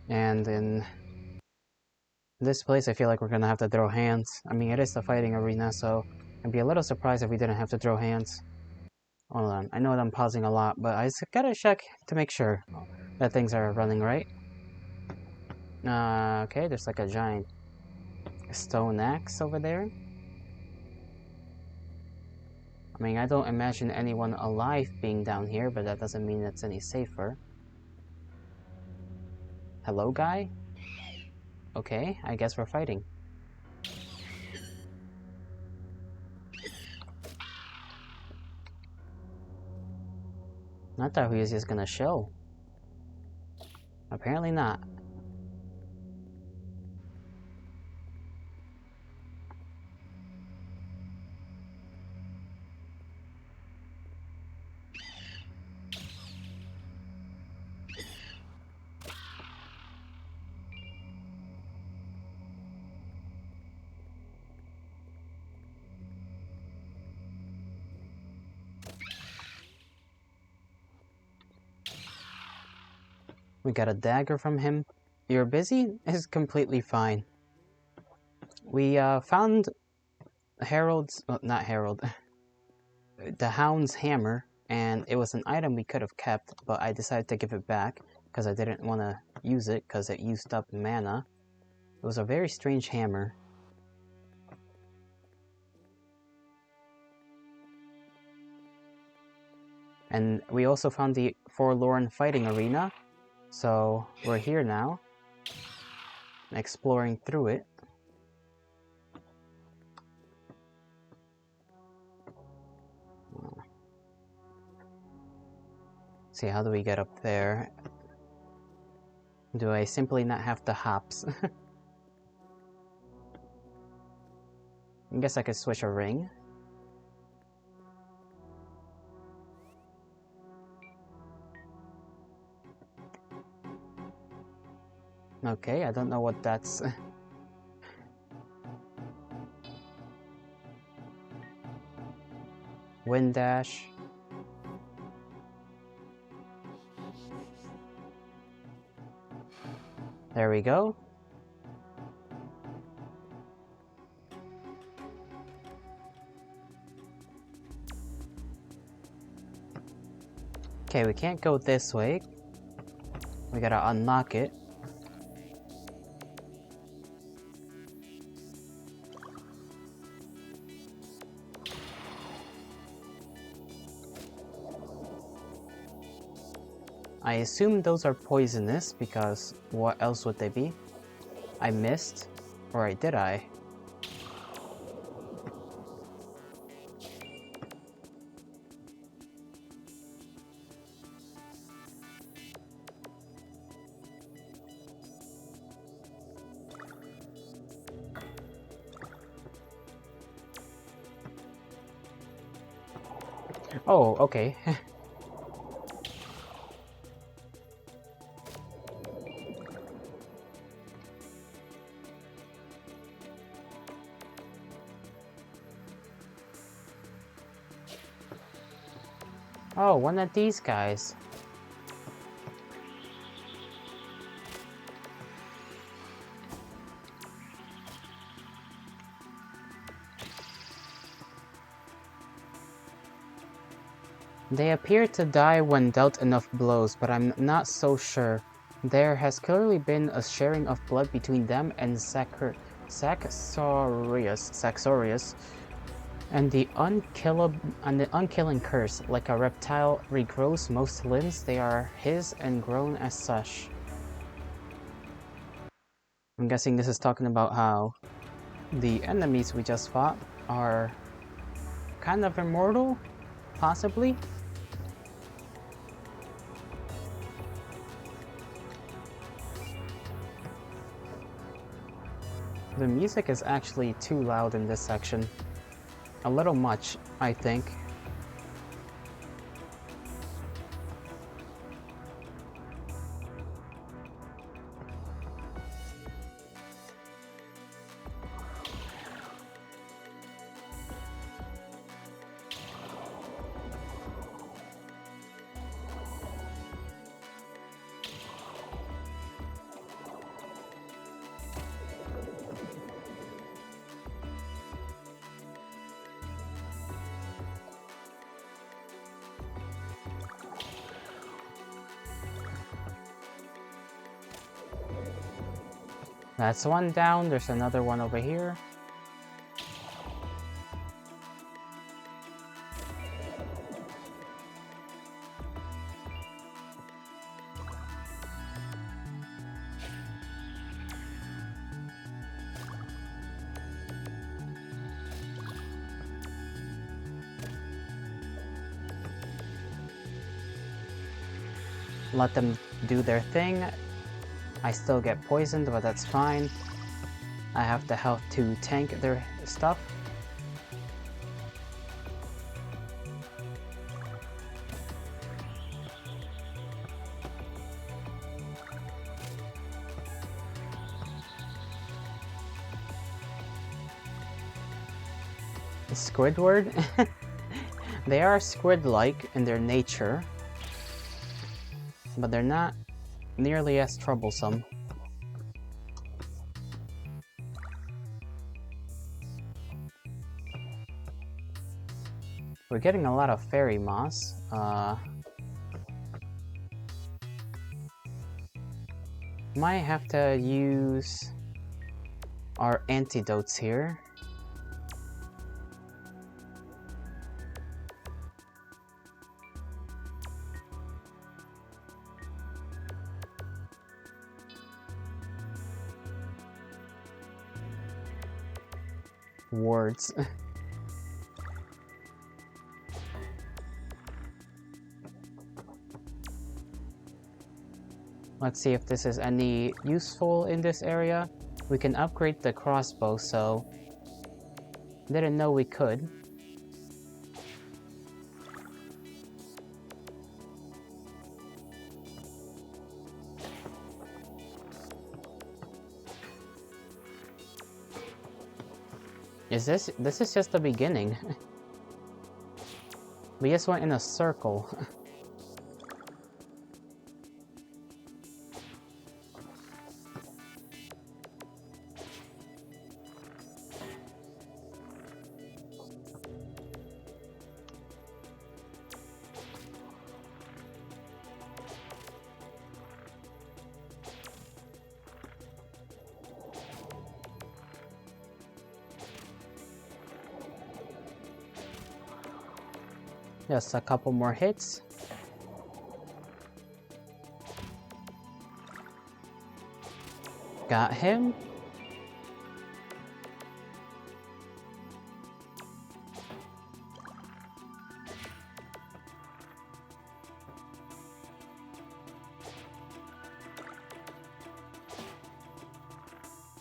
And in this place, I feel like we're gonna have to throw hands. I mean, it is the fighting arena, so I'd be a little surprised if we didn't have to throw hands. Hold on, I know that I'm pausing a lot, but I just gotta check to make sure that things are running right. Okay, there's like a giant stone axe over there. I mean, I don't imagine anyone alive being down here, but that doesn't mean it's any safer. Hello, guy? Okay, I guess we're fighting. I thought he was just gonna chill. Apparently not. We got a dagger from him. You're busy? Is completely fine. We found Harold's... well, not Harold. The Hound's hammer, and it was an item we could have kept, but I decided to give it back because I didn't want to use it because it used up mana. It was a very strange hammer. And we also found the Forlorn Fighting Arena, so we're here now, exploring through it. See, how do we get up there? Do I simply not have the hops? I guess I could switch a ring. Okay, I don't know what that's... Wind dash. There we go. Okay, we can't go this way. We gotta unlock it. I assume those are poisonous, because what else would they be? I missed. Or did I? Oh, okay. Oh, one of these guys. They appear to die when dealt enough blows, but I'm not so sure. There has clearly been a sharing of blood between them and Saxorius, and the unkilling curse. Like a reptile regrows most limbs, they are his and grown as such. I'm guessing this is talking about how the enemies we just fought are kind of immortal, possibly? The music is actually too loud in this section. A little much, I think. That's one down, there's another one over here. Let them do their thing. I still get poisoned, but that's fine. I have the health to tank their stuff. Squidward? They are squid-like in their nature, but they're not nearly as troublesome. We're getting a lot of fairy moss. Might have to use our antidotes here. Words. Let's see if this is any useful in this area. We can upgrade the crossbow, so didn't know we could. This is just the beginning. We just went in a circle. Just a couple more hits. Got him.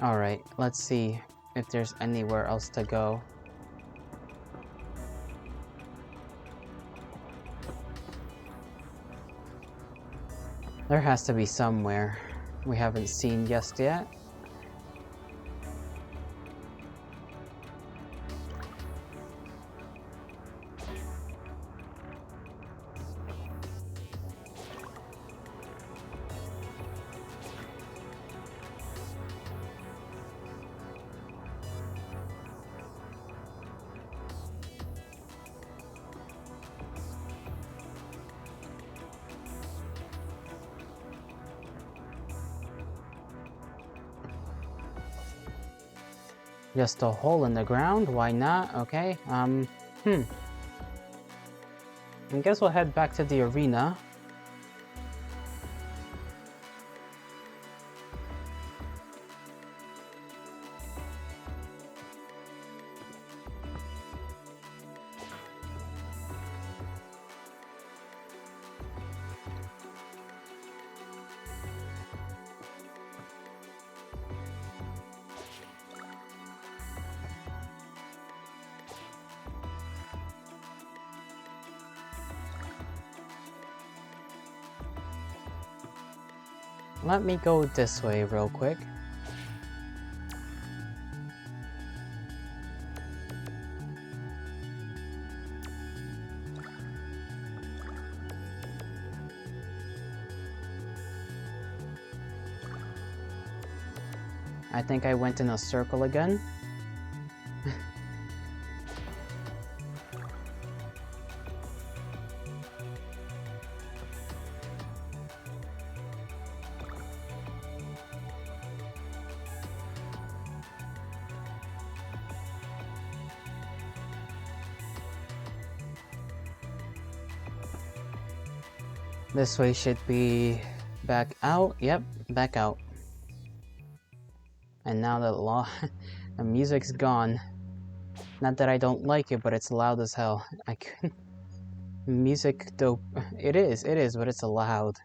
Alright, let's see if there's anywhere else to go. There has to be somewhere we haven't seen just yet. Just a hole in the ground, why not? Okay, I guess we'll head back to the arena. Let me go this way real quick. I think I went in a circle again. This way should be back out. Yep, back out. And now the the music's gone. Not that I don't like it, but it's loud as hell. I couldn't. Music dope. It is, but it's loud.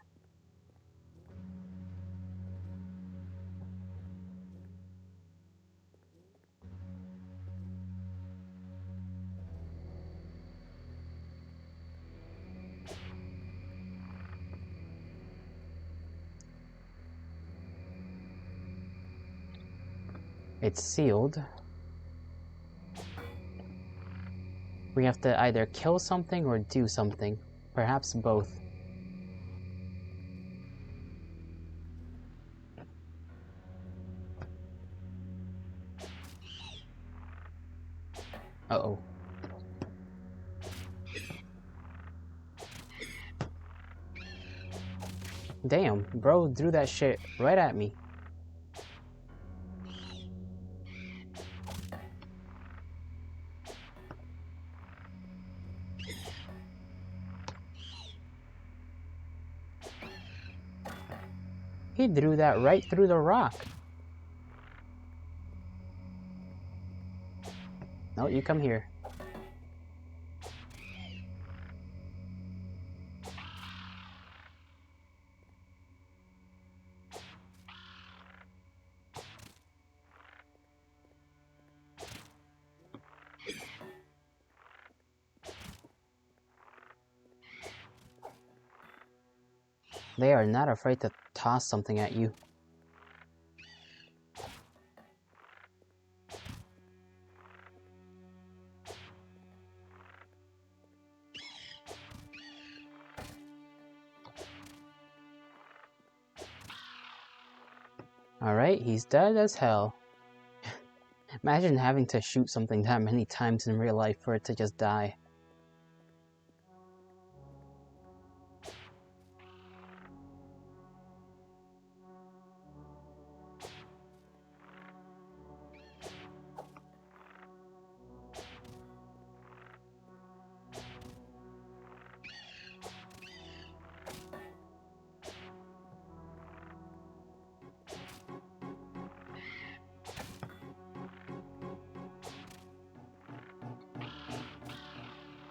It's sealed. We have to either kill something or do something. Perhaps both. Uh-oh. Damn, bro threw that shit right at me. He threw that right through the rock. No, you come here. They are not afraid to toss something at you. Alright, he's dead as hell. Imagine having to shoot something that many times in real life for it to just die.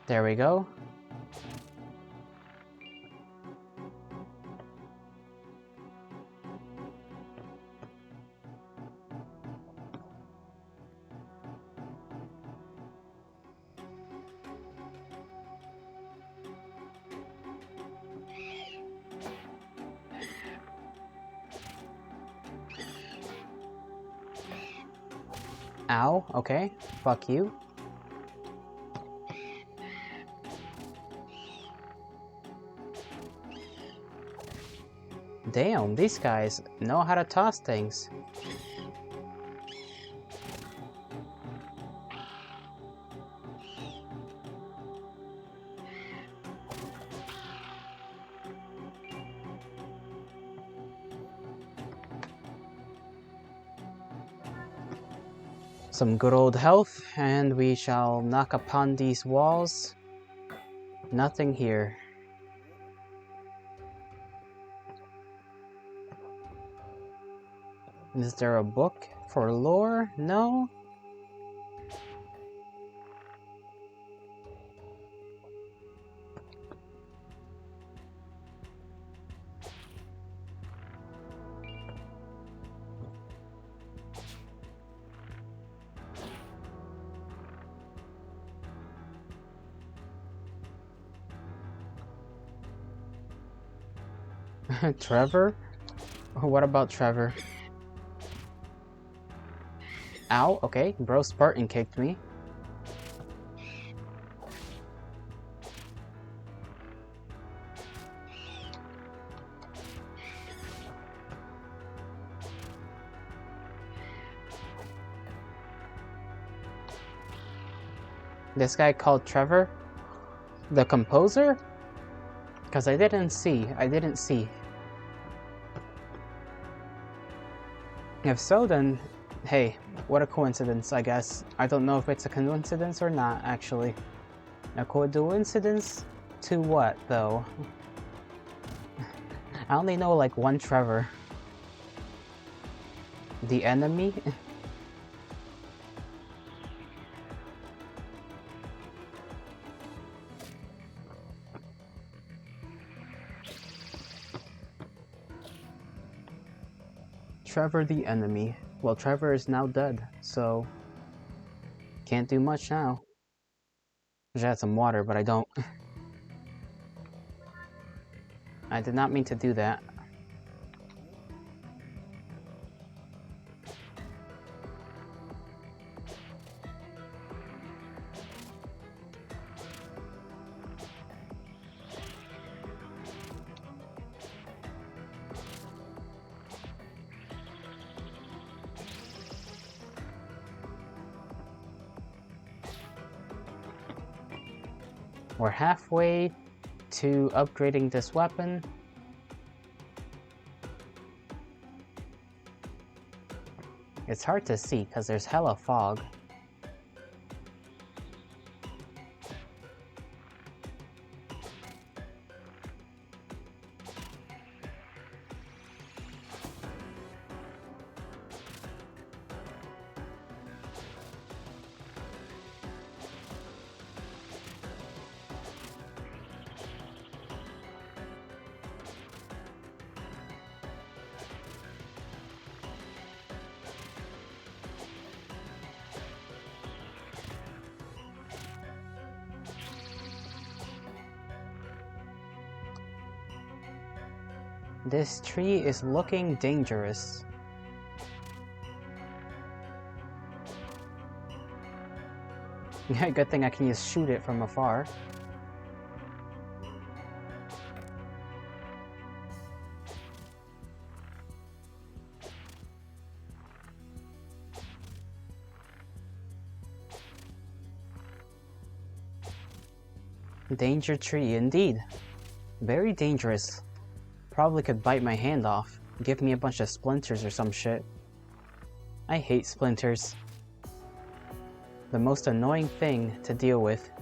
There we go. Ow, okay. Fuck you. Damn, these guys know how to toss things. Some good old health, and we shall knock upon these walls. Nothing here. Is there a book for lore? No? Trevor? What about Trevor? Ow, okay, bro Spartan kicked me. This guy called Trevor? The composer? Because I didn't see. If so, then, hey, what a coincidence, I guess. I don't know if it's a coincidence or not, actually. A coincidence to what, though? I only know, like, one Trevor. The enemy? Trevor the enemy. Well, Trevor is now dead, so can't do much now. I should add some water, but I don't. I did not mean to do that. We're halfway to upgrading this weapon. It's hard to see because there's hella fog. This tree is looking dangerous. Yeah, good thing I can just shoot it from afar. Danger tree, indeed. Very dangerous. Probably could bite my hand off, give me a bunch of splinters or some shit. I hate splinters. The most annoying thing to deal with.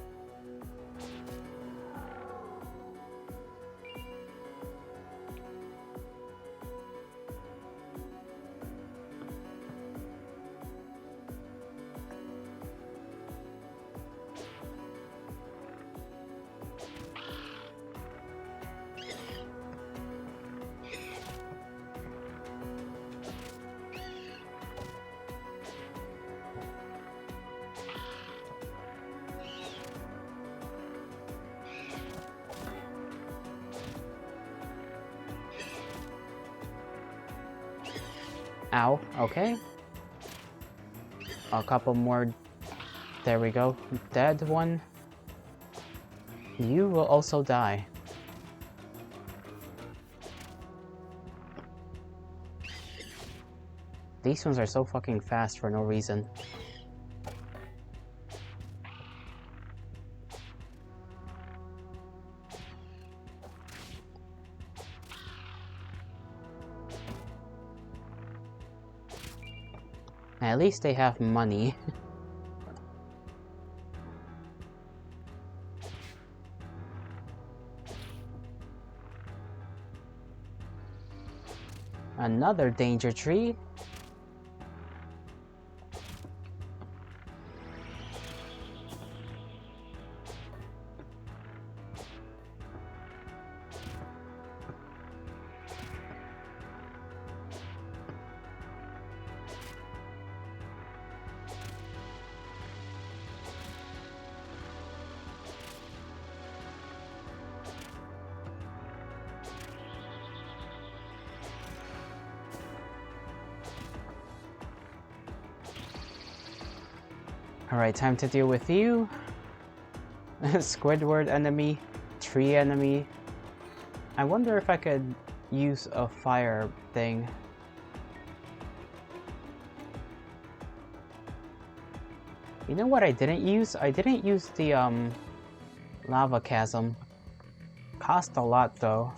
Ow, okay. A couple more. There we go. Dead one. You will also die. These ones are so fucking fast for no reason. At least they have money. Another danger tree. Alright, time to deal with you. Squidward enemy, tree enemy. I wonder if I could use a fire thing. You know what I didn't use? I didn't use the lava chasm. Cost a lot though.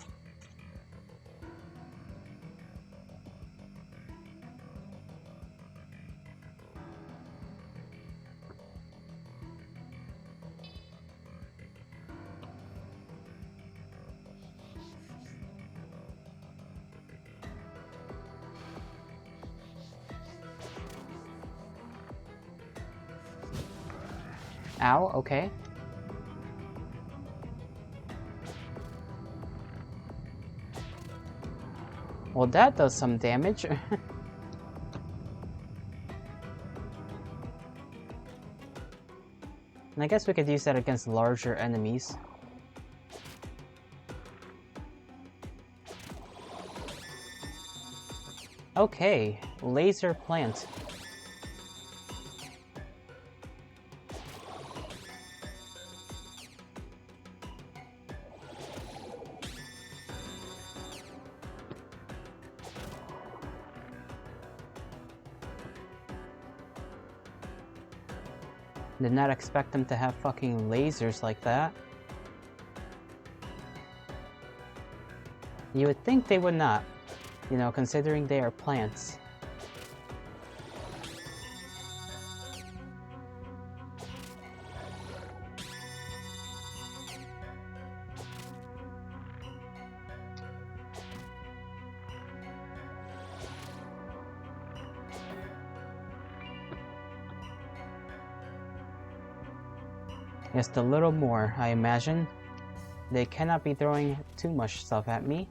Ow, okay. Well, that does some damage. And I guess we could use that against larger enemies. Okay, laser plant. Did not expect them to have fucking lasers like that. You would think they would not, you know, considering they are plants. Just a little more, I imagine. They cannot be throwing too much stuff at me.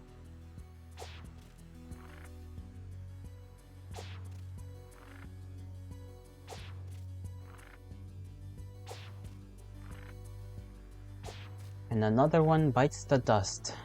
And another one bites the dust.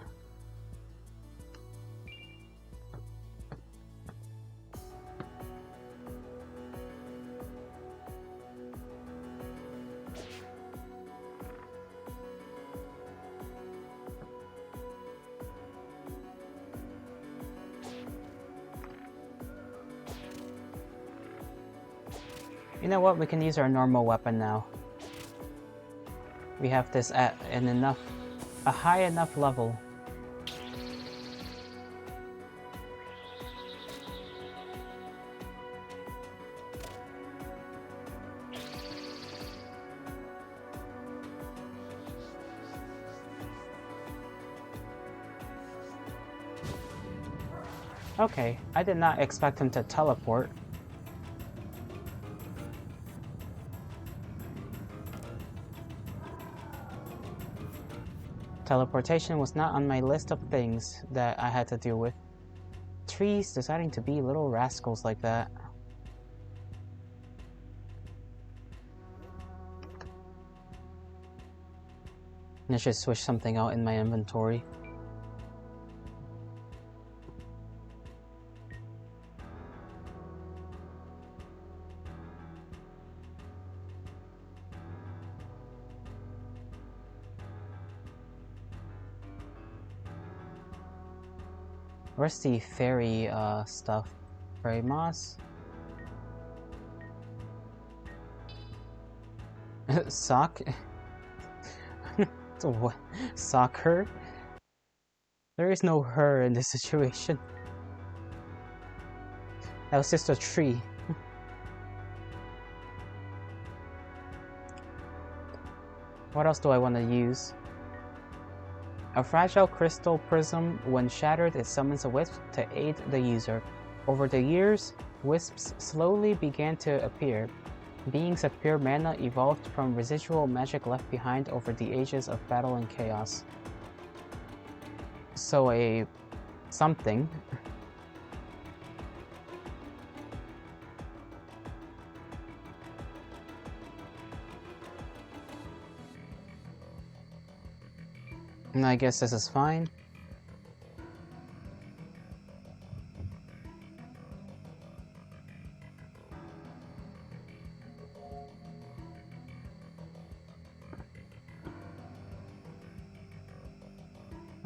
You know what? We can use our normal weapon now. We have this at a high enough level. Okay, I did not expect him to teleport. Teleportation was not on my list of things that I had to deal with. Trees deciding to be little rascals like that. I should switch something out in my inventory. Where's the fairy stuff? Fairy moss? Sock? What? Sock her? There is no her in this situation. That was just a tree. What else do I want to use? A fragile crystal prism, when shattered, it summons a wisp to aid the user. Over the years, wisps slowly began to appear. Beings of pure mana evolved from residual magic left behind over the ages of battle and chaos. So a something. And I guess this is fine.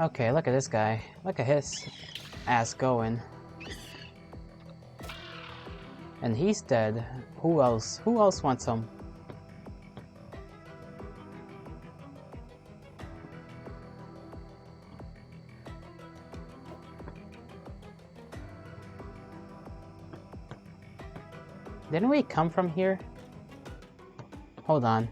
Okay, look at this guy. Look at his ass going. And he's dead. Who else? Who else wants some? Didn't we come from here? Hold on.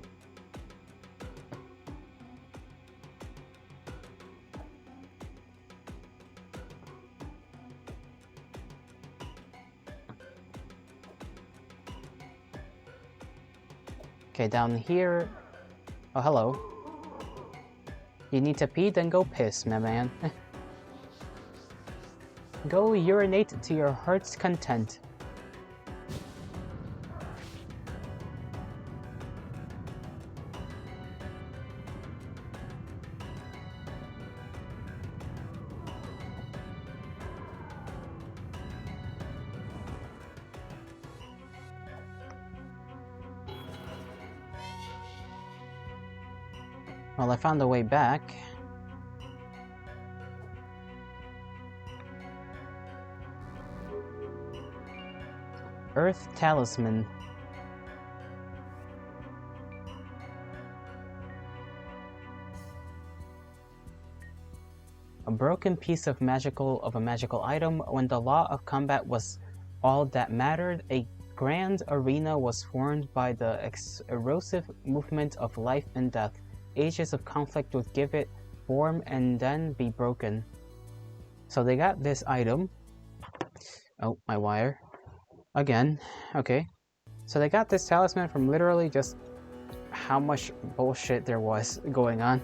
Okay, down here. Oh, hello. You need to pee? Then go piss, my man. Go urinate to your heart's content. Well, I found a way back. Earth Talisman. A broken piece of a magical item. When the law of combat was all that mattered, a grand arena was formed by the erosive movement of life and death. Ages of conflict would give it form and then be broken. So they got this item. Oh, my wire. Again. Okay. So they got this talisman from literally just how much bullshit there was going on.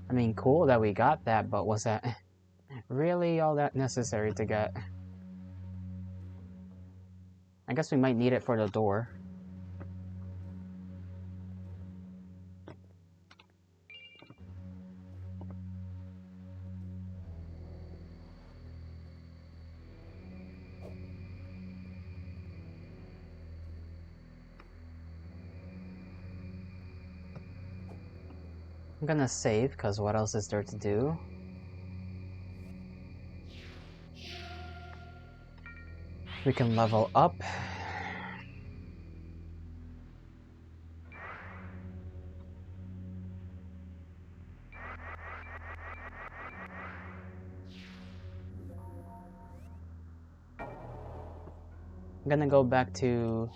I mean, cool that we got that, but was that really all that necessary to get? I guess we might need it for the door. I'm gonna save, because what else is there to do? We can level up. I'm gonna go back to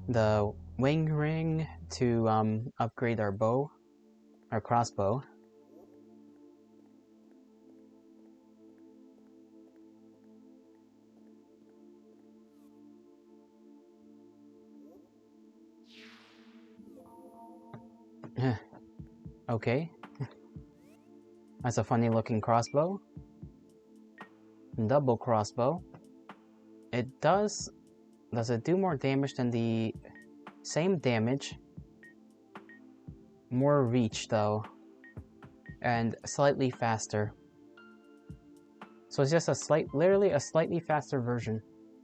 the wing ring to upgrade our bow, our crossbow. Okay. That's a funny looking crossbow. Double crossbow. It does it do more damage than the same damage? More reach though. And slightly faster. So it's just literally a slightly faster version.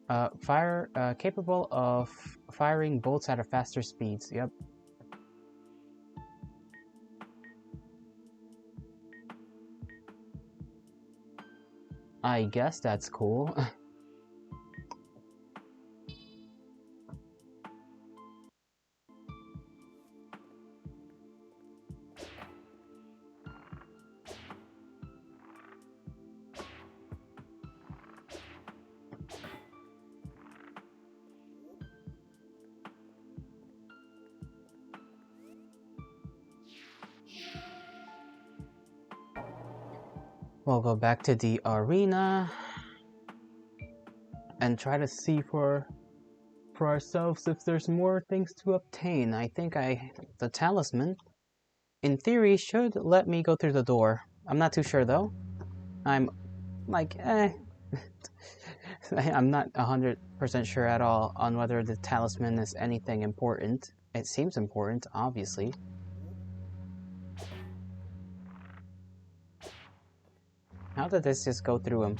Capable of firing bolts at a faster speeds. Yep. I guess that's cool. We'll go back to the arena and try to see for ourselves if there's more things to obtain. I think the talisman, in theory, should let me go through the door. I'm not too sure though. I'm like, I'm not 100% sure at all on whether the talisman is anything important. It seems important, obviously. How did this just go through him?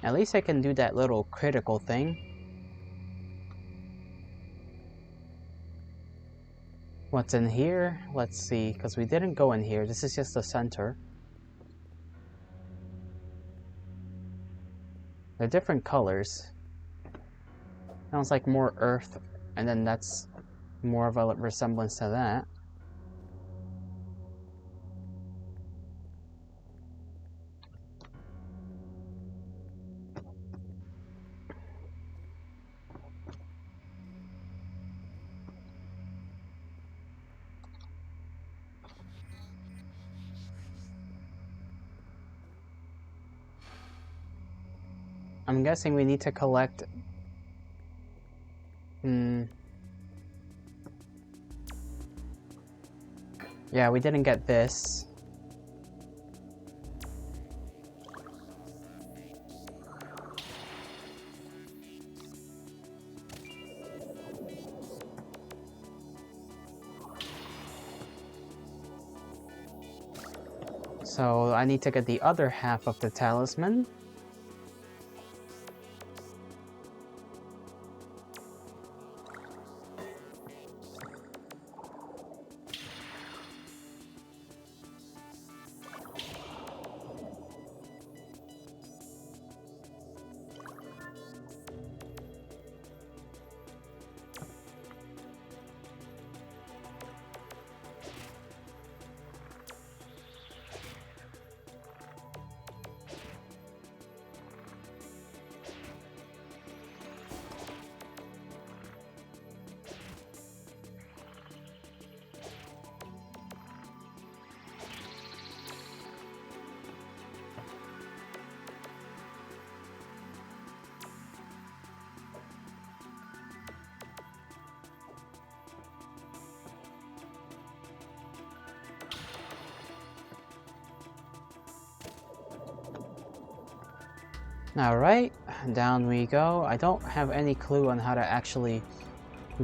At least I can do that little critical thing. What's in here? Let's see, because we didn't go in here. This is just the center. They're different colors. Sounds like more earth, and then that's more of a resemblance to that. I'm guessing we need to collect... Yeah, we didn't get this. So I need to get the other half of the talisman. Alright, down we go. I don't have any clue on how to actually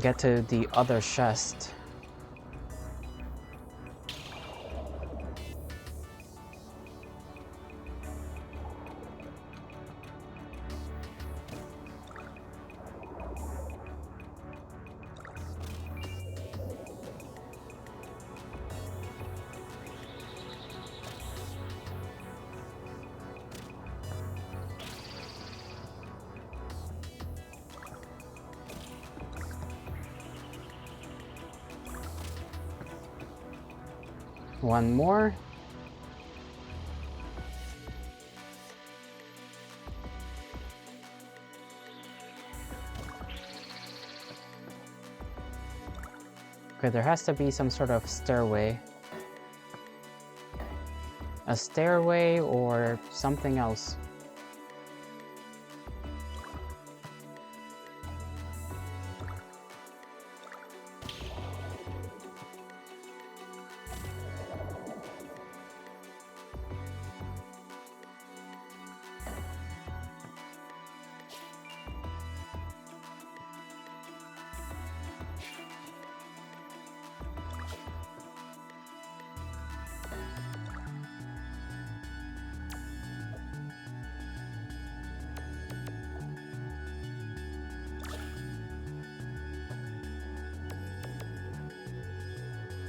get to the other chest. One more. Okay, there has to be some sort of stairway. A stairway or something else.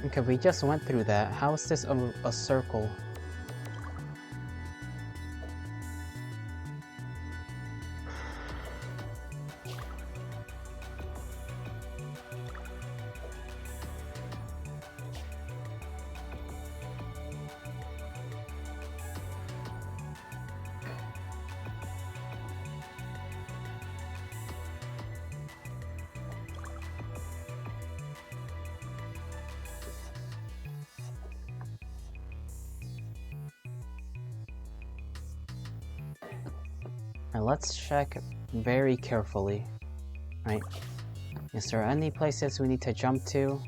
Okay, we just went through that. How is this a circle? And let's check very carefully. Right? Is there any places we need to jump to?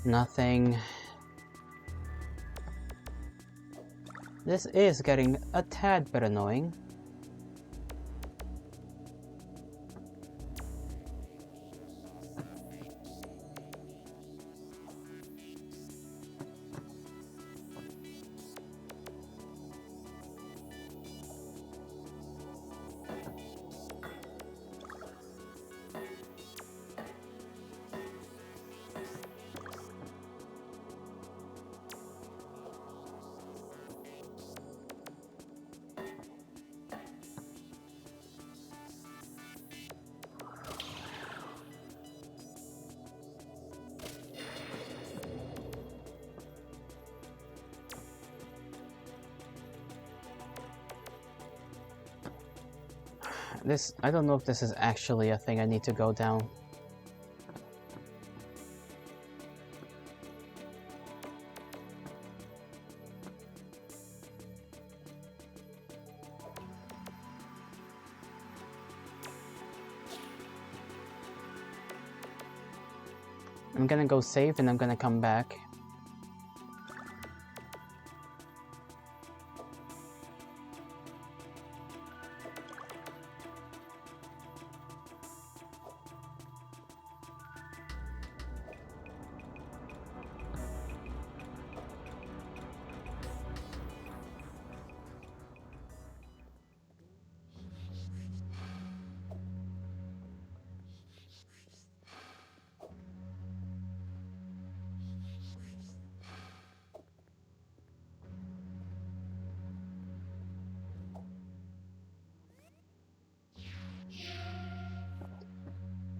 Nothing. This is getting a tad bit annoying. I don't know if this is actually a thing I need to go down. I'm gonna go save and I'm gonna come back.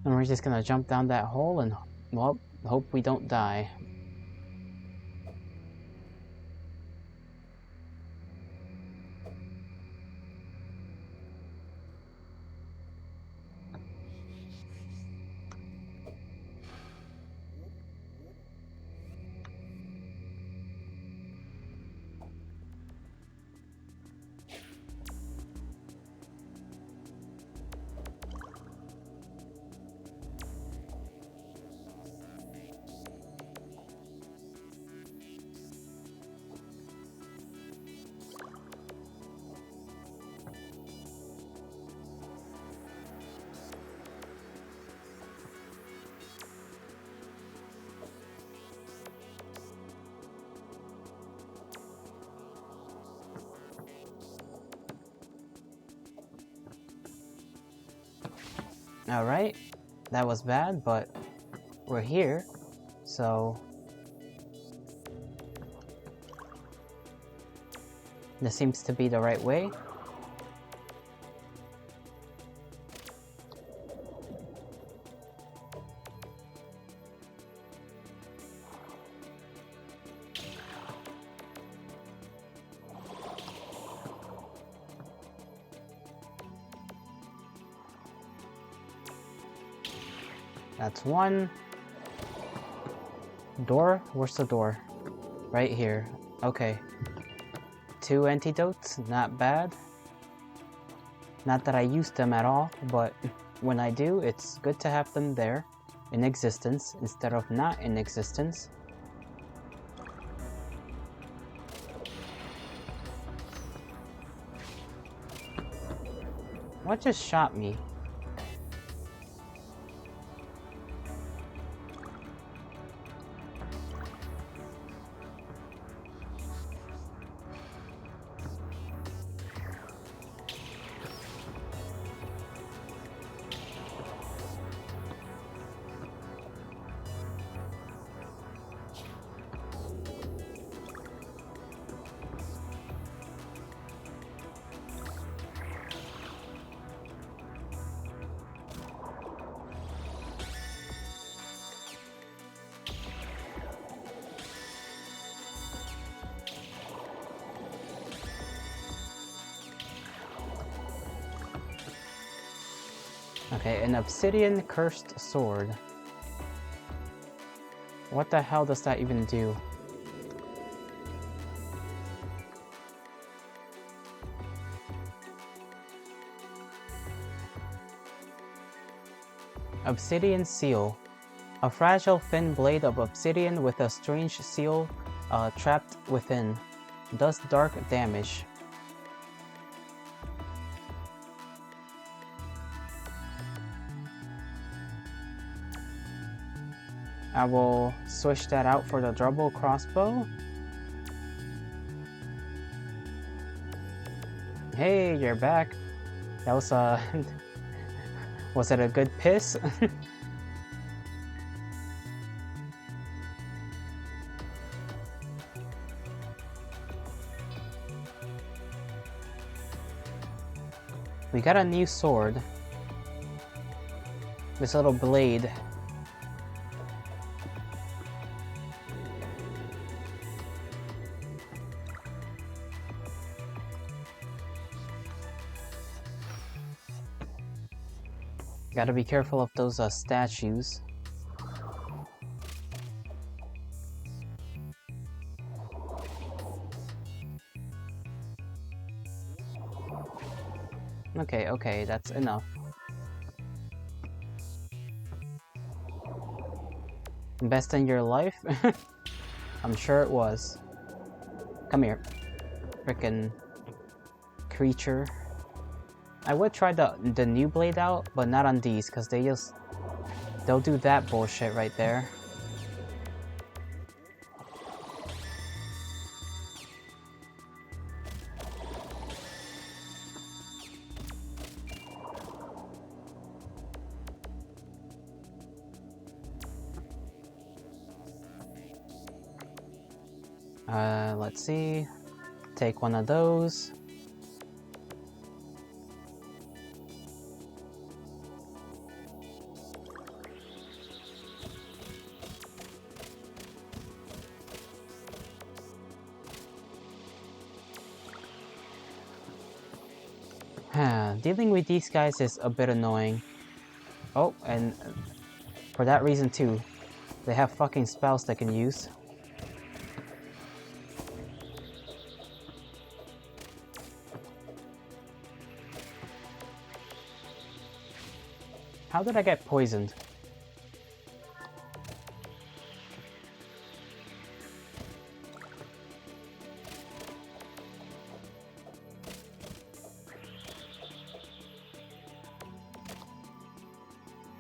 And we're just gonna jump down that hole and, well, hope we don't die. Alright, that was bad, but we're here, so this seems to be the right way. That's one. Door? Where's the door? Right here. Okay. 2 antidotes, not bad. Not that I use them at all, but when I do, it's good to have them there, in existence, instead of not in existence. What just shot me? Okay, an obsidian cursed sword. What the hell does that even do? Obsidian seal. A fragile thin blade of obsidian with a strange seal trapped within. Does dark damage. I will switch that out for the double crossbow. Hey, you're back. That was was it a good piss? We got a new sword. This little blade. Gotta be careful of those statues. Okay, that's enough. Best in your life? I'm sure it was. Come here. Frickin' creature. I would try the new blade out, but not on these, because they'll do that bullshit right there. Let's see. Take one of those. Dealing with these guys is a bit annoying. Oh, and for that reason too, they have fucking spells they can use. How did I get poisoned?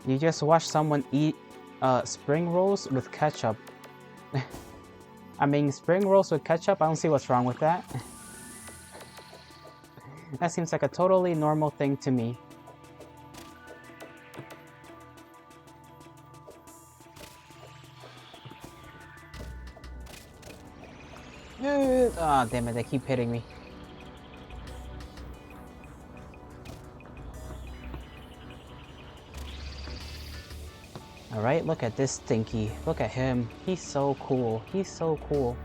You just watch someone eat spring rolls with ketchup. I mean, spring rolls with ketchup, I don't see what's wrong with that. That seems like a totally normal thing to me. Ah, damn it, they keep hitting me. Alright, look at this stinky. Look at him. He's so cool. He's so cool.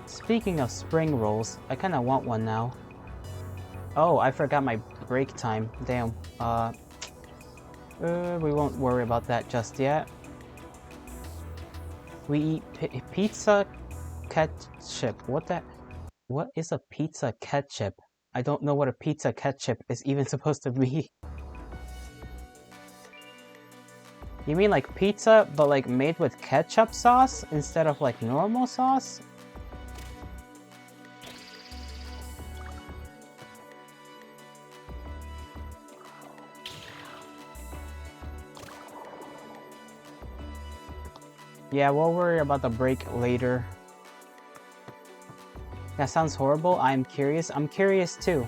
Speaking of spring rolls, I kinda want one now. Oh, I forgot my break time. Damn. We won't worry about that just yet. We eat pizza ketchup. What is a pizza ketchup? I don't know what a pizza ketchup is even supposed to be. You mean like pizza, but like made with ketchup sauce instead of like normal sauce? Yeah, we'll worry about the break later. That sounds horrible. I'm curious. I'm curious too.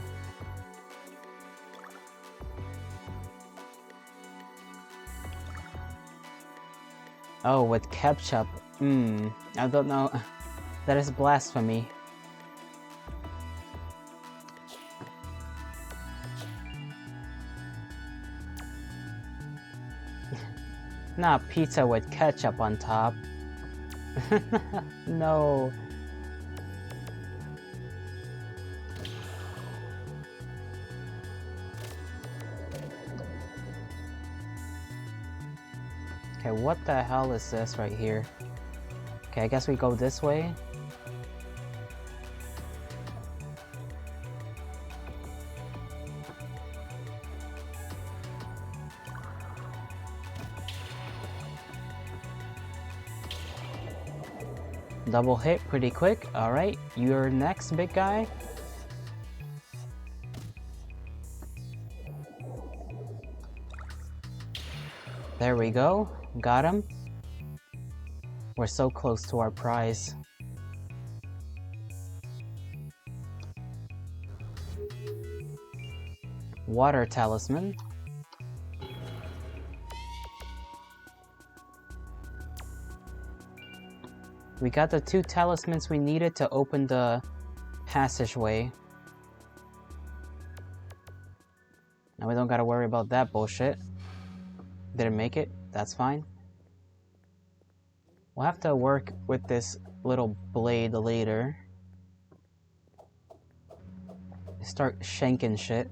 Oh, with ketchup. I don't know. That is blasphemy. Not pizza with ketchup on top. No. Okay, what the hell is this right here? Okay, I guess we go this way. Double hit pretty quick. Alright, you're next, big guy. There we go. Got him. We're so close to our prize. Water talisman. We got the 2 talismans we needed to open the passageway. Now we don't gotta worry about that bullshit. Didn't make it, that's fine. We'll have to work with this little blade later. Start shanking shit.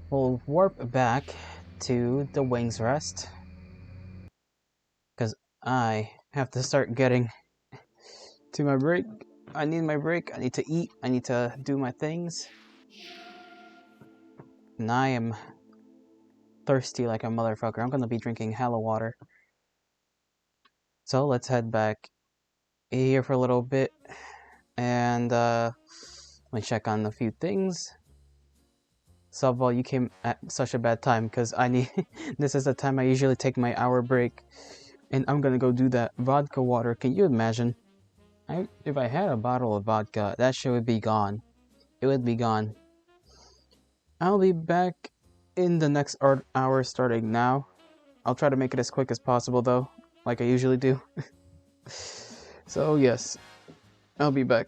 We'll warp back to the Wings Rest. Because I have to start getting to my break. I need my break. I need to eat. I need to do my things. And I am thirsty like a motherfucker. I'm gonna be drinking hella water. So let's head back here for a little bit. And let me check on a few things. Softball, you came at such a bad time because I need. This is the time I usually take my hour break, and I'm gonna go do that vodka water. Can you imagine? If I had a bottle of vodka, that shit would be gone. It would be gone. I'll be back in the next hour starting now. I'll try to make it as quick as possible though, like I usually do. So yes, I'll be back.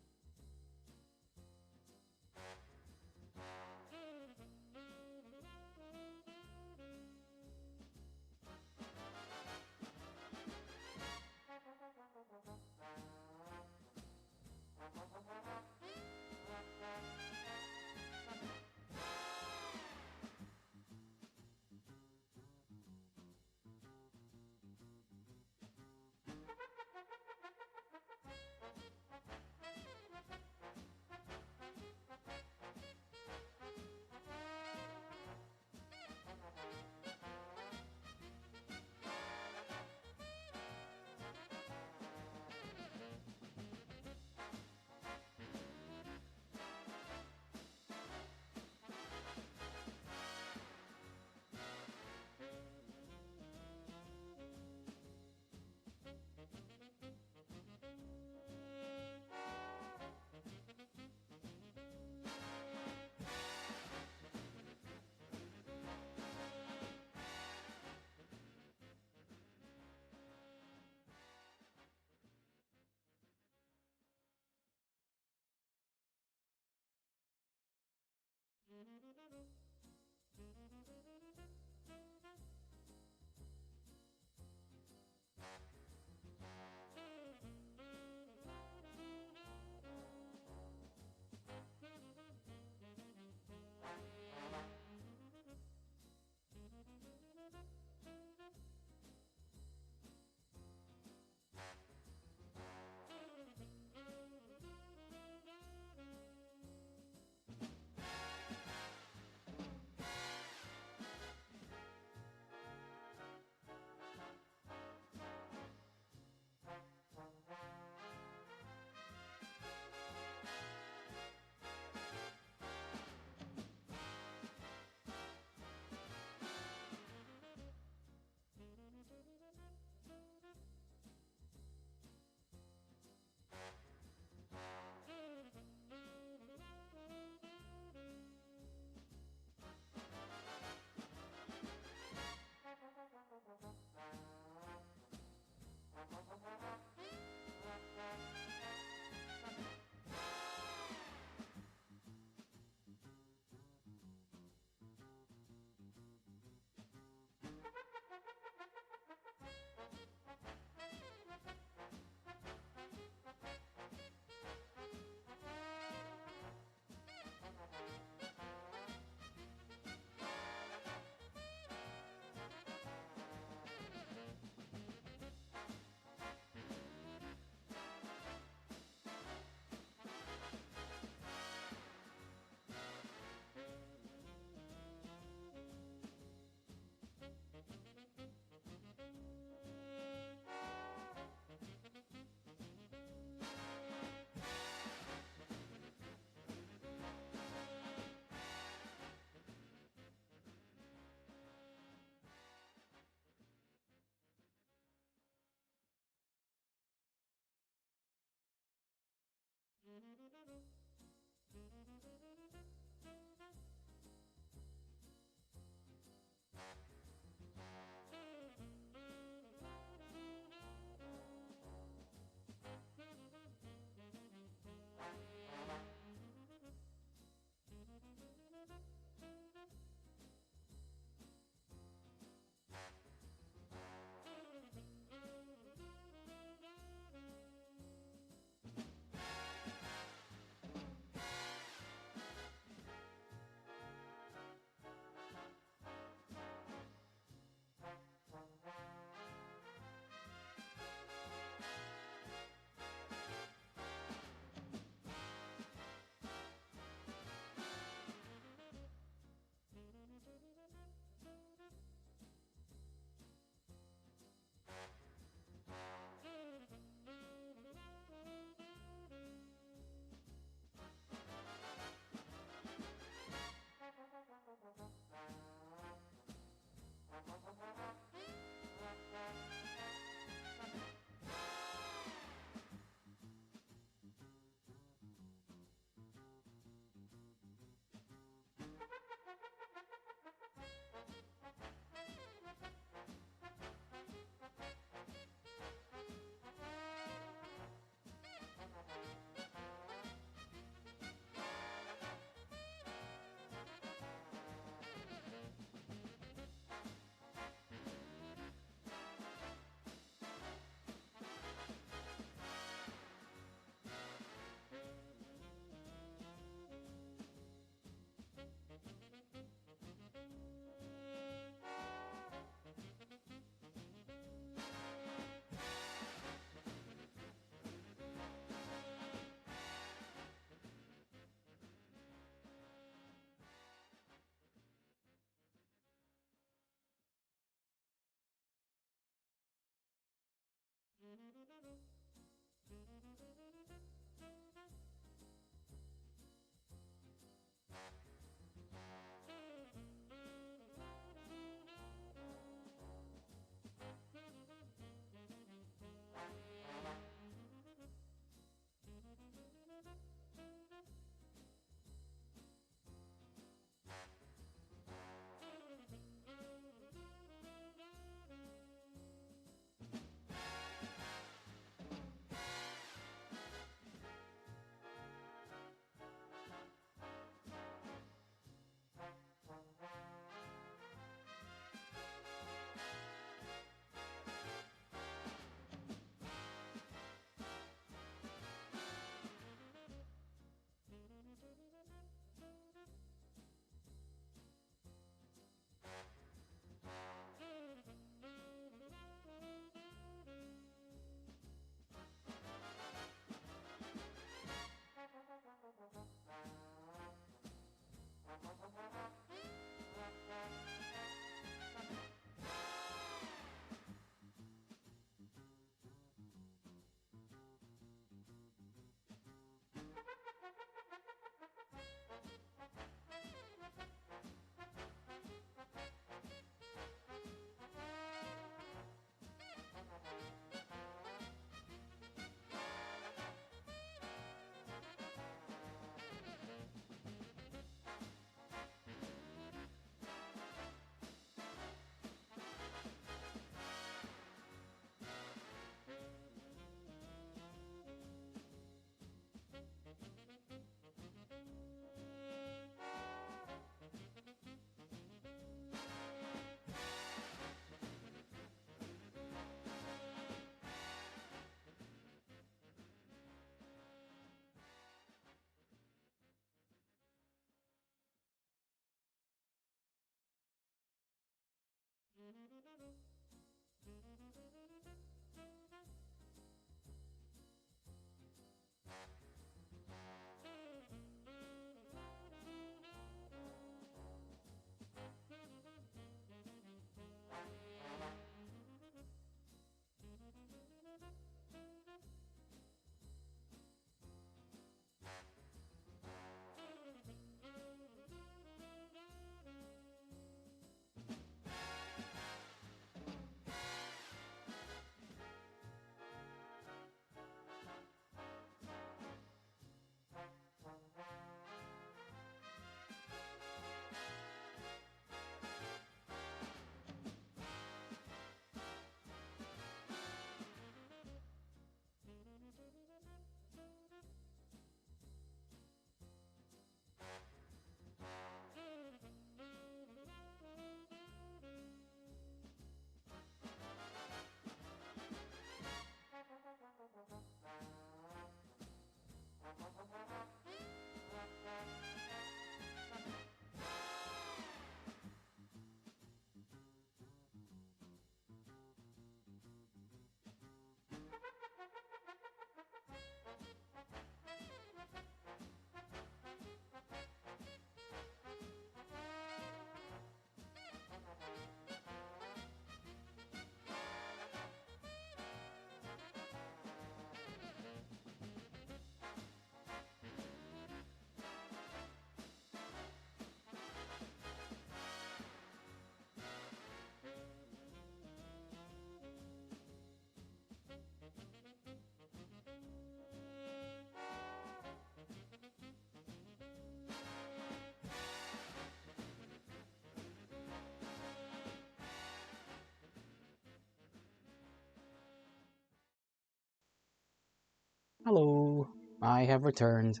Hello, I have returned.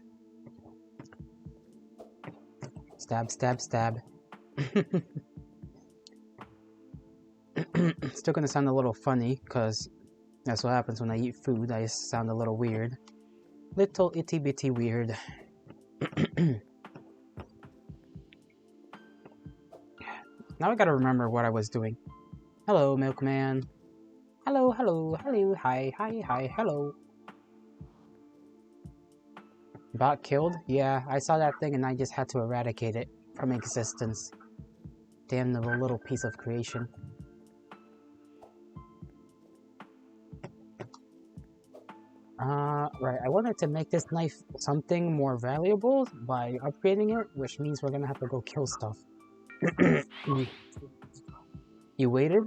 Stab, stab, stab. Still gonna sound a little funny, because that's what happens when I eat food. I sound a little weird. Little itty bitty weird. Now I gotta remember what I was doing. Hello, milkman. Hello, hello, hello, hi, hi, hi, hello. Bot killed? Yeah, I saw that thing and I just had to eradicate it from existence. Damnable little piece of creation. Right, I wanted to make this knife something more valuable by upgrading it, which means we're gonna have to go kill stuff. You waited?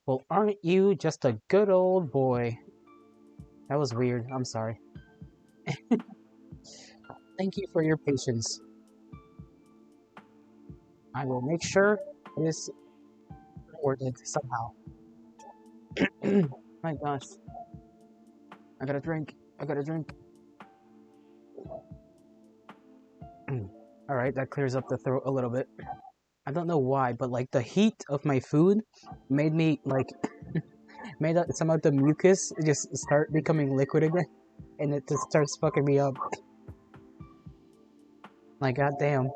Well, aren't you just a good old boy? That was weird, I'm sorry. Thank you for your patience. I will make sure it is rewarded somehow. My gosh. I gotta drink. I gotta drink. Alright, that clears up the throat a little bit. I don't know why, but like the heat of my food made me like made some of the mucus just start becoming liquid again, and it just starts fucking me up. Like goddamn.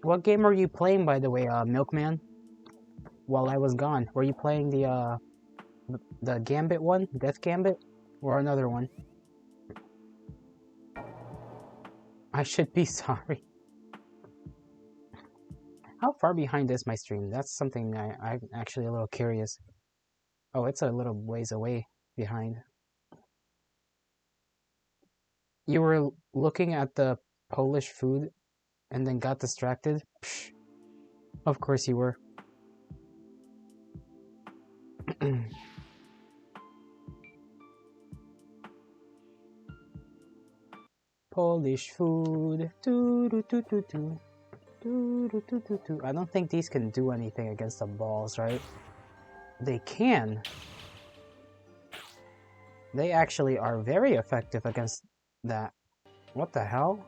What game are you playing, by the way, Milkman? While I was gone, were you playing the Gambit one, Death Gambit, or another one? I should be sorry. How far behind is my stream? That's something I'm actually a little curious. Oh, it's a little ways away behind. You were looking at the Polish food and then got distracted? Psh, of course you were. Polish food. Doo, doo, doo, doo, doo. Doo, doo, doo, doo, doo. I don't think these can do anything against the balls, right? They can. They actually are very effective against that. What the hell?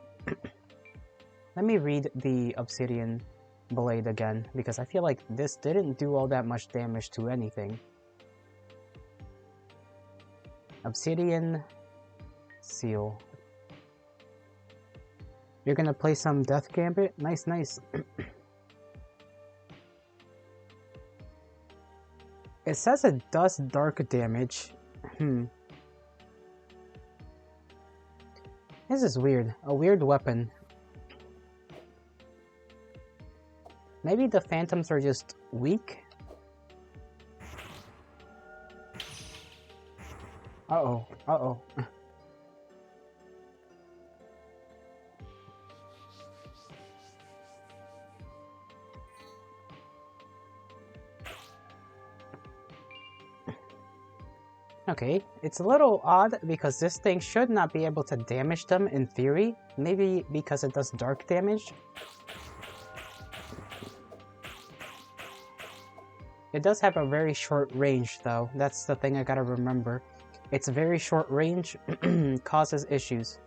Let me read the Obsidian Blade again, because I feel like this didn't do all that much damage to anything. Obsidian Seal. You're gonna play some Death Gambit? Nice, nice. It says it does dark damage. This is weird. A weird weapon. Maybe the phantoms are just weak? Uh-oh. Uh-oh. Okay, it's a little odd because this thing should not be able to damage them in theory. Maybe because it does dark damage. It does have a very short range though. That's the thing I gotta remember. Its very short range causes issues.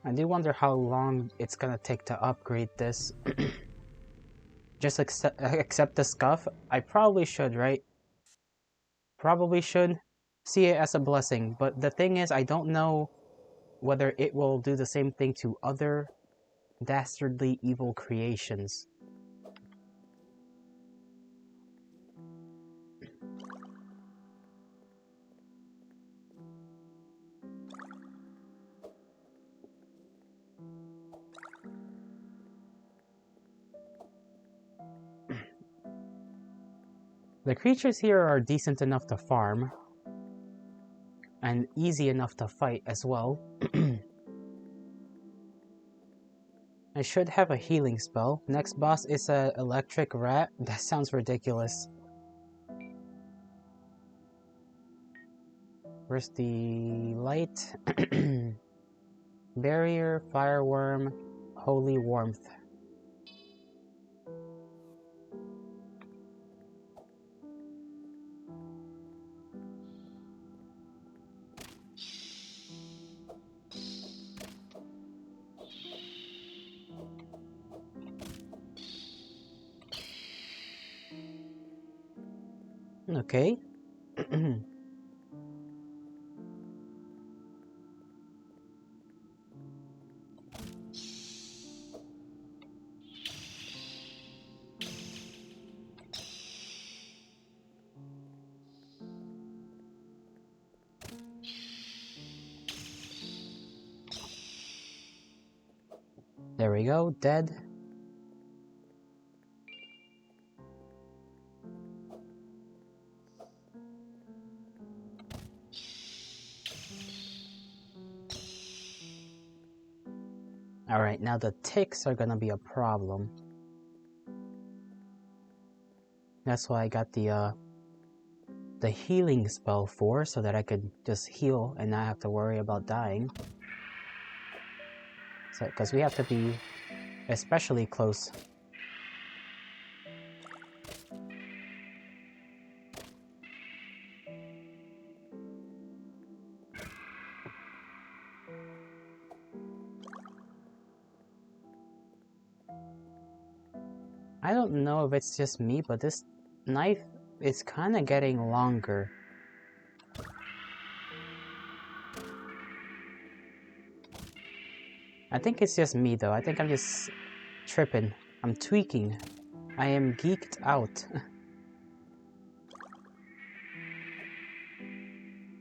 I do wonder how long it's gonna take to upgrade this. Just accept the scuff? I probably should, right? Probably should see it as a blessing, but the thing is, I don't know whether it will do the same thing to other dastardly evil creations. The creatures here are decent enough to farm, and easy enough to fight as well. I should have a healing spell. Next boss is a electric rat. That sounds ridiculous. Where's the light? Barrier, fireworm, holy warmth. Okay. There we go, dead. Alright, now the ticks are gonna be a problem. That's why I got the healing spell for, so that I could just heal and not have to worry about dying. So, because we have to be especially close. I don't know if it's just me, but this knife is kind of getting longer. I think it's just me though. I think I'm just tripping. I'm tweaking. I am geeked out.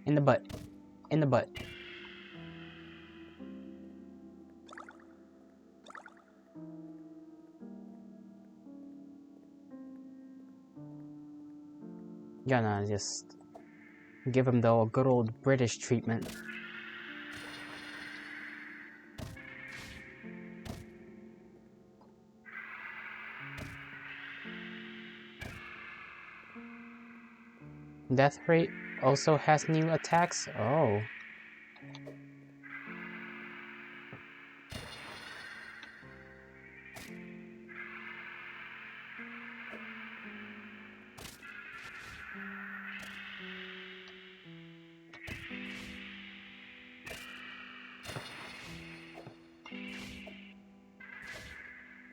In the butt. In the butt. Gonna just give him the good old British treatment. Death rate also has new attacks? Oh.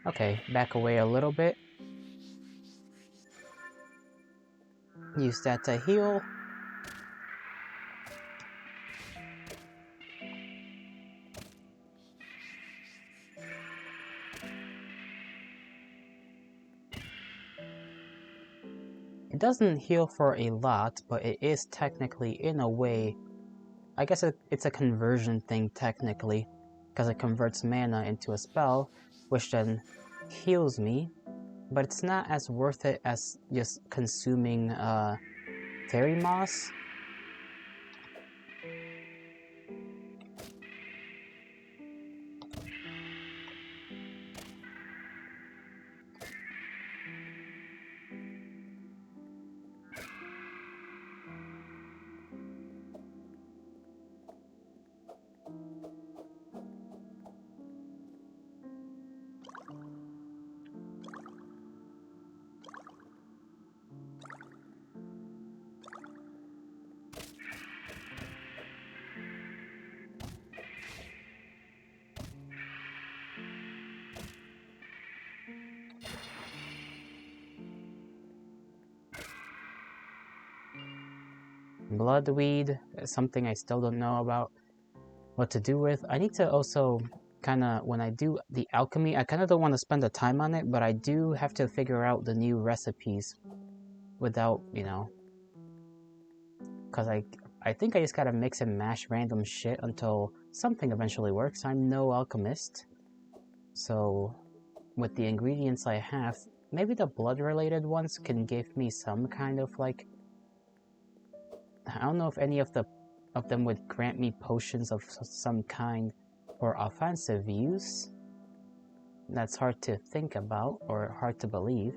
Okay, back away a little bit. Use that to heal. It doesn't heal for a lot, but it is technically, in a way, I guess it's a conversion thing technically, because it converts mana into a spell, which then heals me, but it's not as worth it as just consuming fairy moss. Bloodweed is something I still don't know about what to do with. I need to also kind of, when I do the alchemy, I kind of don't want to spend the time on it, but I do have to figure out the new recipes without, you know, because I think I just gotta mix and mash random shit until something eventually works. I'm no alchemist, so with the ingredients I have, maybe the blood-related ones can give me some kind of like... I don't know if any of them would grant me potions of some kind for offensive use. That's hard to think about, or hard to believe.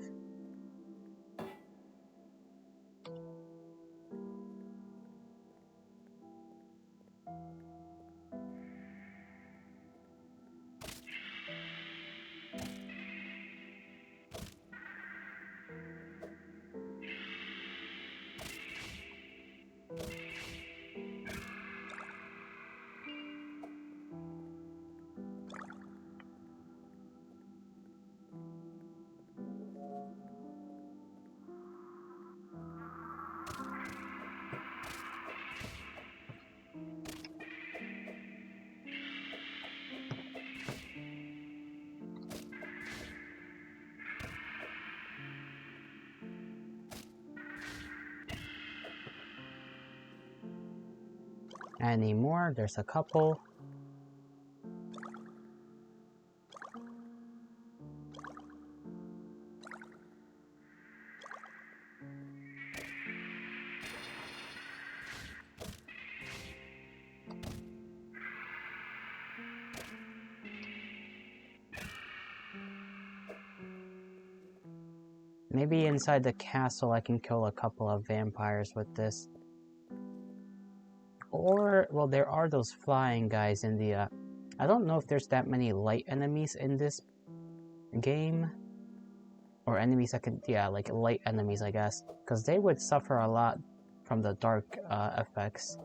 Any more? There's a couple. Maybe inside the castle I can kill a couple of vampires with this. Or, well, there are those flying guys in the, I don't know if there's that many light enemies in this game. Or enemies that can, yeah, like light enemies, I guess. Because they would suffer a lot from the dark effects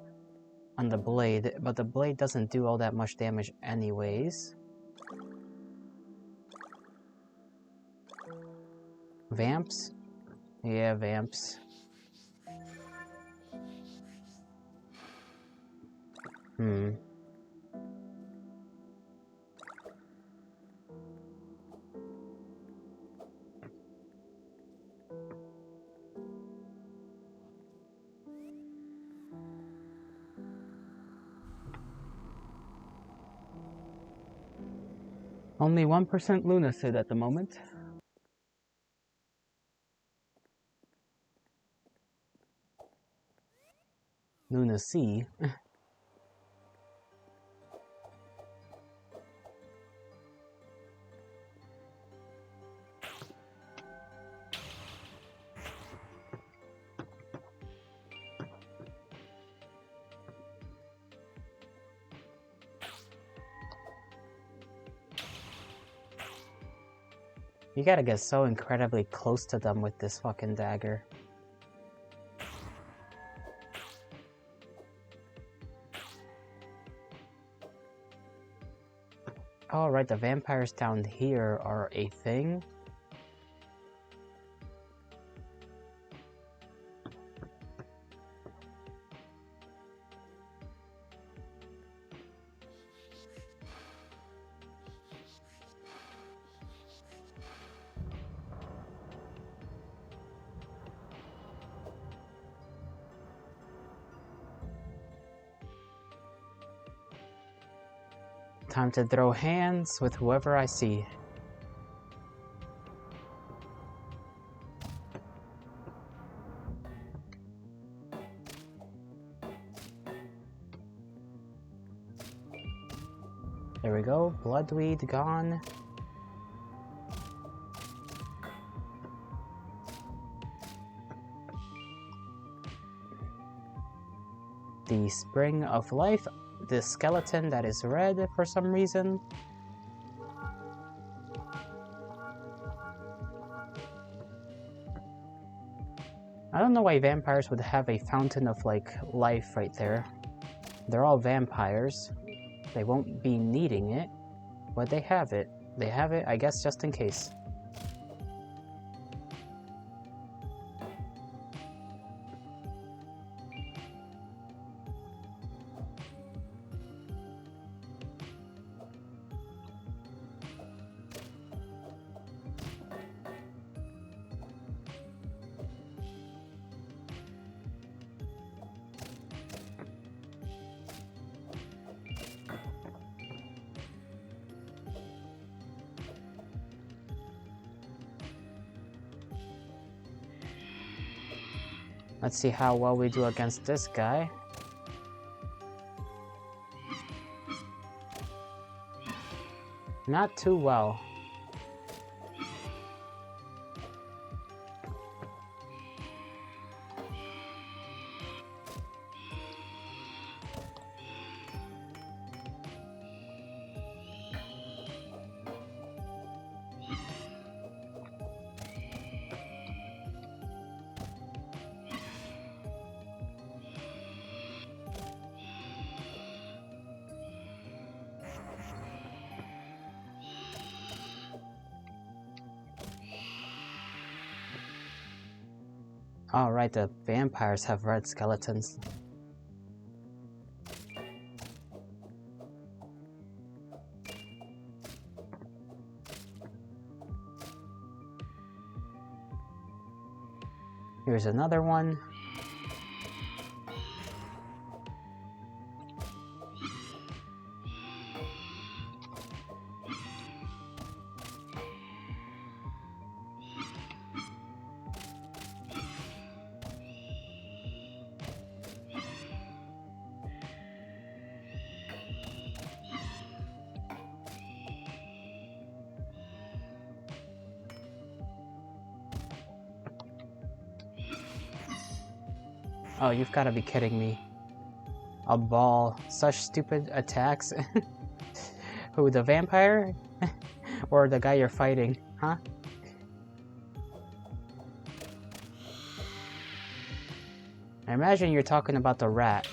on the blade. But the blade doesn't do all that much damage anyways. Vamps? Yeah, vamps. Only 1% Lunacid at the moment. Lunacy. You gotta get so incredibly close to them with this fucking dagger. Oh, right, the vampires down here are a thing. Time to throw hands with whoever I see. There we go, bloodweed gone. The Spring of Life, the skeleton that is red for some reason. I don't know why vampires would have a fountain of like life right there. They're all vampires. They won't be needing it, but they have it. They have it, I guess, just in case. Let's see how well we do against this guy. Not too well. Oh, right, the vampires have red skeletons. Here's another one. Oh, you've got to be kidding me. A ball. Such stupid attacks. Who, the vampire? Or the guy you're fighting, huh? I imagine you're talking about the rat.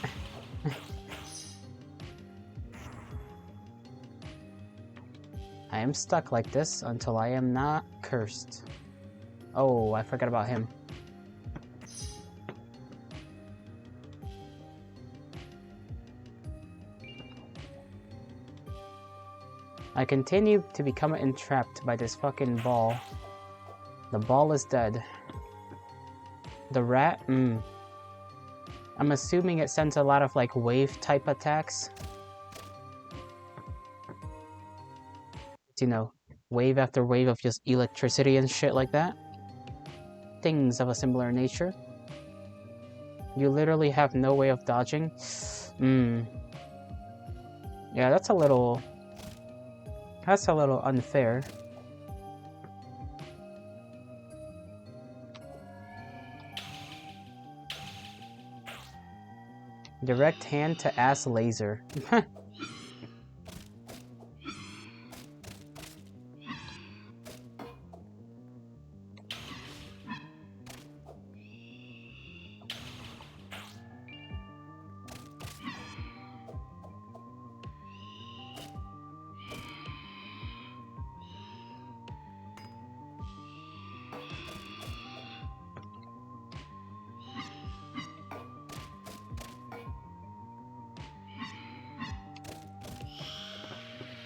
I am stuck like this until I am not cursed. Oh, I forgot about him. I continue to become entrapped by this fucking ball. The ball is dead. The rat? I'm assuming it sends a lot of like wave type attacks. You know, wave after wave of just electricity and shit like that. Things of a similar nature. You literally have no way of dodging. Yeah, that's a little unfair. Direct hand to ass laser.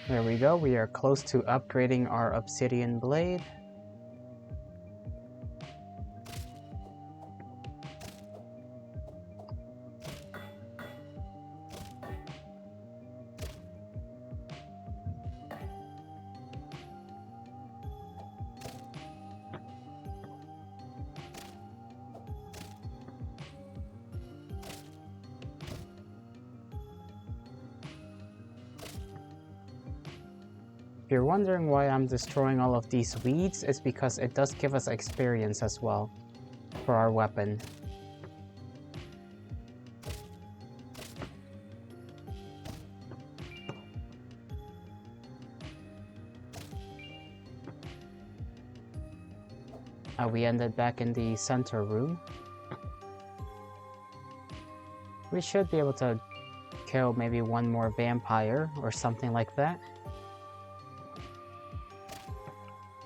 There we go, we are close to upgrading our obsidian blade. If you're wondering why I'm destroying all of these weeds, it's because it does give us experience as well for our weapon. We ended back in the center room. We should be able to kill maybe one more vampire or something like that.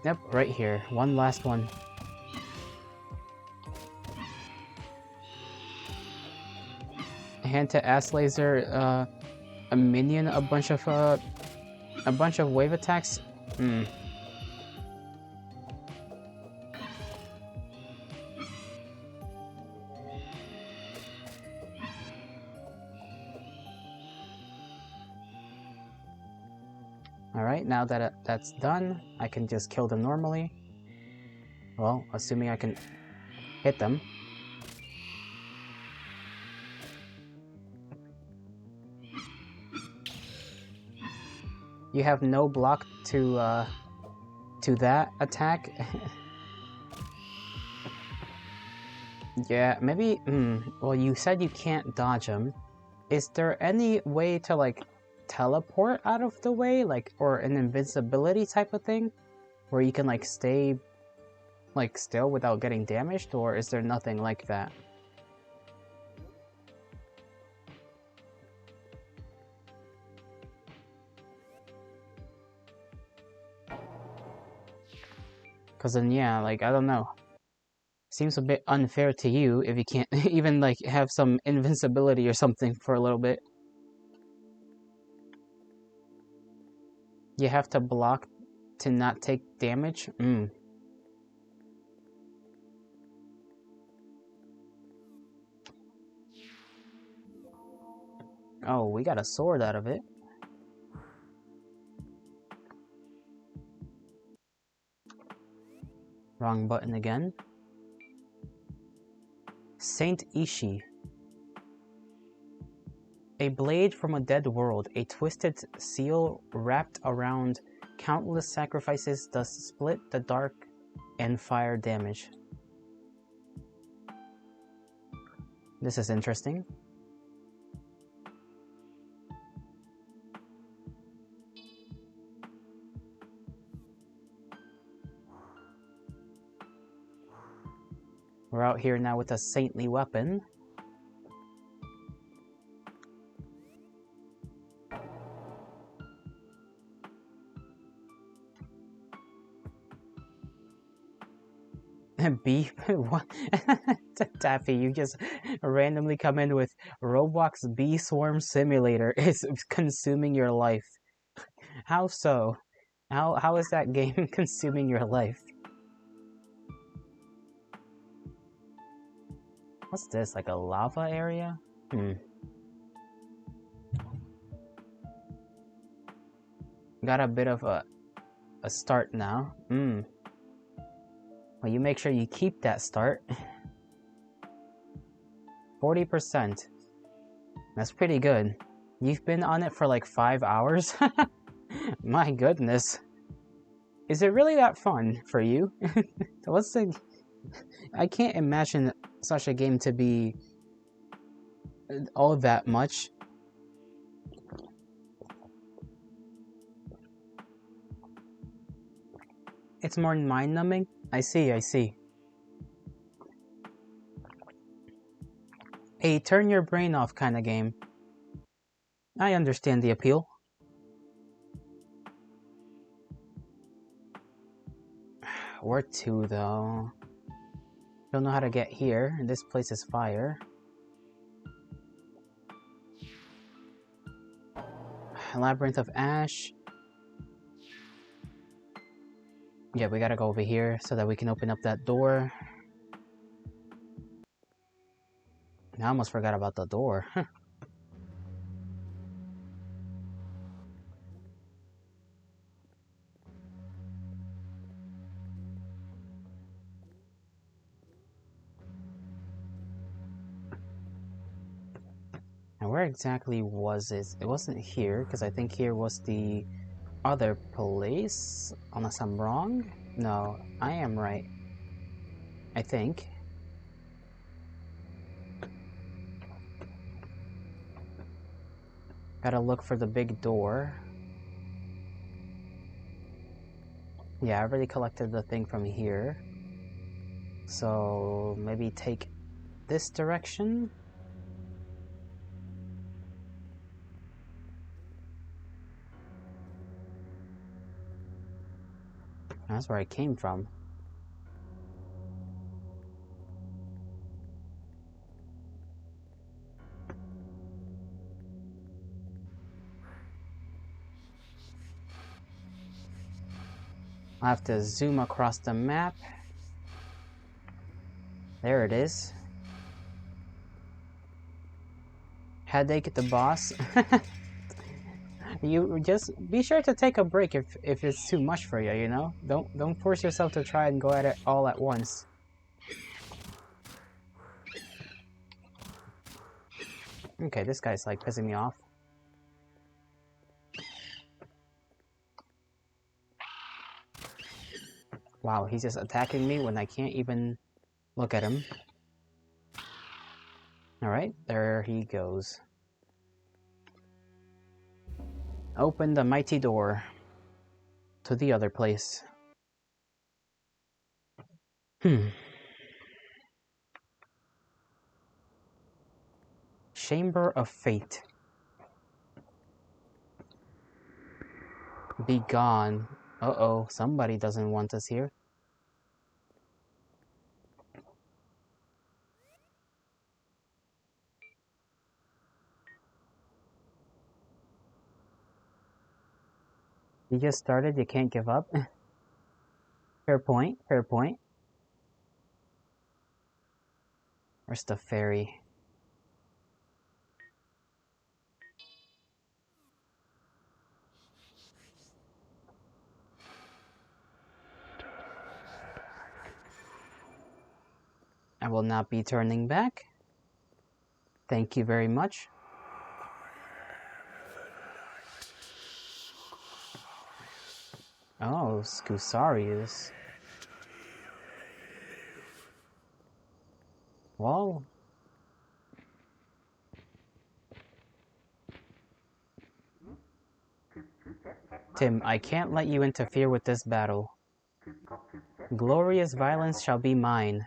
Yep, right here. One last one. Hand to ass laser, a minion, a bunch of wave attacks. Alright, now that that's done, I can just kill them normally. Well, assuming I can hit them. You have no block to that attack? Yeah, maybe, well, you said you can't dodge him. Is there any way to, like, teleport out of the way? Like, or an invincibility type of thing? Where you can, like, stay, like, still without getting damaged? Or is there nothing like that? Because then, yeah, like, I don't know. Seems a bit unfair to you if you can't even, like, have some invincibility or something for a little bit. You have to block to not take damage? Oh, we got a sword out of it. Wrong button again. Saint Ishi. A blade from a dead world, a twisted seal wrapped around countless sacrifices does split the dark and fire damage. This is interesting. We're out here now with a saintly weapon. Bee? What? Taffy, you just randomly come in with Roblox Bee Swarm Simulator is consuming your life. How so? How is that game consuming your life? What's this, like a lava area? Got a bit of a start now. Well, you make sure you keep that start. 40%. That's pretty good. You've been on it for like 5 hours? My goodness. Is it really that fun for you? What's the... I can't imagine such a game to be all that much. It's more mind-numbing? I see, I see. A turn your brain off kind of game. I understand the appeal. Where to, though? Don't know how to get here. This place is fire. Labyrinth of Ash. Yeah, we gotta go over here so that we can open up that door. I almost forgot about the door. Now, where exactly was it? It wasn't here, because I think here was the other place, unless I'm wrong? No, I am right. I think. Gotta look for the big door. Yeah, I already collected the thing from here. So, maybe take this direction? That's where I came from. I have to zoom across the map. There it is. Headache the boss. You just be sure to take a break if it's too much for you, you know? Don't force yourself to try and go at it all at once. Okay, this guy's like pissing me off. Wow, he's just attacking me when I can't even look at him. Alright, there he goes. Open the mighty door to the other place. Chamber of Fate. Be gone. Uh-oh, somebody doesn't want us here. You just started, you can't give up. Fair point, fair point. Where's the fairy? I will not be turning back. Thank you very much. Oh, Scusarius. Well... Tim, I can't let you interfere with this battle. Glorious violence shall be mine.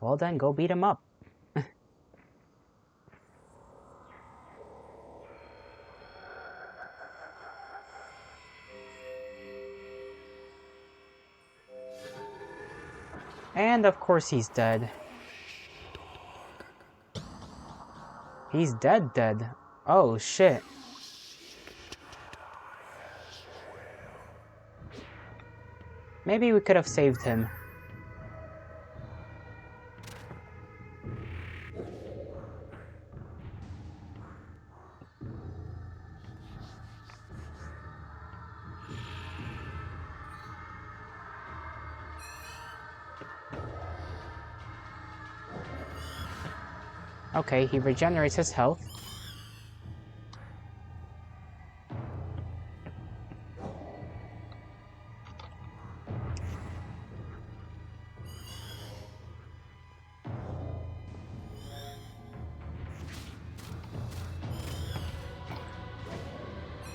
Well then, go beat him up. And of course he's dead. He's dead. Oh shit. Maybe we could have saved him. Okay, he regenerates his health.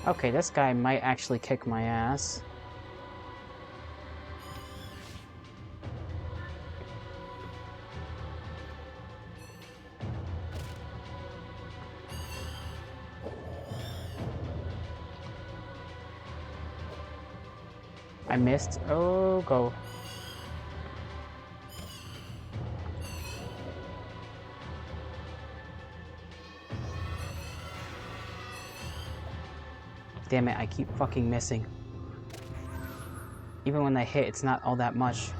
Okay, this guy might actually kick my ass. I missed. Oh, go. Damn it, I keep fucking missing. Even when I hit, it's not all that much.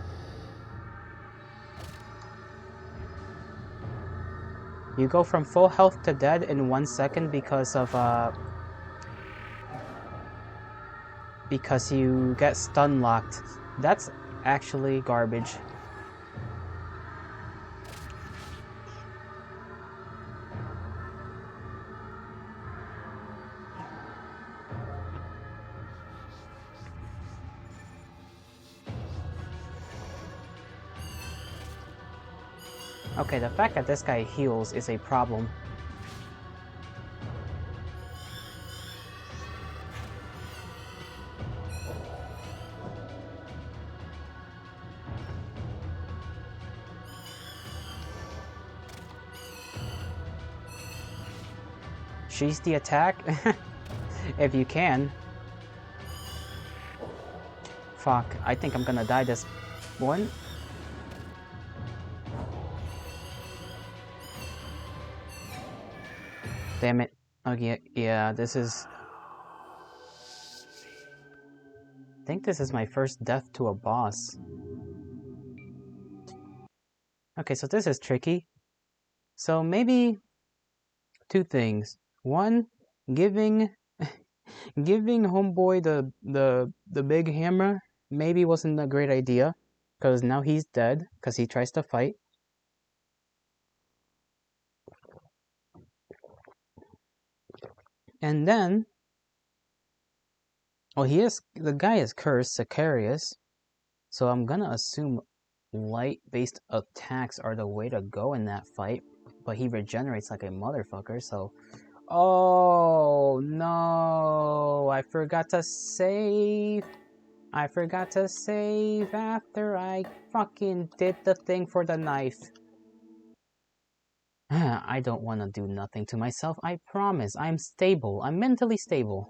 You go from full health to dead in 1 second because of, because you get stun locked. That's actually garbage. Okay, the fact that this guy heals is a problem. She's the attack? If you can. Fuck, I think I'm gonna die this one. Damn it. Okay, yeah, this is... I think this is my first death to a boss. Okay, so this is tricky. So maybe 2 things. One, giving giving homeboy the big hammer maybe wasn't a great idea, because now he's dead because he tries to fight. And then Well, the guy is cursed, Sicarius. So I'm gonna assume light-based attacks are the way to go in that fight. But he regenerates like a motherfucker, so... Oh, no! I forgot to save! I forgot to save after I fucking did the thing for the knife. I don't want to do nothing to myself, I promise. I'm stable. I'm mentally stable.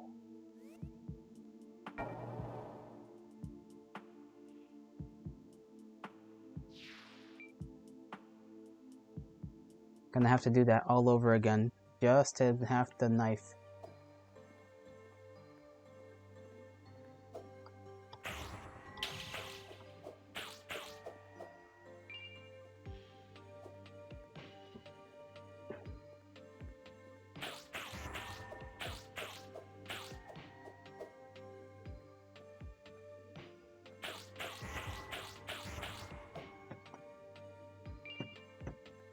Gonna have to do that all over again, just to have the knife.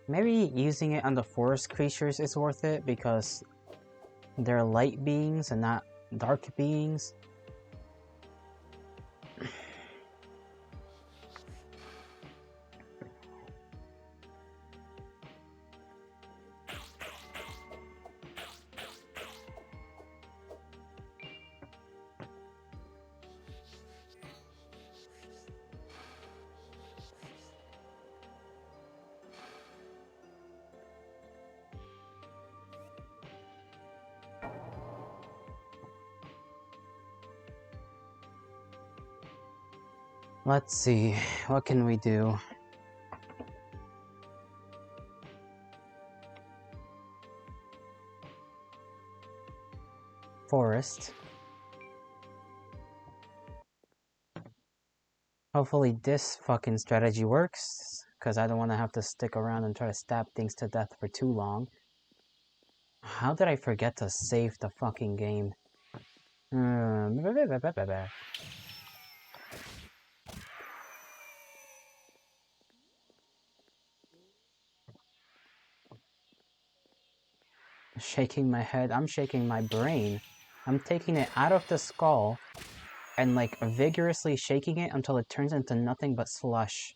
Maybe using it on the forest creatures is worth it, because they're light beings and not dark beings. Let's see, what can we do? Forest. Hopefully this fucking strategy works, because I don't want to have to stick around and try to stab things to death for too long. How did I forget to save the fucking game? Shaking my head, I'm shaking my brain. I'm taking it out of the skull and like vigorously shaking it until it turns into nothing but slush.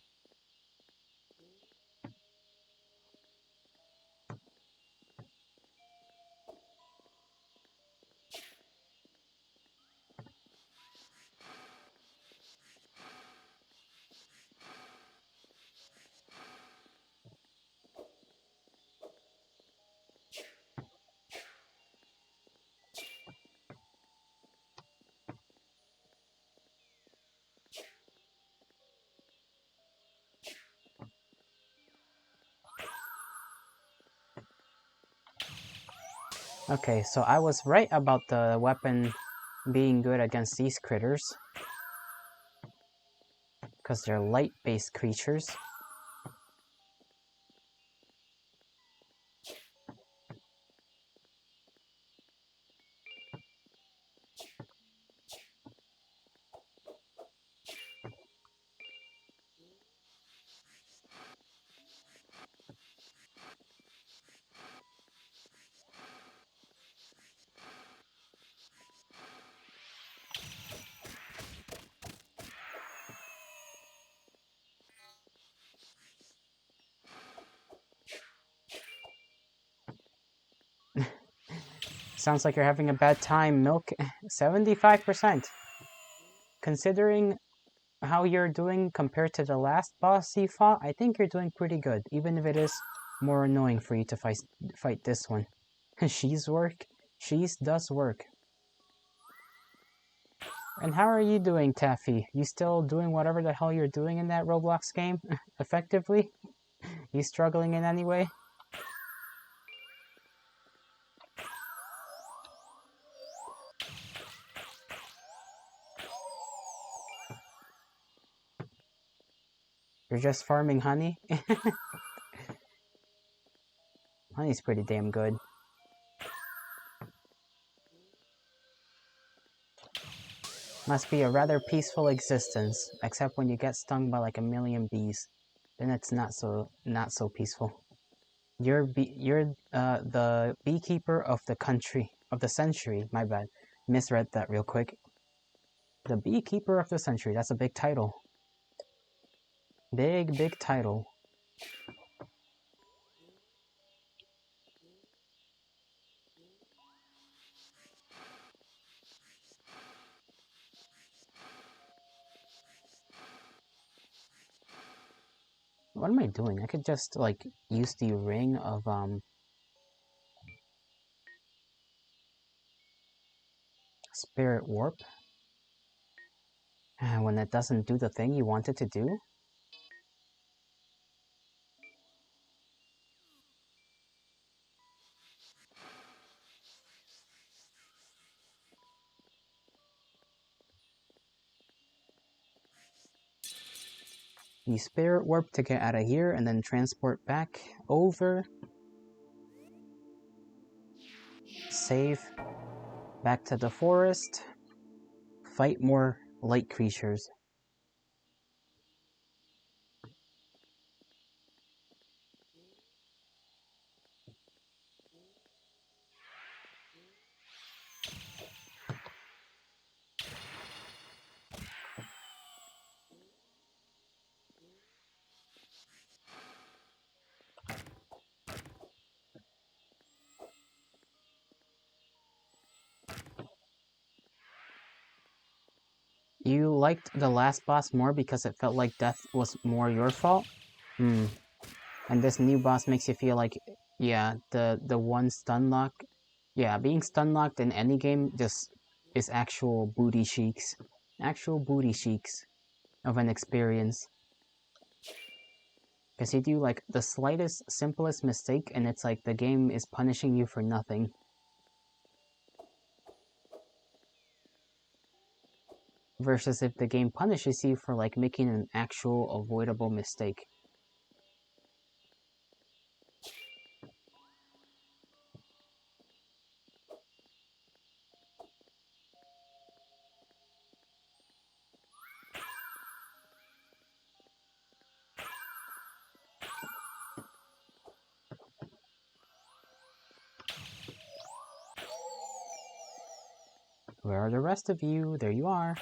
Okay, so I was right about the weapon being good against these critters, because they're light-based creatures. Sounds like you're having a bad time, Milk. 75%. Considering how you're doing compared to the last boss you fought, I think you're doing pretty good, even if it is more annoying for you to fight this one. She's work? She's does work. And how are you doing, Taffy? You still doing whatever the hell you're doing in that Roblox game? Effectively? You struggling in any way? You're just farming honey? Honey's pretty damn good. Must be a rather peaceful existence, except when you get stung by like a million bees. Then it's not so peaceful. You're the beekeeper of the century. My bad. Misread that real quick. The Beekeeper of the Century. That's a big title. Big, big title. What am I doing? I could just, like, use the ring of, Spirit Warp. When it doesn't do the thing you want it to do? You Spirit Warp to get out of here, and then transport back over. Save. Back to the forest. Fight more light creatures. You liked the last boss more because it felt like death was more your fault? Hmm. And this new boss makes you feel like, yeah, the one stun lock, yeah, being stun locked in any game just is actual booty cheeks. Actual booty cheeks of an experience. Because you do like the slightest, simplest mistake and it's like the game is punishing you for nothing. Versus if the game punishes you for like making an actual avoidable mistake. Where are the rest of you? There you are.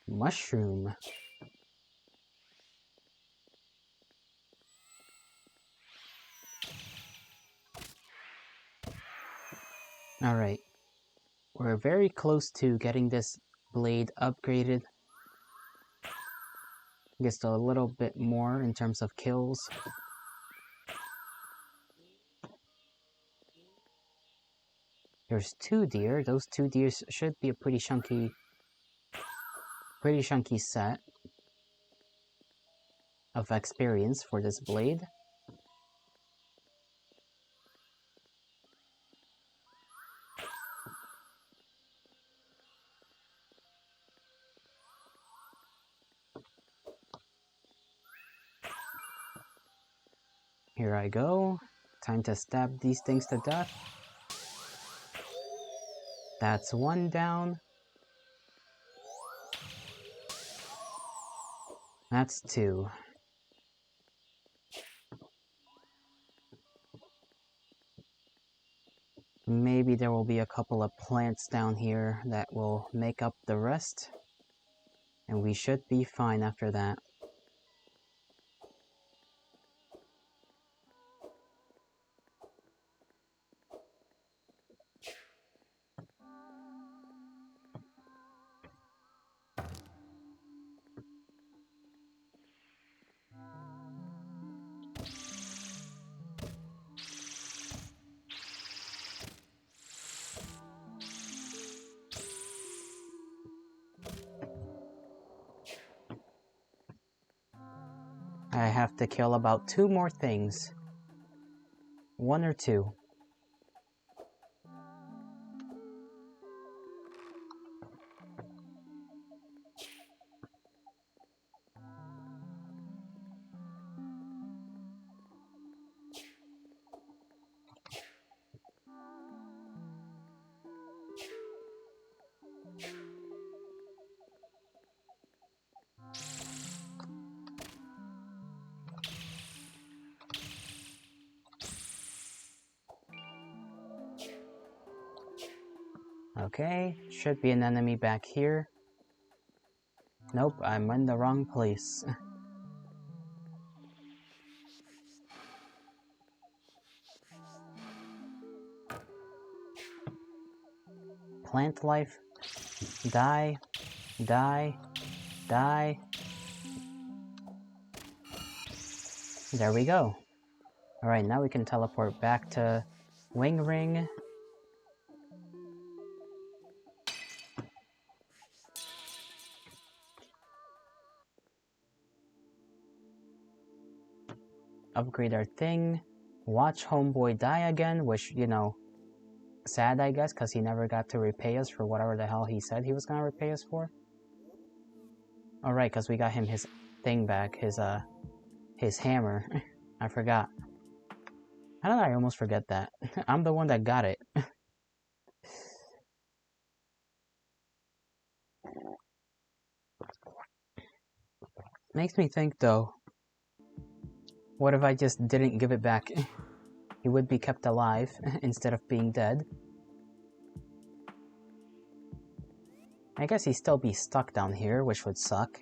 Mushroom. Alright. We're very close to getting this blade upgraded. Just a little bit more in terms of kills. There's 2 deer. Those 2 deer should be a pretty chunky set of experience for this blade. Here I go. Time to stab these things to death. That's 1 down. That's 2. Maybe there will be a couple of plants down here that will make up the rest. And we should be fine after that. I have to kill about 2 more things. 1 or 2. Okay, should be an enemy back here. Nope, I'm in the wrong place. Plant life. Die. Die. Die. There we go. Alright, now we can teleport back to Wing Ring. Upgrade our thing. Watch Homeboy die again, which, you know, sad I guess, because he never got to repay us for whatever the hell he said he was gonna repay us for. Alright, because we got him his thing back, his hammer. I forgot. How did I almost forget that? I'm the one that got it. Makes me think though, what if I just didn't give it back? He would be kept alive instead of being dead. I guess he'd still be stuck down here, which would suck.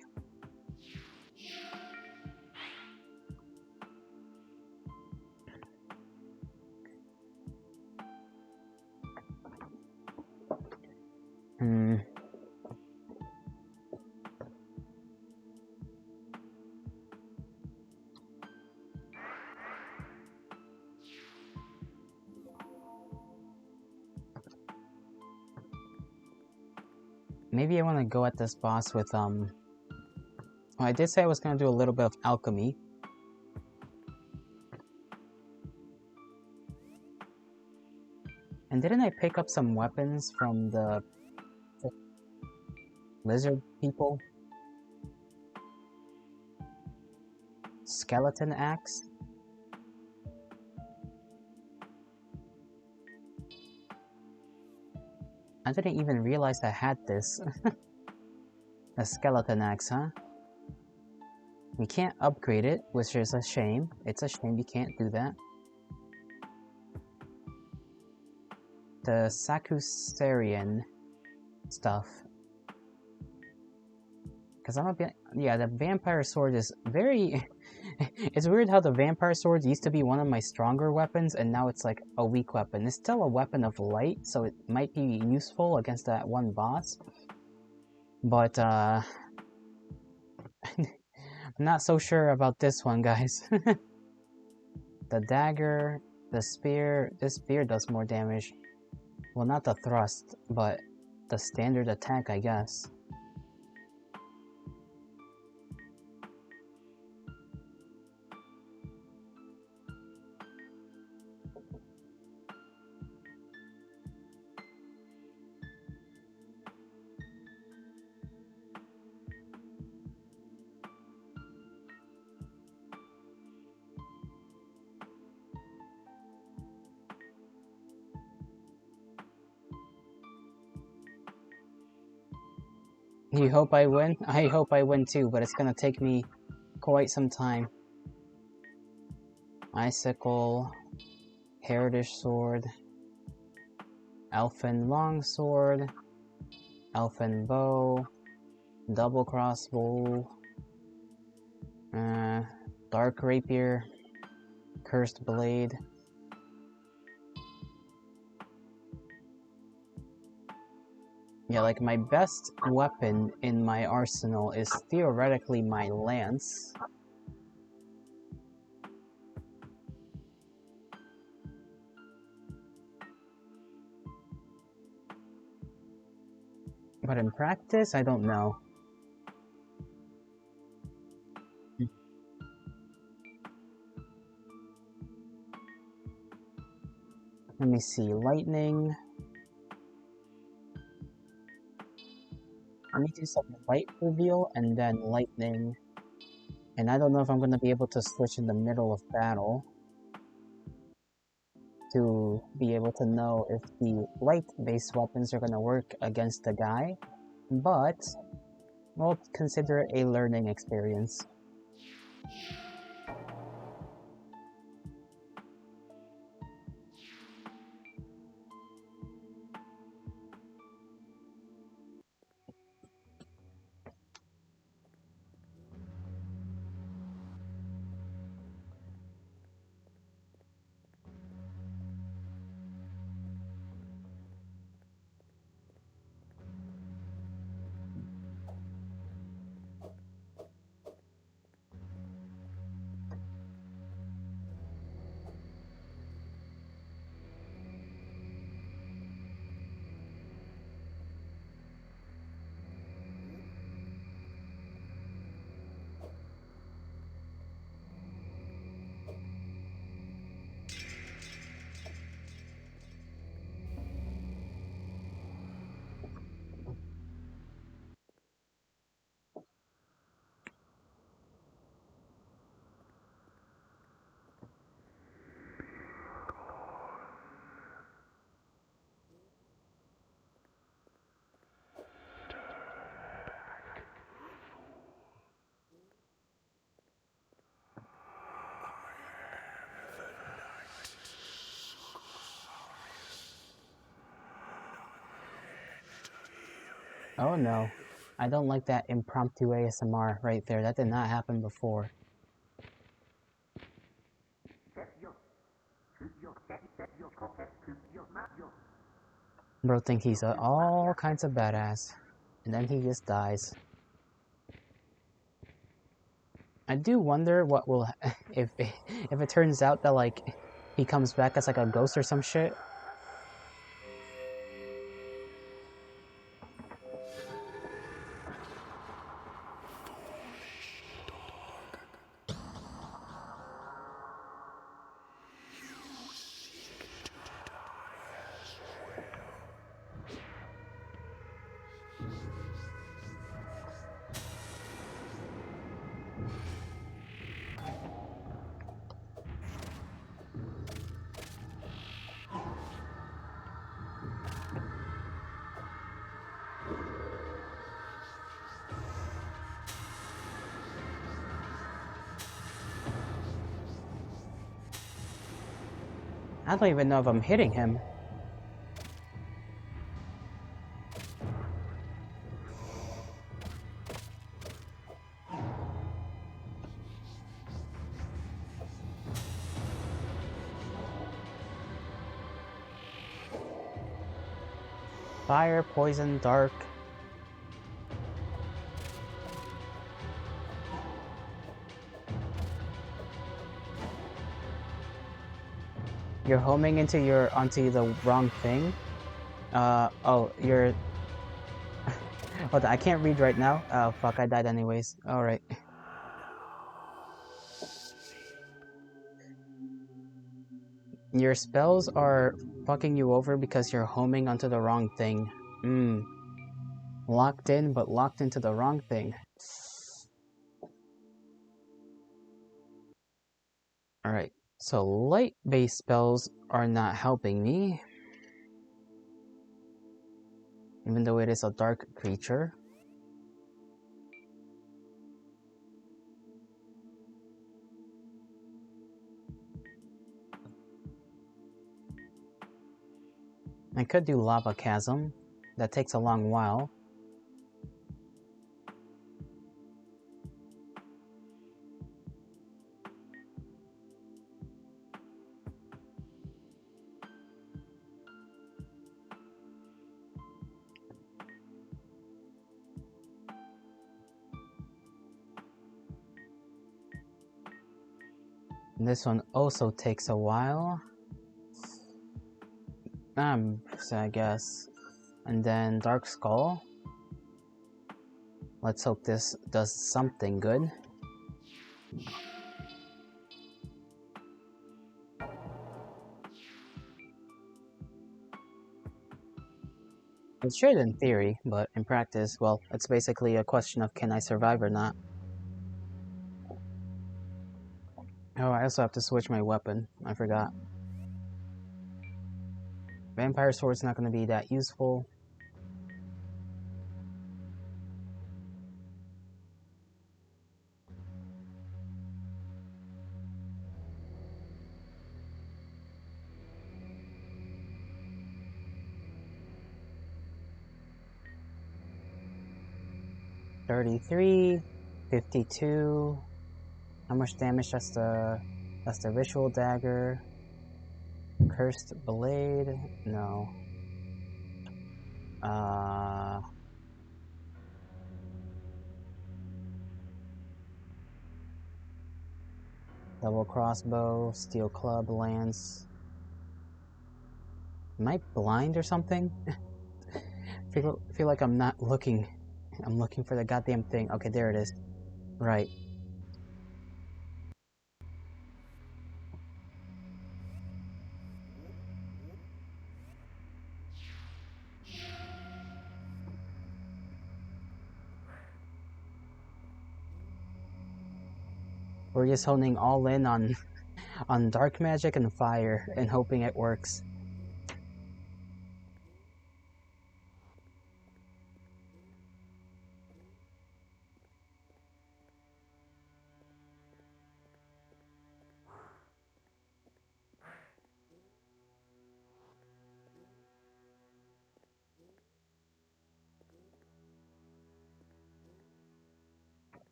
Maybe I want to go at this boss with, well, I did say I was going to do a little bit of alchemy. And didn't I pick up some weapons from the lizard people? Skeleton axe? I didn't even realize I had this. A skeleton axe, huh? We can't upgrade it, which is a shame. It's a shame we can't do that. The Sakusarian stuff. Because I'm a bit... Yeah, the vampire sword is very... It's weird how the vampire sword used to be one of my stronger weapons, and now it's like a weak weapon. It's still a weapon of light, so it might be useful against that one boss. But, I'm not so sure about this one, guys. The dagger, the spear... This spear does more damage. Well, not the thrust, but the standard attack, I guess. You hope I win? I hope I win too, but it's gonna take me quite some time. Icicle, Heritage Sword, Elfin Longsword, Elfin Bow, Double Crossbow, Dark Rapier, Cursed Blade. Yeah, like my best weapon in my arsenal is theoretically my lance. But in practice, I don't know. Let me see, lightning. Let me do some light reveal and then lightning. And I don't know if I'm going to be able to switch in the middle of battle to be able to know if the light-based weapons are going to work against the guy, but we'll consider it a learning experience. Oh no. I don't like that impromptu ASMR right there. That did not happen before. Bro think he's all kinds of badass. And then he just dies. I do wonder what will if it turns out that like he comes back as like a ghost or some shit. I don't even know if I'm hitting him. Fire, poison, dark. You're homing onto the wrong thing. Oh, you're. Hold on, I can't read right now. Oh fuck, I died anyways. All right. Your spells are fucking you over because you're homing onto the wrong thing. Locked in, but locked into the wrong thing. Alright, so light-based spells are not helping me. Even though it is a dark creature. I could do Lava Chasm. That takes a long while. This one also takes a while. So I guess. And then Dark Skull. Let's hope this does something good. It should in theory, but in practice, well, it's basically a question of can I survive or not. Oh, I also have to switch my weapon. I forgot. Vampire Sword's not going to be that useful. $33, $52. How much damage? That's the ritual dagger. Cursed blade? No. Double crossbow, steel club, lance. Am I blind or something? feel like I'm not looking. I'm looking for the goddamn thing. Okay, there it is. Right. We're just honing all in on on dark magic and fire and hoping it works.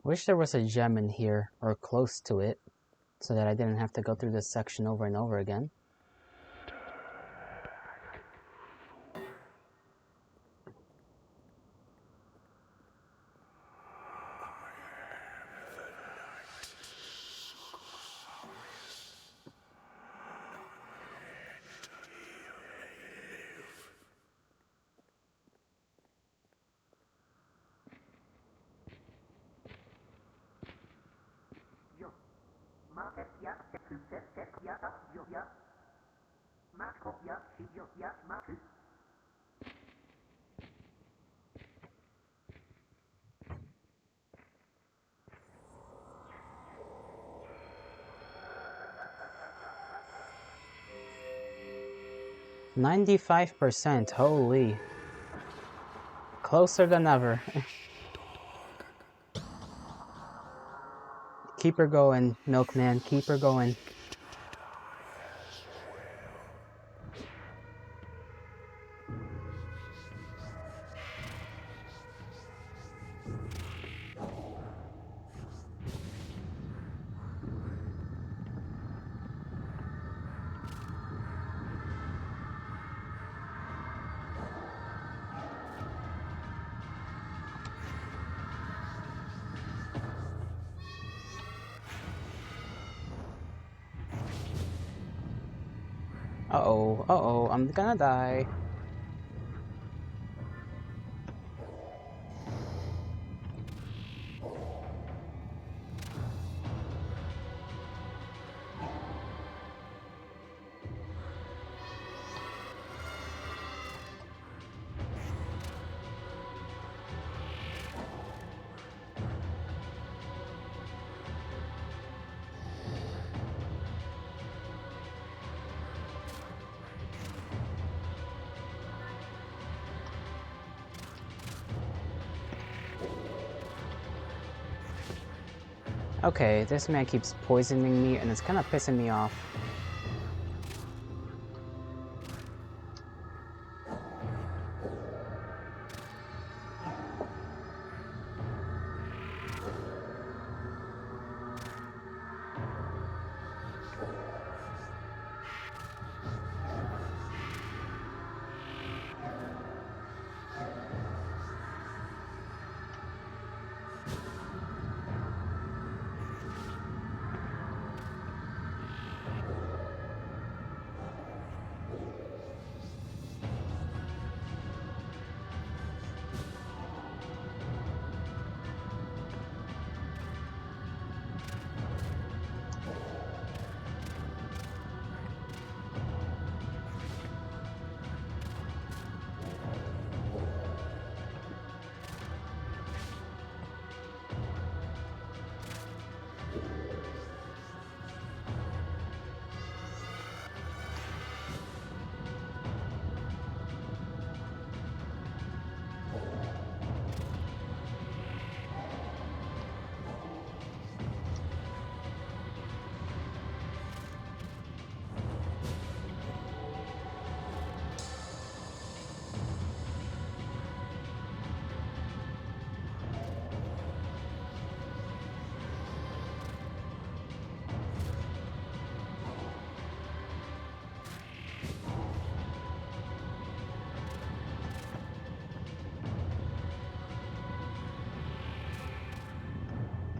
Wish there was a gem in here, or close to it, so that I didn't have to go through this section over and over again. %95, holy. Closer than ever. Keep her going, Milkman, keep her going. Uh-oh, I'm gonna die. Okay, this man keeps poisoning me and it's kind of pissing me off.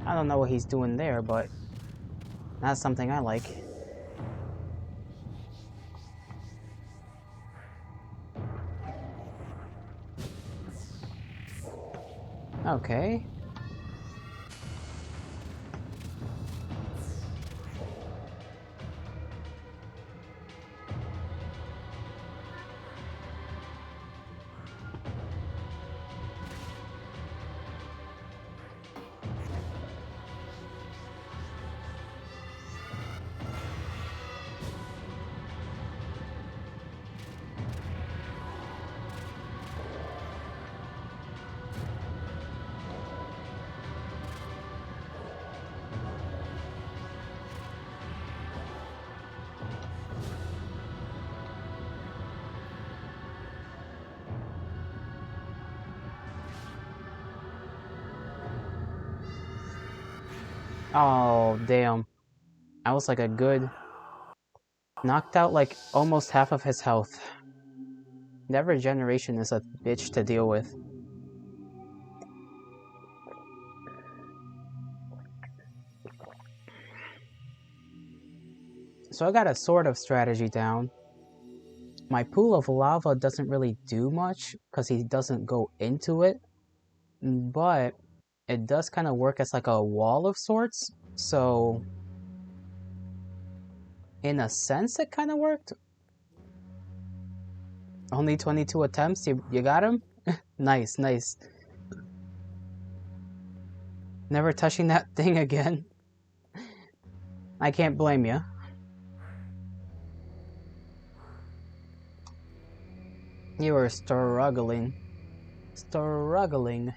I don't know what he's doing there, but that's something I like. Okay. Oh, damn. I was like a good... Knocked out like almost half of his health. That regeneration is a bitch to deal with. So I got a sort of strategy down. My pool of lava doesn't really do much because he doesn't go into it, but it does kind of work as like a wall of sorts. So in a sense, it kind of worked. Only 22 attempts. You got him? Nice, nice. Never touching that thing again. I can't blame you. You were struggling. Struggling.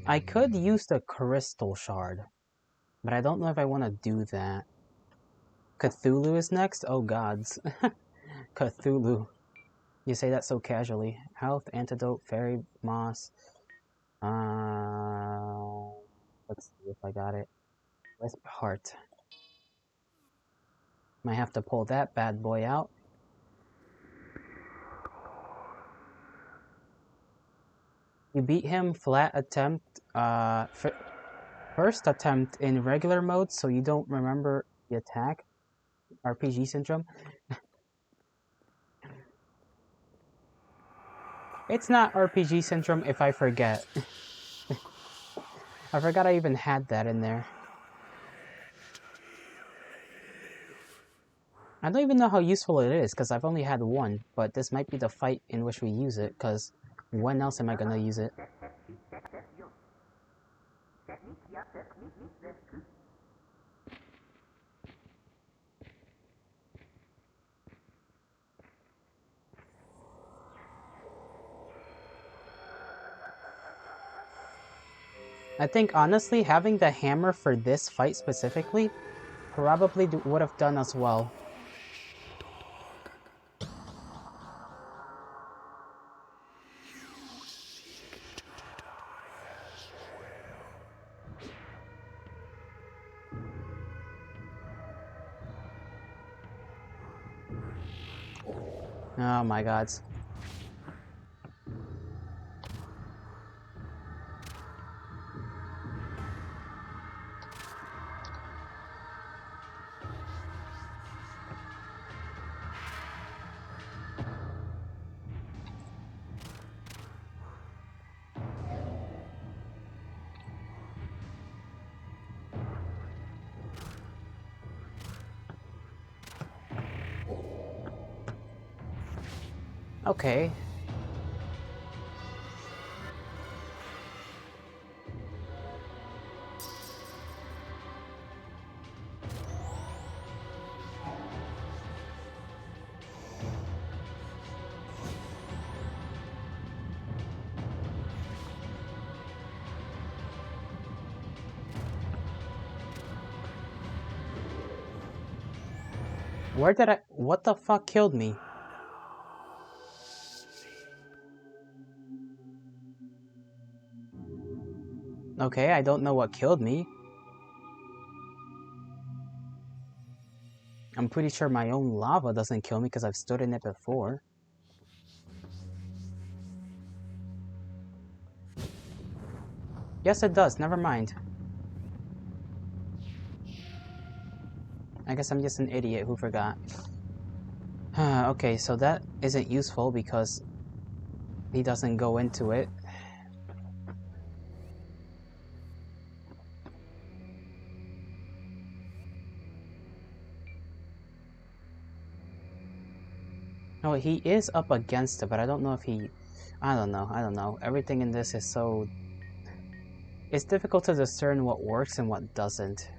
I could use the crystal shard, but I don't know if I want to do that. Cthulhu is next? Oh gods. Cthulhu. You say that so casually. Health, antidote, fairy, moss. Let's see if I got it. Wisp heart. Might have to pull that bad boy out. You beat him flat attempt, first attempt in regular mode, so you don't remember the attack. RPG syndrome. It's not RPG syndrome if I forget. I forgot I even had that in there. I don't even know how useful it is, because I've only had one, but this might be the fight in which we use it, because when else am I going to use it? I think, honestly, having the hammer for this fight specifically probably would have done us well. Oh my gods. Okay. Where did I... What the fuck killed me? Okay, I don't know what killed me. I'm pretty sure my own lava doesn't kill me because I've stood in it before. Yes, it does. Never mind. I guess I'm just an idiot who forgot. Okay, so that isn't useful because he doesn't go into it. No, he is up against it, but I don't know if he... I don't know. Everything in this is so... It's difficult to discern what works and what doesn't.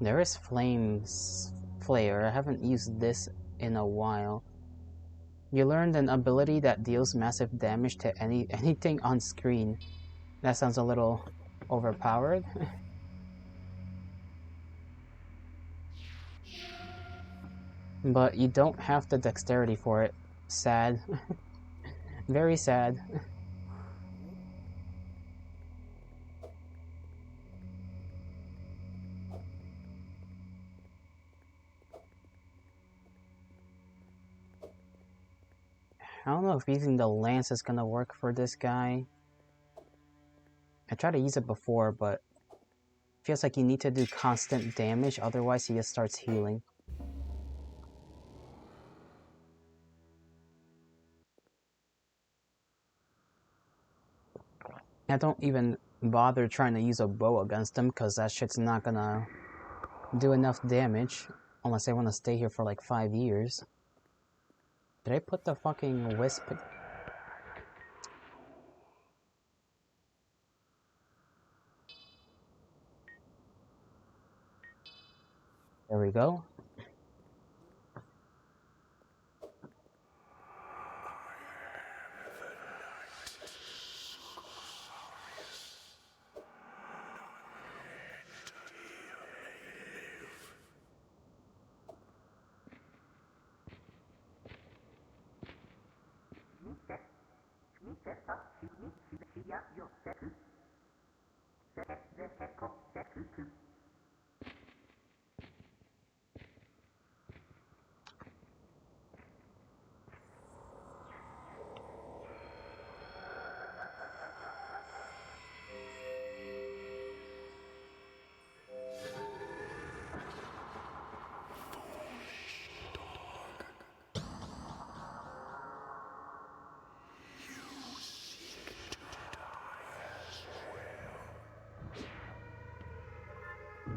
There is Flare. I haven't used this in a while. You learned an ability that deals massive damage to anything on screen. That sounds a little overpowered. But you don't have the dexterity for it. Sad. Very sad. I don't know if using the lance is gonna work for this guy. I tried to use it before, but it feels like you need to do constant damage, otherwise he just starts healing. I don't even bother trying to use a bow against him, because that shit's not gonna do enough damage, unless I want to stay here for like 5 years. Did I put the fucking wisp? There we go.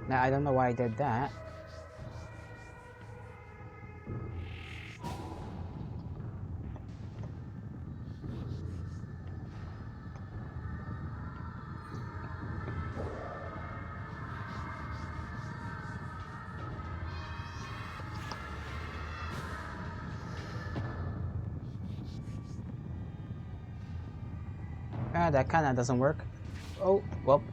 Now, I don't know why I did that. That kinda doesn't work. Oh, well.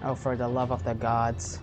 Oh, for the love of the gods.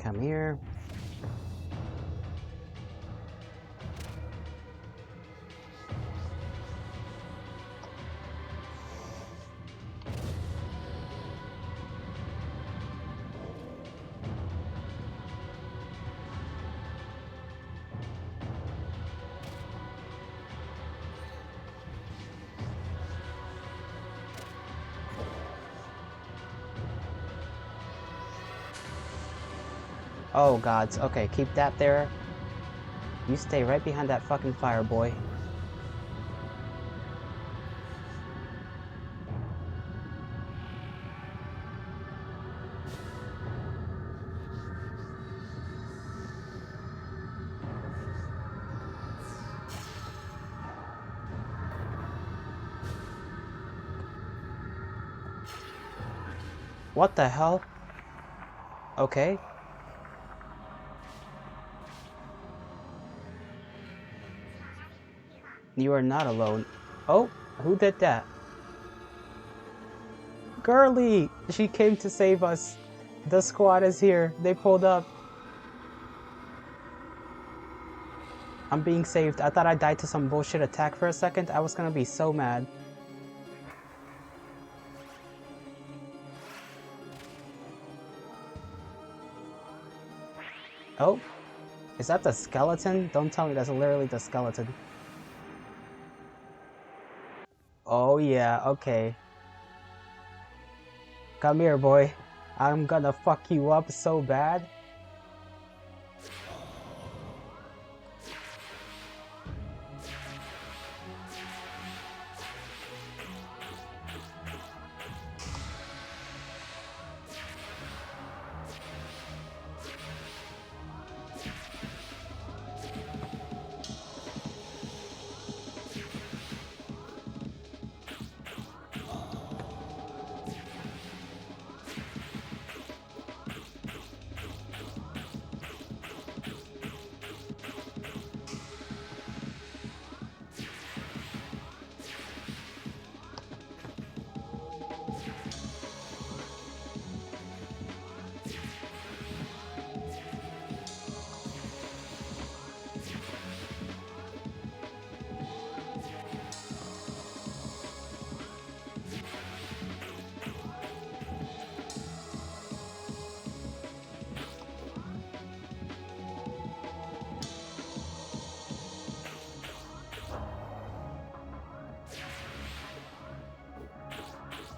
Come here. Oh gods, okay, keep that there. You stay right behind that fucking fire, boy. What the hell? Okay. You are not alone. Oh, who did that? Girly! She came to save us. The squad is here. They pulled up. I'm being saved. I thought I died to some bullshit attack for a second. I was gonna be so mad. Oh, is that the skeleton? Don't tell me that's literally the skeleton. Oh yeah, okay. Come here, boy. I'm gonna fuck you up so bad.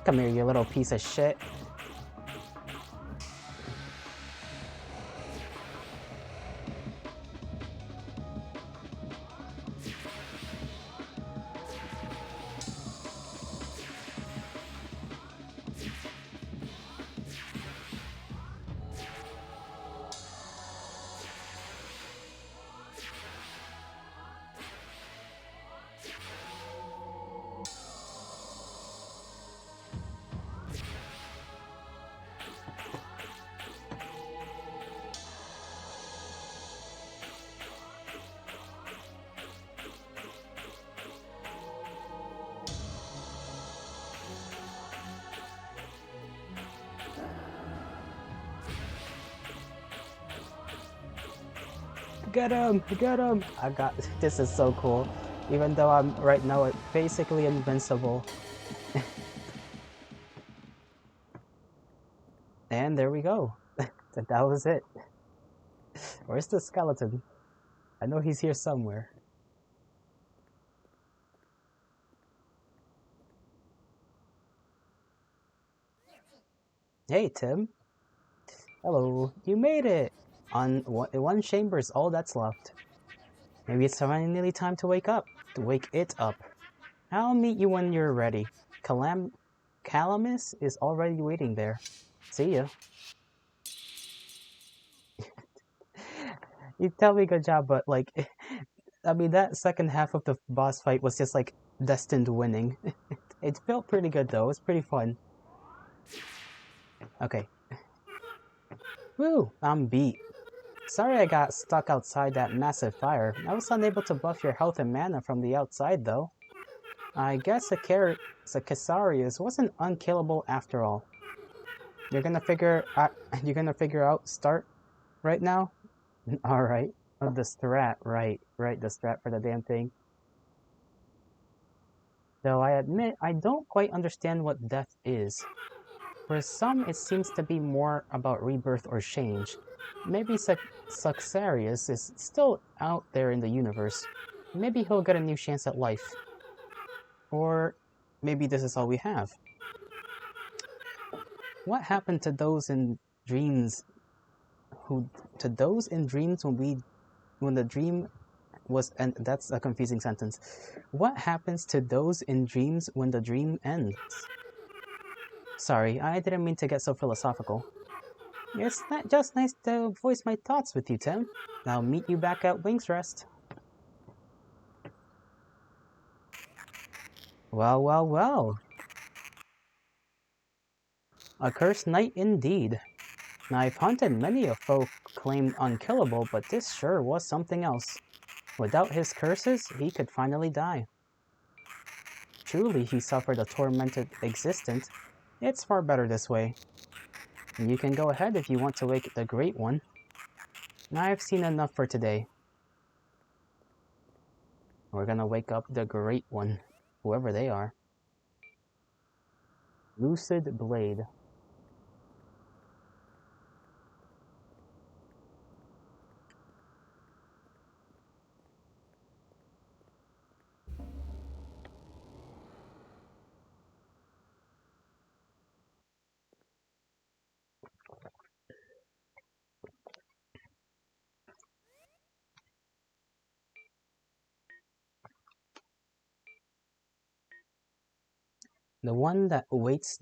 Come here, you little piece of shit. Get him! Get him! I got this is so cool. Even though I'm right now basically invincible. And there we go. That was it. Where's the skeleton? I know he's here somewhere. Hey, Tim. Hello. You made it! One chamber is all that's left. Maybe it's finally time to wake up. To wake it up. I'll meet you when you're ready. Calamus is already waiting there. See ya. You tell me good job, but like, I mean, that second half of the boss fight was just like destined winning. It felt pretty good though. It was pretty fun. Okay. Woo! I'm beat. Sorry I got stuck outside that massive fire. I was unable to buff your health and mana from the outside though. I guess the Casarius wasn't unkillable after all. You're gonna figure out start right now? Alright. Oh, the strat, right, the strat for the damn thing. Though I admit I don't quite understand what death is. For some, it seems to be more about rebirth or change. Maybe Suxarius is still out there in the universe. Maybe he'll get a new chance at life. Or maybe this is all we have. What happened to those in dreams when the dream was, and that's a confusing sentence. What happens to those in dreams when the dream ends? Sorry, I didn't mean to get so philosophical. It's not just nice to voice my thoughts with you, Tim. I'll meet you back at Wings Rest. Well, well, well. A cursed night indeed. I've hunted many a foe claimed unkillable, but this sure was something else. Without his curses, he could finally die. Truly, he suffered a tormented existence. It's far better this way. You can go ahead if you want to wake the Great One. I've seen enough for today. We're gonna wake up the Great One, whoever they are. Lucid Blade. The one that awaits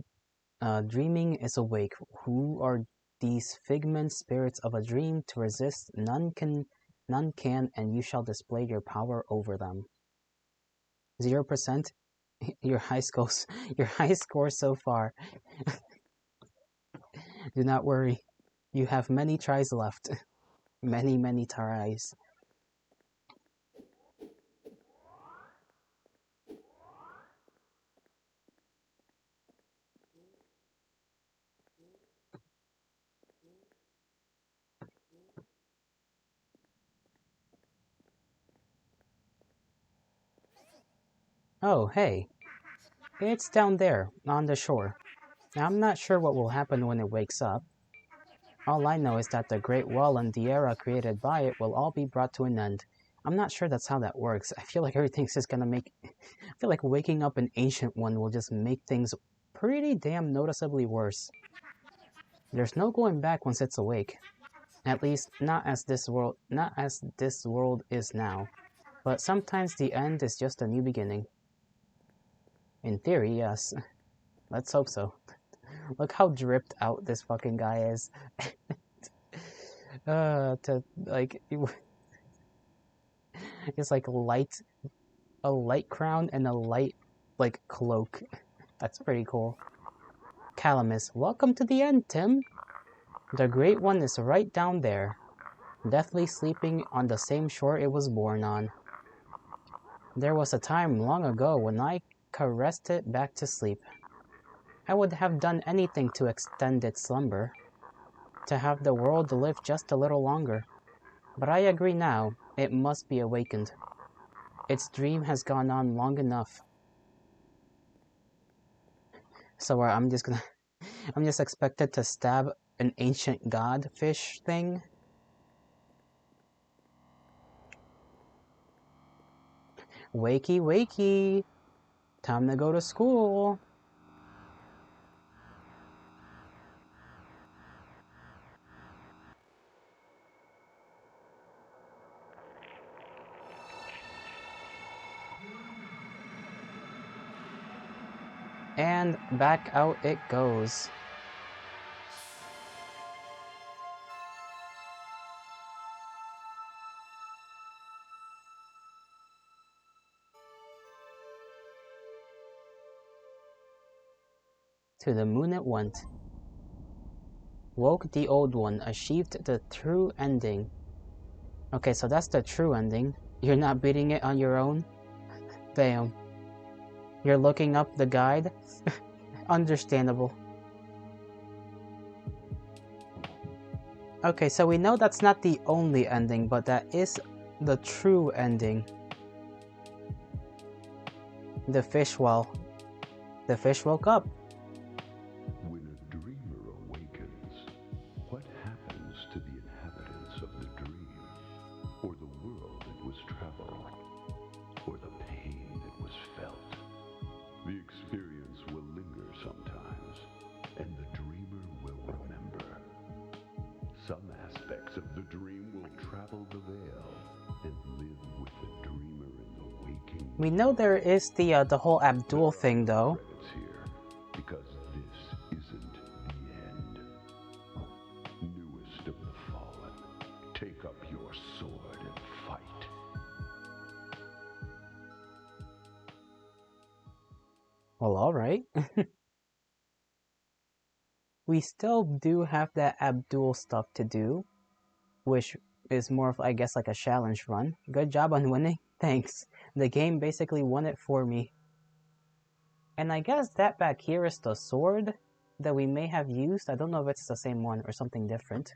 dreaming is awake. Who are these figment spirits of a dream? To resist none can, and you shall display your power over them. 0%. Your high scores, your high score so far. Do not worry. You have many tries left. Many tries. Oh, hey. It's down there, on the shore. I'm not sure what will happen when it wakes up. All I know is that the Great Wall and the era created by it will all be brought to an end. I'm not sure that's how that works. I feel like everything's just gonna make... I feel like waking up an Ancient One will just make things pretty damn noticeably worse. There's no going back once it's awake. At least, not as this world is now. But sometimes the end is just a new beginning. In theory, yes. Let's hope so. Look how dripped out this fucking guy is. To like, it's like a light crown and a light like cloak. That's pretty cool. Calamus, welcome to the end, Tim. The Great One is right down there, deathly sleeping on the same shore it was born on. There was a time long ago when I caressed it back to sleep. I would have done anything to extend its slumber, to have the world live just a little longer. But I agree now, it must be awakened. Its dream has gone on long enough. So I'm just expected to stab an ancient god fish thing? Wakey, wakey! Time to go to school! And back out it goes. To the moon it went. Woke the old one, achieved the true ending. Okay, so that's the true ending. You're not beating it on your own? Bam. You're looking up the guide? Understandable. Okay, so we know that's not the only ending, but that is the true ending. The fish woke up. When a dreamer awakens, what happens to the inhabitants of the dream, or the world it was traveled, or the pain that was felt? The experience will linger sometimes, and the dreamer will remember. Some aspects of the dream will travel the veil and live with the dreamer in the waking. We know there is the whole Abdul thing, though. Credits here, because this isn't the end. Newest of the fallen, take up your sword and fight. Well, alright. We still do have that Abdul stuff to do, which is more of, I guess, like a challenge run. Good job on winning. Thanks. The game basically won it for me. And I guess that back here is the sword that we may have used. I don't know if it's the same one or something different.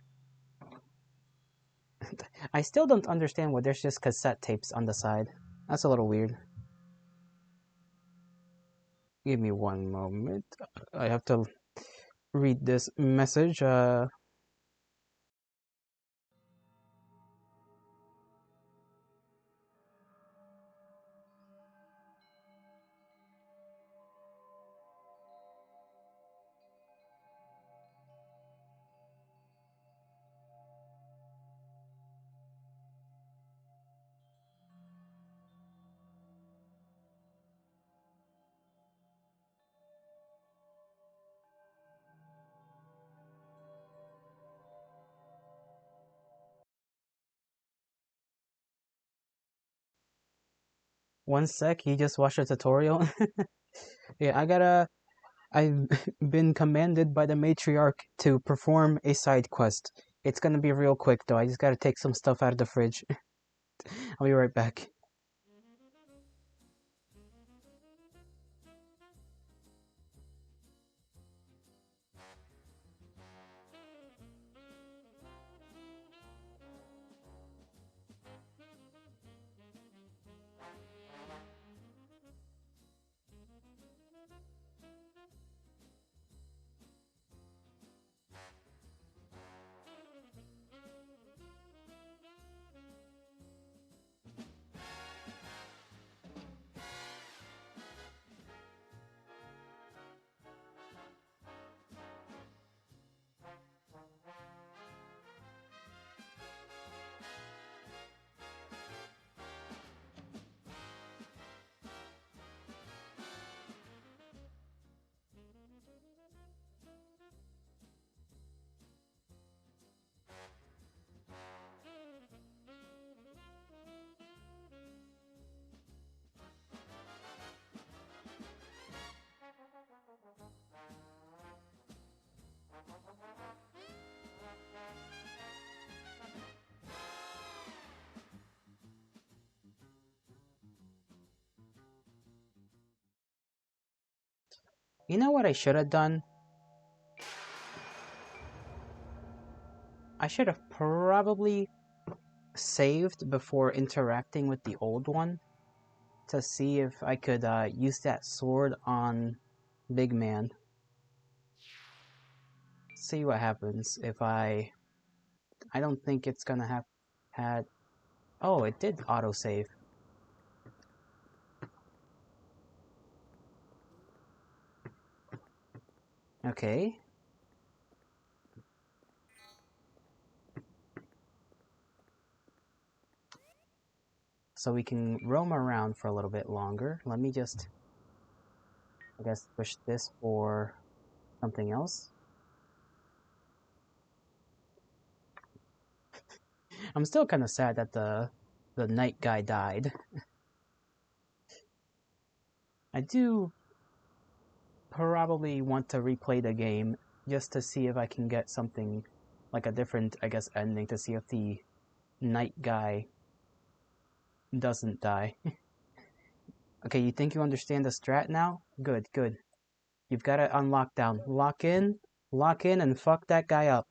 I still don't understand why there's just cassette tapes on the side. That's a little weird. Give me one moment. I have to read this message. One sec, you just watched a tutorial? Yeah, I've been commanded by the matriarch to perform a side quest. It's gonna be real quick though, I just gotta take some stuff out of the fridge. I'll be right back. You know what I should have done? I should have probably saved before interacting with the old one to see if I could use that sword on Big Man. See what happens if I don't think it's gonna have had... Oh, it did autosave. Okay. So we can roam around for a little bit longer. Let me just, I guess, push this for something else. I'm still kind of sad that the night guy died. I do probably want to replay the game just to see if I can get something like a different, I guess, ending to see if the night guy doesn't die. Okay, you think you understand the strat now? Good, good. You've got it on lockdown. Lock in, and fuck that guy up.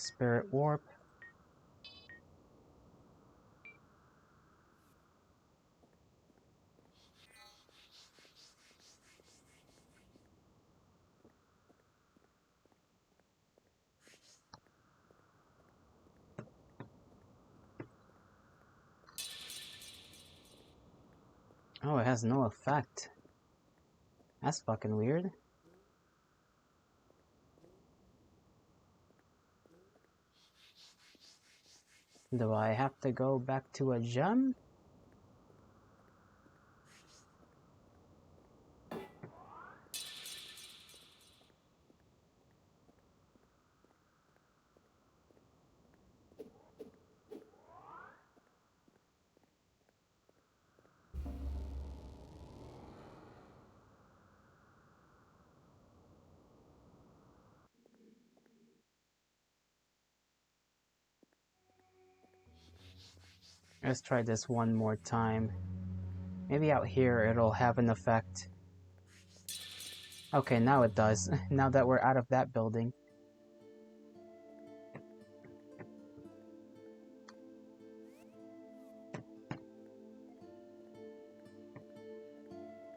Spirit warp. Oh, it has no effect. That's fucking weird. Do I have to go back to a gem? Let's try this one more time. Maybe out here it'll have an effect. Okay, now it does. Now that we're out of that building.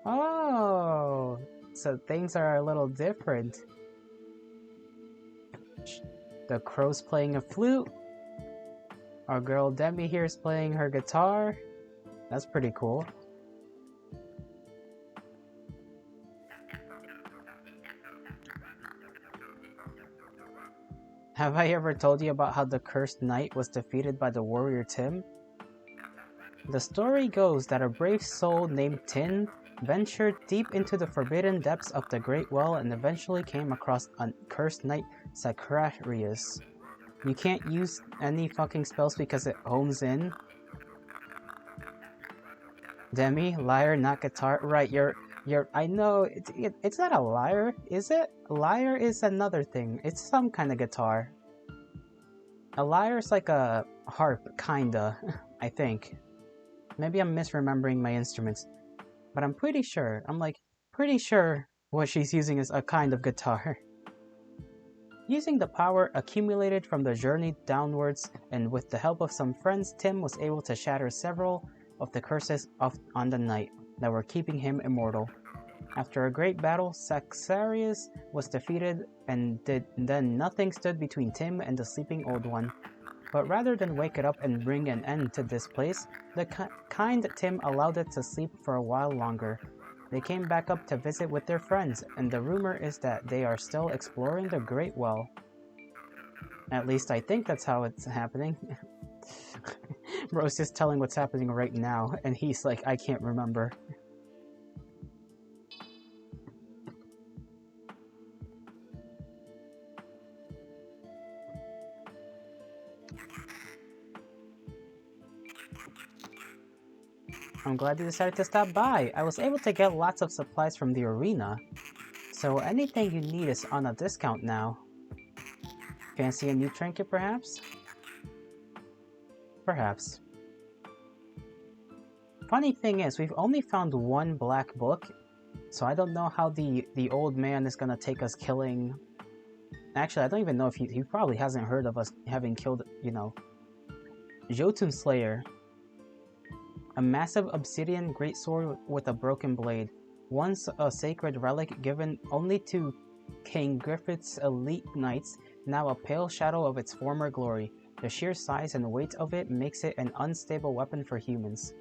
Oh, so things are a little different. The crow's playing a flute. Our girl Demi here is playing her guitar. That's pretty cool. Have I ever told you about how the cursed knight was defeated by the warrior Tim? The story goes that a brave soul named Tin ventured deep into the forbidden depths of the Great Well and eventually came across a cursed knight, Sacrarius. You can't use any fucking spells because it homes in. Demi, lyre, not guitar. Right, you're. I know it's not a lyre, is it? A lyre is another thing. It's some kind of guitar. A lyre's like a harp, kinda. I think. Maybe I'm misremembering my instruments, but I'm pretty sure. Pretty sure what she's using is a kind of guitar. Using the power accumulated from the journey downwards, and with the help of some friends, Tim was able to shatter several of the curses on the knight that were keeping him immortal. After a great battle, Saxarius was defeated, and then nothing stood between Tim and the sleeping Old One. But rather than wake it up and bring an end to this place, the kind Tim allowed it to sleep for a while longer. They came back up to visit with their friends, and the rumor is that they are still exploring the Great Well. At least I think that's how it's happening. Bro's just telling what's happening right now, and he's like, I can't remember. I'm glad you decided to stop by. I was able to get lots of supplies from the arena. So anything you need is on a discount now. Fancy a new trinket, perhaps? Perhaps. Funny thing is, we've only found one black book, so I don't know how the old man is gonna take us killing... Actually, I don't even know if he probably hasn't heard of us having killed, you know... Jotun Slayer. A massive obsidian greatsword with a broken blade. Once a sacred relic given only to King Griffith's elite knights, now a pale shadow of its former glory. The sheer size and weight of it makes it an unstable weapon for humans.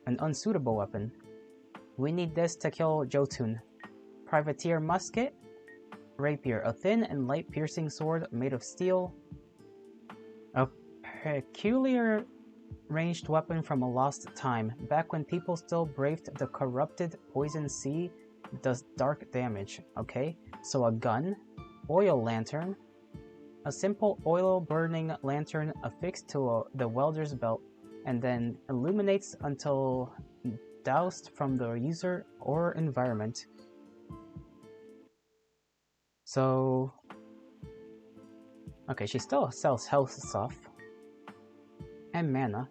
An unsuitable weapon. We need this to kill Jotun. Privateer musket. Rapier, a thin and light piercing sword made of steel. A peculiar ranged weapon from a lost time. Back when people still braved the corrupted poison sea, does dark damage. Okay, so a gun. Oil lantern. A simple oil-burning lantern affixed to the welder's belt, and then illuminates until doused from the user or environment. So... okay, she still sells health stuff. And mana.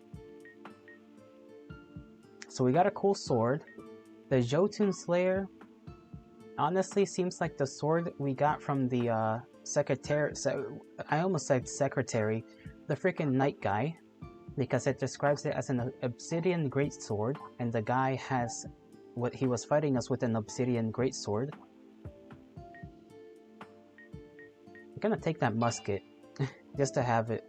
So we got a cool sword. The Jotun Slayer honestly seems like the sword we got from the secretary. I almost said secretary. The freaking knight guy, because it describes it as an obsidian greatsword, and the guy has what he was fighting us with an obsidian greatsword. I'm gonna take that musket just to have it.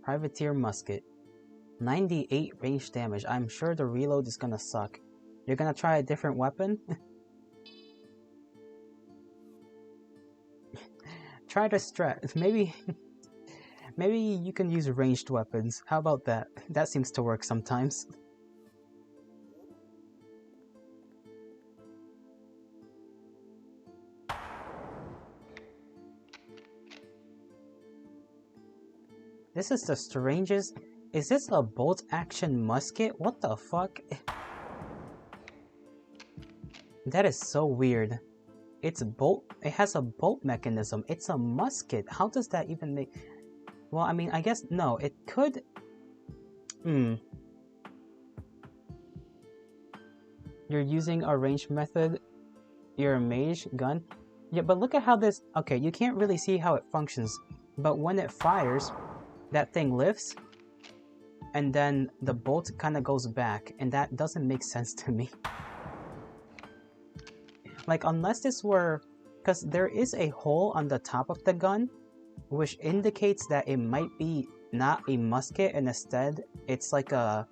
Privateer musket. 98 range damage. I'm sure the reload is gonna suck. You're gonna try a different weapon? Try the strat. Maybe you can use ranged weapons. How about that? That seems to work sometimes. This is the strangest. Is this a bolt action musket? What the fuck? That is so weird. It's bolt. It has a bolt mechanism. It's a musket. How does that even make? Well, I mean, I guess no. It could. You're using a range method. You're a mage gun. Yeah, but look at how this. Okay, you can't really see how it functions, but when it fires, that thing lifts, and then the bolt kind of goes back, and that doesn't make sense to me. Like, unless this were... Because there is a hole on the top of the gun, which indicates that it might be not a musket, and instead, it's like a...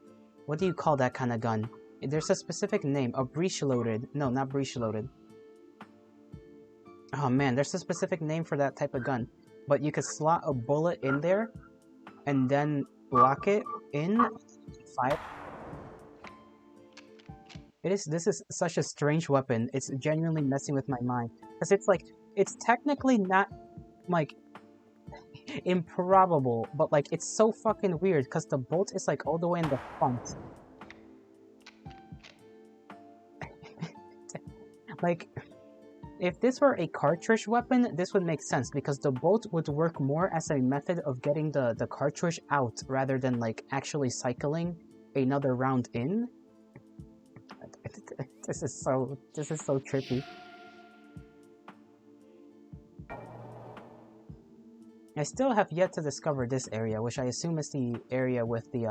What do you call that kind of gun? There's a specific name. A breech-loaded... No, not breech-loaded. Oh man, there's a specific name for that type of gun. But you could slot a bullet in there, and then lock it in, fire. This is such a strange weapon. It's genuinely messing with my mind. Because it's like, it's technically not, like, improbable, but like, it's so fucking weird, because the bolt is like all the way in the front. Like, if this were a cartridge weapon, this would make sense, because the bolt would work more as a method of getting the cartridge out, rather than, like, actually cycling another round in. This is so trippy. I still have yet to discover this area, which I assume is the area with the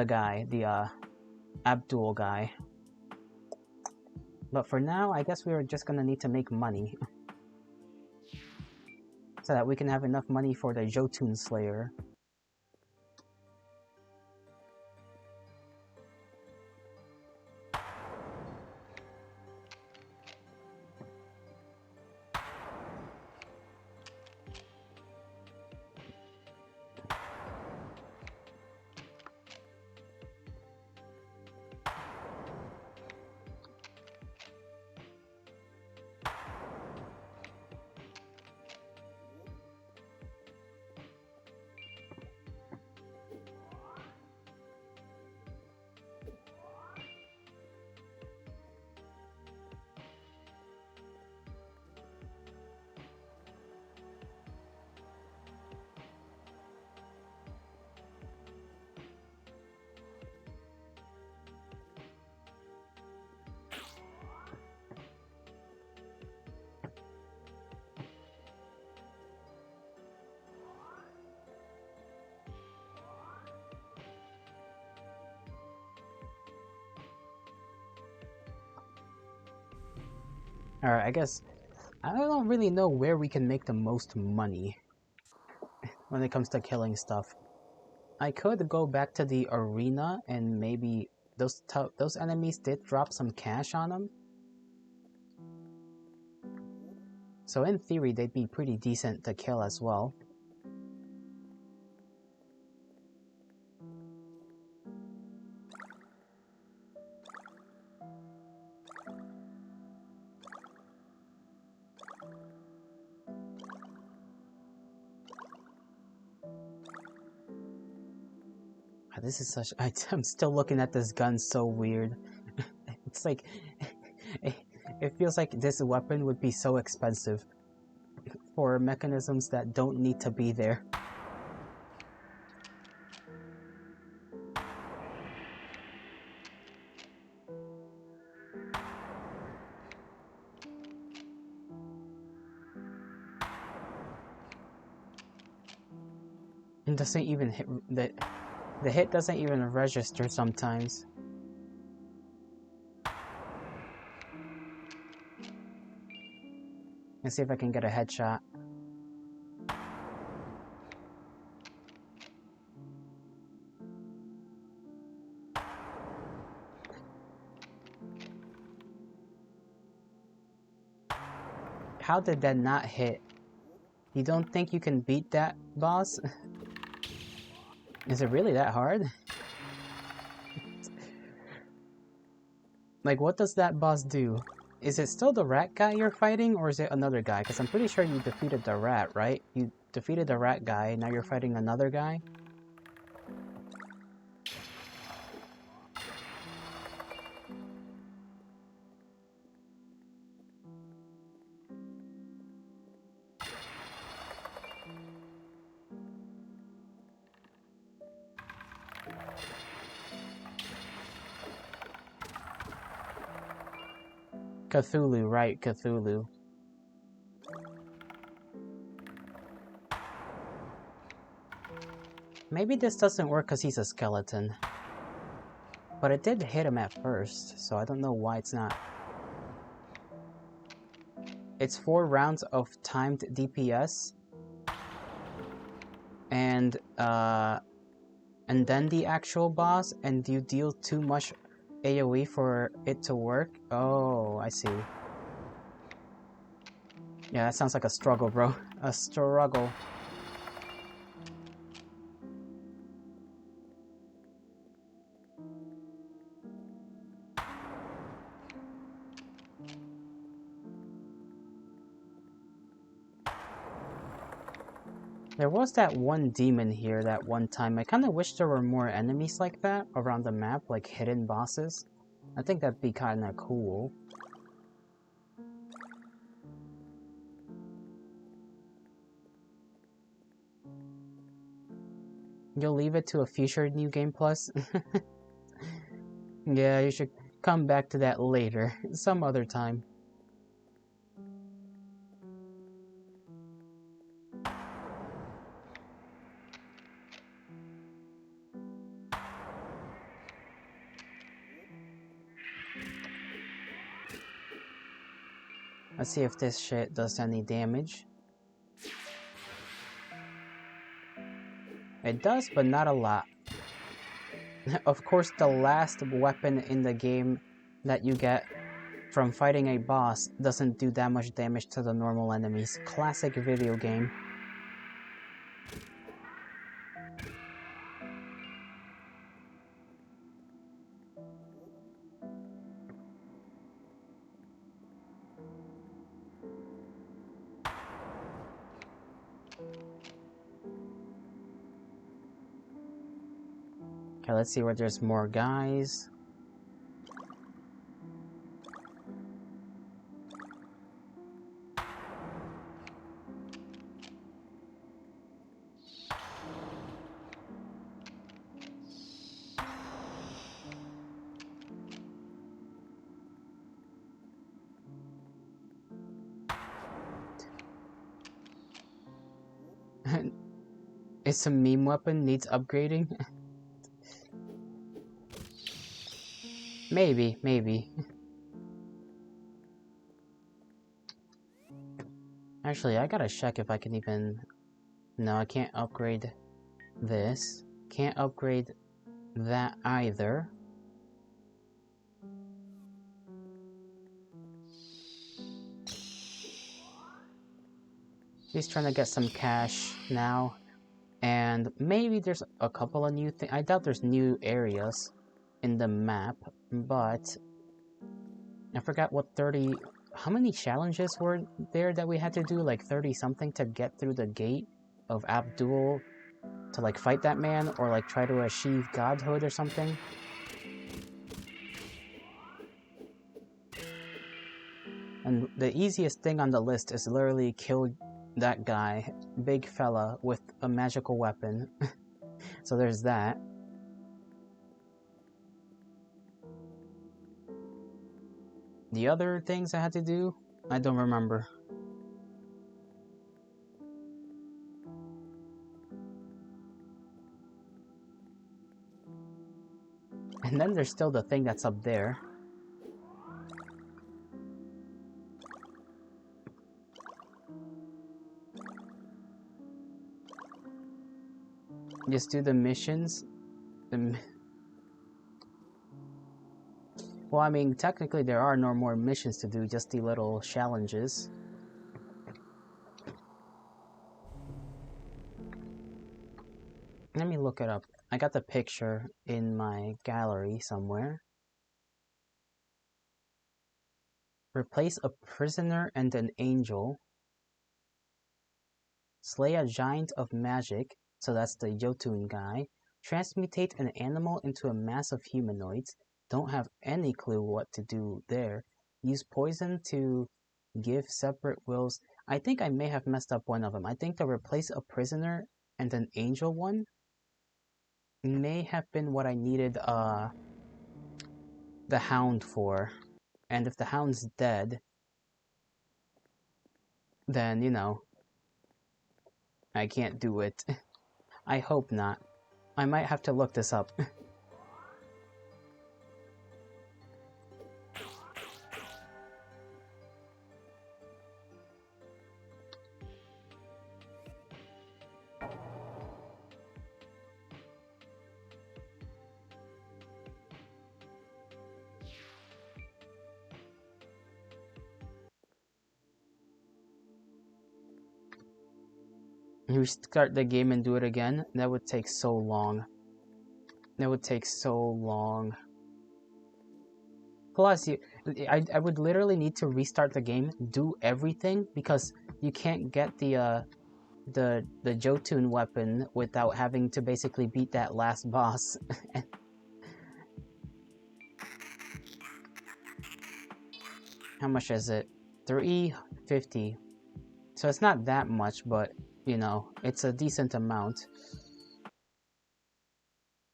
guy, the Abdul guy. But for now, I guess we're just gonna need to make money. So that we can have enough money for the Jotun Slayer. Alright, I guess... I don't really know where we can make the most money when it comes to killing stuff. I could go back to the arena and maybe those enemies did drop some cash on them. So in theory, they'd be pretty decent to kill as well. This is such... I'm still looking at this gun so weird. It's like... It feels like this weapon would be so expensive. for mechanisms that don't need to be there. It doesn't even hit the hit doesn't even register sometimes. Let's see if I can get a headshot. How did that not hit? You don't think you can beat that boss? Is it really that hard? Like, what does that boss do? Is it still the rat guy you're fighting, or is it another guy? Because I'm pretty sure you defeated the rat, right? You defeated the rat guy, now you're fighting another guy? Cthulhu, right, Cthulhu. Maybe this doesn't work because he's a skeleton. But it did hit him at first, so I don't know why it's not. It's 4 rounds of timed DPS. And then the actual boss, and you deal too much AoE for it to work? Oh, I see. Yeah, that sounds like a struggle, bro. A struggle. There was that one demon here that one time. I kind of wish there were more enemies like that around the map, like hidden bosses. I think that'd be kind of cool. You'll leave it to a future New Game Plus? Yeah, you should come back to that later, some other time. Let's see if this shit does any damage. It does, but not a lot. Of course, the last weapon in the game that you get from fighting a boss doesn't do that much damage to the normal enemies. Classic video game. Okay, let's see where there's more guys. It's a meme weapon, needs upgrading? Maybe. Actually, I gotta check if I can even... No, I can't upgrade this. Can't upgrade that either. He's trying to get some cash now. And maybe there's a couple of new things. I doubt there's new areas in the map, but I forgot what 30... How many challenges were there that we had to do? Like 30 something to get through the gate of Abdul to like fight that man, or like try to achieve godhood or something. And the easiest thing on the list is literally kill that guy, big fella with a magical weapon. So there's that. The other things I had to do, I don't remember. And then there's still the thing that's up there. Just do the missions. Well, I mean, technically there are no more missions to do, just the little challenges. Let me look it up. I got the picture in my gallery somewhere. Replace a prisoner and an angel. Slay a giant of magic, so that's the Jotun guy. Transmutate an animal into a mass of humanoids. Don't have any clue what to do there. Use poison to give separate wills. I think I may have messed up one of them. I think the replace a prisoner and an angel one may have been what I needed the hound for. And if the hound's dead, then, you know, I can't do it. I hope not. I might have to look this up. Restart the game and do it again? That would take so long. That would take so long. Plus, I would literally need to restart the game, do everything, because you can't get the Jotun weapon without having to basically beat that last boss. How much is it? 350. So it's not that much, but you know, it's a decent amount.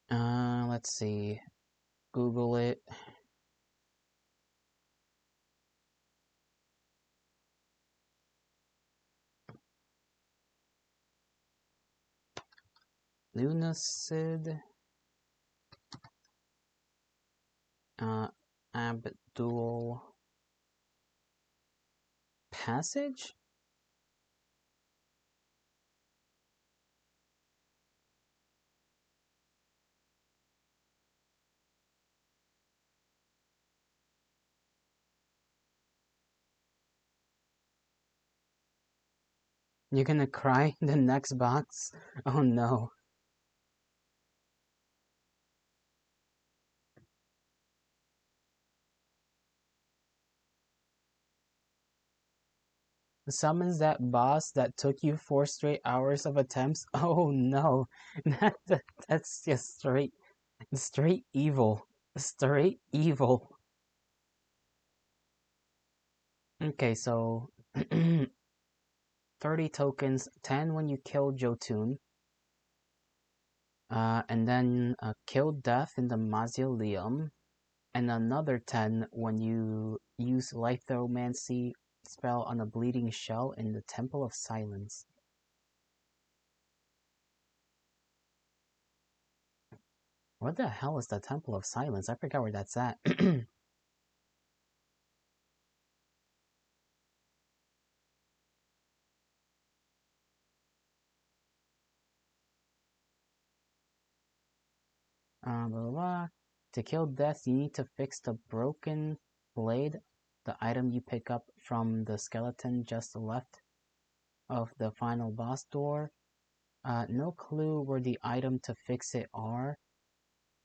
Let's see. Google it. Lunacid. Abdul Passage? You're gonna cry in the next box? Oh no. Summons that boss that took you 4 straight hours of attempts? Oh no. That's just straight evil. Straight evil. Okay, so 30 tokens, 10 when you kill Jotun, and then kill Death in the Mausoleum, and another 10 when you use Lithomancy spell on a bleeding shell in the Temple of Silence. What the hell is the Temple of Silence? I forgot where that's at. Blah, blah, blah. To kill Death, you need to fix the broken blade, the item you pick up from the skeleton just left of the final boss door. No clue where the item to fix it are.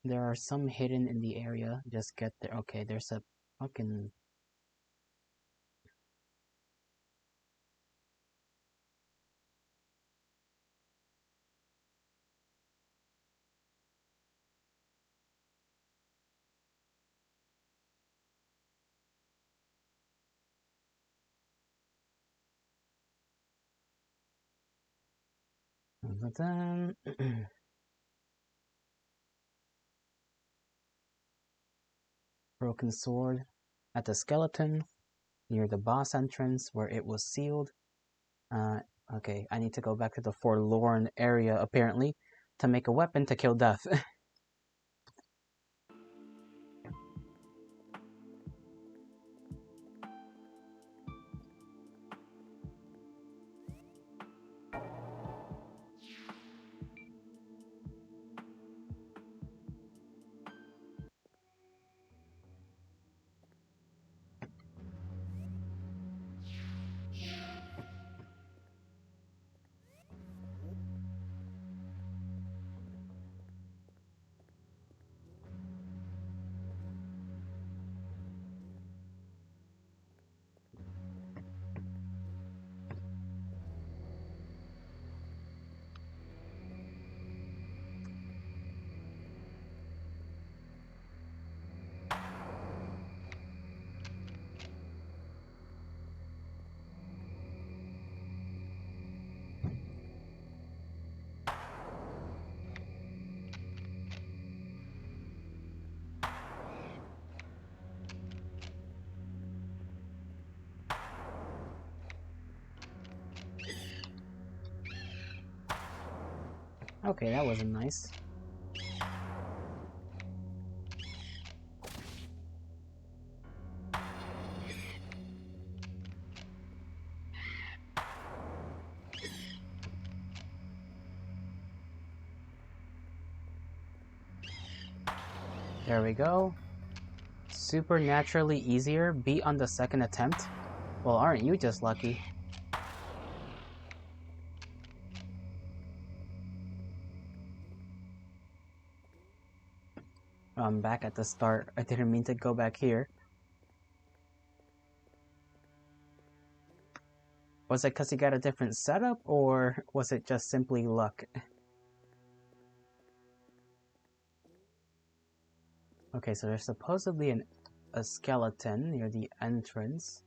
There are some hidden in the area. Just get there. Okay, there's a fucking... Dun. Broken sword at the skeleton near the boss entrance where it was sealed. Okay, I need to go back to the forlorn area apparently to make a weapon to kill death. Okay, that wasn't nice. There we go. Supernaturally easier, beat on the second attempt. Well, aren't you just lucky? I'm back at the start. I didn't mean to go back here. Was it because you got a different setup, or was it just simply luck? Okay, so there's supposedly a skeleton near the entrance.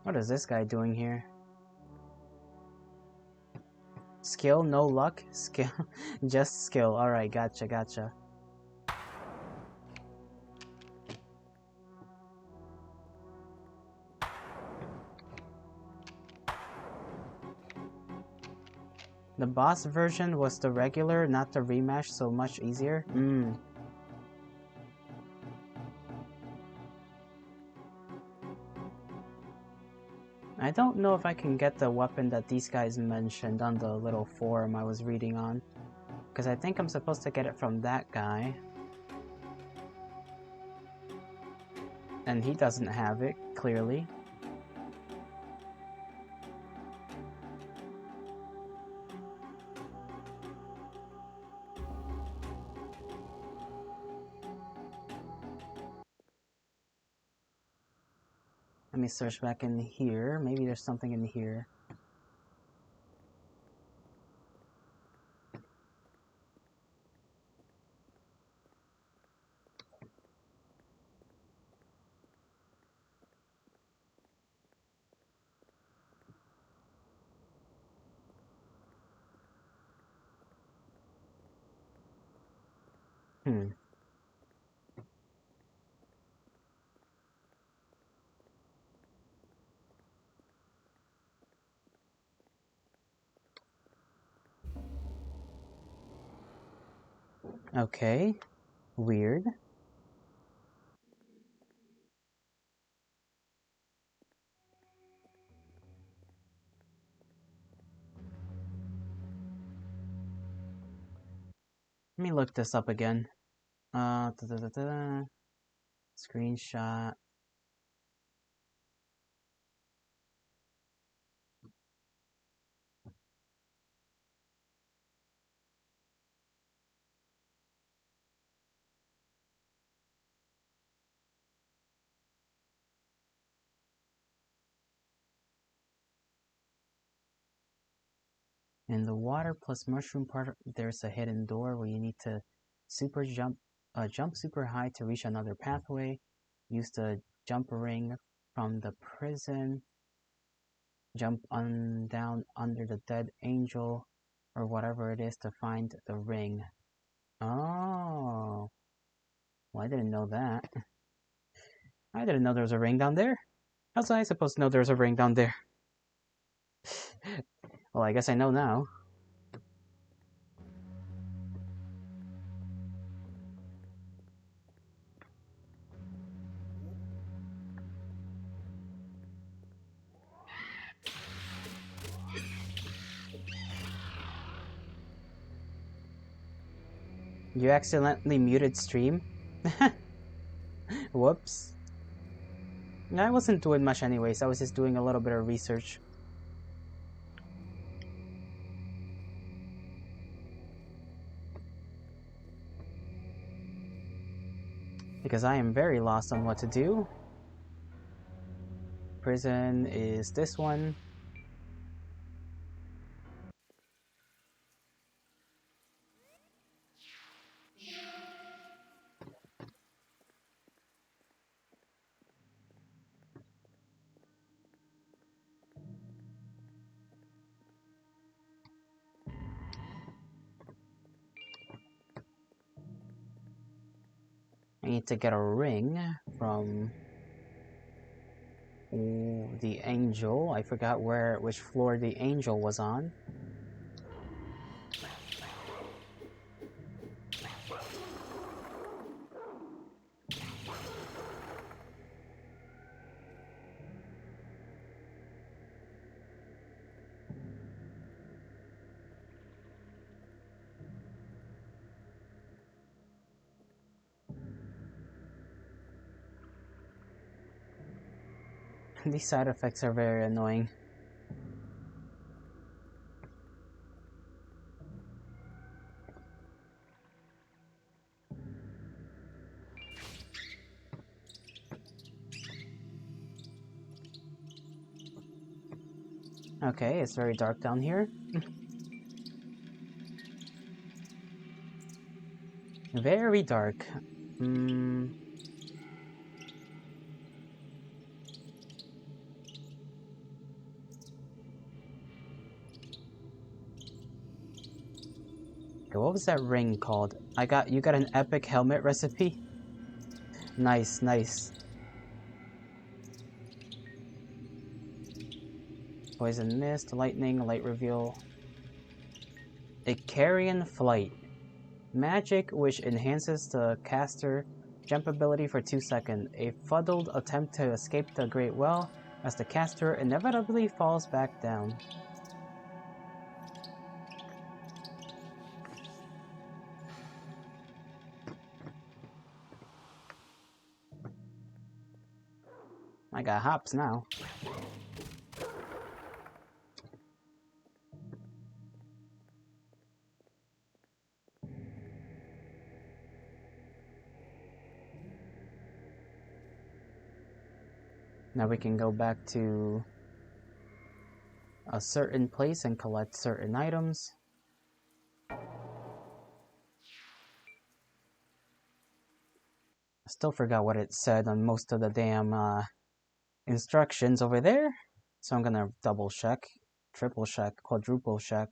What is this guy doing here? Skill, no luck? Skill, just skill. Alright, gotcha. The boss version was the regular, not the rematch, so much easier. I don't know if I can get the weapon that these guys mentioned on the little forum I was reading on. Because I think I'm supposed to get it from that guy. And he doesn't have it, clearly. Let me search back in here. Maybe there's something in here. Hmm. Okay. Weird. Let me look this up again. Screenshot. In the water plus mushroom part, there's a hidden door where you need to jump super high to reach another pathway. Use the jump ring from the prison. Jump on down under the dead angel or whatever it is to find the ring. Oh, well, I didn't know that. I didn't know there was a ring down there. How was I supposed to know there was a ring down there? Well, I guess I know now. You accidentally muted stream? Whoops. No, I wasn't doing much anyways. I was just doing a little bit of research. Because I am very lost on what to do. Prison is this one. I need to get a ring from the angel. I forgot which floor the angel was on. These side effects are very annoying. Okay, it's very dark down here. Very dark. What was that ring called? You got an epic helmet recipe? Nice, nice. Poison mist, lightning, light reveal. A carrion flight. Magic which enhances the caster jump ability for 2 seconds. A fuddled attempt to escape the Great Well as the caster inevitably falls back down. I got hops now. Now we can go back to a certain place and collect certain items. I still forgot what it said on most of the damn instructions over there. So I'm gonna double check, triple check, quadruple check.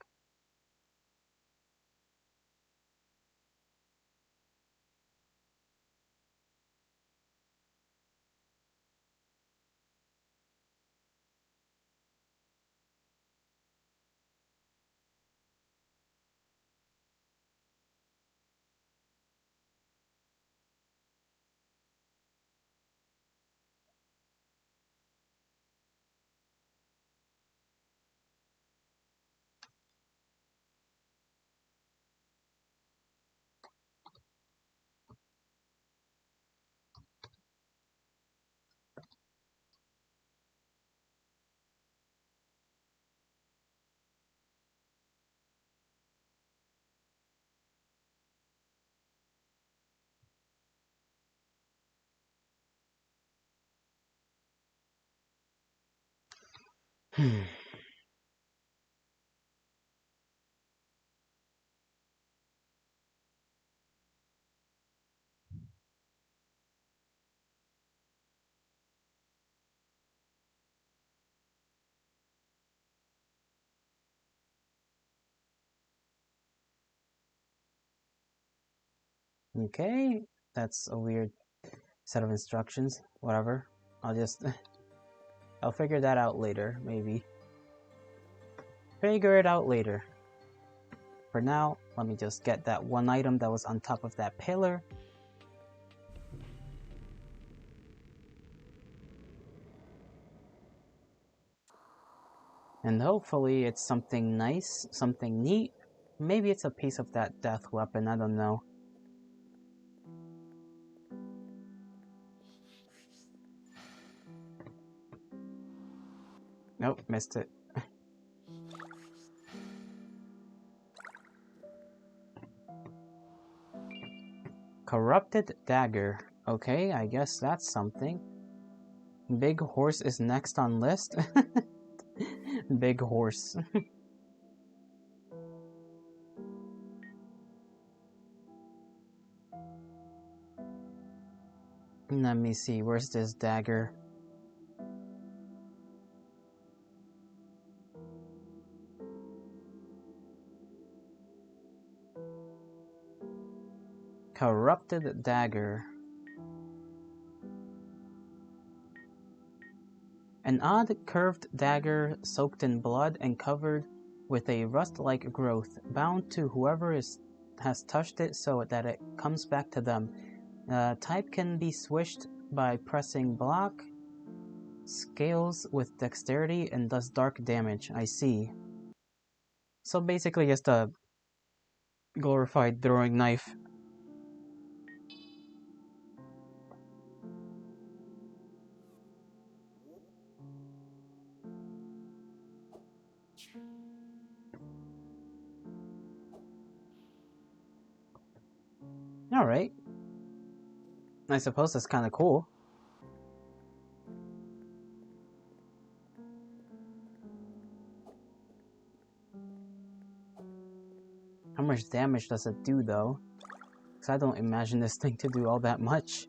Okay, that's a weird set of instructions. Whatever. I'll figure that out later, maybe. Figure it out later. For now, let me just get that one item that was on top of that pillar. And hopefully it's something nice, something neat. Maybe it's a piece of that death weapon, I don't know. Nope, missed it. Corrupted dagger. Okay, I guess that's something. Big horse is next on list. Big horse. Let me see, where's this dagger? Corrupted dagger. An odd curved dagger soaked in blood and covered with a rust-like growth, bound to whoever has touched it so that it comes back to them. Type can be swished by pressing block. Scales with dexterity and does dark damage. I see. So basically just a glorified throwing knife. Alright. I suppose that's kinda cool. How much damage does it do though? Because I don't imagine this thing to do all that much.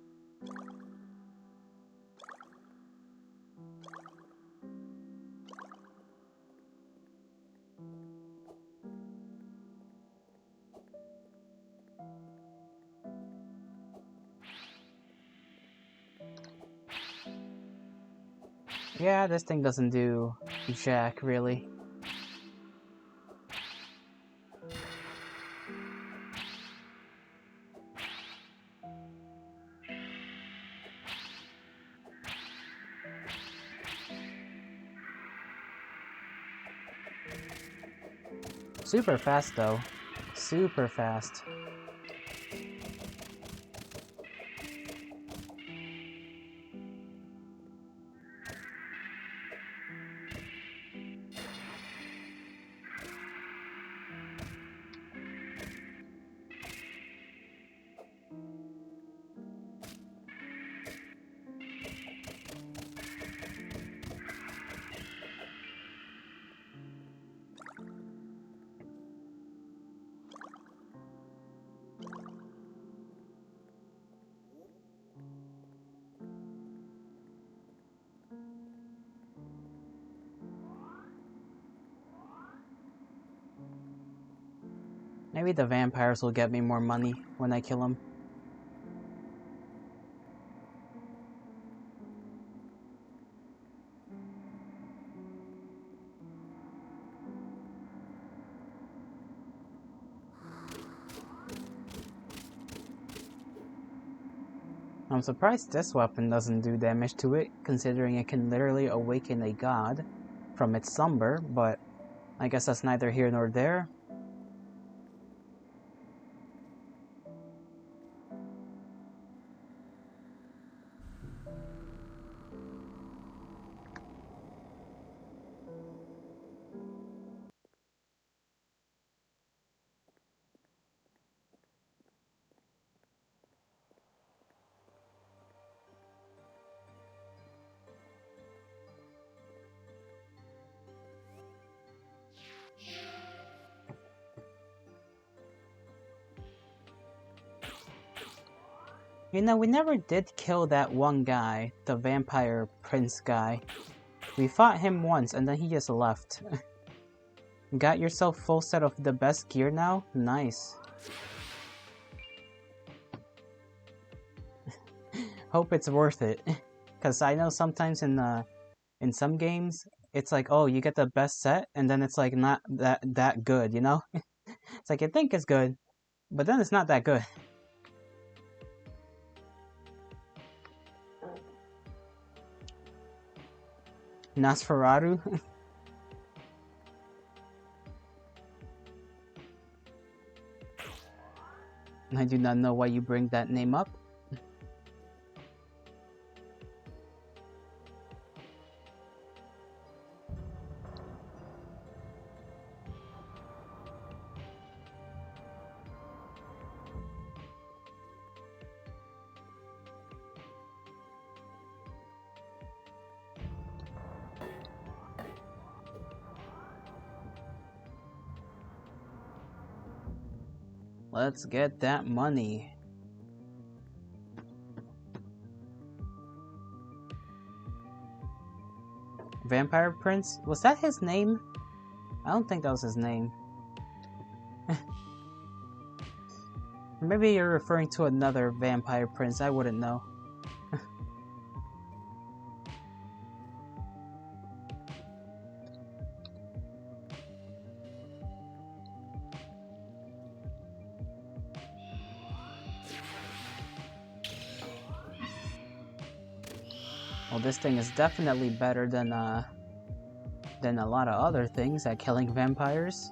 Yeah, this thing doesn't do jack, really. Super fast though. Super fast. Maybe the vampires will get me more money when I kill them. I'm surprised this weapon doesn't do damage to it, considering it can literally awaken a god from its slumber, but I guess that's neither here nor there. You know, we never did kill that one guy, the vampire prince guy. We fought him once and then he just left. Got yourself full set of the best gear now? Nice. hope it's worth it. Because I know sometimes in some games, it's like, oh, you get the best set, and then it's like not that good, you know? It's like you think it's good, but then it's not that good. Nosferatu? I do not know why you bring that name up. Let's get that money. Vampire Prince? Was that his name? I don't think that was his name. Maybe you're referring to another Vampire Prince, I wouldn't know. Well, this thing is definitely better than a lot of other things at killing vampires.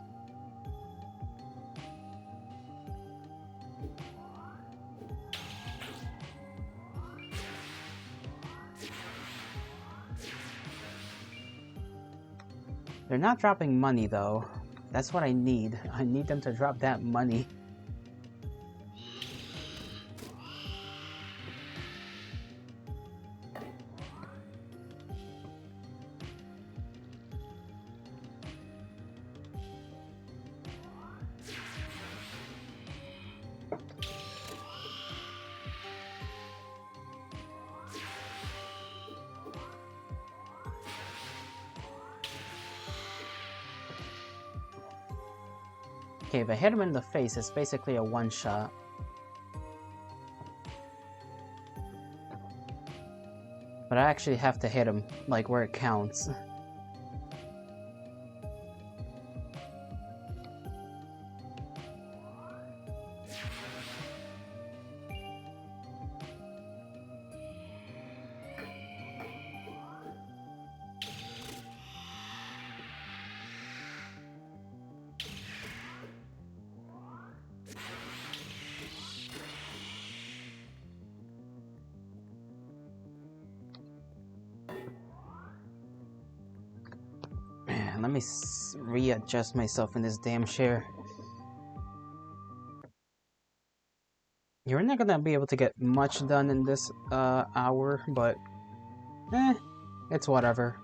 They're not dropping money though. That's what I need. I need them to drop that money. Okay, if I hit him in the face, it's basically a one-shot. But I actually have to hit him, like, where it counts. Man, let me readjust myself in this damn chair. You're not gonna be able to get much done in this hour, but it's whatever.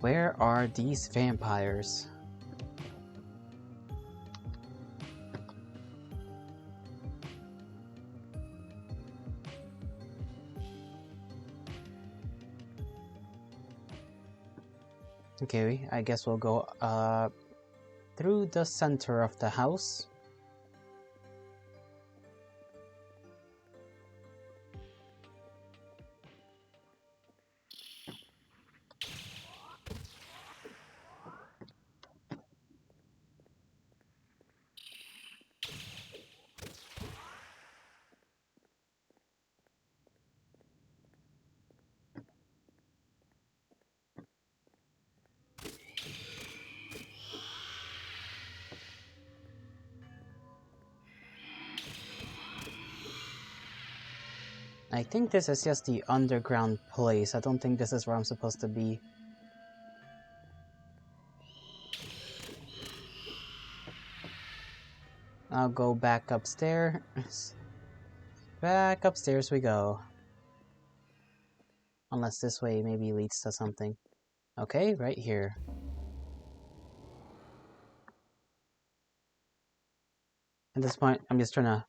Where are these vampires? Okay, I guess we'll go through the center of the house. I think this is just the underground place. I don't think this is where I'm supposed to be. I'll go back upstairs. Back upstairs we go. Unless this way maybe leads to something. Okay, right here. At this point, I'm just trying to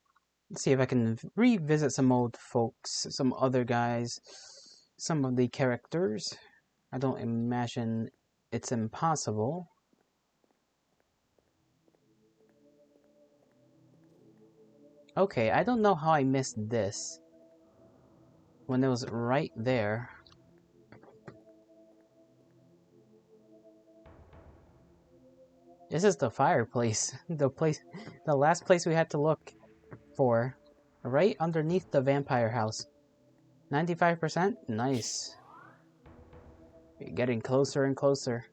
see if I can revisit some old folks, some other guys, some of the characters. I don't imagine it's impossible. Okay, I don't know how I missed this when it was right there. This is the fireplace. The last place we had to look for. Right underneath the vampire house. 95%? Nice. You're getting closer and closer.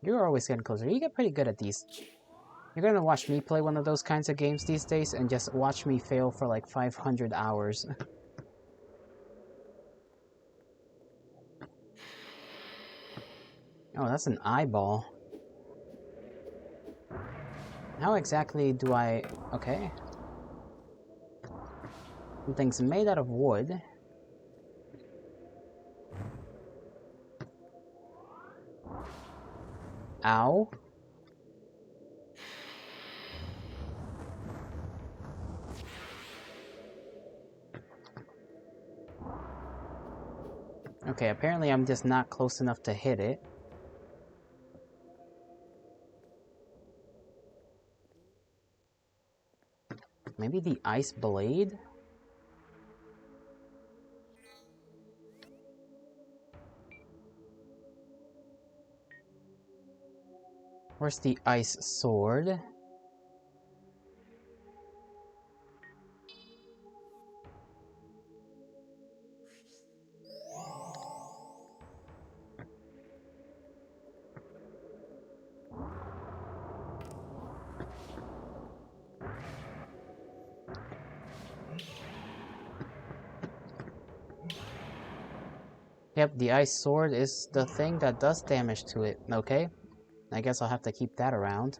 You're always getting closer. You get pretty good at these. You're gonna watch me play one of those kinds of games these days and just watch me fail for like 500 hours. Oh, that's an eyeball. How exactly do I... Okay. Something's made out of wood. Ow. Okay, apparently I'm just not close enough to hit it. Maybe the ice blade? Where's the ice sword? Yep, the ice sword is the thing that does damage to it. Okay, I guess I'll have to keep that around.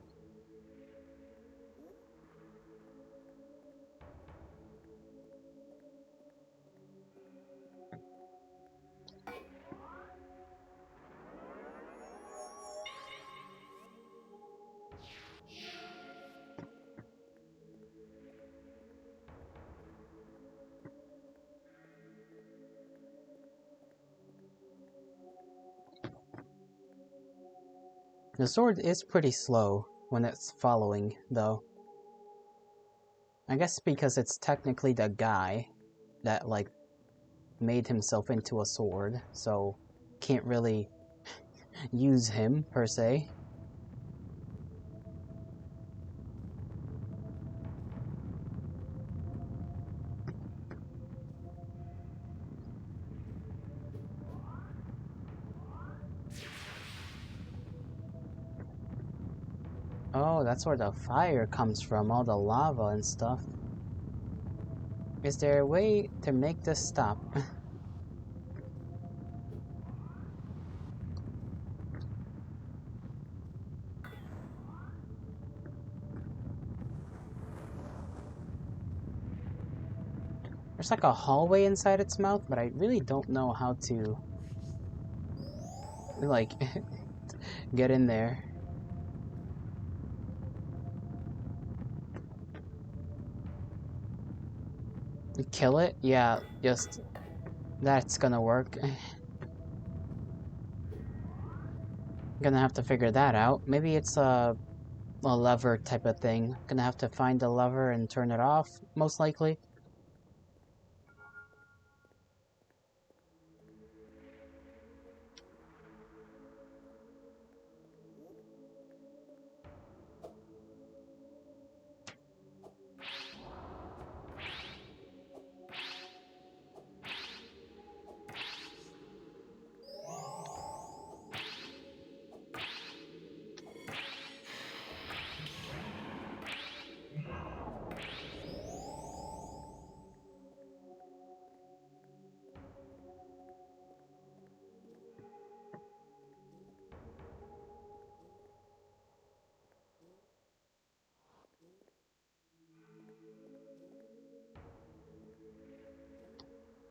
The sword is pretty slow when it's following, though. I guess because it's technically the guy that, like, made himself into a sword, so can't really use him, per se. Oh, that's where the fire comes from, all the lava and stuff. Is there a way to make this stop? There's like a hallway inside its mouth, but I really don't know how to, like, get in there. Kill it? Yeah, just... That's gonna work. Gonna have to figure that out. Maybe it's a lever type of thing. Gonna have to find the lever and turn it off, most likely.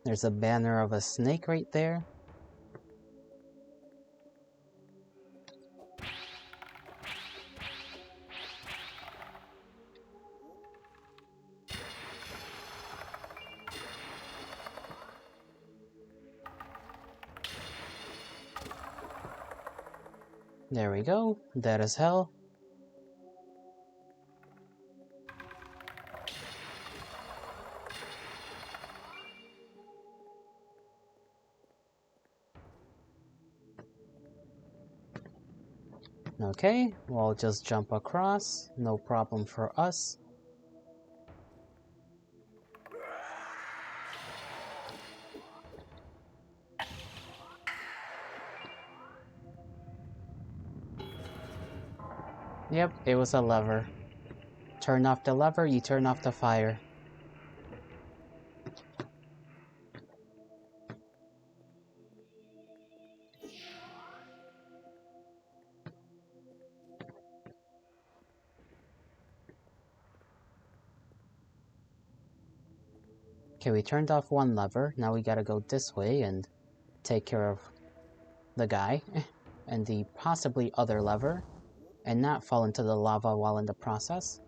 There's a banner of a snake right there. There we go. Dead as hell. Okay, we'll just jump across. No problem for us. Yep, it was a lever. Turn off the lever, you turn off the fire. Okay, we turned off one lever. Now we gotta go this way and take care of the guy and the possibly other lever and not fall into the lava while in the process.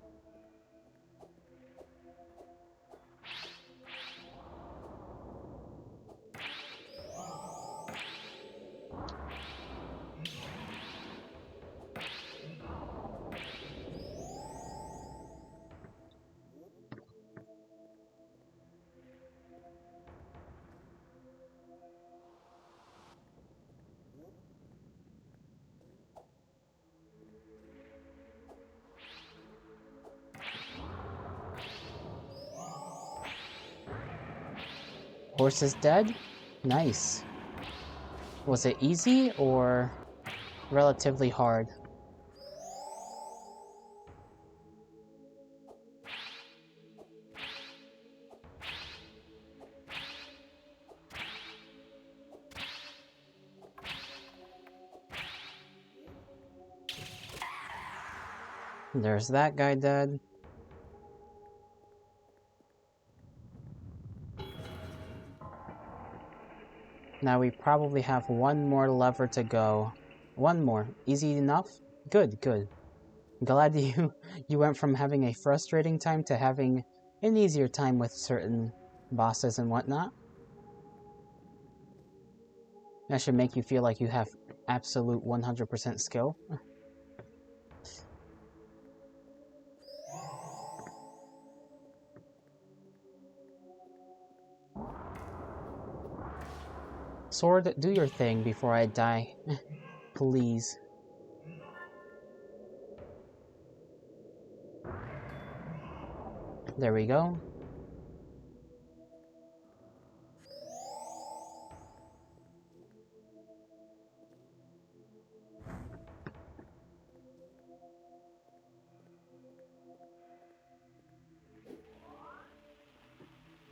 Horse is dead? Nice. Was it easy or relatively hard? There's that guy dead. Now we probably have one more lever to go. One more. Easy enough? Good, good. Glad you went from having a frustrating time to having an easier time with certain bosses and whatnot. That should make you feel like you have absolute 100% skill. Sword, do your thing before I die. Please. There we go.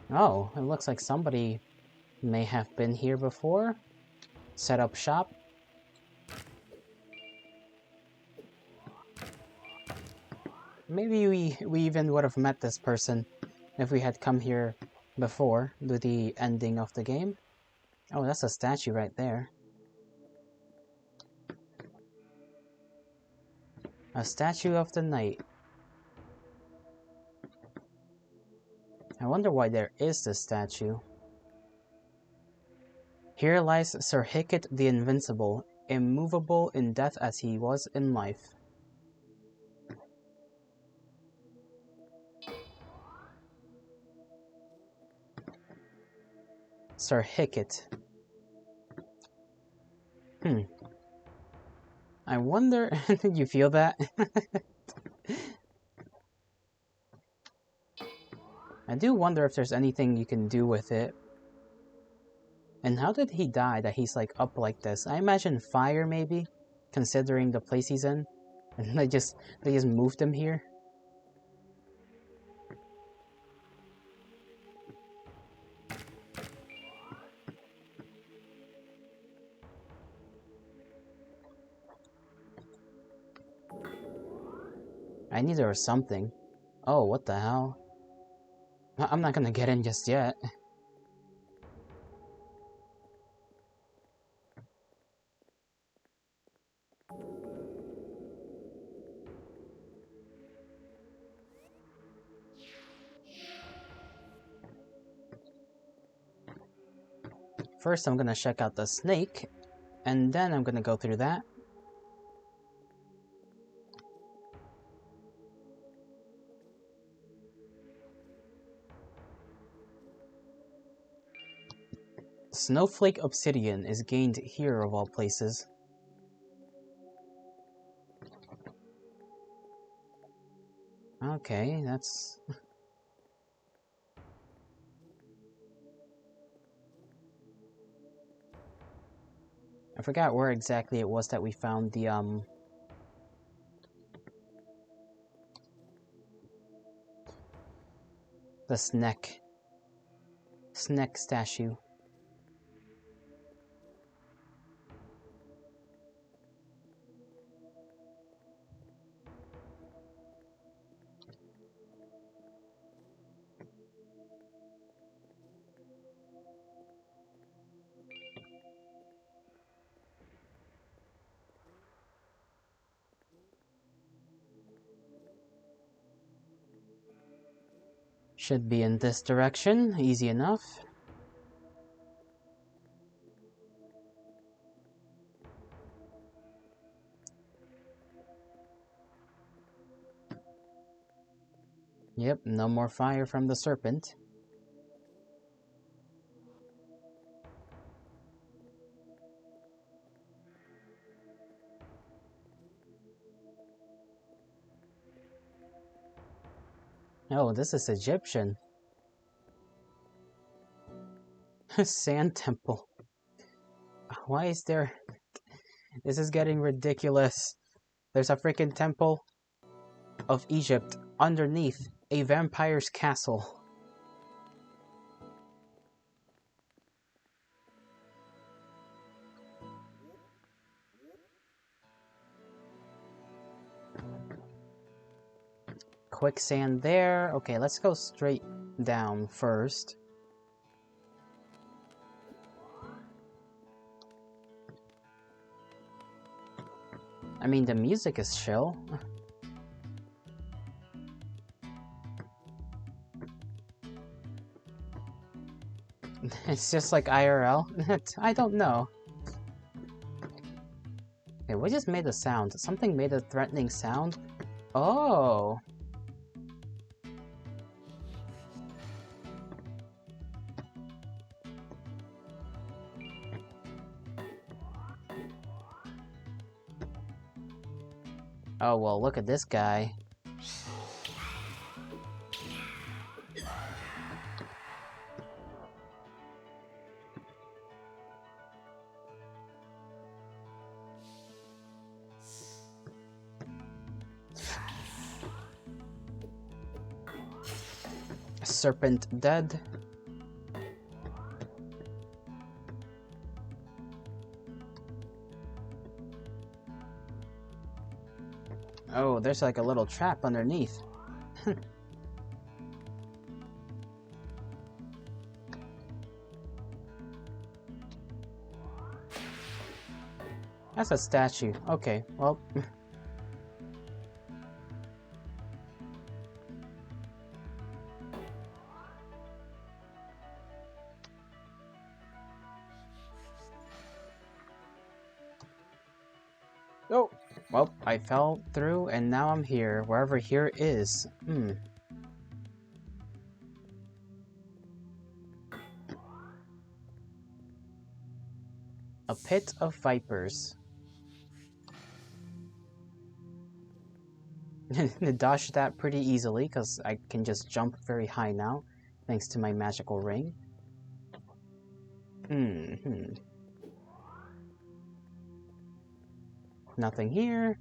Oh, it looks like somebody may have been here before. Set up shop. Maybe we even would have met this person if we had come here before the ending of the game. Oh, that's a statue right there. A statue of the knight. I wonder why there is this statue. Here lies Sir Hicket the Invincible, immovable in death as he was in life. Sir Hicket. I wonder... you feel that? I do wonder if there's anything you can do with it. And how did he die that he's like up like this? I imagine fire maybe, considering the place he's in. And they just moved him here. I knew there was something. Oh, what the hell? I'm not gonna get in just yet. first I'm gonna check out the snake, and then I'm gonna go through that. Snowflake obsidian is gained here of all places. Okay, that's... I forgot where exactly it was that we found the snack statue. Should be in this direction, easy enough. Yep, no more fire from the serpent. Oh, this is Egyptian. Sand temple. Why is there... This is getting ridiculous. There's a freaking temple of Egypt underneath a vampire's castle. Quicksand there. Okay, let's go straight down first. I mean, the music is chill. It's just like IRL. I don't know. Okay, what just made a sound? Something made a threatening sound? Oh! Oh, well, look at this guy. Serpent dead. Oh, there's like a little trap underneath. That's a statue. Okay, well... Oh! Well, I fell through and now I'm here, wherever here is. A pit of vipers. Dodged that pretty easily, because I can just jump very high now, thanks to my magical ring. Nothing here.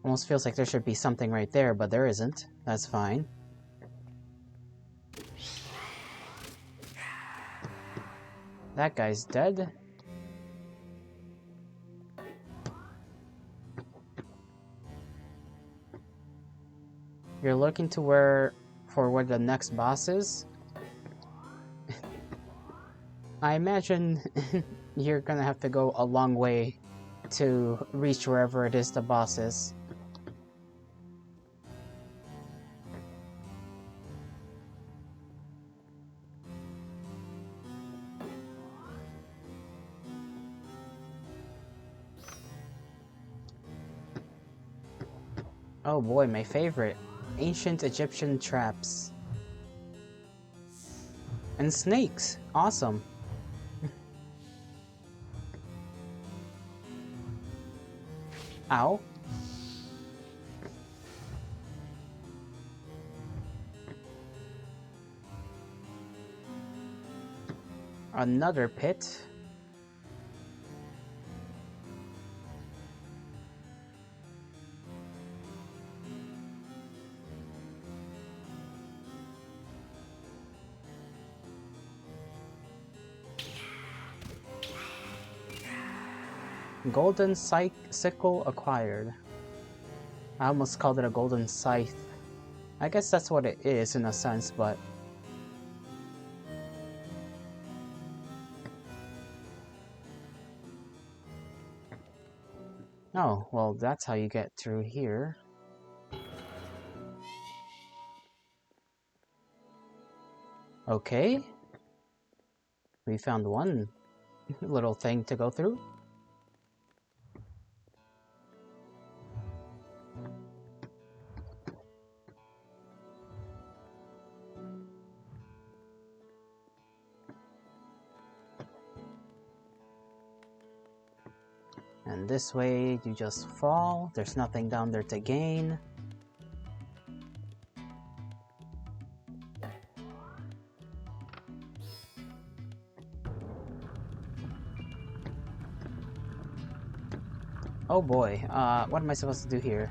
Almost feels like there should be something right there, but there isn't. That's fine. That guy's dead. You're looking to where the next boss is? I imagine you're gonna have to go a long way to reach wherever it is the boss is. Oh boy, my favorite. Ancient Egyptian traps. And snakes! Awesome. Ow. Another pit. Golden sickle acquired. I almost called it a golden scythe. I guess that's what it is in a sense, but... Oh, well, that's how you get through here. Okay. We found one little thing to go through. And this way, you just fall. There's nothing down there to gain. Oh boy, what am I supposed to do here?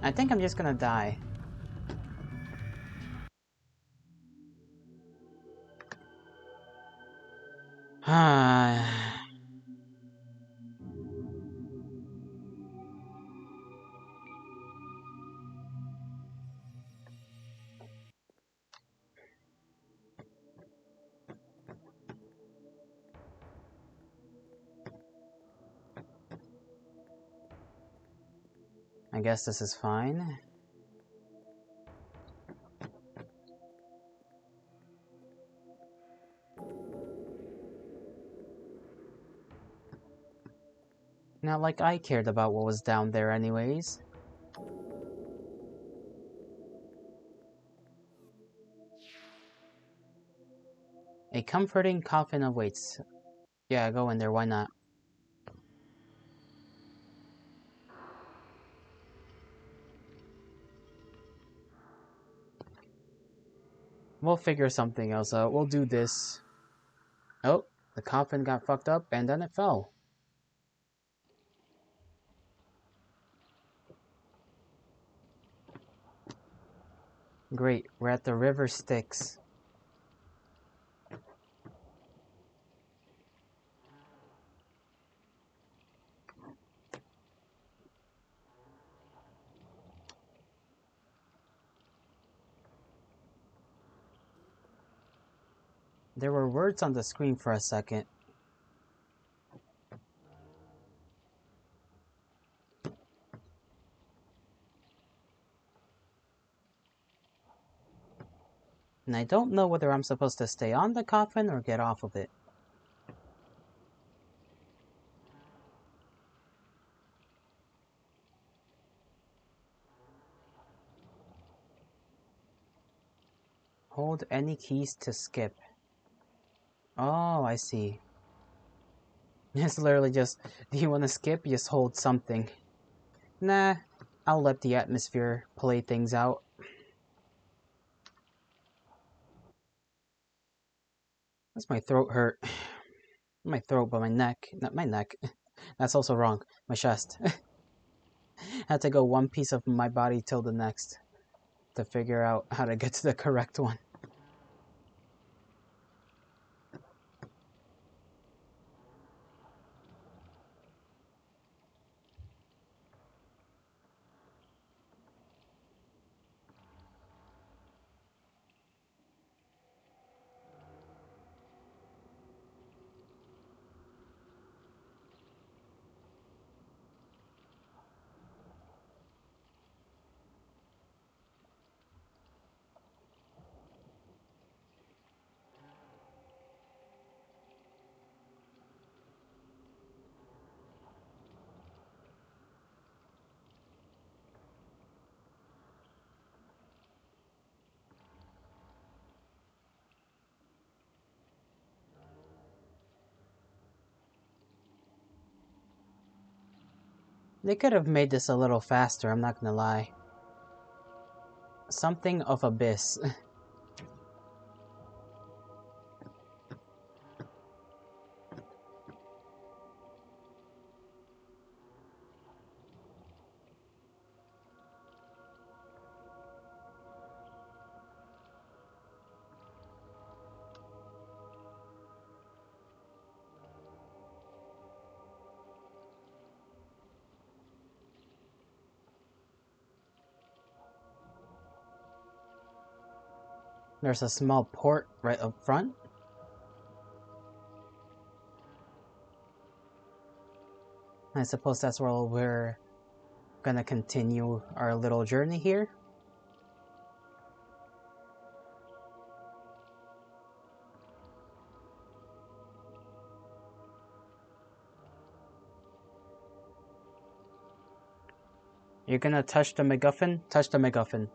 I think I'm just gonna die. I guess this is fine. Not like I cared about what was down there anyways. A comforting coffin awaits. Yeah, go in there, why not? We'll figure something else out. We'll do this. Oh, the coffin got fucked up and then it fell. Great, we're at the river Styx. There were words on the screen for a second. And I don't know whether I'm supposed to stay on the coffin or get off of it. Hold any keys to skip. Oh, I see. It's literally just, do you want to skip? Just hold something. Nah, I'll let the atmosphere play things out. Does my throat hurt? My throat, but my neck. Not my neck. That's also wrong. My chest. Had to go one piece of my body till the next to figure out how to get to the correct one. They could have made this a little faster, I'm not gonna lie. Something of Abyss. There's a small port right up front. I suppose that's where we're gonna continue our little journey here. You're gonna touch the MacGuffin? Touch the MacGuffin.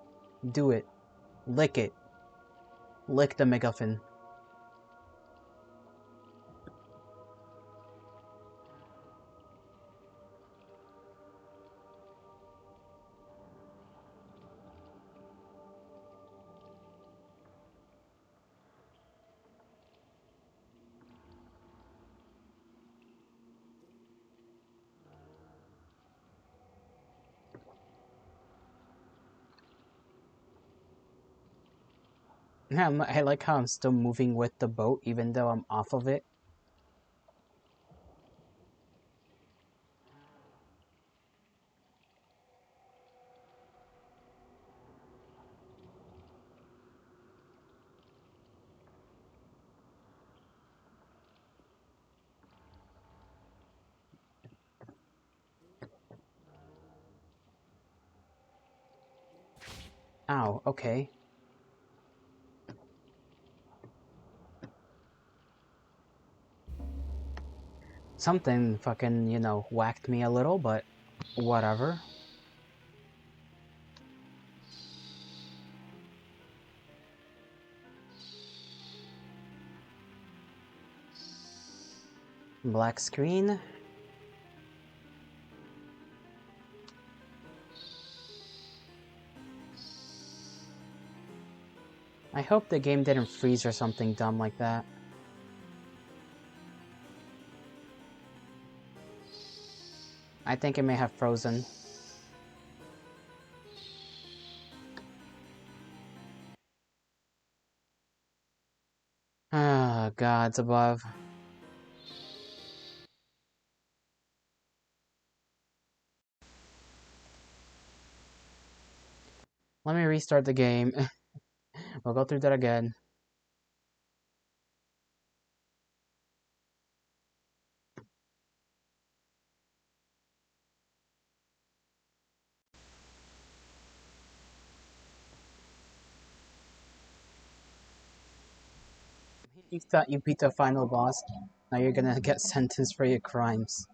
Do it. Lick it. Lick the MacGuffin. I like how I'm still moving with the boat even though I'm off of it. Ow, okay. Something fucking, whacked me a little, but whatever. Black screen. I hope the game didn't freeze or something dumb like that. I think it may have frozen. Ah, gods above. Let me restart the game. We'll go through that again. You thought you beat the final boss, now you're gonna get sentenced for your crimes.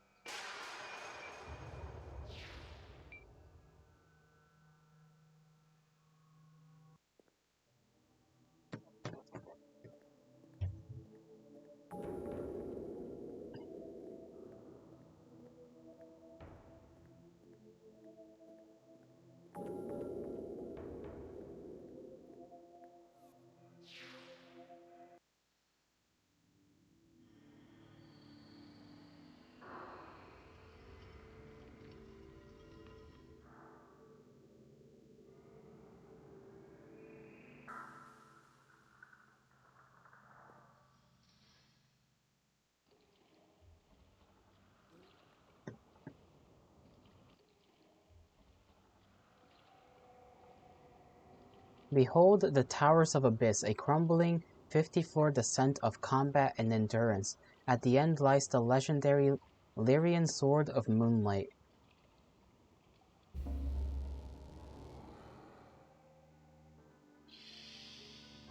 Behold the Towers of Abyss, a crumbling 50-floor descent of combat and endurance. At the end lies the legendary Lyrian Sword of Moonlight.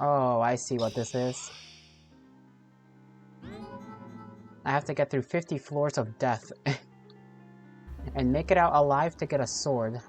Oh, I see what this is. I have to get through 50 floors of death and make it out alive to get a sword.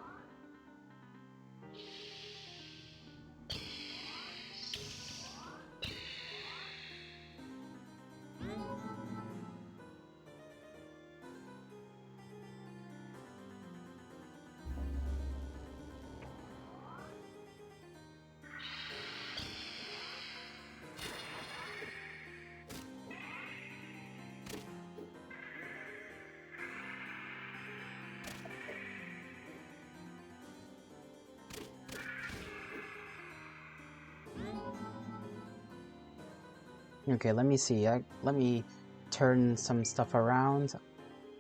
Okay, let me see. Let me turn some stuff around.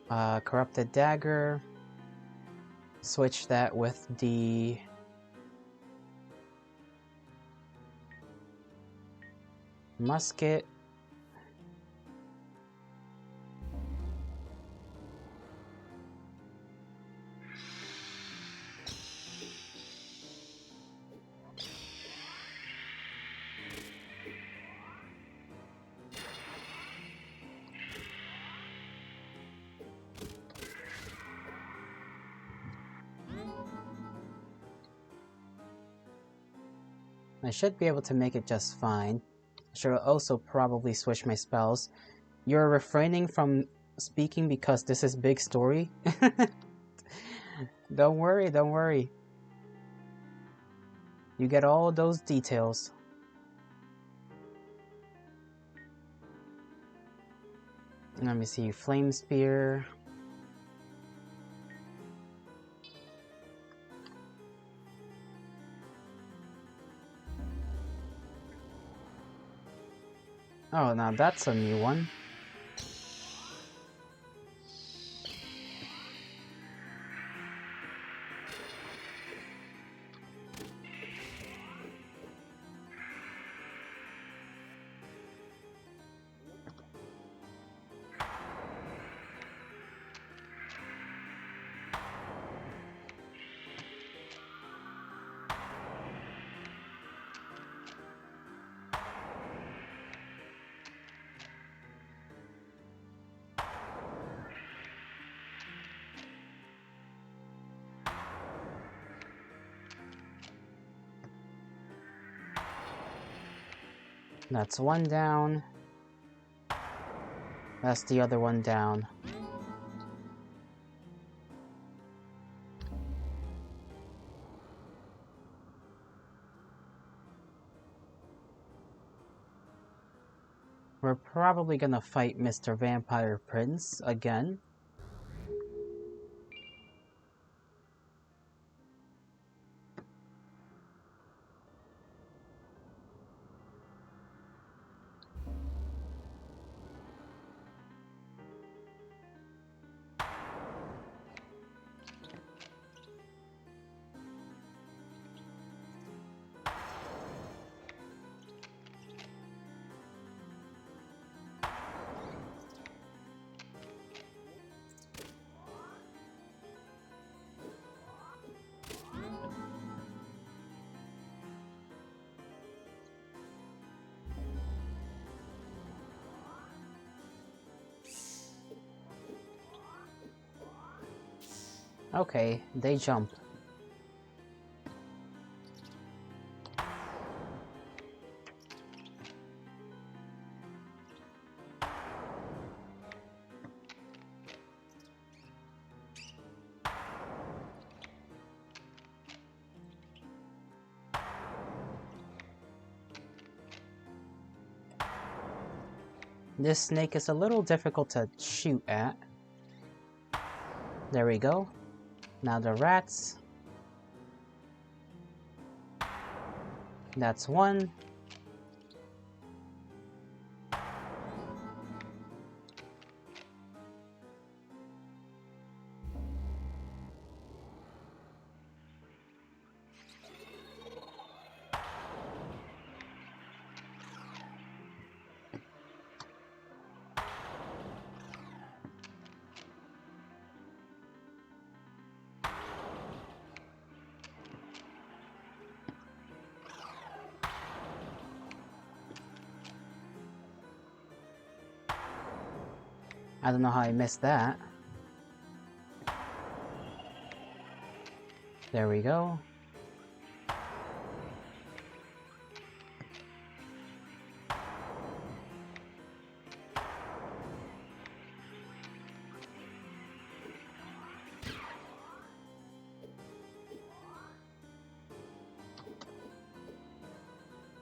Corrupted dagger. Switch that with the musket. I should be able to make it just fine. I should also probably switch my spells. You're refraining from speaking because this is big story? Don't worry, don't worry. You get all those details. Let me see, Flame Spear. Oh, now that's a new one. That's one down. That's the other one down. We're probably gonna fight Mr. Vampire Prince again. Okay, they jump. This snake is a little difficult to shoot at. There we go. Now the rats. That's one. I don't know how I missed that. There we go.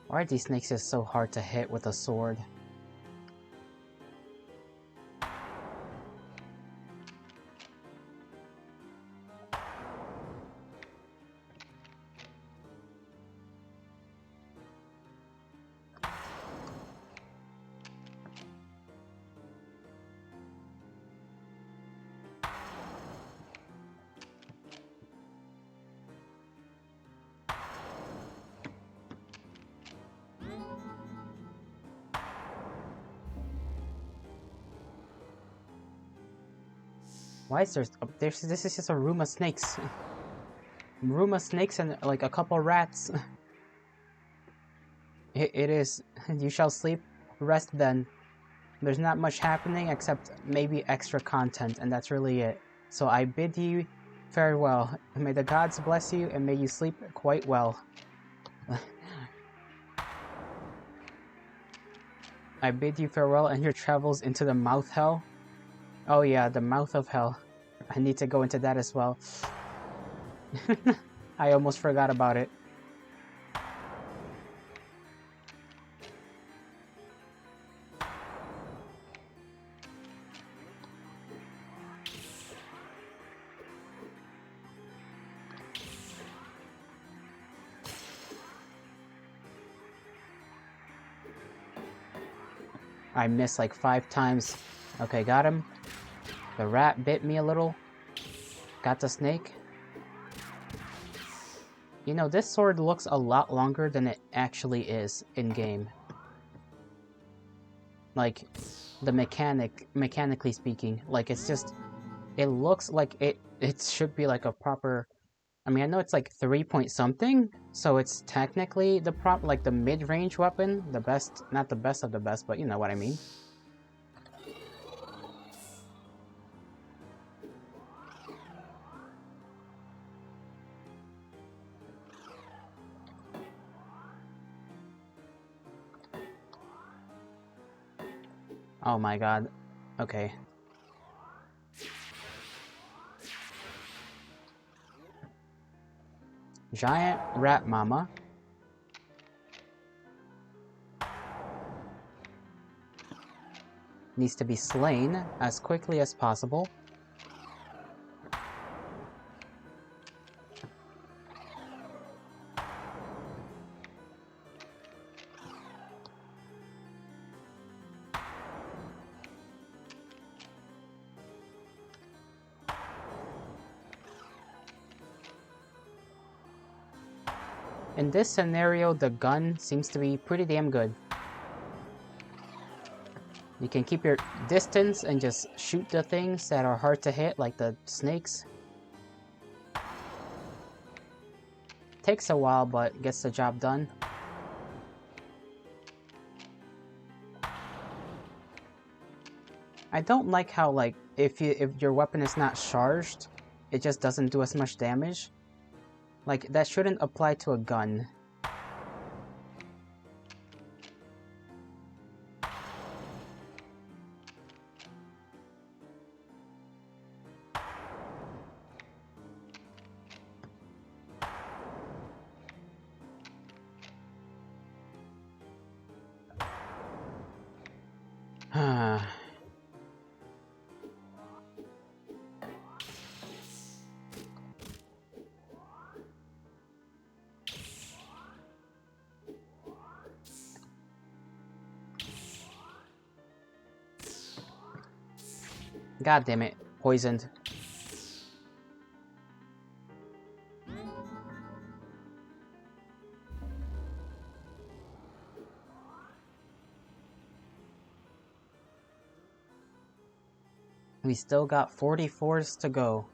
Why are these snakes just so hard to hit with a sword? Why is this is just a room of snakes. Room of snakes and like a couple rats. It is. You shall sleep, rest then. There's not much happening except maybe extra content, and that's really it. So I bid you farewell. May the gods bless you, and may you sleep quite well. I bid you farewell and your travels into the mouth hell. Oh yeah, the mouth of hell. I need to go into that as well. I almost forgot about it. I missed like 5 times. Okay, got him. The rat bit me a little. Got the snake. You know, this sword looks a lot longer than it actually is in-game. Like, the mechanically speaking. Like, it's just, it looks like it should be like a proper, I mean, I know it's like 3 point something, so it's technically like the mid-range weapon, the best, not the best of the best, but you know what I mean. Oh my god. Okay. Giant rat mama. Needs to be slain as quickly as possible. In this scenario, the gun seems to be pretty damn good. You can keep your distance and just shoot the things that are hard to hit, like the snakes. Takes a while, but gets the job done. I don't like how, like, if your weapon is not charged, it just doesn't do as much damage. Like, that shouldn't apply to a gun. God damn it. Poisoned. We still got 44s to go.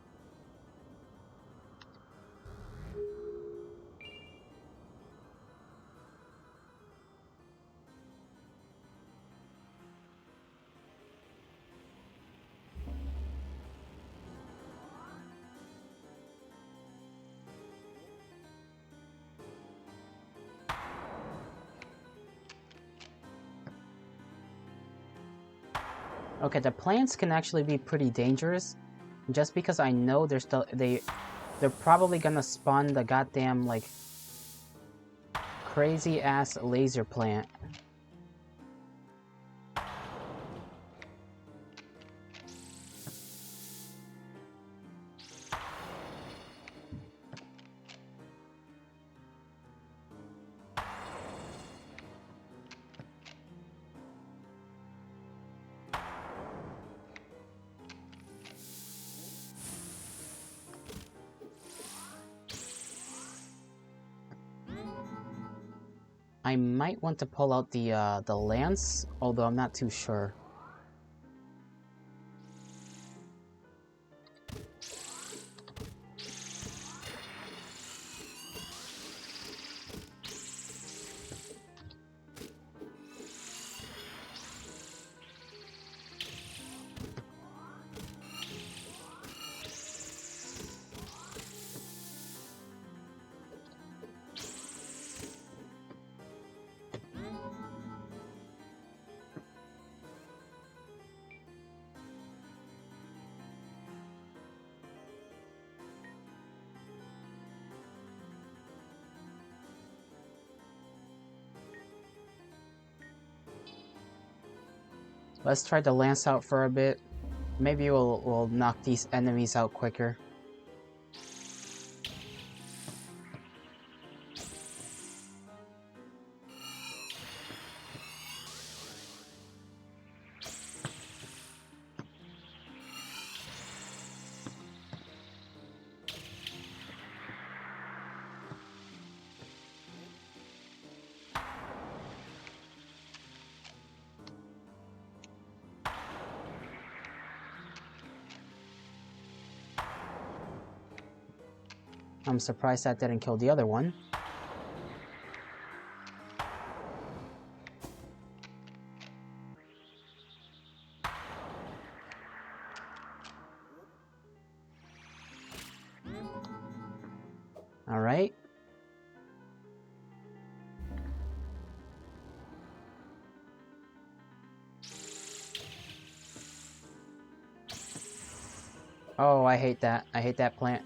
Okay, the plants can actually be pretty dangerous, just because I know they're probably gonna spawn the goddamn, like, crazy-ass laser plant. I might want to pull out the lance, although I'm not too sure. Let's try the lance out for a bit. Maybe we'll knock these enemies out quicker. I'm surprised that didn't kill the other one. Alright. Oh, I hate that. I hate that plant.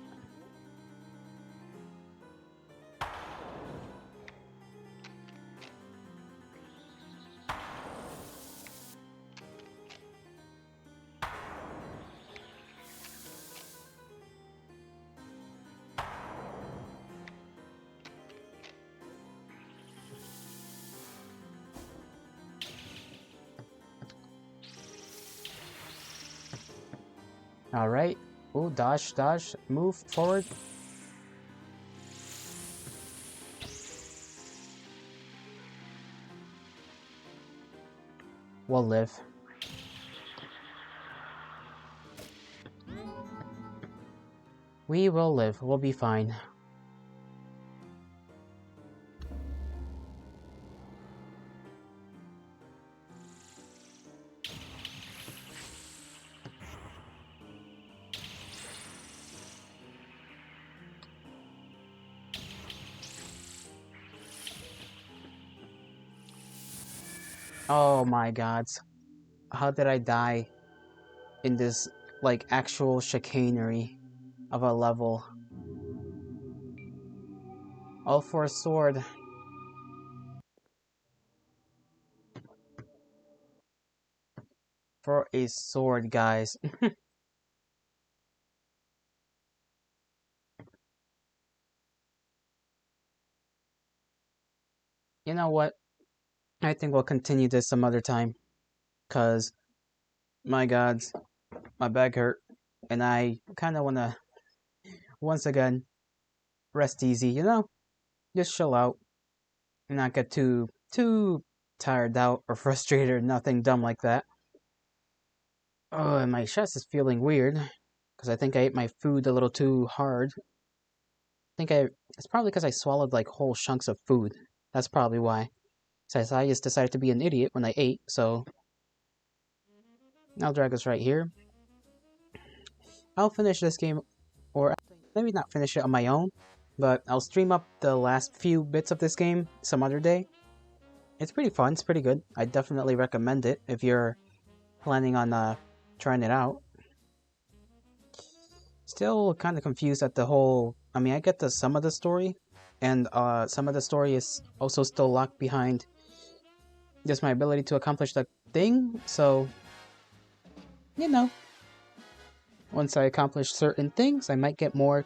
Alright. Ooh, dodge, dodge. Move forward. We'll live. We will live. We'll be fine. Oh my gods. How did I die in this, like, actual chicanery of a level? All for a sword. For a sword, guys. You know what? I think we'll continue this some other time. Cause, my gods, my back hurt. And I kinda wanna, once again, rest easy, you know? Just chill out. Not get too tired out or frustrated or nothing dumb like that. Oh, and my chest is feeling weird. Because I think I ate my food a little too hard. It's probably because I swallowed like whole chunks of food. That's probably why. So I just decided to be an idiot when I ate, so I'll drag us right here. I'll finish this game, or maybe not finish it on my own, but I'll stream up the last few bits of this game some other day. It's pretty fun, it's pretty good. I definitely recommend it if you're planning on trying it out. Still kind of confused at the whole... I mean, I get some of the story, and some of the story is also still locked behind just my ability to accomplish the thing, so, you know, once I accomplish certain things, I might get more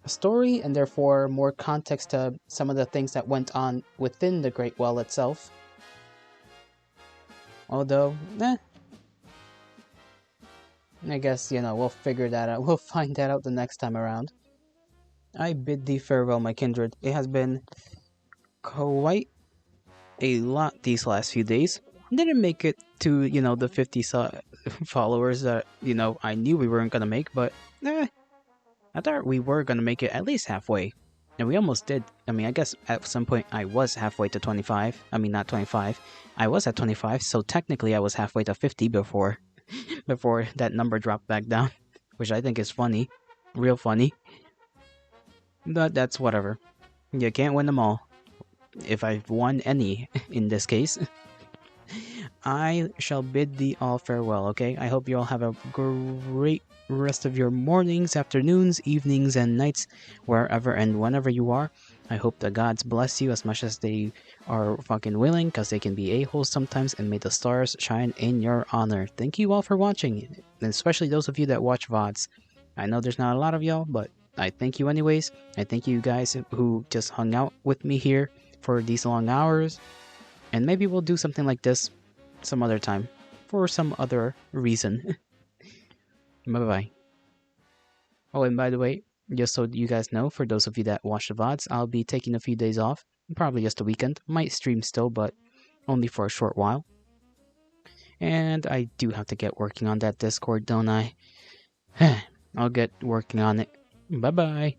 story and therefore more context to some of the things that went on within the Great Well itself. Although, I guess, you know, we'll figure that out. We'll find that out the next time around. I bid thee farewell, my kindred. It has been quite a lot these last few days. Didn't make it to, you know, the 50 followers that, you know, I knew we weren't gonna make, but I thought we were gonna make it at least halfway. And we almost did. I mean, I guess at some point I was halfway to 25. I mean, not 25. I was at 25, so technically I was halfway to 50 before that number dropped back down, which I think is funny. Real funny. But that's whatever. You can't win them all. If I've won any in this case. I shall bid thee all farewell, okay? I hope you all have a great rest of your mornings, afternoons, evenings, and nights, wherever and whenever you are. I hope the gods bless you as much as they are fucking willing, because they can be a-holes sometimes, and may the stars shine in your honor. Thank you all for watching, and especially those of you that watch VODs. I know there's not a lot of y'all, but I thank you anyways. I thank you guys who just hung out with me here for these long hours, and maybe we'll do something like this some other time, for some other reason. Bye-bye. Oh, and by the way, just so you guys know, for those of you that watch the VODs, I'll be taking a few days off. Probably just a weekend. Might stream still, but only for a short while. And I do have to get working on that Discord, don't I? I'll get working on it. Bye-bye.